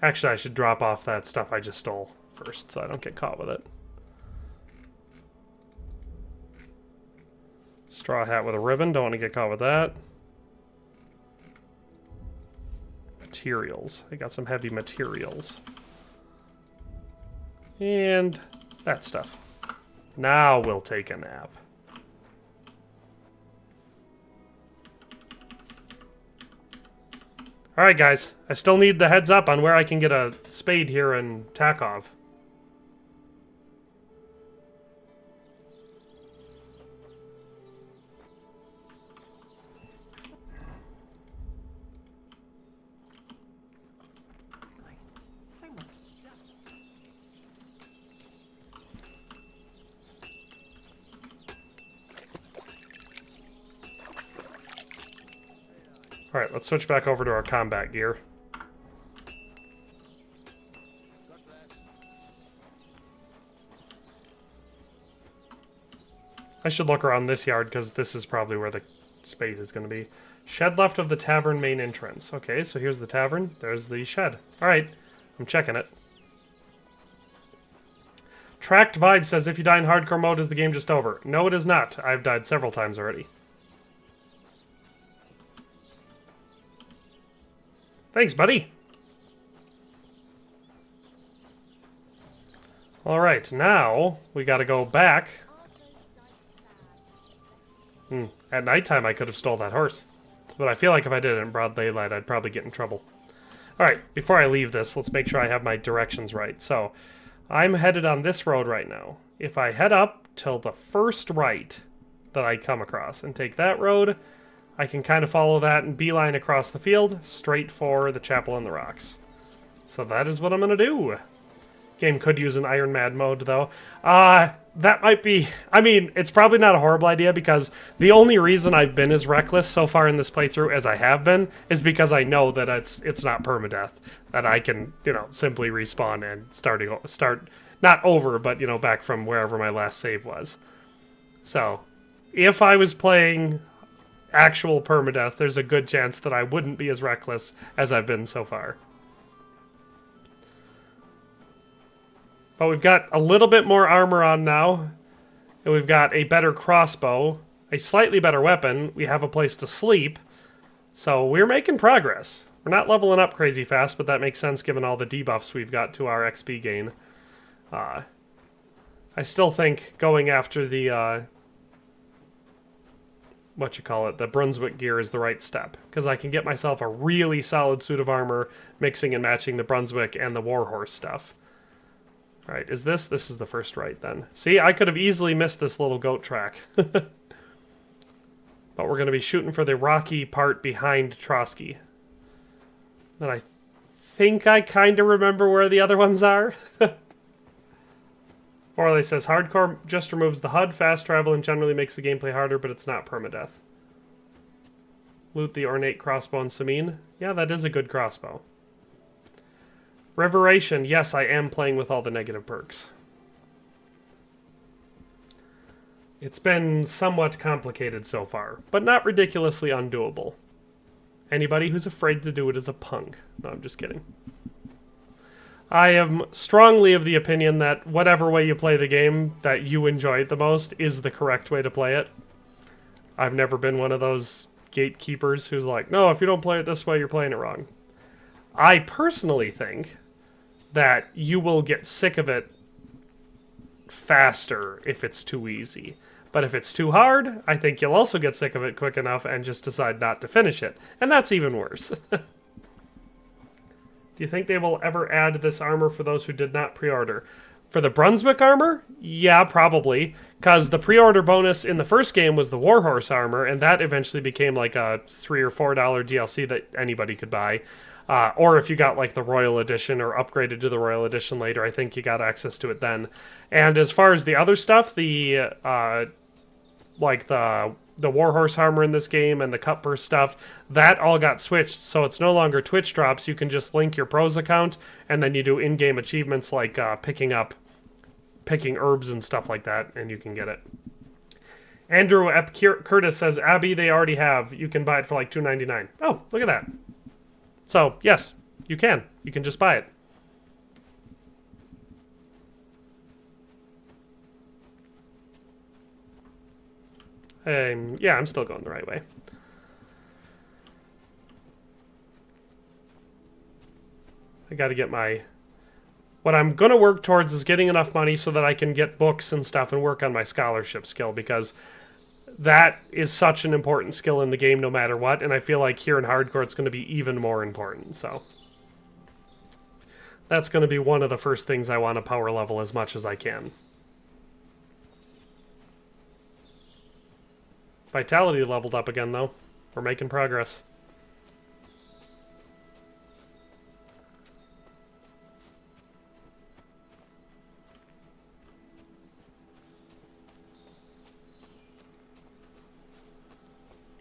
Speaker 1: Actually, I should drop off that stuff I just stole first so I don't get caught with it. Straw hat with a ribbon. Don't want to get caught with that. Materials. I got some heavy materials. And that stuff. Now we'll take a nap. Alright guys, I still need the heads up on where I can get a spade here in Takov. Alright, let's switch back over to our combat gear. I should look around this yard because this is probably where the spade is going to be. Shed left of the tavern main entrance. Okay, so here's the tavern. There's the shed. Alright, I'm checking it. Tracked Vibe says if you die in hardcore mode, is the game just over? No, it is not. I've died several times already. Thanks, buddy. Alright, now we gotta go back. At nighttime I could have stole that horse. But I feel like if I did it in broad daylight, I'd probably get in trouble. Alright, before I leave this, let's make sure I have my directions right. So, I'm headed on this road right now. If I head up till the first right, that I come across and take that road. I can kind of follow that and beeline across the field, straight for the Chapel on the Rocks. So that is what I'm going to do. Game could use an Iron Mad mode, though. That might be... I mean, it's probably not a horrible idea, because the only reason I've been as reckless so far in this playthrough as I have been is because I know that it's not permadeath. That I can, you know, simply respawn and start not over, but, you know, back from wherever my last save was. So, if I was playing actual permadeath, there's a good chance that I wouldn't be as reckless as I've been so far. But we've got a little bit more armor on now, and we've got a better crossbow, a slightly better weapon, we have a place to sleep, so we're making progress. We're not leveling up crazy fast, but that makes sense given all the debuffs we've got to our XP gain. I still think going after the, the Brunswick gear is the right step, because I can get myself a really solid suit of armor, mixing and matching the Brunswick and the Warhorse stuff. Alright, this is the first right then. See, I could have easily missed this little goat track. But we're going to be shooting for the rocky part behind Trosky. And I think I kind of remember where the other ones are. Orley says, hardcore just removes the HUD, fast travel, and generally makes the gameplay harder, but it's not permadeath. Loot the ornate crossbow and Samine. Yeah, that is a good crossbow. Reveration, yes, I am playing with all the negative perks. It's been somewhat complicated so far, but not ridiculously undoable. Anybody who's afraid to do it is a punk. No, I'm just kidding. I am strongly of the opinion that whatever way you play the game that you enjoy it the most is the correct way to play it. I've never been one of those gatekeepers who's like, no, if you don't play it this way, you're playing it wrong. I personally think that you will get sick of it faster if it's too easy. But if it's too hard, I think you'll also get sick of it quick enough and just decide not to finish it. And that's even worse. Do you think they will ever add this armor for those who did not pre-order? For the Brunswick armor? Yeah, probably. Because the pre-order bonus in the first game was the Warhorse armor, and that eventually became like a $3 or $4 DLC that anybody could buy. Or if you got like the Royal Edition or upgraded to the Royal Edition later, I think you got access to it then. And as far as the other stuff, the Warhorse armor in this game and the Cutburst stuff, that all got switched, so it's no longer Twitch drops. You can just link your pros account, and then you do in-game achievements like picking herbs and stuff like that, and you can get it. Andrew Curtis says, Abby, they already have. You can buy it for like $2.99. Oh, look at that. So, yes, you can. You can just buy it. Yeah, I'm still going the right way. I gotta get my... What I'm gonna work towards is getting enough money so that I can get books and stuff and work on my scholarship skill, because that is such an important skill in the game no matter what, and I feel like here in Hardcore it's going to be even more important, so... That's going to be one of the first things I want to power level as much as I can. Vitality leveled up again, though. We're making progress.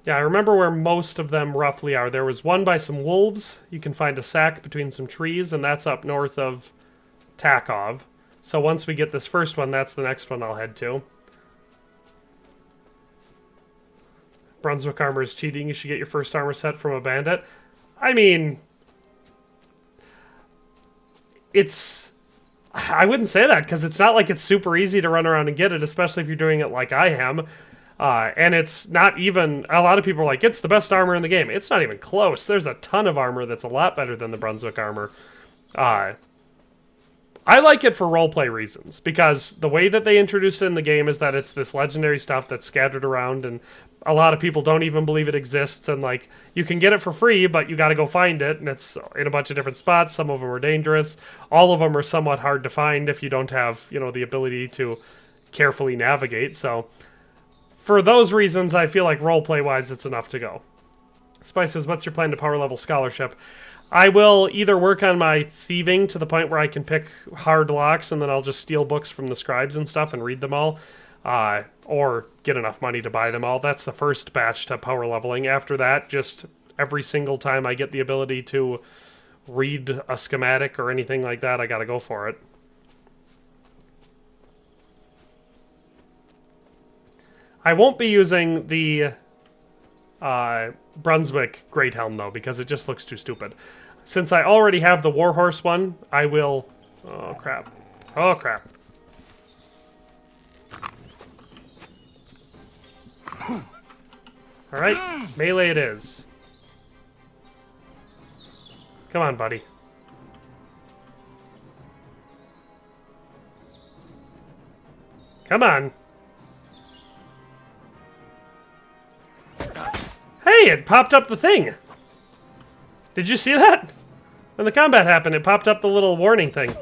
Speaker 1: Yeah, I remember where most of them roughly are. There was one by some wolves. You can find a sack between some trees, and that's up north of Takov. So once we get this first one, that's the next one I'll head to. Brunswick armor is cheating. You should get your first armor set from a bandit. I mean... I wouldn't say that, because it's not like it's super easy to run around and get it, especially if you're doing it like I am. And it's not even... A lot of people are like, it's the best armor in the game. It's not even close. There's a ton of armor that's a lot better than the Brunswick armor. I like it for roleplay reasons, because the way that they introduced it in the game is that it's this legendary stuff that's scattered around, and a lot of people don't even believe it exists, and like, you can get it for free, but you gotta go find it, and it's in a bunch of different spots. Some of them are dangerous. All of them are somewhat hard to find if you don't have, you know, the ability to carefully navigate, so... for those reasons, I feel like roleplay-wise, it's enough to go. Spice says, what's your plan to power level scholarship? I will either work on my thieving to the point where I can pick hard locks, and then I'll just steal books from the scribes and stuff and read them all, or get enough money to buy them all. That's the first batch to power leveling. After that, just every single time I get the ability to read a schematic or anything like that, I gotta go for it. I won't be using the Brunswick Great Helm, though, because it just looks too stupid. Since I already have the Warhorse one, I will... Oh, crap. Oh, crap. Alright, melee it is. Come on, buddy. Come on. Hey, it popped up the thing. Did you see that? When the combat happened, it popped up the little warning thing.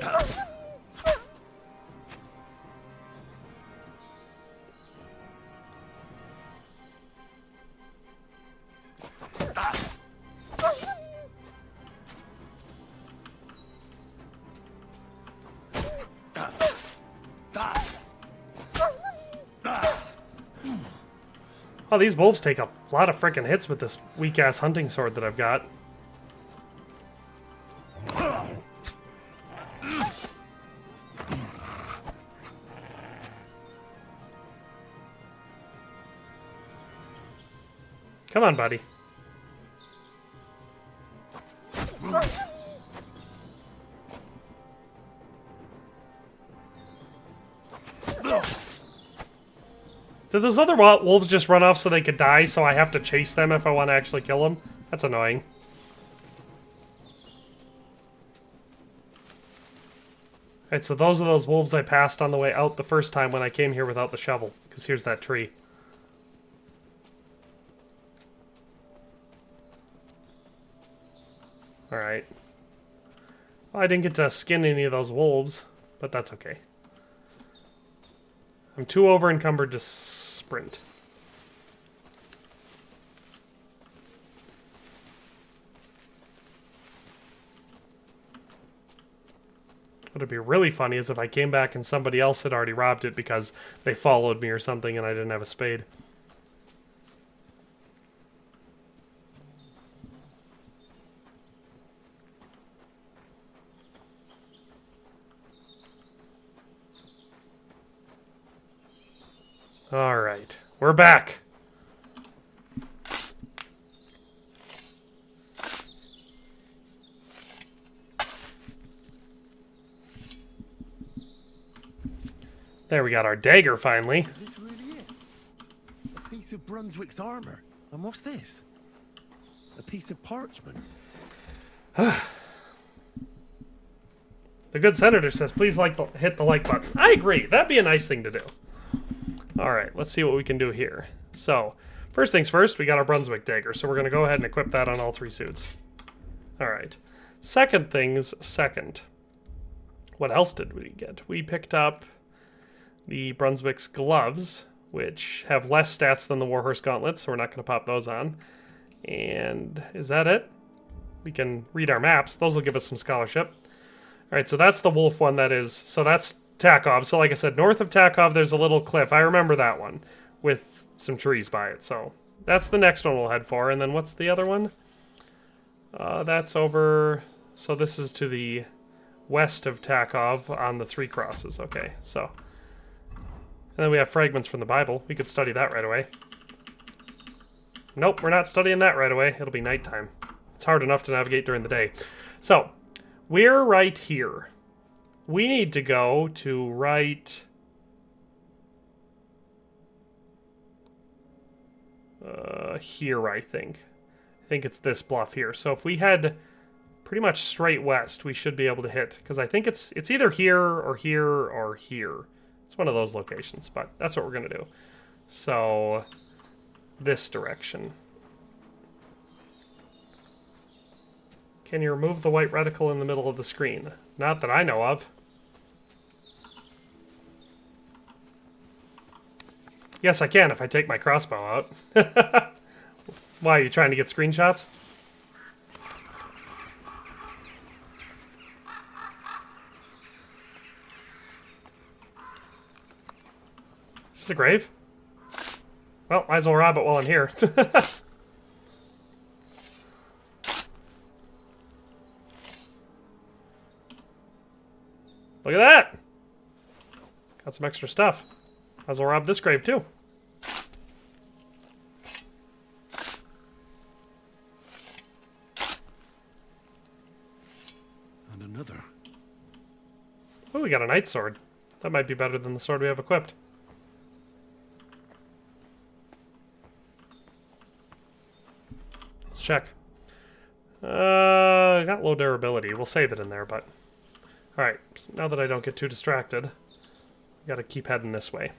Speaker 1: Oh, these wolves take a lot of frickin' hits with this weak-ass hunting sword that I've got. Come on, buddy. Did those other wolves just run off so they could die, so I have to chase them if I want to actually kill them? That's annoying. Alright, so those are those wolves I passed on the way out the first time when I came here without the shovel. Because here's that tree. Alright. Well, I didn't get to skin any of those wolves, but that's okay. I'm too over encumbered to sprint. What'd be really funny is if I came back and somebody else had already robbed it because they followed me or something and I didn't have a spade. Alright, we're back. There, we got our dagger finally.
Speaker 3: Is this really it? A piece of Brunswick's armor. And what's this? A piece of parchment.
Speaker 1: The good senator says, please hit the like button. I agree. That'd be a nice thing to do. Alright, let's see what we can do here. So, first things first, we got our Brunswick dagger, so we're going to go ahead and equip that on all 3 suits. Alright. Second things second. What else did we get? We picked up the Brunswick's gloves, which have less stats than the Warhorse gauntlets, so we're not going to pop those on. And is that it? We can read our maps. Those will give us some scholarship. Alright, so that's the wolf one that is... So that's Takov. So like I said, north of Takov, there's a little cliff. I remember that one with some trees by it. So that's the next one we'll head for. And then what's the other one? That's over... So this is to the west of Takov on the 3 crosses. Okay, so... And then we have fragments from the Bible. We could study that right away. Nope, we're not studying that right away. It'll be nighttime. It's hard enough to navigate during the day. So, we're right here. We need to go to right... here, I think. I think it's this bluff here. So if we head pretty much straight west, we should be able to hit. Because I think it's either here or here or here. It's one of those locations, but that's what we're going to do. So, this direction. Can you remove the white reticle in the middle of the screen? Not that I know of. Yes, I can if I take my crossbow out. Why, are you trying to get screenshots? Is this a grave? Well, might as well rob it while I'm here. Look at that! Got some extra stuff. Might as well rob this grave too.
Speaker 3: And another.
Speaker 1: Oh, we got a knight's sword. That might be better than the sword we have equipped. Let's check. Got low durability. We'll save it in there, but... Alright, so now that I don't get too distracted, gotta keep heading this way.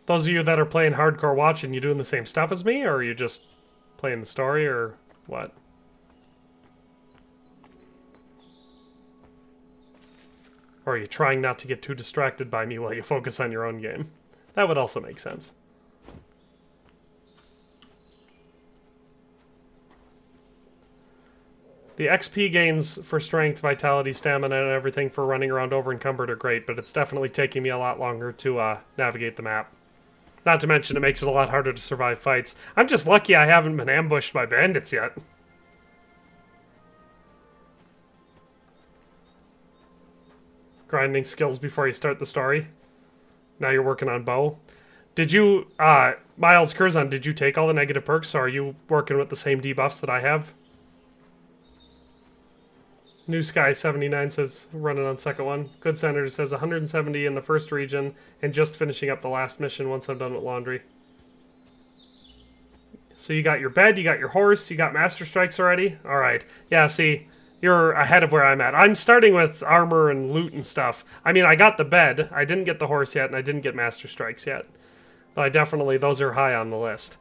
Speaker 1: Those of you that are playing hardcore watching, you doing the same stuff as me, or are you just playing the story, or what? Or are you trying not to get too distracted by me while you focus on your own game? That would also make sense. The XP gains for strength, vitality, stamina, and everything for running around overencumbered are great, but it's definitely taking me a lot longer to navigate the map. Not to mention it makes it a lot harder to survive fights. I'm just lucky I haven't been ambushed by bandits yet. Grinding skills before you start the story. Now you're working on bow. Did you, Miles Curzon, did you take all the negative perks, or are you working with the same debuffs that I have? New Sky 79 says, running on second one. Good Senator says 170 in the first region, and just finishing up the last mission once I'm done with laundry. So you got your bed, you got your horse, you got Master Strikes already? Alright. Yeah, see... You're ahead of where I'm at. I'm starting with armor and loot and stuff. I mean, I got the bed. I didn't get the horse yet, and I didn't get Master Strikes yet. But I definitely, those are high on the list.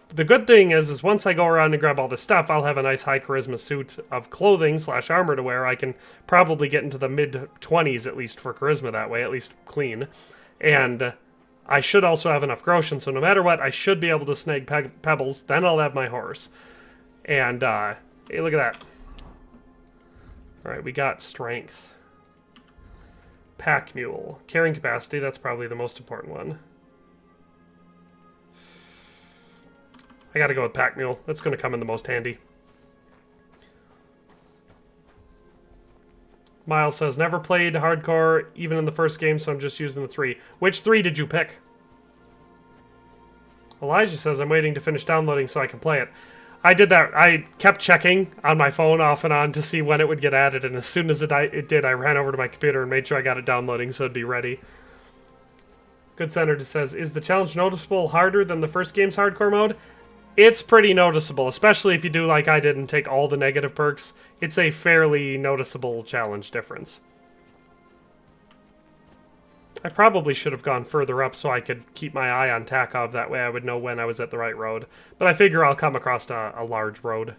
Speaker 1: The good thing is once I go around and grab all this stuff, I'll have a nice high charisma suit of clothing / armor to wear. I can probably get into the mid-20s at least for charisma that way, at least clean. And I should also have enough groschen, so no matter what, I should be able to snag pebbles. Then I'll have my horse. And, hey, look at that. Alright, we got strength. Pack mule. Carrying capacity, that's probably the most important one. I gotta go with pack mule. That's gonna come in the most handy. Miles says, never played hardcore, even in the first game, so I'm just using the 3. Which 3 did you pick? Elijah says, I'm waiting to finish downloading so I can play it. I did that. I kept checking on my phone off and on to see when it would get added, and as soon as it did, I ran over to my computer and made sure I got it downloading so it'd be ready. Good Senator says, is the challenge noticeable harder than the first game's hardcore mode? It's pretty noticeable, especially if you do like I did and take all the negative perks. It's a fairly noticeable challenge difference. I probably should have gone further up so I could keep my eye on Takov, that way I would know when I was at the right road. But I figure I'll come across a large road.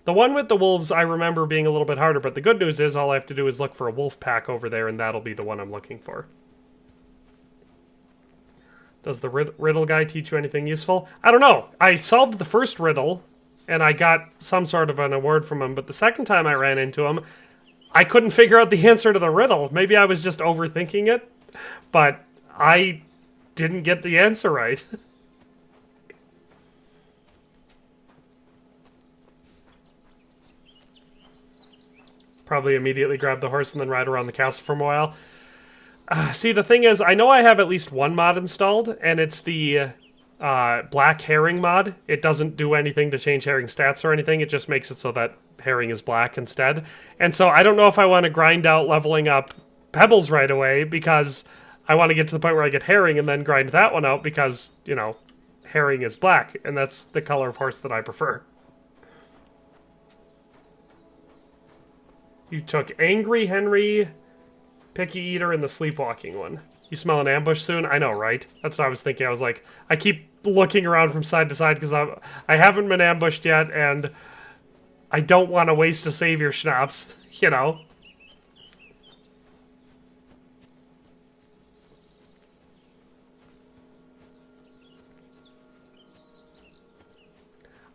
Speaker 1: The one with the wolves I remember being a little bit harder, but the good news is all I have to do is look for a wolf pack over there, and that'll be the one I'm looking for. Does the riddle guy teach you anything useful? I don't know. I solved the first riddle, and I got some sort of an award from him, but the second time I ran into him, I couldn't figure out the answer to the riddle. Maybe I was just overthinking it, but I didn't get the answer right. Probably immediately grab the horse and then ride around the castle for a while. See, the thing is, I know I have at least one mod installed, and it's the Black Herring mod. It doesn't do anything to change Herring stats or anything. It just makes it so that Herring is black instead. And so I don't know if I want to grind out leveling up Pebbles right away, because I want to get to the point where I get Herring and then grind that one out because, you know, Herring is black, and that's the color of horse that I prefer. You took Angry Henry, Picky Eater, and the Sleepwalking one. You smell an ambush soon? I know, right? That's what I was thinking. I was like, I keep looking around from side to side because I haven't been ambushed yet, and I don't want to waste a savior schnapps, you know.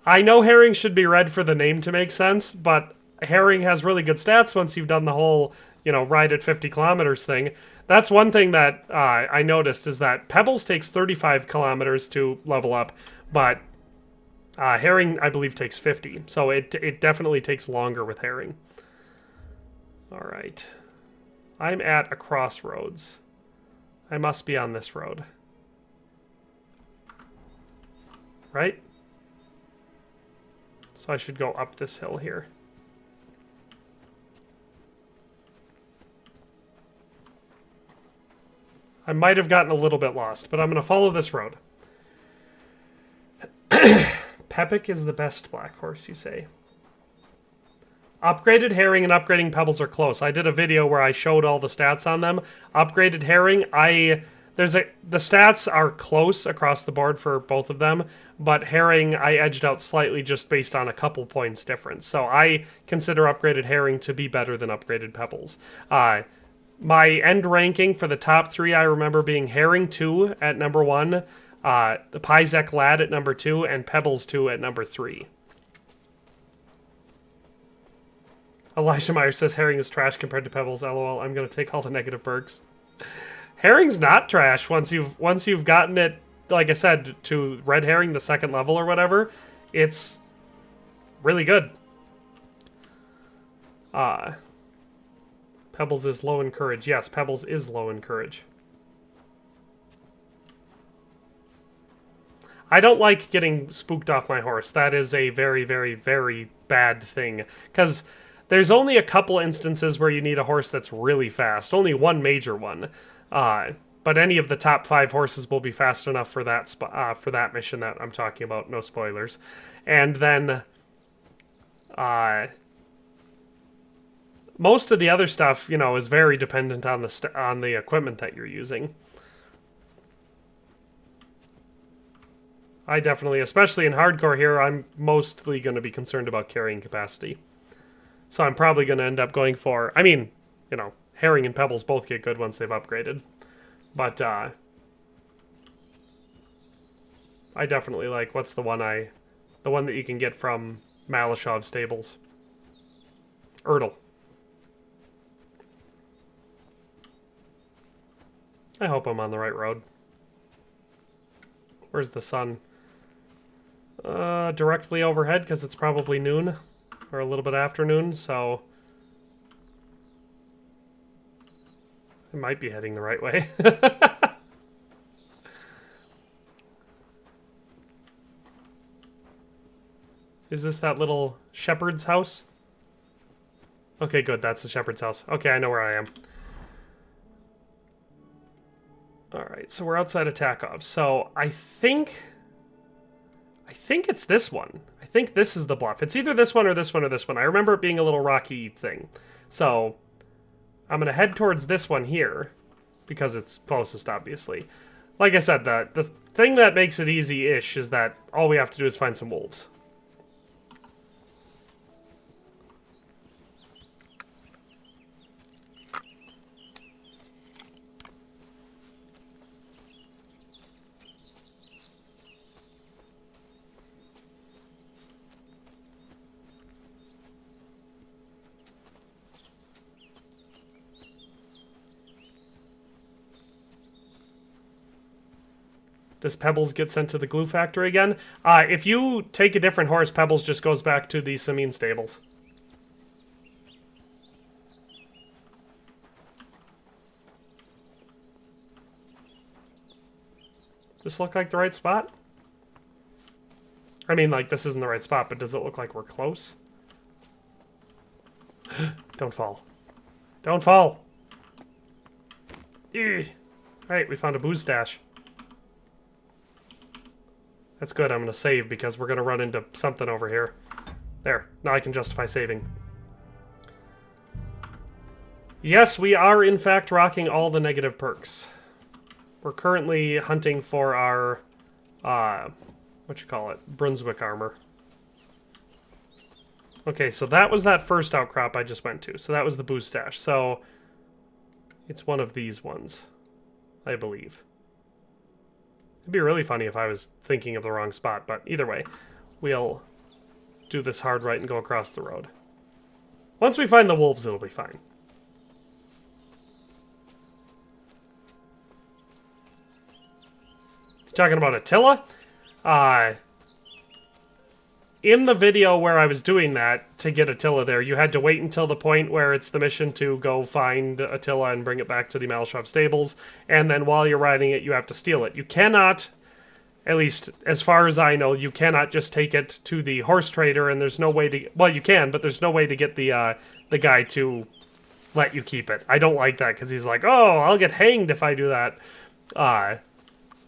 Speaker 1: I know herring should be red for the name to make sense, but herring has really good stats once you've done the whole, you know, ride at 50 kilometers thing. That's one thing that I noticed is that Pebbles takes 35 kilometers to level up, but herring, I believe, takes 50. So it definitely takes longer with herring. All right. I'm at a crossroads. I must be on this road. Right? So I should go up this hill here. I might have gotten a little bit lost, but I'm going to follow this road. Pepic is the best black horse, you say? Upgraded herring and upgrading pebbles are close. I did a video where I showed all the stats on them. Upgraded herring, the stats are close across the board for both of them, but herring I edged out slightly just based on a couple points difference. So I consider upgraded herring to be better than upgraded pebbles. My end ranking for the top 3 I remember being herring 2 at number 1, the Pizek lad at number 2, and pebbles 2 at number 3. Elijah Meyer says herring is trash compared to pebbles. LOL. I'm gonna take all the negative perks. Herring's not trash once you've gotten it, like I said, to red herring the 2nd level or whatever. It's really good. Pebbles is low in courage. Yes, Pebbles is low in courage. I don't like getting spooked off my horse. That is a very, very, very bad thing. Because there's only a couple instances where you need a horse that's really fast. Only one major one. But any of the top 5 horses will be fast enough for that mission that I'm talking about. No spoilers. And then most of the other stuff, you know, is very dependent on the equipment that you're using. I definitely, especially in hardcore here, I'm mostly going to be concerned about carrying capacity. So I'm probably going to end up going for, I mean, you know, herring and pebbles both get good once they've upgraded. But I definitely like, what's the one that you can get from Malashov stables? Erdl. I hope I'm on the right road. Where's the sun? Directly overhead, because it's probably noon. Or a little bit afternoon, so I might be heading the right way. Is this that little shepherd's house? Okay, good. That's the shepherd's house. Okay, I know where I am. Alright, so we're outside of Takov. So I think it's this one. I think this is the bluff. It's either this one or this one or this one. I remember it being a little rocky thing. So I'm going to head towards this one here because it's closest, obviously. Like I said, the thing that makes it easy-ish is that all we have to do is find some wolves. Does Pebbles get sent to the glue factory again? If you take a different horse, Pebbles just goes back to the Samin stables. This look like the right spot? I mean, like, this isn't the right spot, but does it look like we're close? Don't fall. Don't fall! Alright, we found a booze stash. That's good, I'm going to save because we're going to run into something over here. There, now I can justify saving. Yes, we are in fact rocking all the negative perks. We're currently hunting for our Brunswick armor. Okay, so that was that first outcrop I just went to. So that was the booze stash. So it's one of these ones, I believe. It'd be really funny if I was thinking of the wrong spot, but either way, we'll do this hard right and go across the road. Once we find the wolves, it'll be fine. Talking about Attila? In the video where I was doing that, to get Attila there, you had to wait until the point where it's the mission to go find Attila and bring it back to the Malshov stables, and then while you're riding it, you have to steal it. You cannot, at least as far as I know, you cannot just take it to the horse trader, and there's no way to... Well, you can, but there's no way to get the guy to let you keep it. I don't like that, because he's like, oh, I'll get hanged if I do that.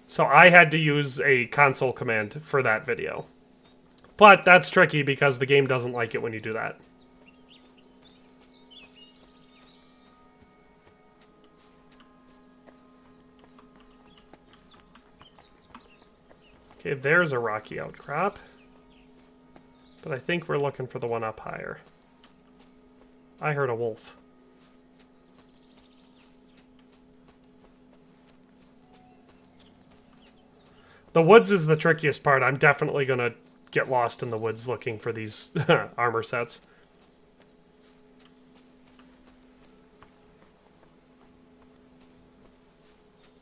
Speaker 1: So I had to use a console command for that video. But that's tricky because the game doesn't like it when you do that. Okay, there's a rocky outcrop. But I think we're looking for the one up higher. I heard a wolf. The woods is the trickiest part. I'm definitely going to get lost in the woods looking for these armor sets.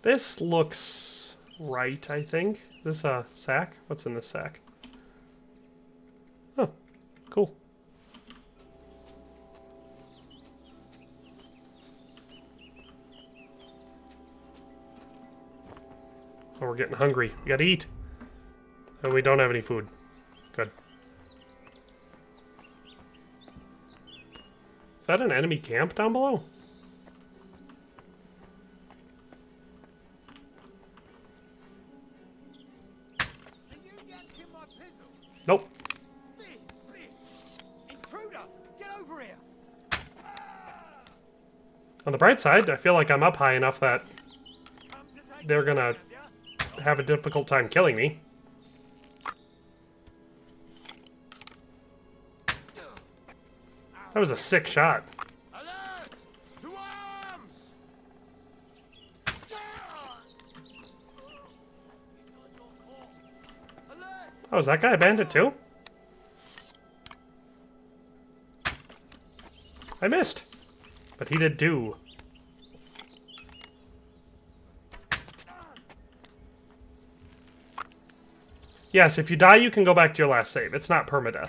Speaker 1: This looks right, I think. This a sack? What's in this sack? Oh, cool. Oh, we're getting hungry. We gotta eat. And we don't have any food. Good. Is that an enemy camp down below? Nope.
Speaker 8: Intruder, get over here.
Speaker 1: On the bright side, I feel like I'm up high enough that they're gonna have a difficult time killing me. That was a sick shot. Oh, is that guy a bandit too? I missed, but he did do. Yes, if you die, you can go back to your last save. It's not permadeath.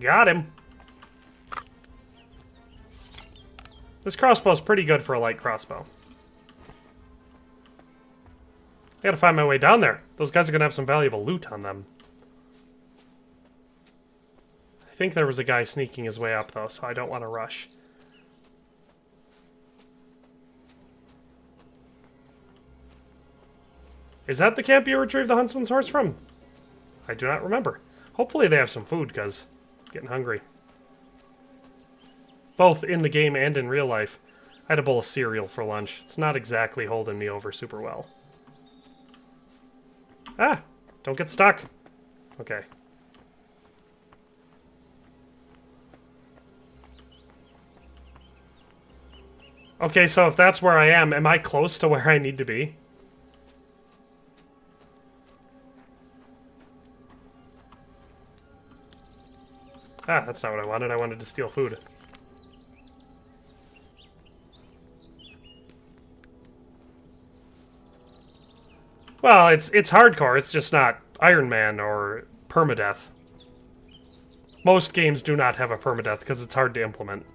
Speaker 1: Got him. This crossbow's pretty good for a light crossbow. I gotta find my way down there. Those guys are gonna have some valuable loot on them. I think there was a guy sneaking his way up, though, so I don't want to rush. Is that the camp you retrieved the huntsman's horse from? I do not remember. Hopefully they have some food, because I'm getting hungry. Both in the game and in real life. I had a bowl of cereal for lunch. It's not exactly holding me over super well. Ah! Don't get stuck. Okay. Okay, so if that's where I am I close to where I need to be? Ah, that's not what I wanted. I wanted to steal food. Well, it's hardcore. It's just not Iron Man or permadeath. Most games do not have a permadeath because it's hard to implement.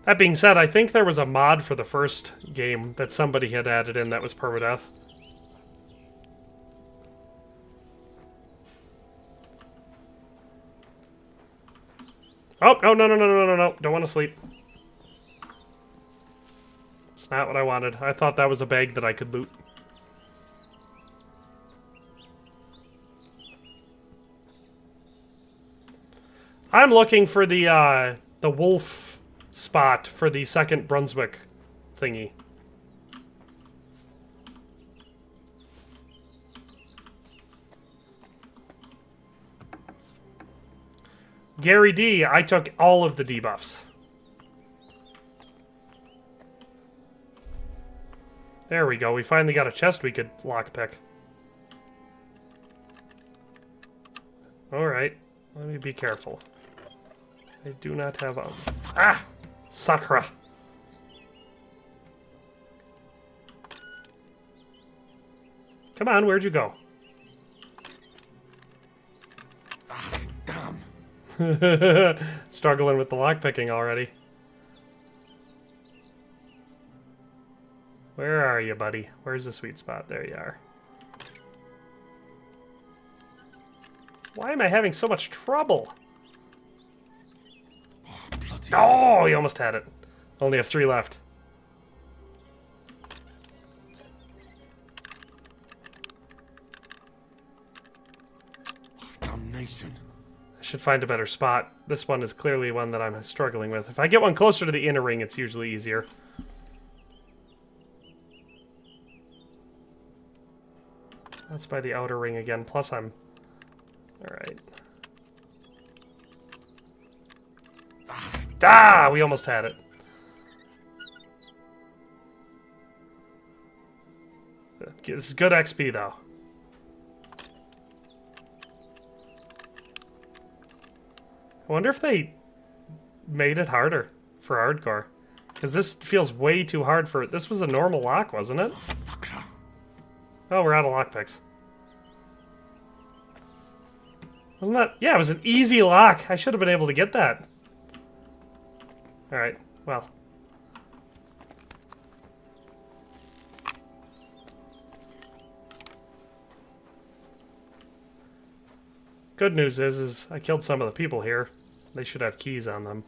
Speaker 1: That being said, I think there was a mod for the first game that somebody had added in that was permadeath. Oh, no. Don't want to sleep. It's not what I wanted. I thought that was a bag that I could loot. I'm looking for the wolf spot for the second Brunswick thingy. Gary D, I took all of the debuffs. There we go. We finally got a chest we could lockpick. Alright. Let me be careful. I do not have a... Ah! Sakura! Come on, where'd you go?
Speaker 13: Ah, damn.
Speaker 1: Struggling with the lockpicking already. Where are you, buddy? Where's the sweet spot? There you are. Why am I having so much trouble? Oh, he almost had it. Only have 3 left.
Speaker 13: Damnation.
Speaker 1: I should find a better spot. This one is clearly one that I'm struggling with. If I get one closer to the inner ring, it's usually easier. That's by the outer ring again. Plus I'm... Alright. Ah! We almost had it. This is good XP, though. I wonder if they made it harder for hardcore. Because this feels way too hard for... This was a normal lock, wasn't it? Oh, we're out of lockpicks. Wasn't that... Yeah, it was an easy lock. I should have been able to get that. Alright, well. Good news is I killed some of the people here. They should have keys on them.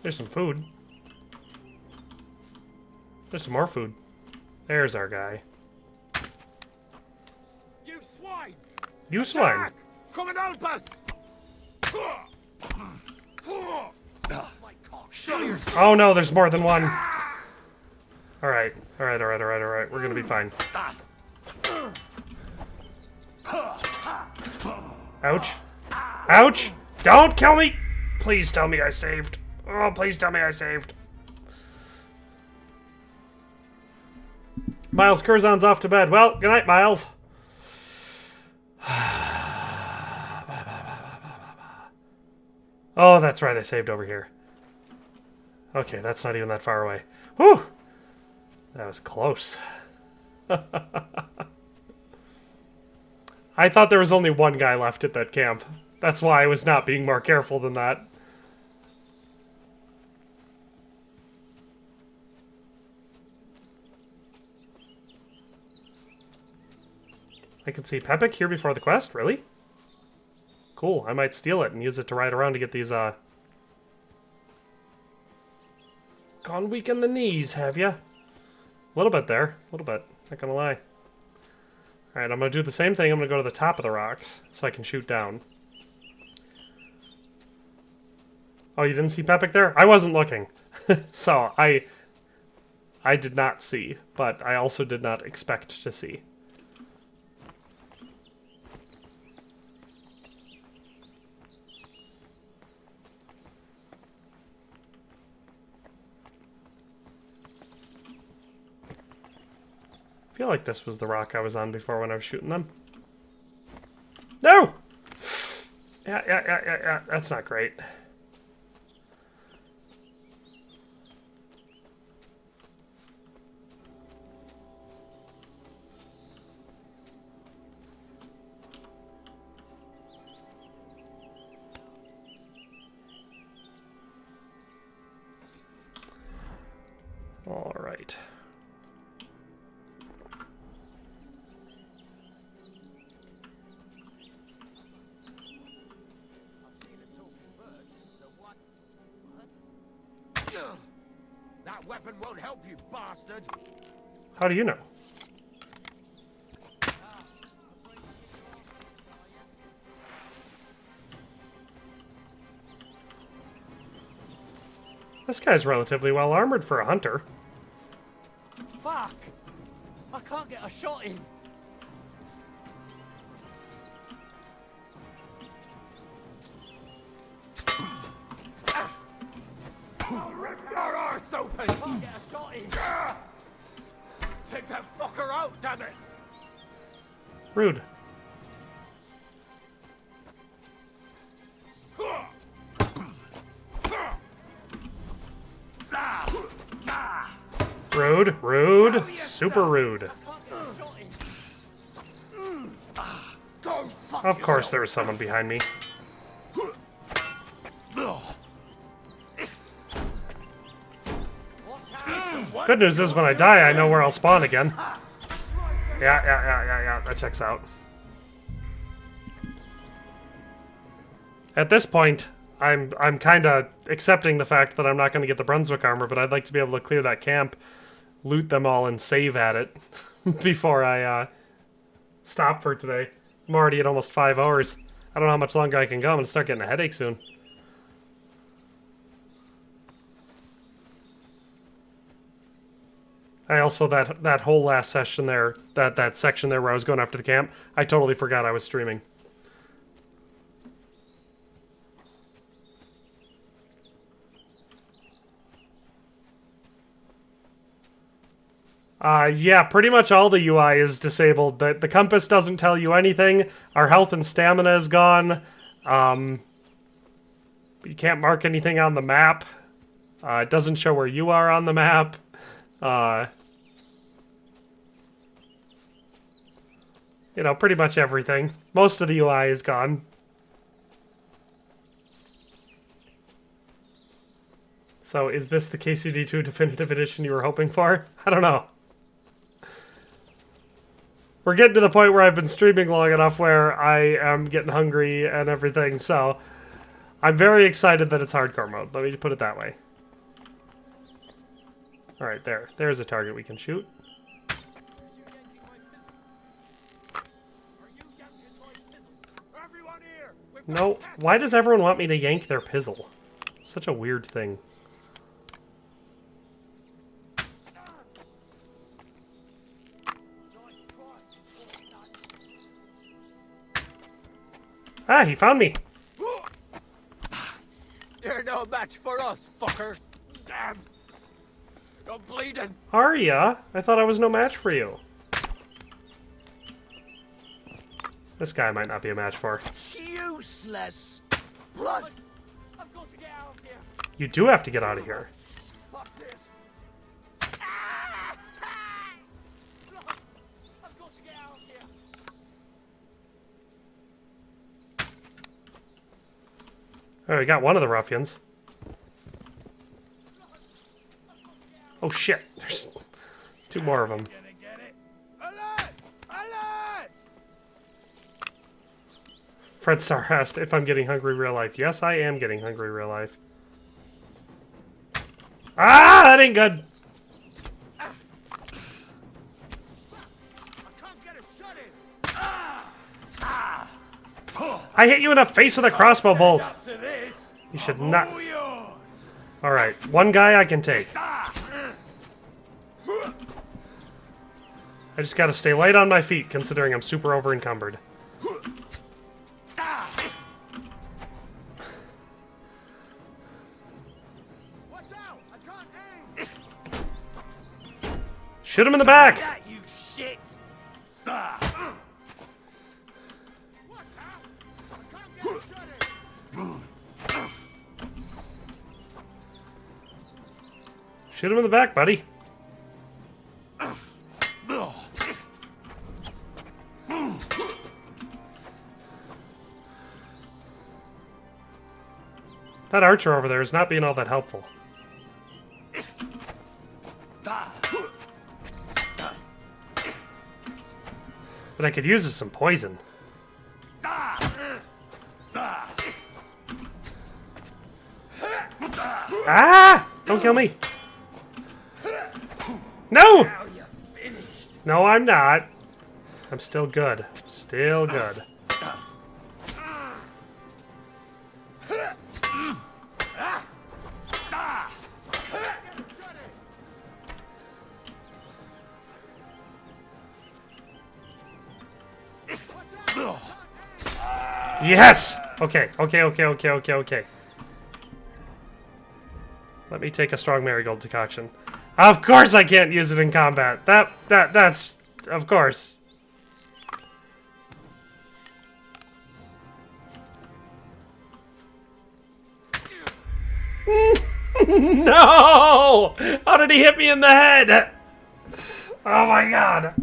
Speaker 1: There's some food. There's some more food. There's our guy.
Speaker 5: You swine!
Speaker 1: You swine!
Speaker 5: Come and help us!
Speaker 1: Oh no, there's more than one. Alright, alright, alright, alright, alright. We're gonna be fine. Ouch. Ouch! Don't kill me! Please tell me I saved. Oh, please tell me I saved. Miles Curzon's off to bed. Well, good night, Miles. Oh, that's right. I saved over here. Okay, that's not even that far away. Whew! That was close. I thought there was only one guy left at that camp. That's why I was not being more careful than that. I can see Pepik here before the quest? Really? Cool. I might steal it and use it to ride around to get these, Gone weak in the knees, have ya? A little bit there. A little bit. Not gonna lie. Alright, I'm gonna do the same thing. I'm gonna go to the top of the rocks so I can shoot down. Oh, you didn't see Pepik there? I wasn't looking. So, I did not see, but I also did not expect to see. I feel like this was the rock I was on before when I was shooting them. No! Yeah. That's not great. All right.
Speaker 7: That weapon won't help you, bastard!
Speaker 1: How do you know? This guy's relatively well armored for a hunter.
Speaker 16: Fuck! I can't get a shot in.
Speaker 5: Your arse open!
Speaker 16: Can't get a shot in.
Speaker 5: Take that fucker out, damn it!
Speaker 1: Rude. Rude, rude, super rude. Of course there was someone behind me. Good news is when I die, I know where I'll spawn again. Yeah, that checks out. At this point, I'm kind of accepting the fact that I'm not going to get the Brunswick armor, but I'd like to be able to clear that camp, loot them all, and save at it before I stop for today. I'm already at almost 5 hours. I don't know how much longer I can go. I'm going to start getting a headache soon. I also, that whole last session there, that section there where I was going after the camp, I totally forgot I was streaming. Yeah, pretty much all the UI is disabled. The compass doesn't tell you anything. Our health and stamina is gone. You can't mark anything on the map. It doesn't show where you are on the map. You know, pretty much everything. Most of the UI is gone. So, is this the KCD2 Definitive Edition you were hoping for? I don't know. We're getting to the point where I've been streaming long enough where I am getting hungry and everything, so I'm very excited that it's hardcore mode. Let me put it that way. Alright, there's a target we can shoot. No, why does everyone want me to yank their pizzle? Such a weird thing. Ah, he found me.
Speaker 5: You're no match for us, fucker. Damn. You're bleeding.
Speaker 1: Are ya? I thought I was no match for you. This guy might not be a match for.
Speaker 5: Useless. Blood. I've got to get out of here.
Speaker 1: You do have to get out of here.
Speaker 5: Fuck this. Blood. I've got to get out of here.
Speaker 1: Oh, we got one of the ruffians. Oh shit, there's 2 more of them. Fred Star asked if I'm getting hungry real life. Yes, I am getting hungry real life. Ah, that ain't good. I hit you in the face with a crossbow bolt. You should not. Alright, one guy I can take. I just gotta stay light on my feet, considering I'm super over encumbered. Shoot him in the back!
Speaker 5: You shit.
Speaker 1: Shoot him in the back, buddy. That archer over there is not being all that helpful. What I could use is some poison. Ah! Don't kill me. No! No, I'm not. I'm still good. Still good. Yes! Okay, okay. Let me take a strong marigold decoction. Of course I can't use it in combat. That's... Of course. No! How did he hit me in the head? Oh my god.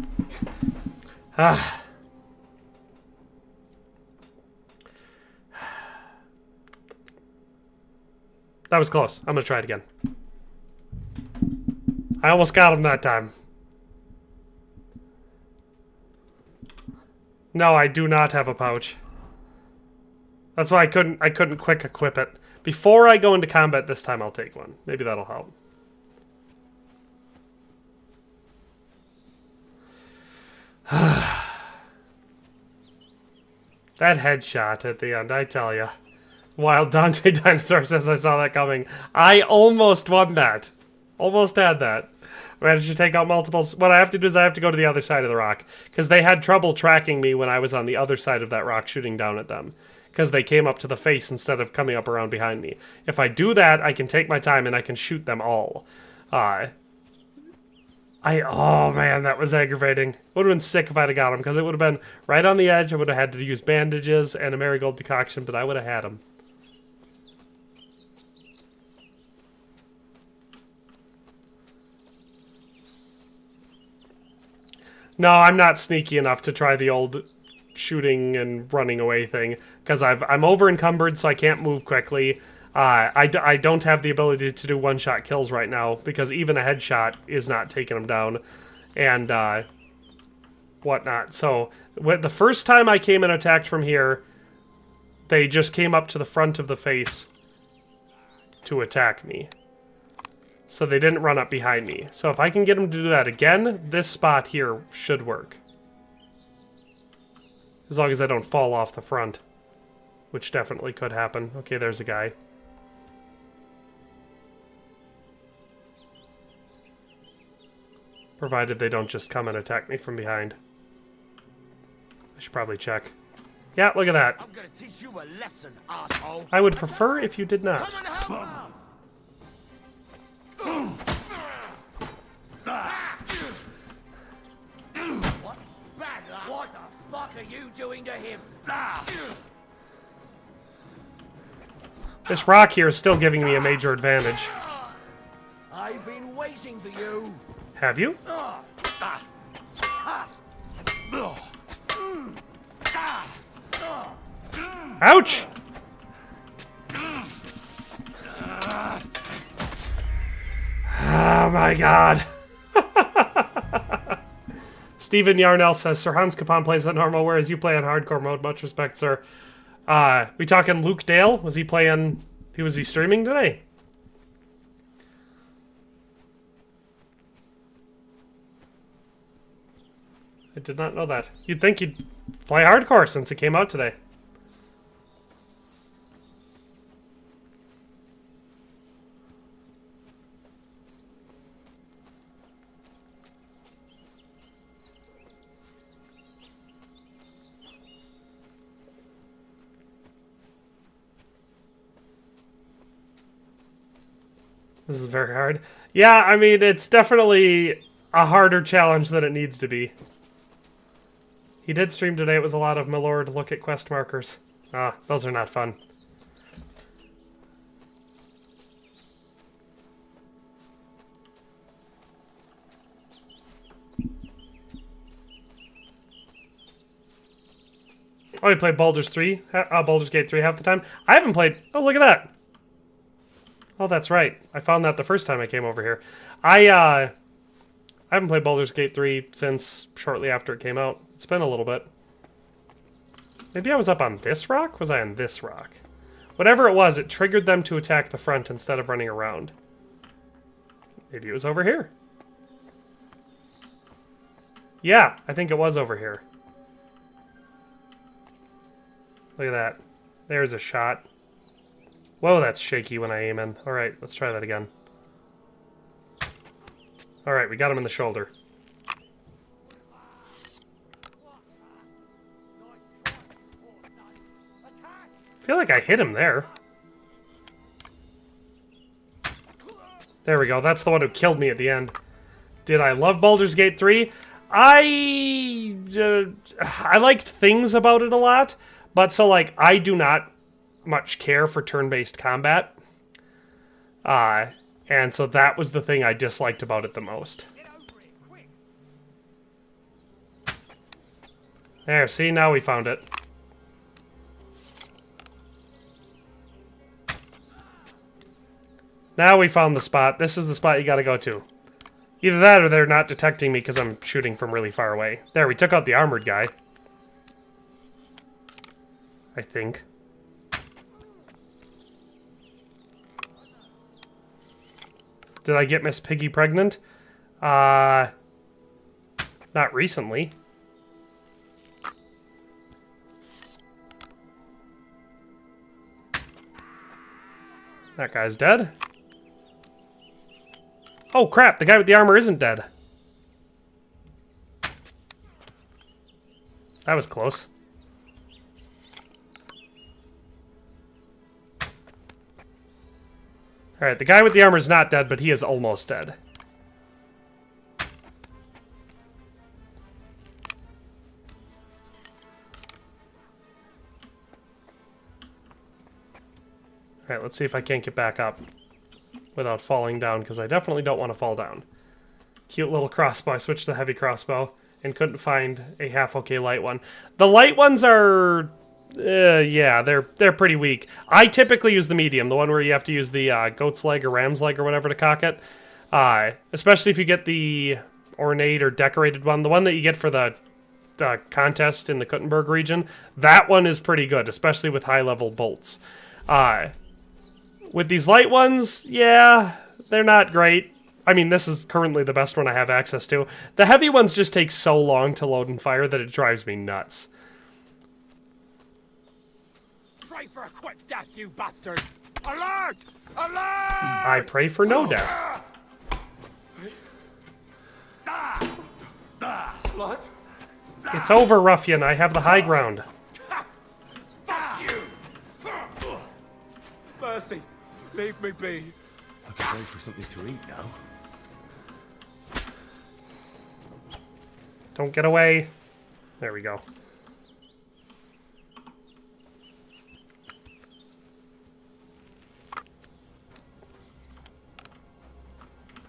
Speaker 1: That was close. I'm gonna try it again. I almost got him that time. No, I do not have a pouch. That's why I couldn't quick equip it. Before I go into combat this time, I'll take one. Maybe that'll help. That headshot at the end, I tell ya. Wild Dante Dinosaur says I saw that coming. I almost won that. Almost had that. Managed to take out multiples. What I have to do is I have to go to the other side of the rock. Because they had trouble tracking me when I was on the other side of that rock shooting down at them. Because they came up to the face instead of coming up around behind me. If I do that, I can take my time and I can shoot them all. Oh man, that was aggravating. Would have been sick if I'd have got him, because it would have been right on the edge. I would have had to use bandages and a marigold decoction, but I would have had him. No, I'm not sneaky enough to try the old shooting and running away thing, because I'm over encumbered, so I can't move quickly. I don't have the ability to do one-shot kills right now, because even a headshot is not taking them down, and whatnot. So the first time I came and attacked from here, they just came up to the front of the face to attack me. So they didn't run up behind me. So if I can get them to do that again, this spot here should work. As long as I don't fall off the front, which definitely could happen. Okay, there's a guy. Provided they don't just come and attack me from behind. I should probably check. Yeah, look at that.
Speaker 7: I'm gonna teach you a lesson, asshole.
Speaker 1: I would prefer if you did not.
Speaker 7: What the fuck are you doing to him?
Speaker 1: This rock here is still giving me a major advantage.
Speaker 7: I've been waiting for you.
Speaker 1: Have you? Ouch! Oh my god. Steven Yarnell says, Sir Hans Capon plays on normal, whereas you play on hardcore mode. Much respect, sir. We talking Luke Dale? Was he playing... Was he streaming today? I did not know that. You'd think he'd play hardcore since it came out today. This is very hard. Yeah, I mean, it's definitely a harder challenge than it needs to be. He did stream today. It was a lot of, my lord, look at quest markers. Ah, those are not fun. Oh, you played Baldur's Gate 3 half the time? I haven't played... Oh, look at that! Oh, that's right. I found that the first time I came over here. I haven't played Baldur's Gate 3 since shortly after it came out. It's been a little bit. Maybe I was up on this rock? Was I on this rock? Whatever it was, it triggered them to attack the front instead of running around. Maybe it was over here. Yeah, I think it was over here. Look at that. There's a shot. Whoa, that's shaky when I aim in. Alright, let's try that again. Alright, we got him in the shoulder. I feel like I hit him there. There we go. That's the one who killed me at the end. Did I love Baldur's Gate 3? I liked things about it a lot, but so like I do not much care for turn-based combat. And so that was the thing I disliked about it the most. There, see, now we found it. Now we found the spot. This is the spot you gotta go to. Either that or they're not detecting me because I'm shooting from really far away. There, we took out the armored guy. I think. Did I get Miss Piggy pregnant? Not recently. That guy's dead. Oh crap, the guy with the armor isn't dead. That was close. Alright, the guy with the armor is not dead, but he is almost dead. Alright, let's see if I can't get back up without falling down, because I definitely don't want to fall down. Cute little crossbow. I switched to heavy crossbow and couldn't find a half-okay light one. The light ones are... yeah, they're pretty weak. I typically use the medium, the one where you have to use the goat's leg or ram's leg or whatever to cock it. Especially if you get the ornate or decorated one. The one that you get for the contest in the Kuttenberg region. That one is pretty good, especially with high-level bolts. With these light ones, yeah, they're not great. I mean, this is currently the best one I have access to. The heavy ones just take so long to load and fire that it drives me nuts.
Speaker 5: Pray for a quick death, you bastard! Alert! Alert!
Speaker 1: I pray for no death.
Speaker 5: Blood?
Speaker 1: It's over, ruffian. I have the high ground.
Speaker 5: Fuck you! Mercy, leave me be.
Speaker 13: I can wait for something to eat now.
Speaker 1: Don't get away. There we go.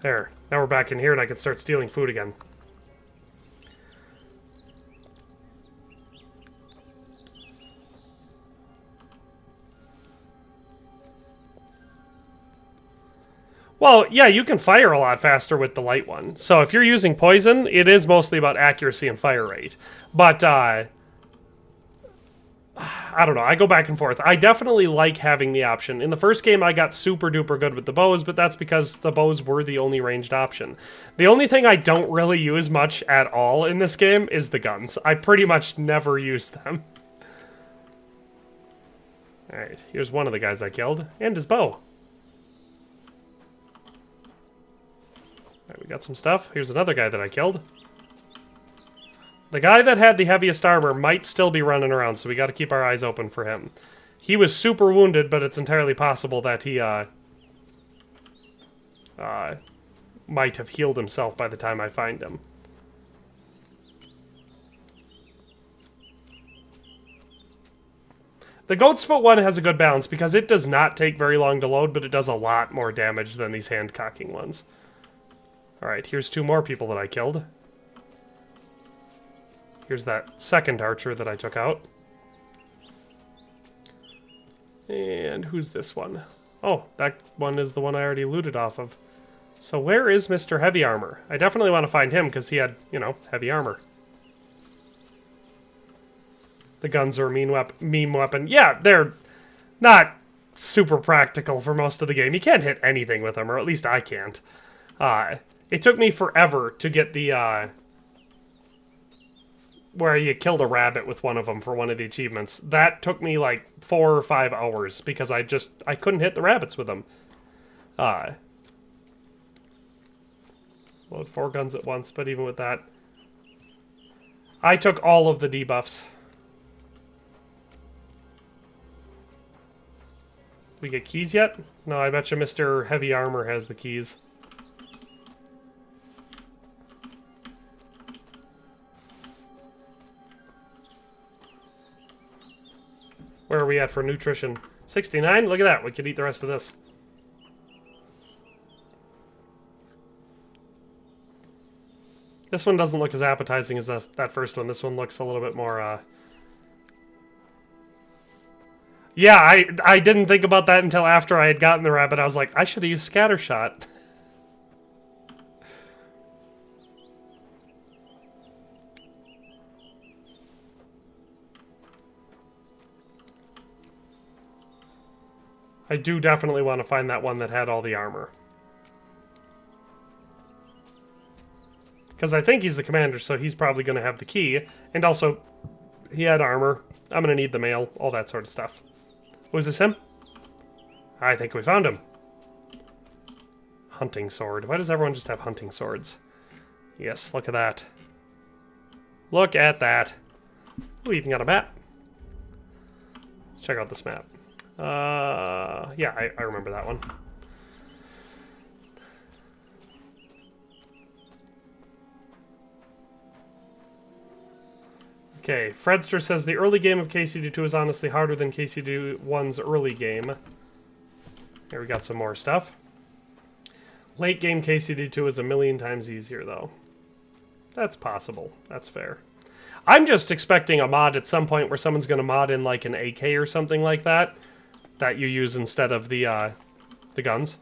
Speaker 1: There. Now we're back in here and I can start stealing food again. Well, yeah, you can fire a lot faster with the light one. So if you're using poison, it is mostly about accuracy and fire rate. But, I don't know. I go back and forth. I definitely like having the option. In the first game, I got super duper good with the bows, but that's because the bows were the only ranged option. The only thing I don't really use much at all in this game is the guns. I pretty much never use them. Alright, here's one of the guys I killed, and his bow. Alright, we got some stuff. Here's another guy that I killed. The guy that had the heaviest armor might still be running around, so we gotta keep our eyes open for him. He was super wounded, but it's entirely possible that he, might have healed himself by the time I find him. The goat's foot one has a good balance, because it does not take very long to load, but it does a lot more damage than these hand-cocking ones. Alright, here's two more people that I killed. Here's that second archer that I took out. And who's this one? Oh, that one is the one I already looted off of. So where is Mr. Heavy Armor? I definitely want to find him because he had, you know, heavy armor. The guns are a meme weapon. Yeah, they're not super practical for most of the game. You can't hit anything with them, or at least I can't. It took me forever to get the, where you killed a rabbit with one of them for one of the achievements. That took me like 4 or 5 hours because I couldn't hit the rabbits with them. Load 4 guns at once, but even with that, I took all of the debuffs. We get keys yet? No, I bet you Mr. Heavy Armor has the keys. Where are we at for nutrition? 69? Look at that. We could eat the rest of this. This one doesn't look as appetizing as that first one. This one looks a little bit more, Yeah, I didn't think about that until after I had gotten the rabbit. I was like, I should have used Scattershot. I do definitely want to find that one that had all the armor. Because I think he's the commander, so he's probably going to have the key. And also, he had armor. I'm going to need the mail, all that sort of stuff. Was this him? I think we found him. Hunting sword. Why does everyone just have hunting swords? Yes, look at that. Look at that. Oh, you even got a map. Let's check out this map. Yeah, I remember that one. Okay, Fredster says the early game of KCD2 is honestly harder than KCD1's early game. Here we got some more stuff. Late game KCD2 is a million times easier, though. That's possible. That's fair. I'm just expecting a mod at some point where someone's going to mod in like an AK or something like that you use instead of the guns.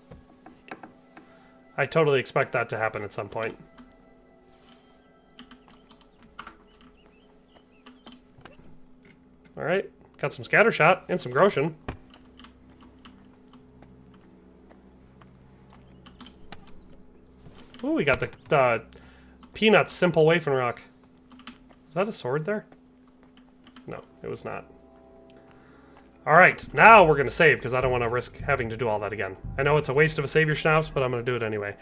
Speaker 1: I totally expect that to happen at some point. Alright, got some Scattershot and some Groschen. Ooh, we got the Peanuts Simple Wafen Rock. Is that a sword there? No, it was not. Alright, now we're going to save, because I don't want to risk having to do all that again. I know it's a waste of a Savior Schnapps, but I'm going to do it anyway.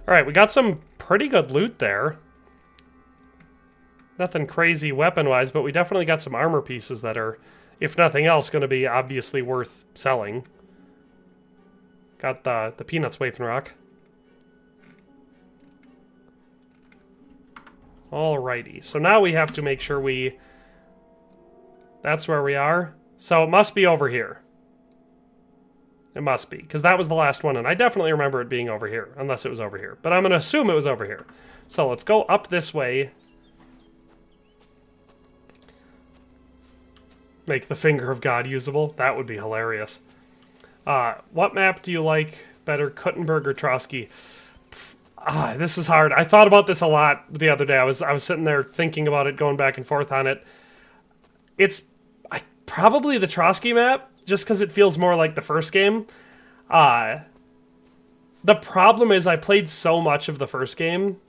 Speaker 1: Alright, we got some pretty good loot there. Nothing crazy weapon-wise, but we definitely got some armor pieces that are, if nothing else, going to be obviously worth selling. Got the Peanuts Wafen Rock. Alrighty, so now we have to make sure we... That's where we are. So it must be over here. It must be, because that was the last one, and I definitely remember it being over here, unless it was over here. But I'm going to assume it was over here. So let's go up this way. Make the Finger of God usable. That would be hilarious. What map do you like better, Kuttenberg or Trosky? This is hard. I thought about this a lot the other day. I was sitting there thinking about it, going back and forth on it. It's probably the Trosky map, just because it feels more like the first game. The problem is I played so much of the first game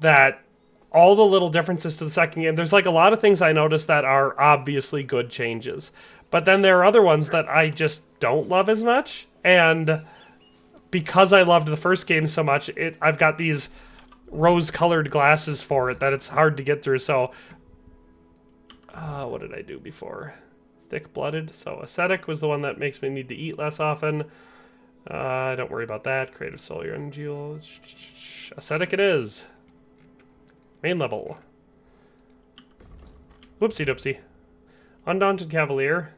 Speaker 1: that all the little differences to the second game, there's like a lot of things I noticed that are obviously good changes. But then there are other ones that I just don't love as much. And because I loved the first game so much, I've got these rose-colored glasses for it that it's hard to get through. So, what did I do before? Thick-blooded. So ascetic was the one that makes me need to eat less often. Don't worry about that. Creative soul, your energy. Ascetic it is. Main level. Whoopsie-doopsie. Undaunted Cavalier.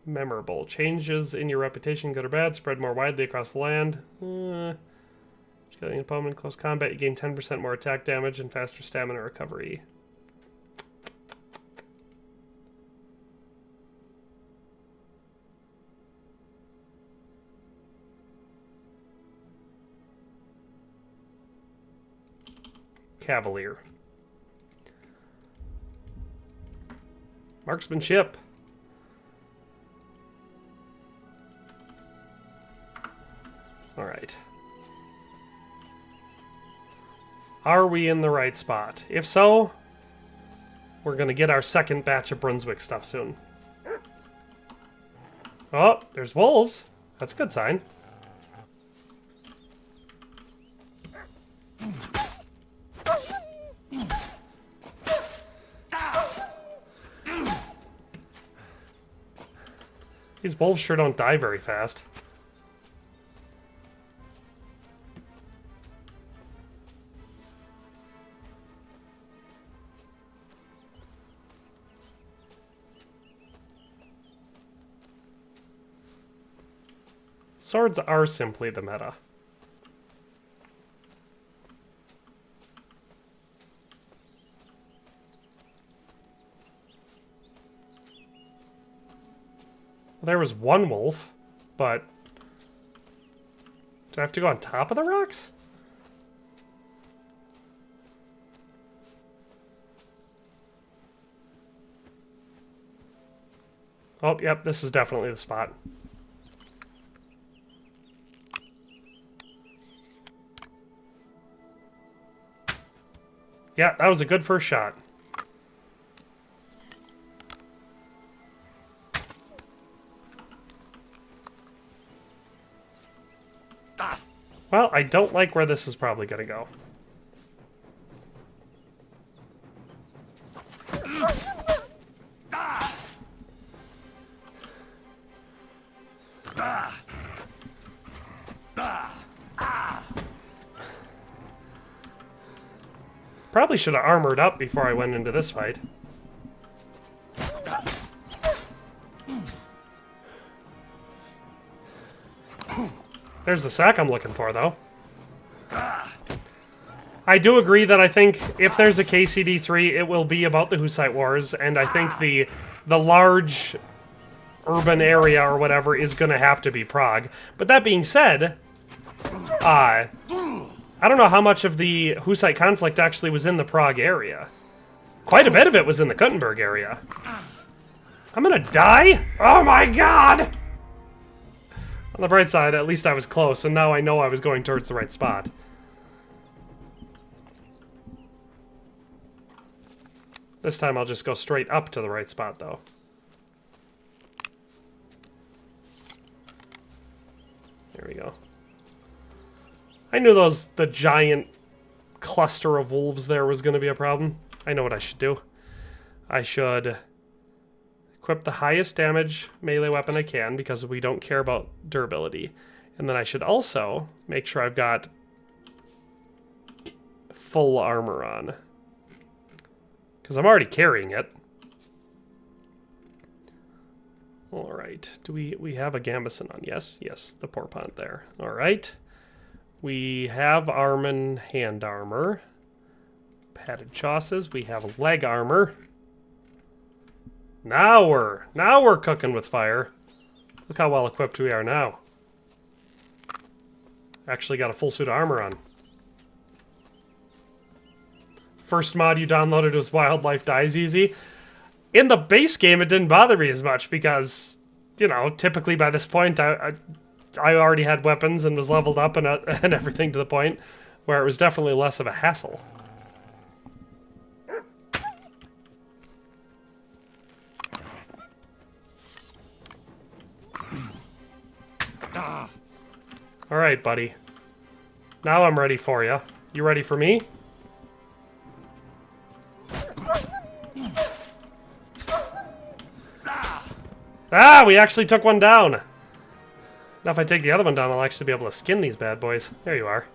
Speaker 1: Memorable. Changes in your reputation, good or bad, spread more widely across the land. Killing an opponent in close combat, you gain 10% more attack damage and faster stamina recovery. Cavalier. Marksmanship. Alright. Are we in the right spot? If so, we're going to get our second batch of Brunswick stuff soon. Oh, there's wolves. That's a good sign. These wolves sure don't die very fast. Swords are simply the meta. There was one wolf, but do I have to go on top of the rocks? Oh, yep, this is definitely the spot. Yeah, that was a good first shot. Well, I don't like where this is probably going to go. Probably should have armored up before I went into this fight. There's the sack I'm looking for, though. I do agree that I think if there's a KCD3, it will be about the Hussite Wars, and I think the large urban area or whatever is going to have to be Prague. But that being said, I don't know how much of the Hussite conflict actually was in the Prague area. Quite a bit of it was in the Kuttenberg area. I'm gonna die? Oh my god! On the bright side, at least I was close, and now I know I was going towards the right spot. This time I'll just go straight up to the right spot, though. There we go. I knew the giant cluster of wolves there was going to be a problem. I know what I should do. I should equip the highest damage melee weapon I can, because we don't care about durability. And then I should also make sure I've got full armor on, because I'm already carrying it. Alright, do we have a gambeson on? Yes, the porpont there. Alright. We have arm and hand armor. Padded chausses. We have leg armor. Now we're cooking with fire. Look how well equipped we are now. Actually got a full suit of armor on. First mod you downloaded was Wildlife Dies Easy. In the base game, it didn't bother me as much because, you know, typically by this point, I already had weapons and was leveled up and everything to the point where it was definitely less of a hassle. Alright, buddy. Now I'm ready for you. You ready for me? Ah, we actually took one down. Now if I take the other one down, I'll actually be able to skin these bad boys. There you are.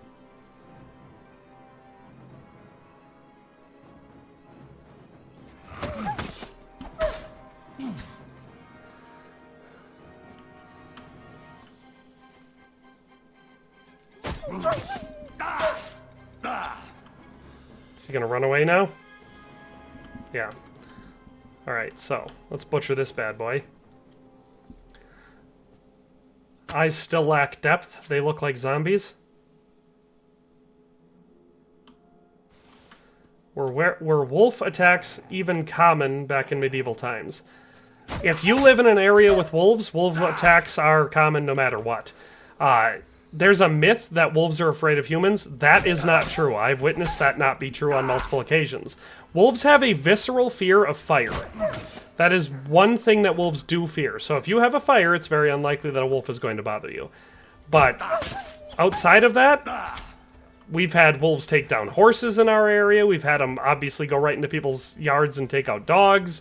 Speaker 1: Is he gonna run away now? Yeah. Alright, so let's butcher this bad boy. Eyes still lack depth. They look like zombies. Were wolf attacks even common back in medieval times? If you live in an area with wolves, wolf attacks are common no matter what. There's a myth that wolves are afraid of humans. That is not true. I've witnessed that not be true on multiple occasions. Wolves have a visceral fear of fire. That is one thing that wolves do fear. So if you have a fire, it's very unlikely that a wolf is going to bother you. But outside of that, we've had wolves take down horses in our area. We've had them obviously go right into people's yards and take out dogs.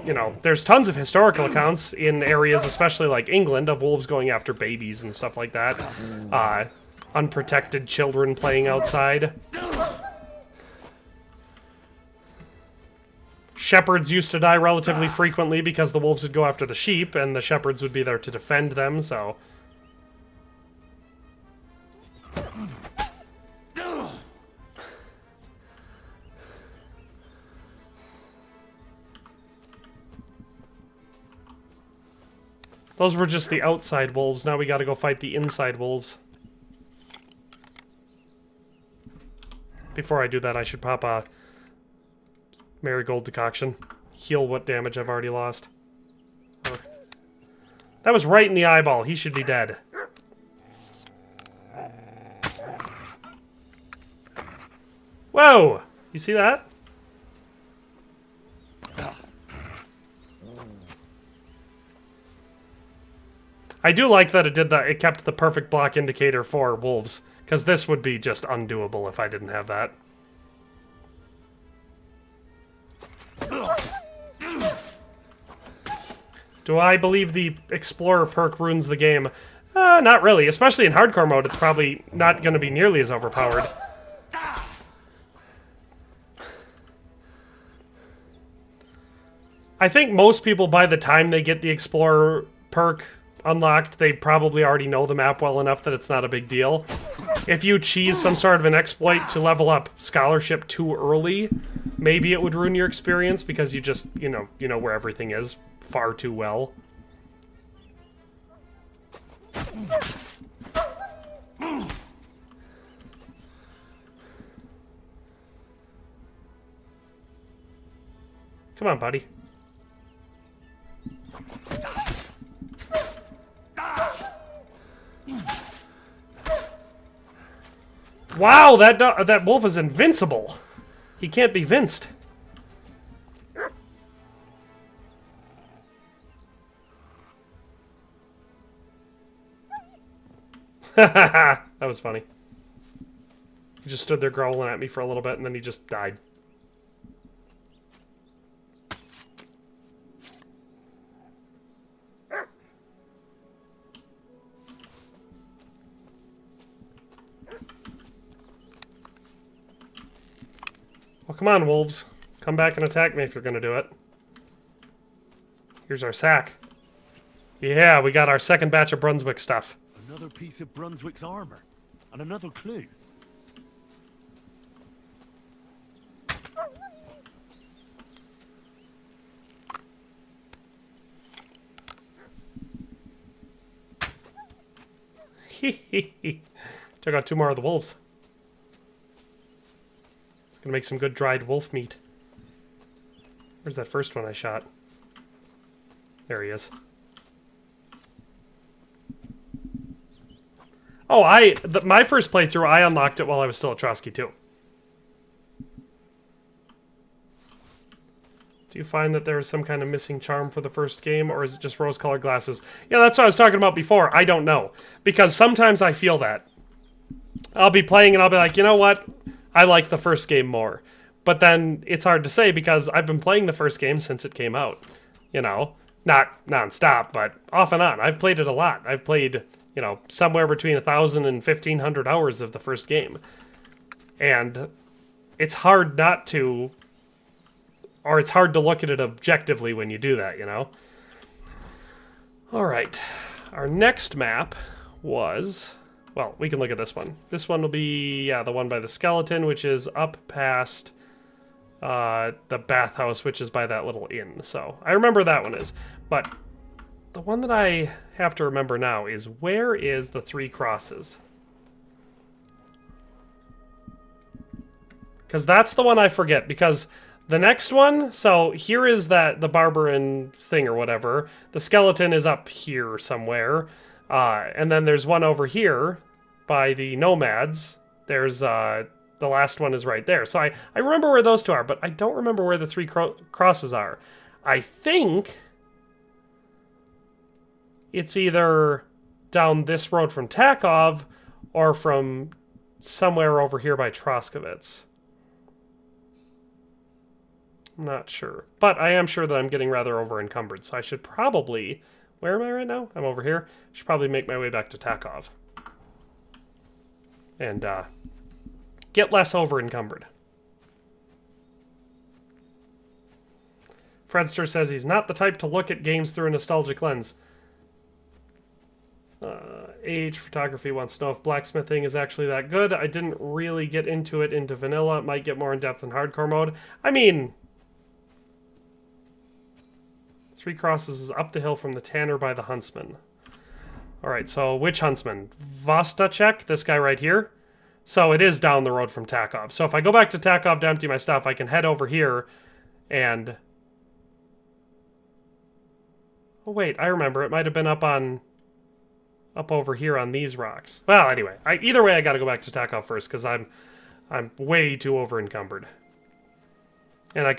Speaker 1: you know, there's tons of historical accounts in areas, especially like England, of wolves going after babies and stuff like that. Unprotected children playing outside. Shepherds used to die relatively frequently because the wolves would go after the sheep, and the shepherds would be there to defend them, so... Those were just the outside wolves. Now we gotta go fight the inside wolves. Before I do that, I should pop a marigold decoction. Heal what damage I've already lost. That was right in the eyeball. He should be dead. Whoa! You see that? I do like that it did that. It kept the perfect block indicator for wolves, because this would be just undoable if I didn't have that. Do I believe the Explorer perk ruins the game? Not really. Especially in hardcore mode, it's probably not going to be nearly as overpowered. I think most people, by the time they get the Explorer perk unlocked, they probably already know the map well enough that it's not a big deal. If you cheese some sort of an exploit to level up scholarship too early, maybe it would ruin your experience because you just, you know where everything is far too well. Come on, buddy. Wow, that wolf is invincible. He can't be vinced. That was funny. He just stood there growling at me for a little bit and then he just died. Well, come on, wolves. Come back and attack me if you're gonna do it. Here's our sack. Yeah, we got our second batch of Brunswick stuff.
Speaker 3: Another piece of Brunswick's armor. And another clue.
Speaker 1: Took out 2 more of the wolves. It's gonna make some good dried wolf meat. Where's that first one I shot? There he is. Oh, my first playthrough, I unlocked it while I was still at Trosky too. Do you find that there is some kind of missing charm for the first game, or is it just rose-colored glasses? Yeah, that's what I was talking about before. I don't know. Because sometimes I feel that. I'll be playing and I'll be like, you know what? I like the first game more. But then it's hard to say because I've been playing the first game since it came out. You know, not non-stop, but off and on. I've played it a lot. I've played, you know, somewhere between 1,000 and 1,500 hours of the first game. And it's hard not to... Or it's hard to look at it objectively when you do that, you know? Alright. Our next map was... Well, we can look at this one. This one will be, yeah, the one by the skeleton, which is up past the bathhouse, which is by that little inn. So, I remember that one is. But the one that I have to remember now is, where is the 3 crosses? Because that's the one I forget, because... The next one, so here is the Barbarin thing or whatever. The skeleton is up here somewhere. And then there's one over here by the nomads. There's, the last one is right there. So I remember where those 2 are, but I don't remember where the 3 crosses are. I think it's either down this road from Takov or from somewhere over here by Troskowitz. I'm not sure. But I am sure that I'm getting rather over-encumbered, so I should probably... Where am I right now? I'm over here. I should probably make my way back to Takov. And, get less over-encumbered. Fredster says he's not the type to look at games through a nostalgic lens. Age Photography wants to know if blacksmithing is actually that good. I didn't really get into it into vanilla. It might get more in depth in hardcore mode. I mean, Three Crosses is up the hill from the tanner by the huntsman. Alright, so which huntsman? Vostacek, this guy right here. So it is down the road from Takov. So if I go back to Takov to empty my stuff, I can head over here and... Oh wait, I remember. It might have been up over here on these rocks. Well, anyway, either way, I got to go back to Takov first because I'm way too over encumbered. And I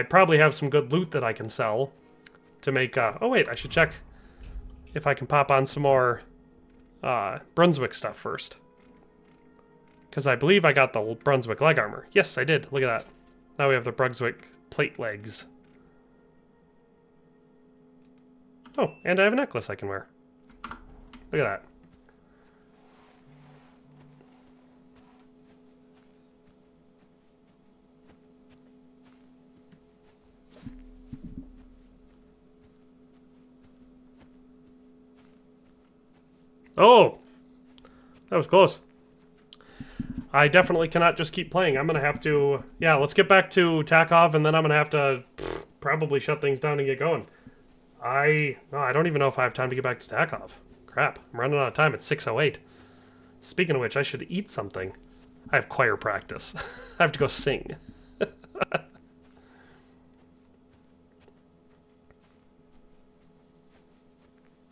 Speaker 1: probably have some good loot that I can sell to make. Oh wait, I should check if I can pop on some more Brunswick stuff first. Because I believe I got the Brunswick leg armor. Yes, I did. Look at that. Now we have the Brunswick plate legs. Oh, and I have a necklace I can wear. Look at that. Oh! That was close. I definitely cannot just keep playing. I'm going to have to... Yeah, let's get back to Takov, and then I'm going to have to probably shut things down and get going. I don't even know if I have time to get back to Takov. Crap, I'm running out of time. It's 6:08. Speaking of which, I should eat something. I have choir practice. I have to go sing.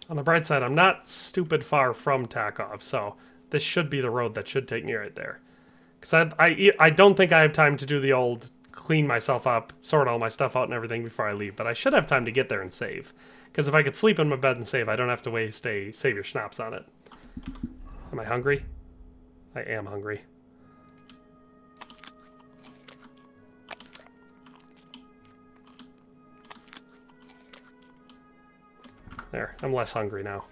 Speaker 1: On the bright side, I'm not stupid far from Takov, so this should be the road that should take me right there. Because I don't think I have time to do the old clean myself up, sort all my stuff out and everything before I leave, but I should have time to get there and save. Because if I could sleep in my bed and save, I don't have to waste a save your schnapps on it. Am I hungry? I am hungry. There, I'm less hungry now.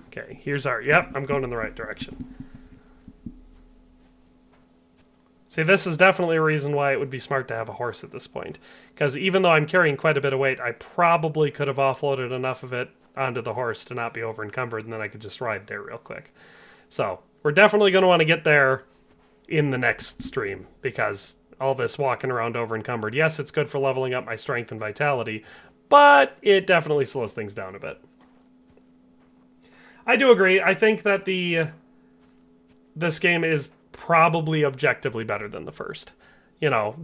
Speaker 1: Okay, here's our... Yep, I'm going in the right direction. See, this is definitely a reason why it would be smart to have a horse at this point. Because even though I'm carrying quite a bit of weight, I probably could have offloaded enough of it onto the horse to not be over encumbered, and then I could just ride there real quick. So, we're definitely going to want to get there in the next stream, because all this walking around over encumbered, yes, it's good for leveling up my strength and vitality, but it definitely slows things down a bit. I do agree. I think that this game is probably objectively better than the first. You know,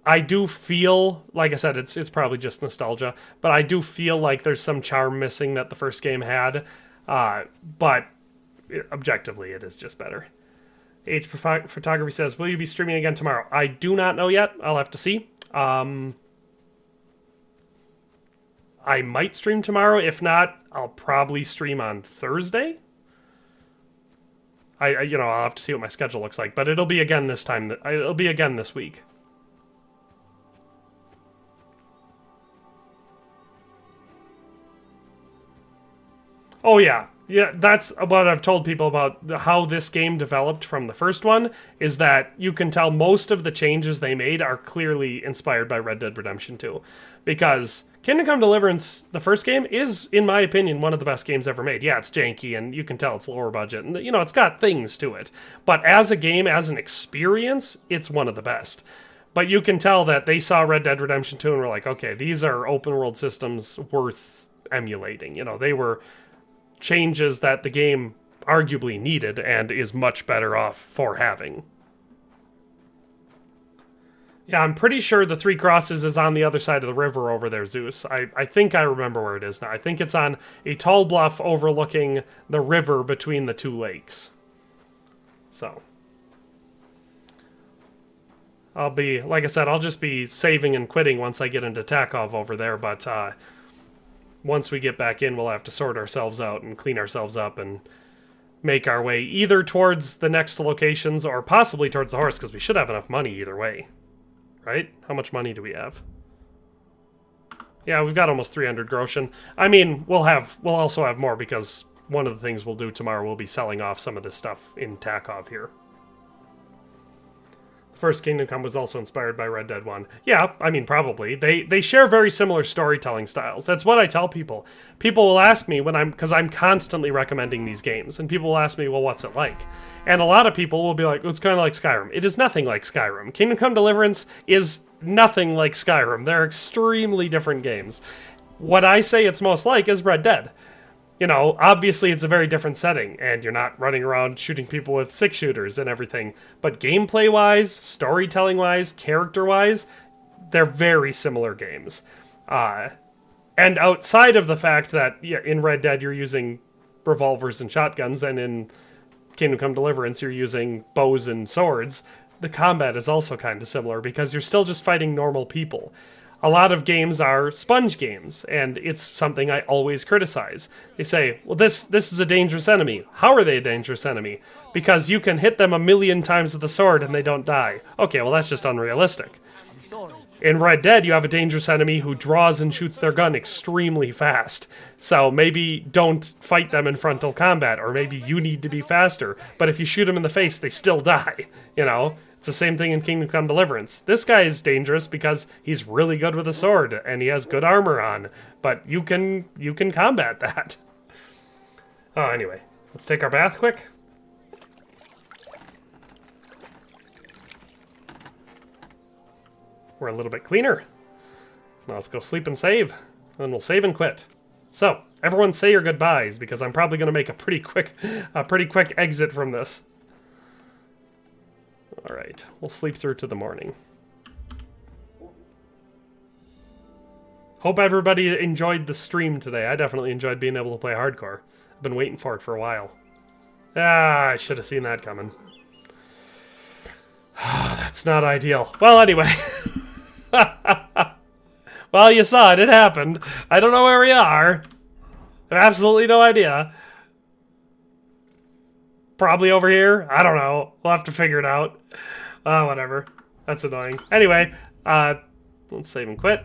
Speaker 1: I do feel, like I said, it's probably just nostalgia, but I do feel like there's some charm missing that the first game had, but objectively it is just better. H Photography says, will you be streaming again tomorrow? I do not know yet. I'll have to see. I might stream tomorrow. If not, I'll probably stream on Thursday. I'll have to see what my schedule looks like, but it'll be again this time. It'll be again this week. Oh yeah. Yeah, that's what I've told people about how this game developed from the first one, is that you can tell most of the changes they made are clearly inspired by Red Dead Redemption 2. Because Kingdom Come Deliverance, the first game, is, in my opinion, one of the best games ever made. Yeah, it's janky, and you can tell it's lower budget, and, you know, it's got things to it. But as a game, as an experience, it's one of the best. But you can tell that they saw Red Dead Redemption 2 and were like, okay, these are open-world systems worth emulating. You know, they were changes that the game arguably needed and is much better off for having. Yeah, I'm pretty sure the Three Crosses is on the other side of the river over there, Zeus. I think I remember where it is now. I think it's on a tall bluff overlooking the river between the two lakes. So. I'll be, like I said, I'll just be saving and quitting once I get into Takov over there, but once we get back in, we'll have to sort ourselves out and clean ourselves up and make our way either towards the next locations or possibly towards the horse, because we should have enough money either way. Right? How much money do we have? Yeah, we've got almost 300 groschen. I mean, we'll also have more, because one of the things we'll do tomorrow will be selling off some of this stuff in Takov here. The first Kingdom Come was also inspired by Red Dead 1. Yeah, I mean, probably. They share very similar storytelling styles. That's what I tell people. People will ask me because I'm constantly recommending these games, and people will ask me, well, what's it like? And a lot of people will be like, oh, it's kind of like Skyrim. It is nothing like Skyrim. Kingdom Come Deliverance is nothing like Skyrim. They're extremely different games. What I say it's most like is Red Dead. You know, obviously it's a very different setting, and you're not running around shooting people with 6-shooters and everything. But gameplay-wise, storytelling-wise, character-wise, they're very similar games. And outside of the fact that in Red Dead you're using revolvers and shotguns, and in Kingdom Come Deliverance you're using bows and swords, the combat is also kind of similar, because you're still just fighting normal people. A lot of games are sponge games, and it's something I always criticize. They say, well, this is a dangerous enemy. How are they a dangerous enemy? Because you can hit them 1,000,000 times with the sword and they don't die. Okay, well, that's just unrealistic. In Red Dead, you have a dangerous enemy who draws and shoots their gun extremely fast. So maybe don't fight them in frontal combat, or maybe you need to be faster. But if you shoot them in the face, they still die, you know? It's the same thing in Kingdom Come Deliverance. This guy is dangerous because he's really good with a sword, and he has good armor on. But you can combat that. Oh, anyway. Let's take our bath quick. We're a little bit cleaner. Now let's go sleep and save. Then we'll save and quit. So, everyone say your goodbyes, because I'm probably going to make a pretty quick exit from this. Alright, we'll sleep through to the morning. Hope everybody enjoyed the stream today. I definitely enjoyed being able to play hardcore. I've been waiting for it for a while. Ah, I should have seen that coming. That's not ideal. Well, anyway. Well, you saw it. It happened. I don't know where we are. I have absolutely no idea. Probably over here. I don't know. We'll have to figure it out. Whatever. That's annoying. Anyway, let's save and quit.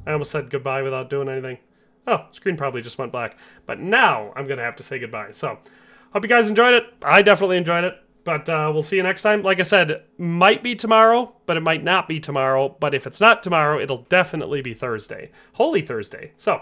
Speaker 1: I almost said goodbye without doing anything. Oh, screen probably just went black. But now I'm going to have to say goodbye. So, hope you guys enjoyed it. I definitely enjoyed it. But we'll see you next time. Like I said, might be tomorrow, but it might not be tomorrow. But if it's not tomorrow, it'll definitely be Thursday. Holy Thursday. So,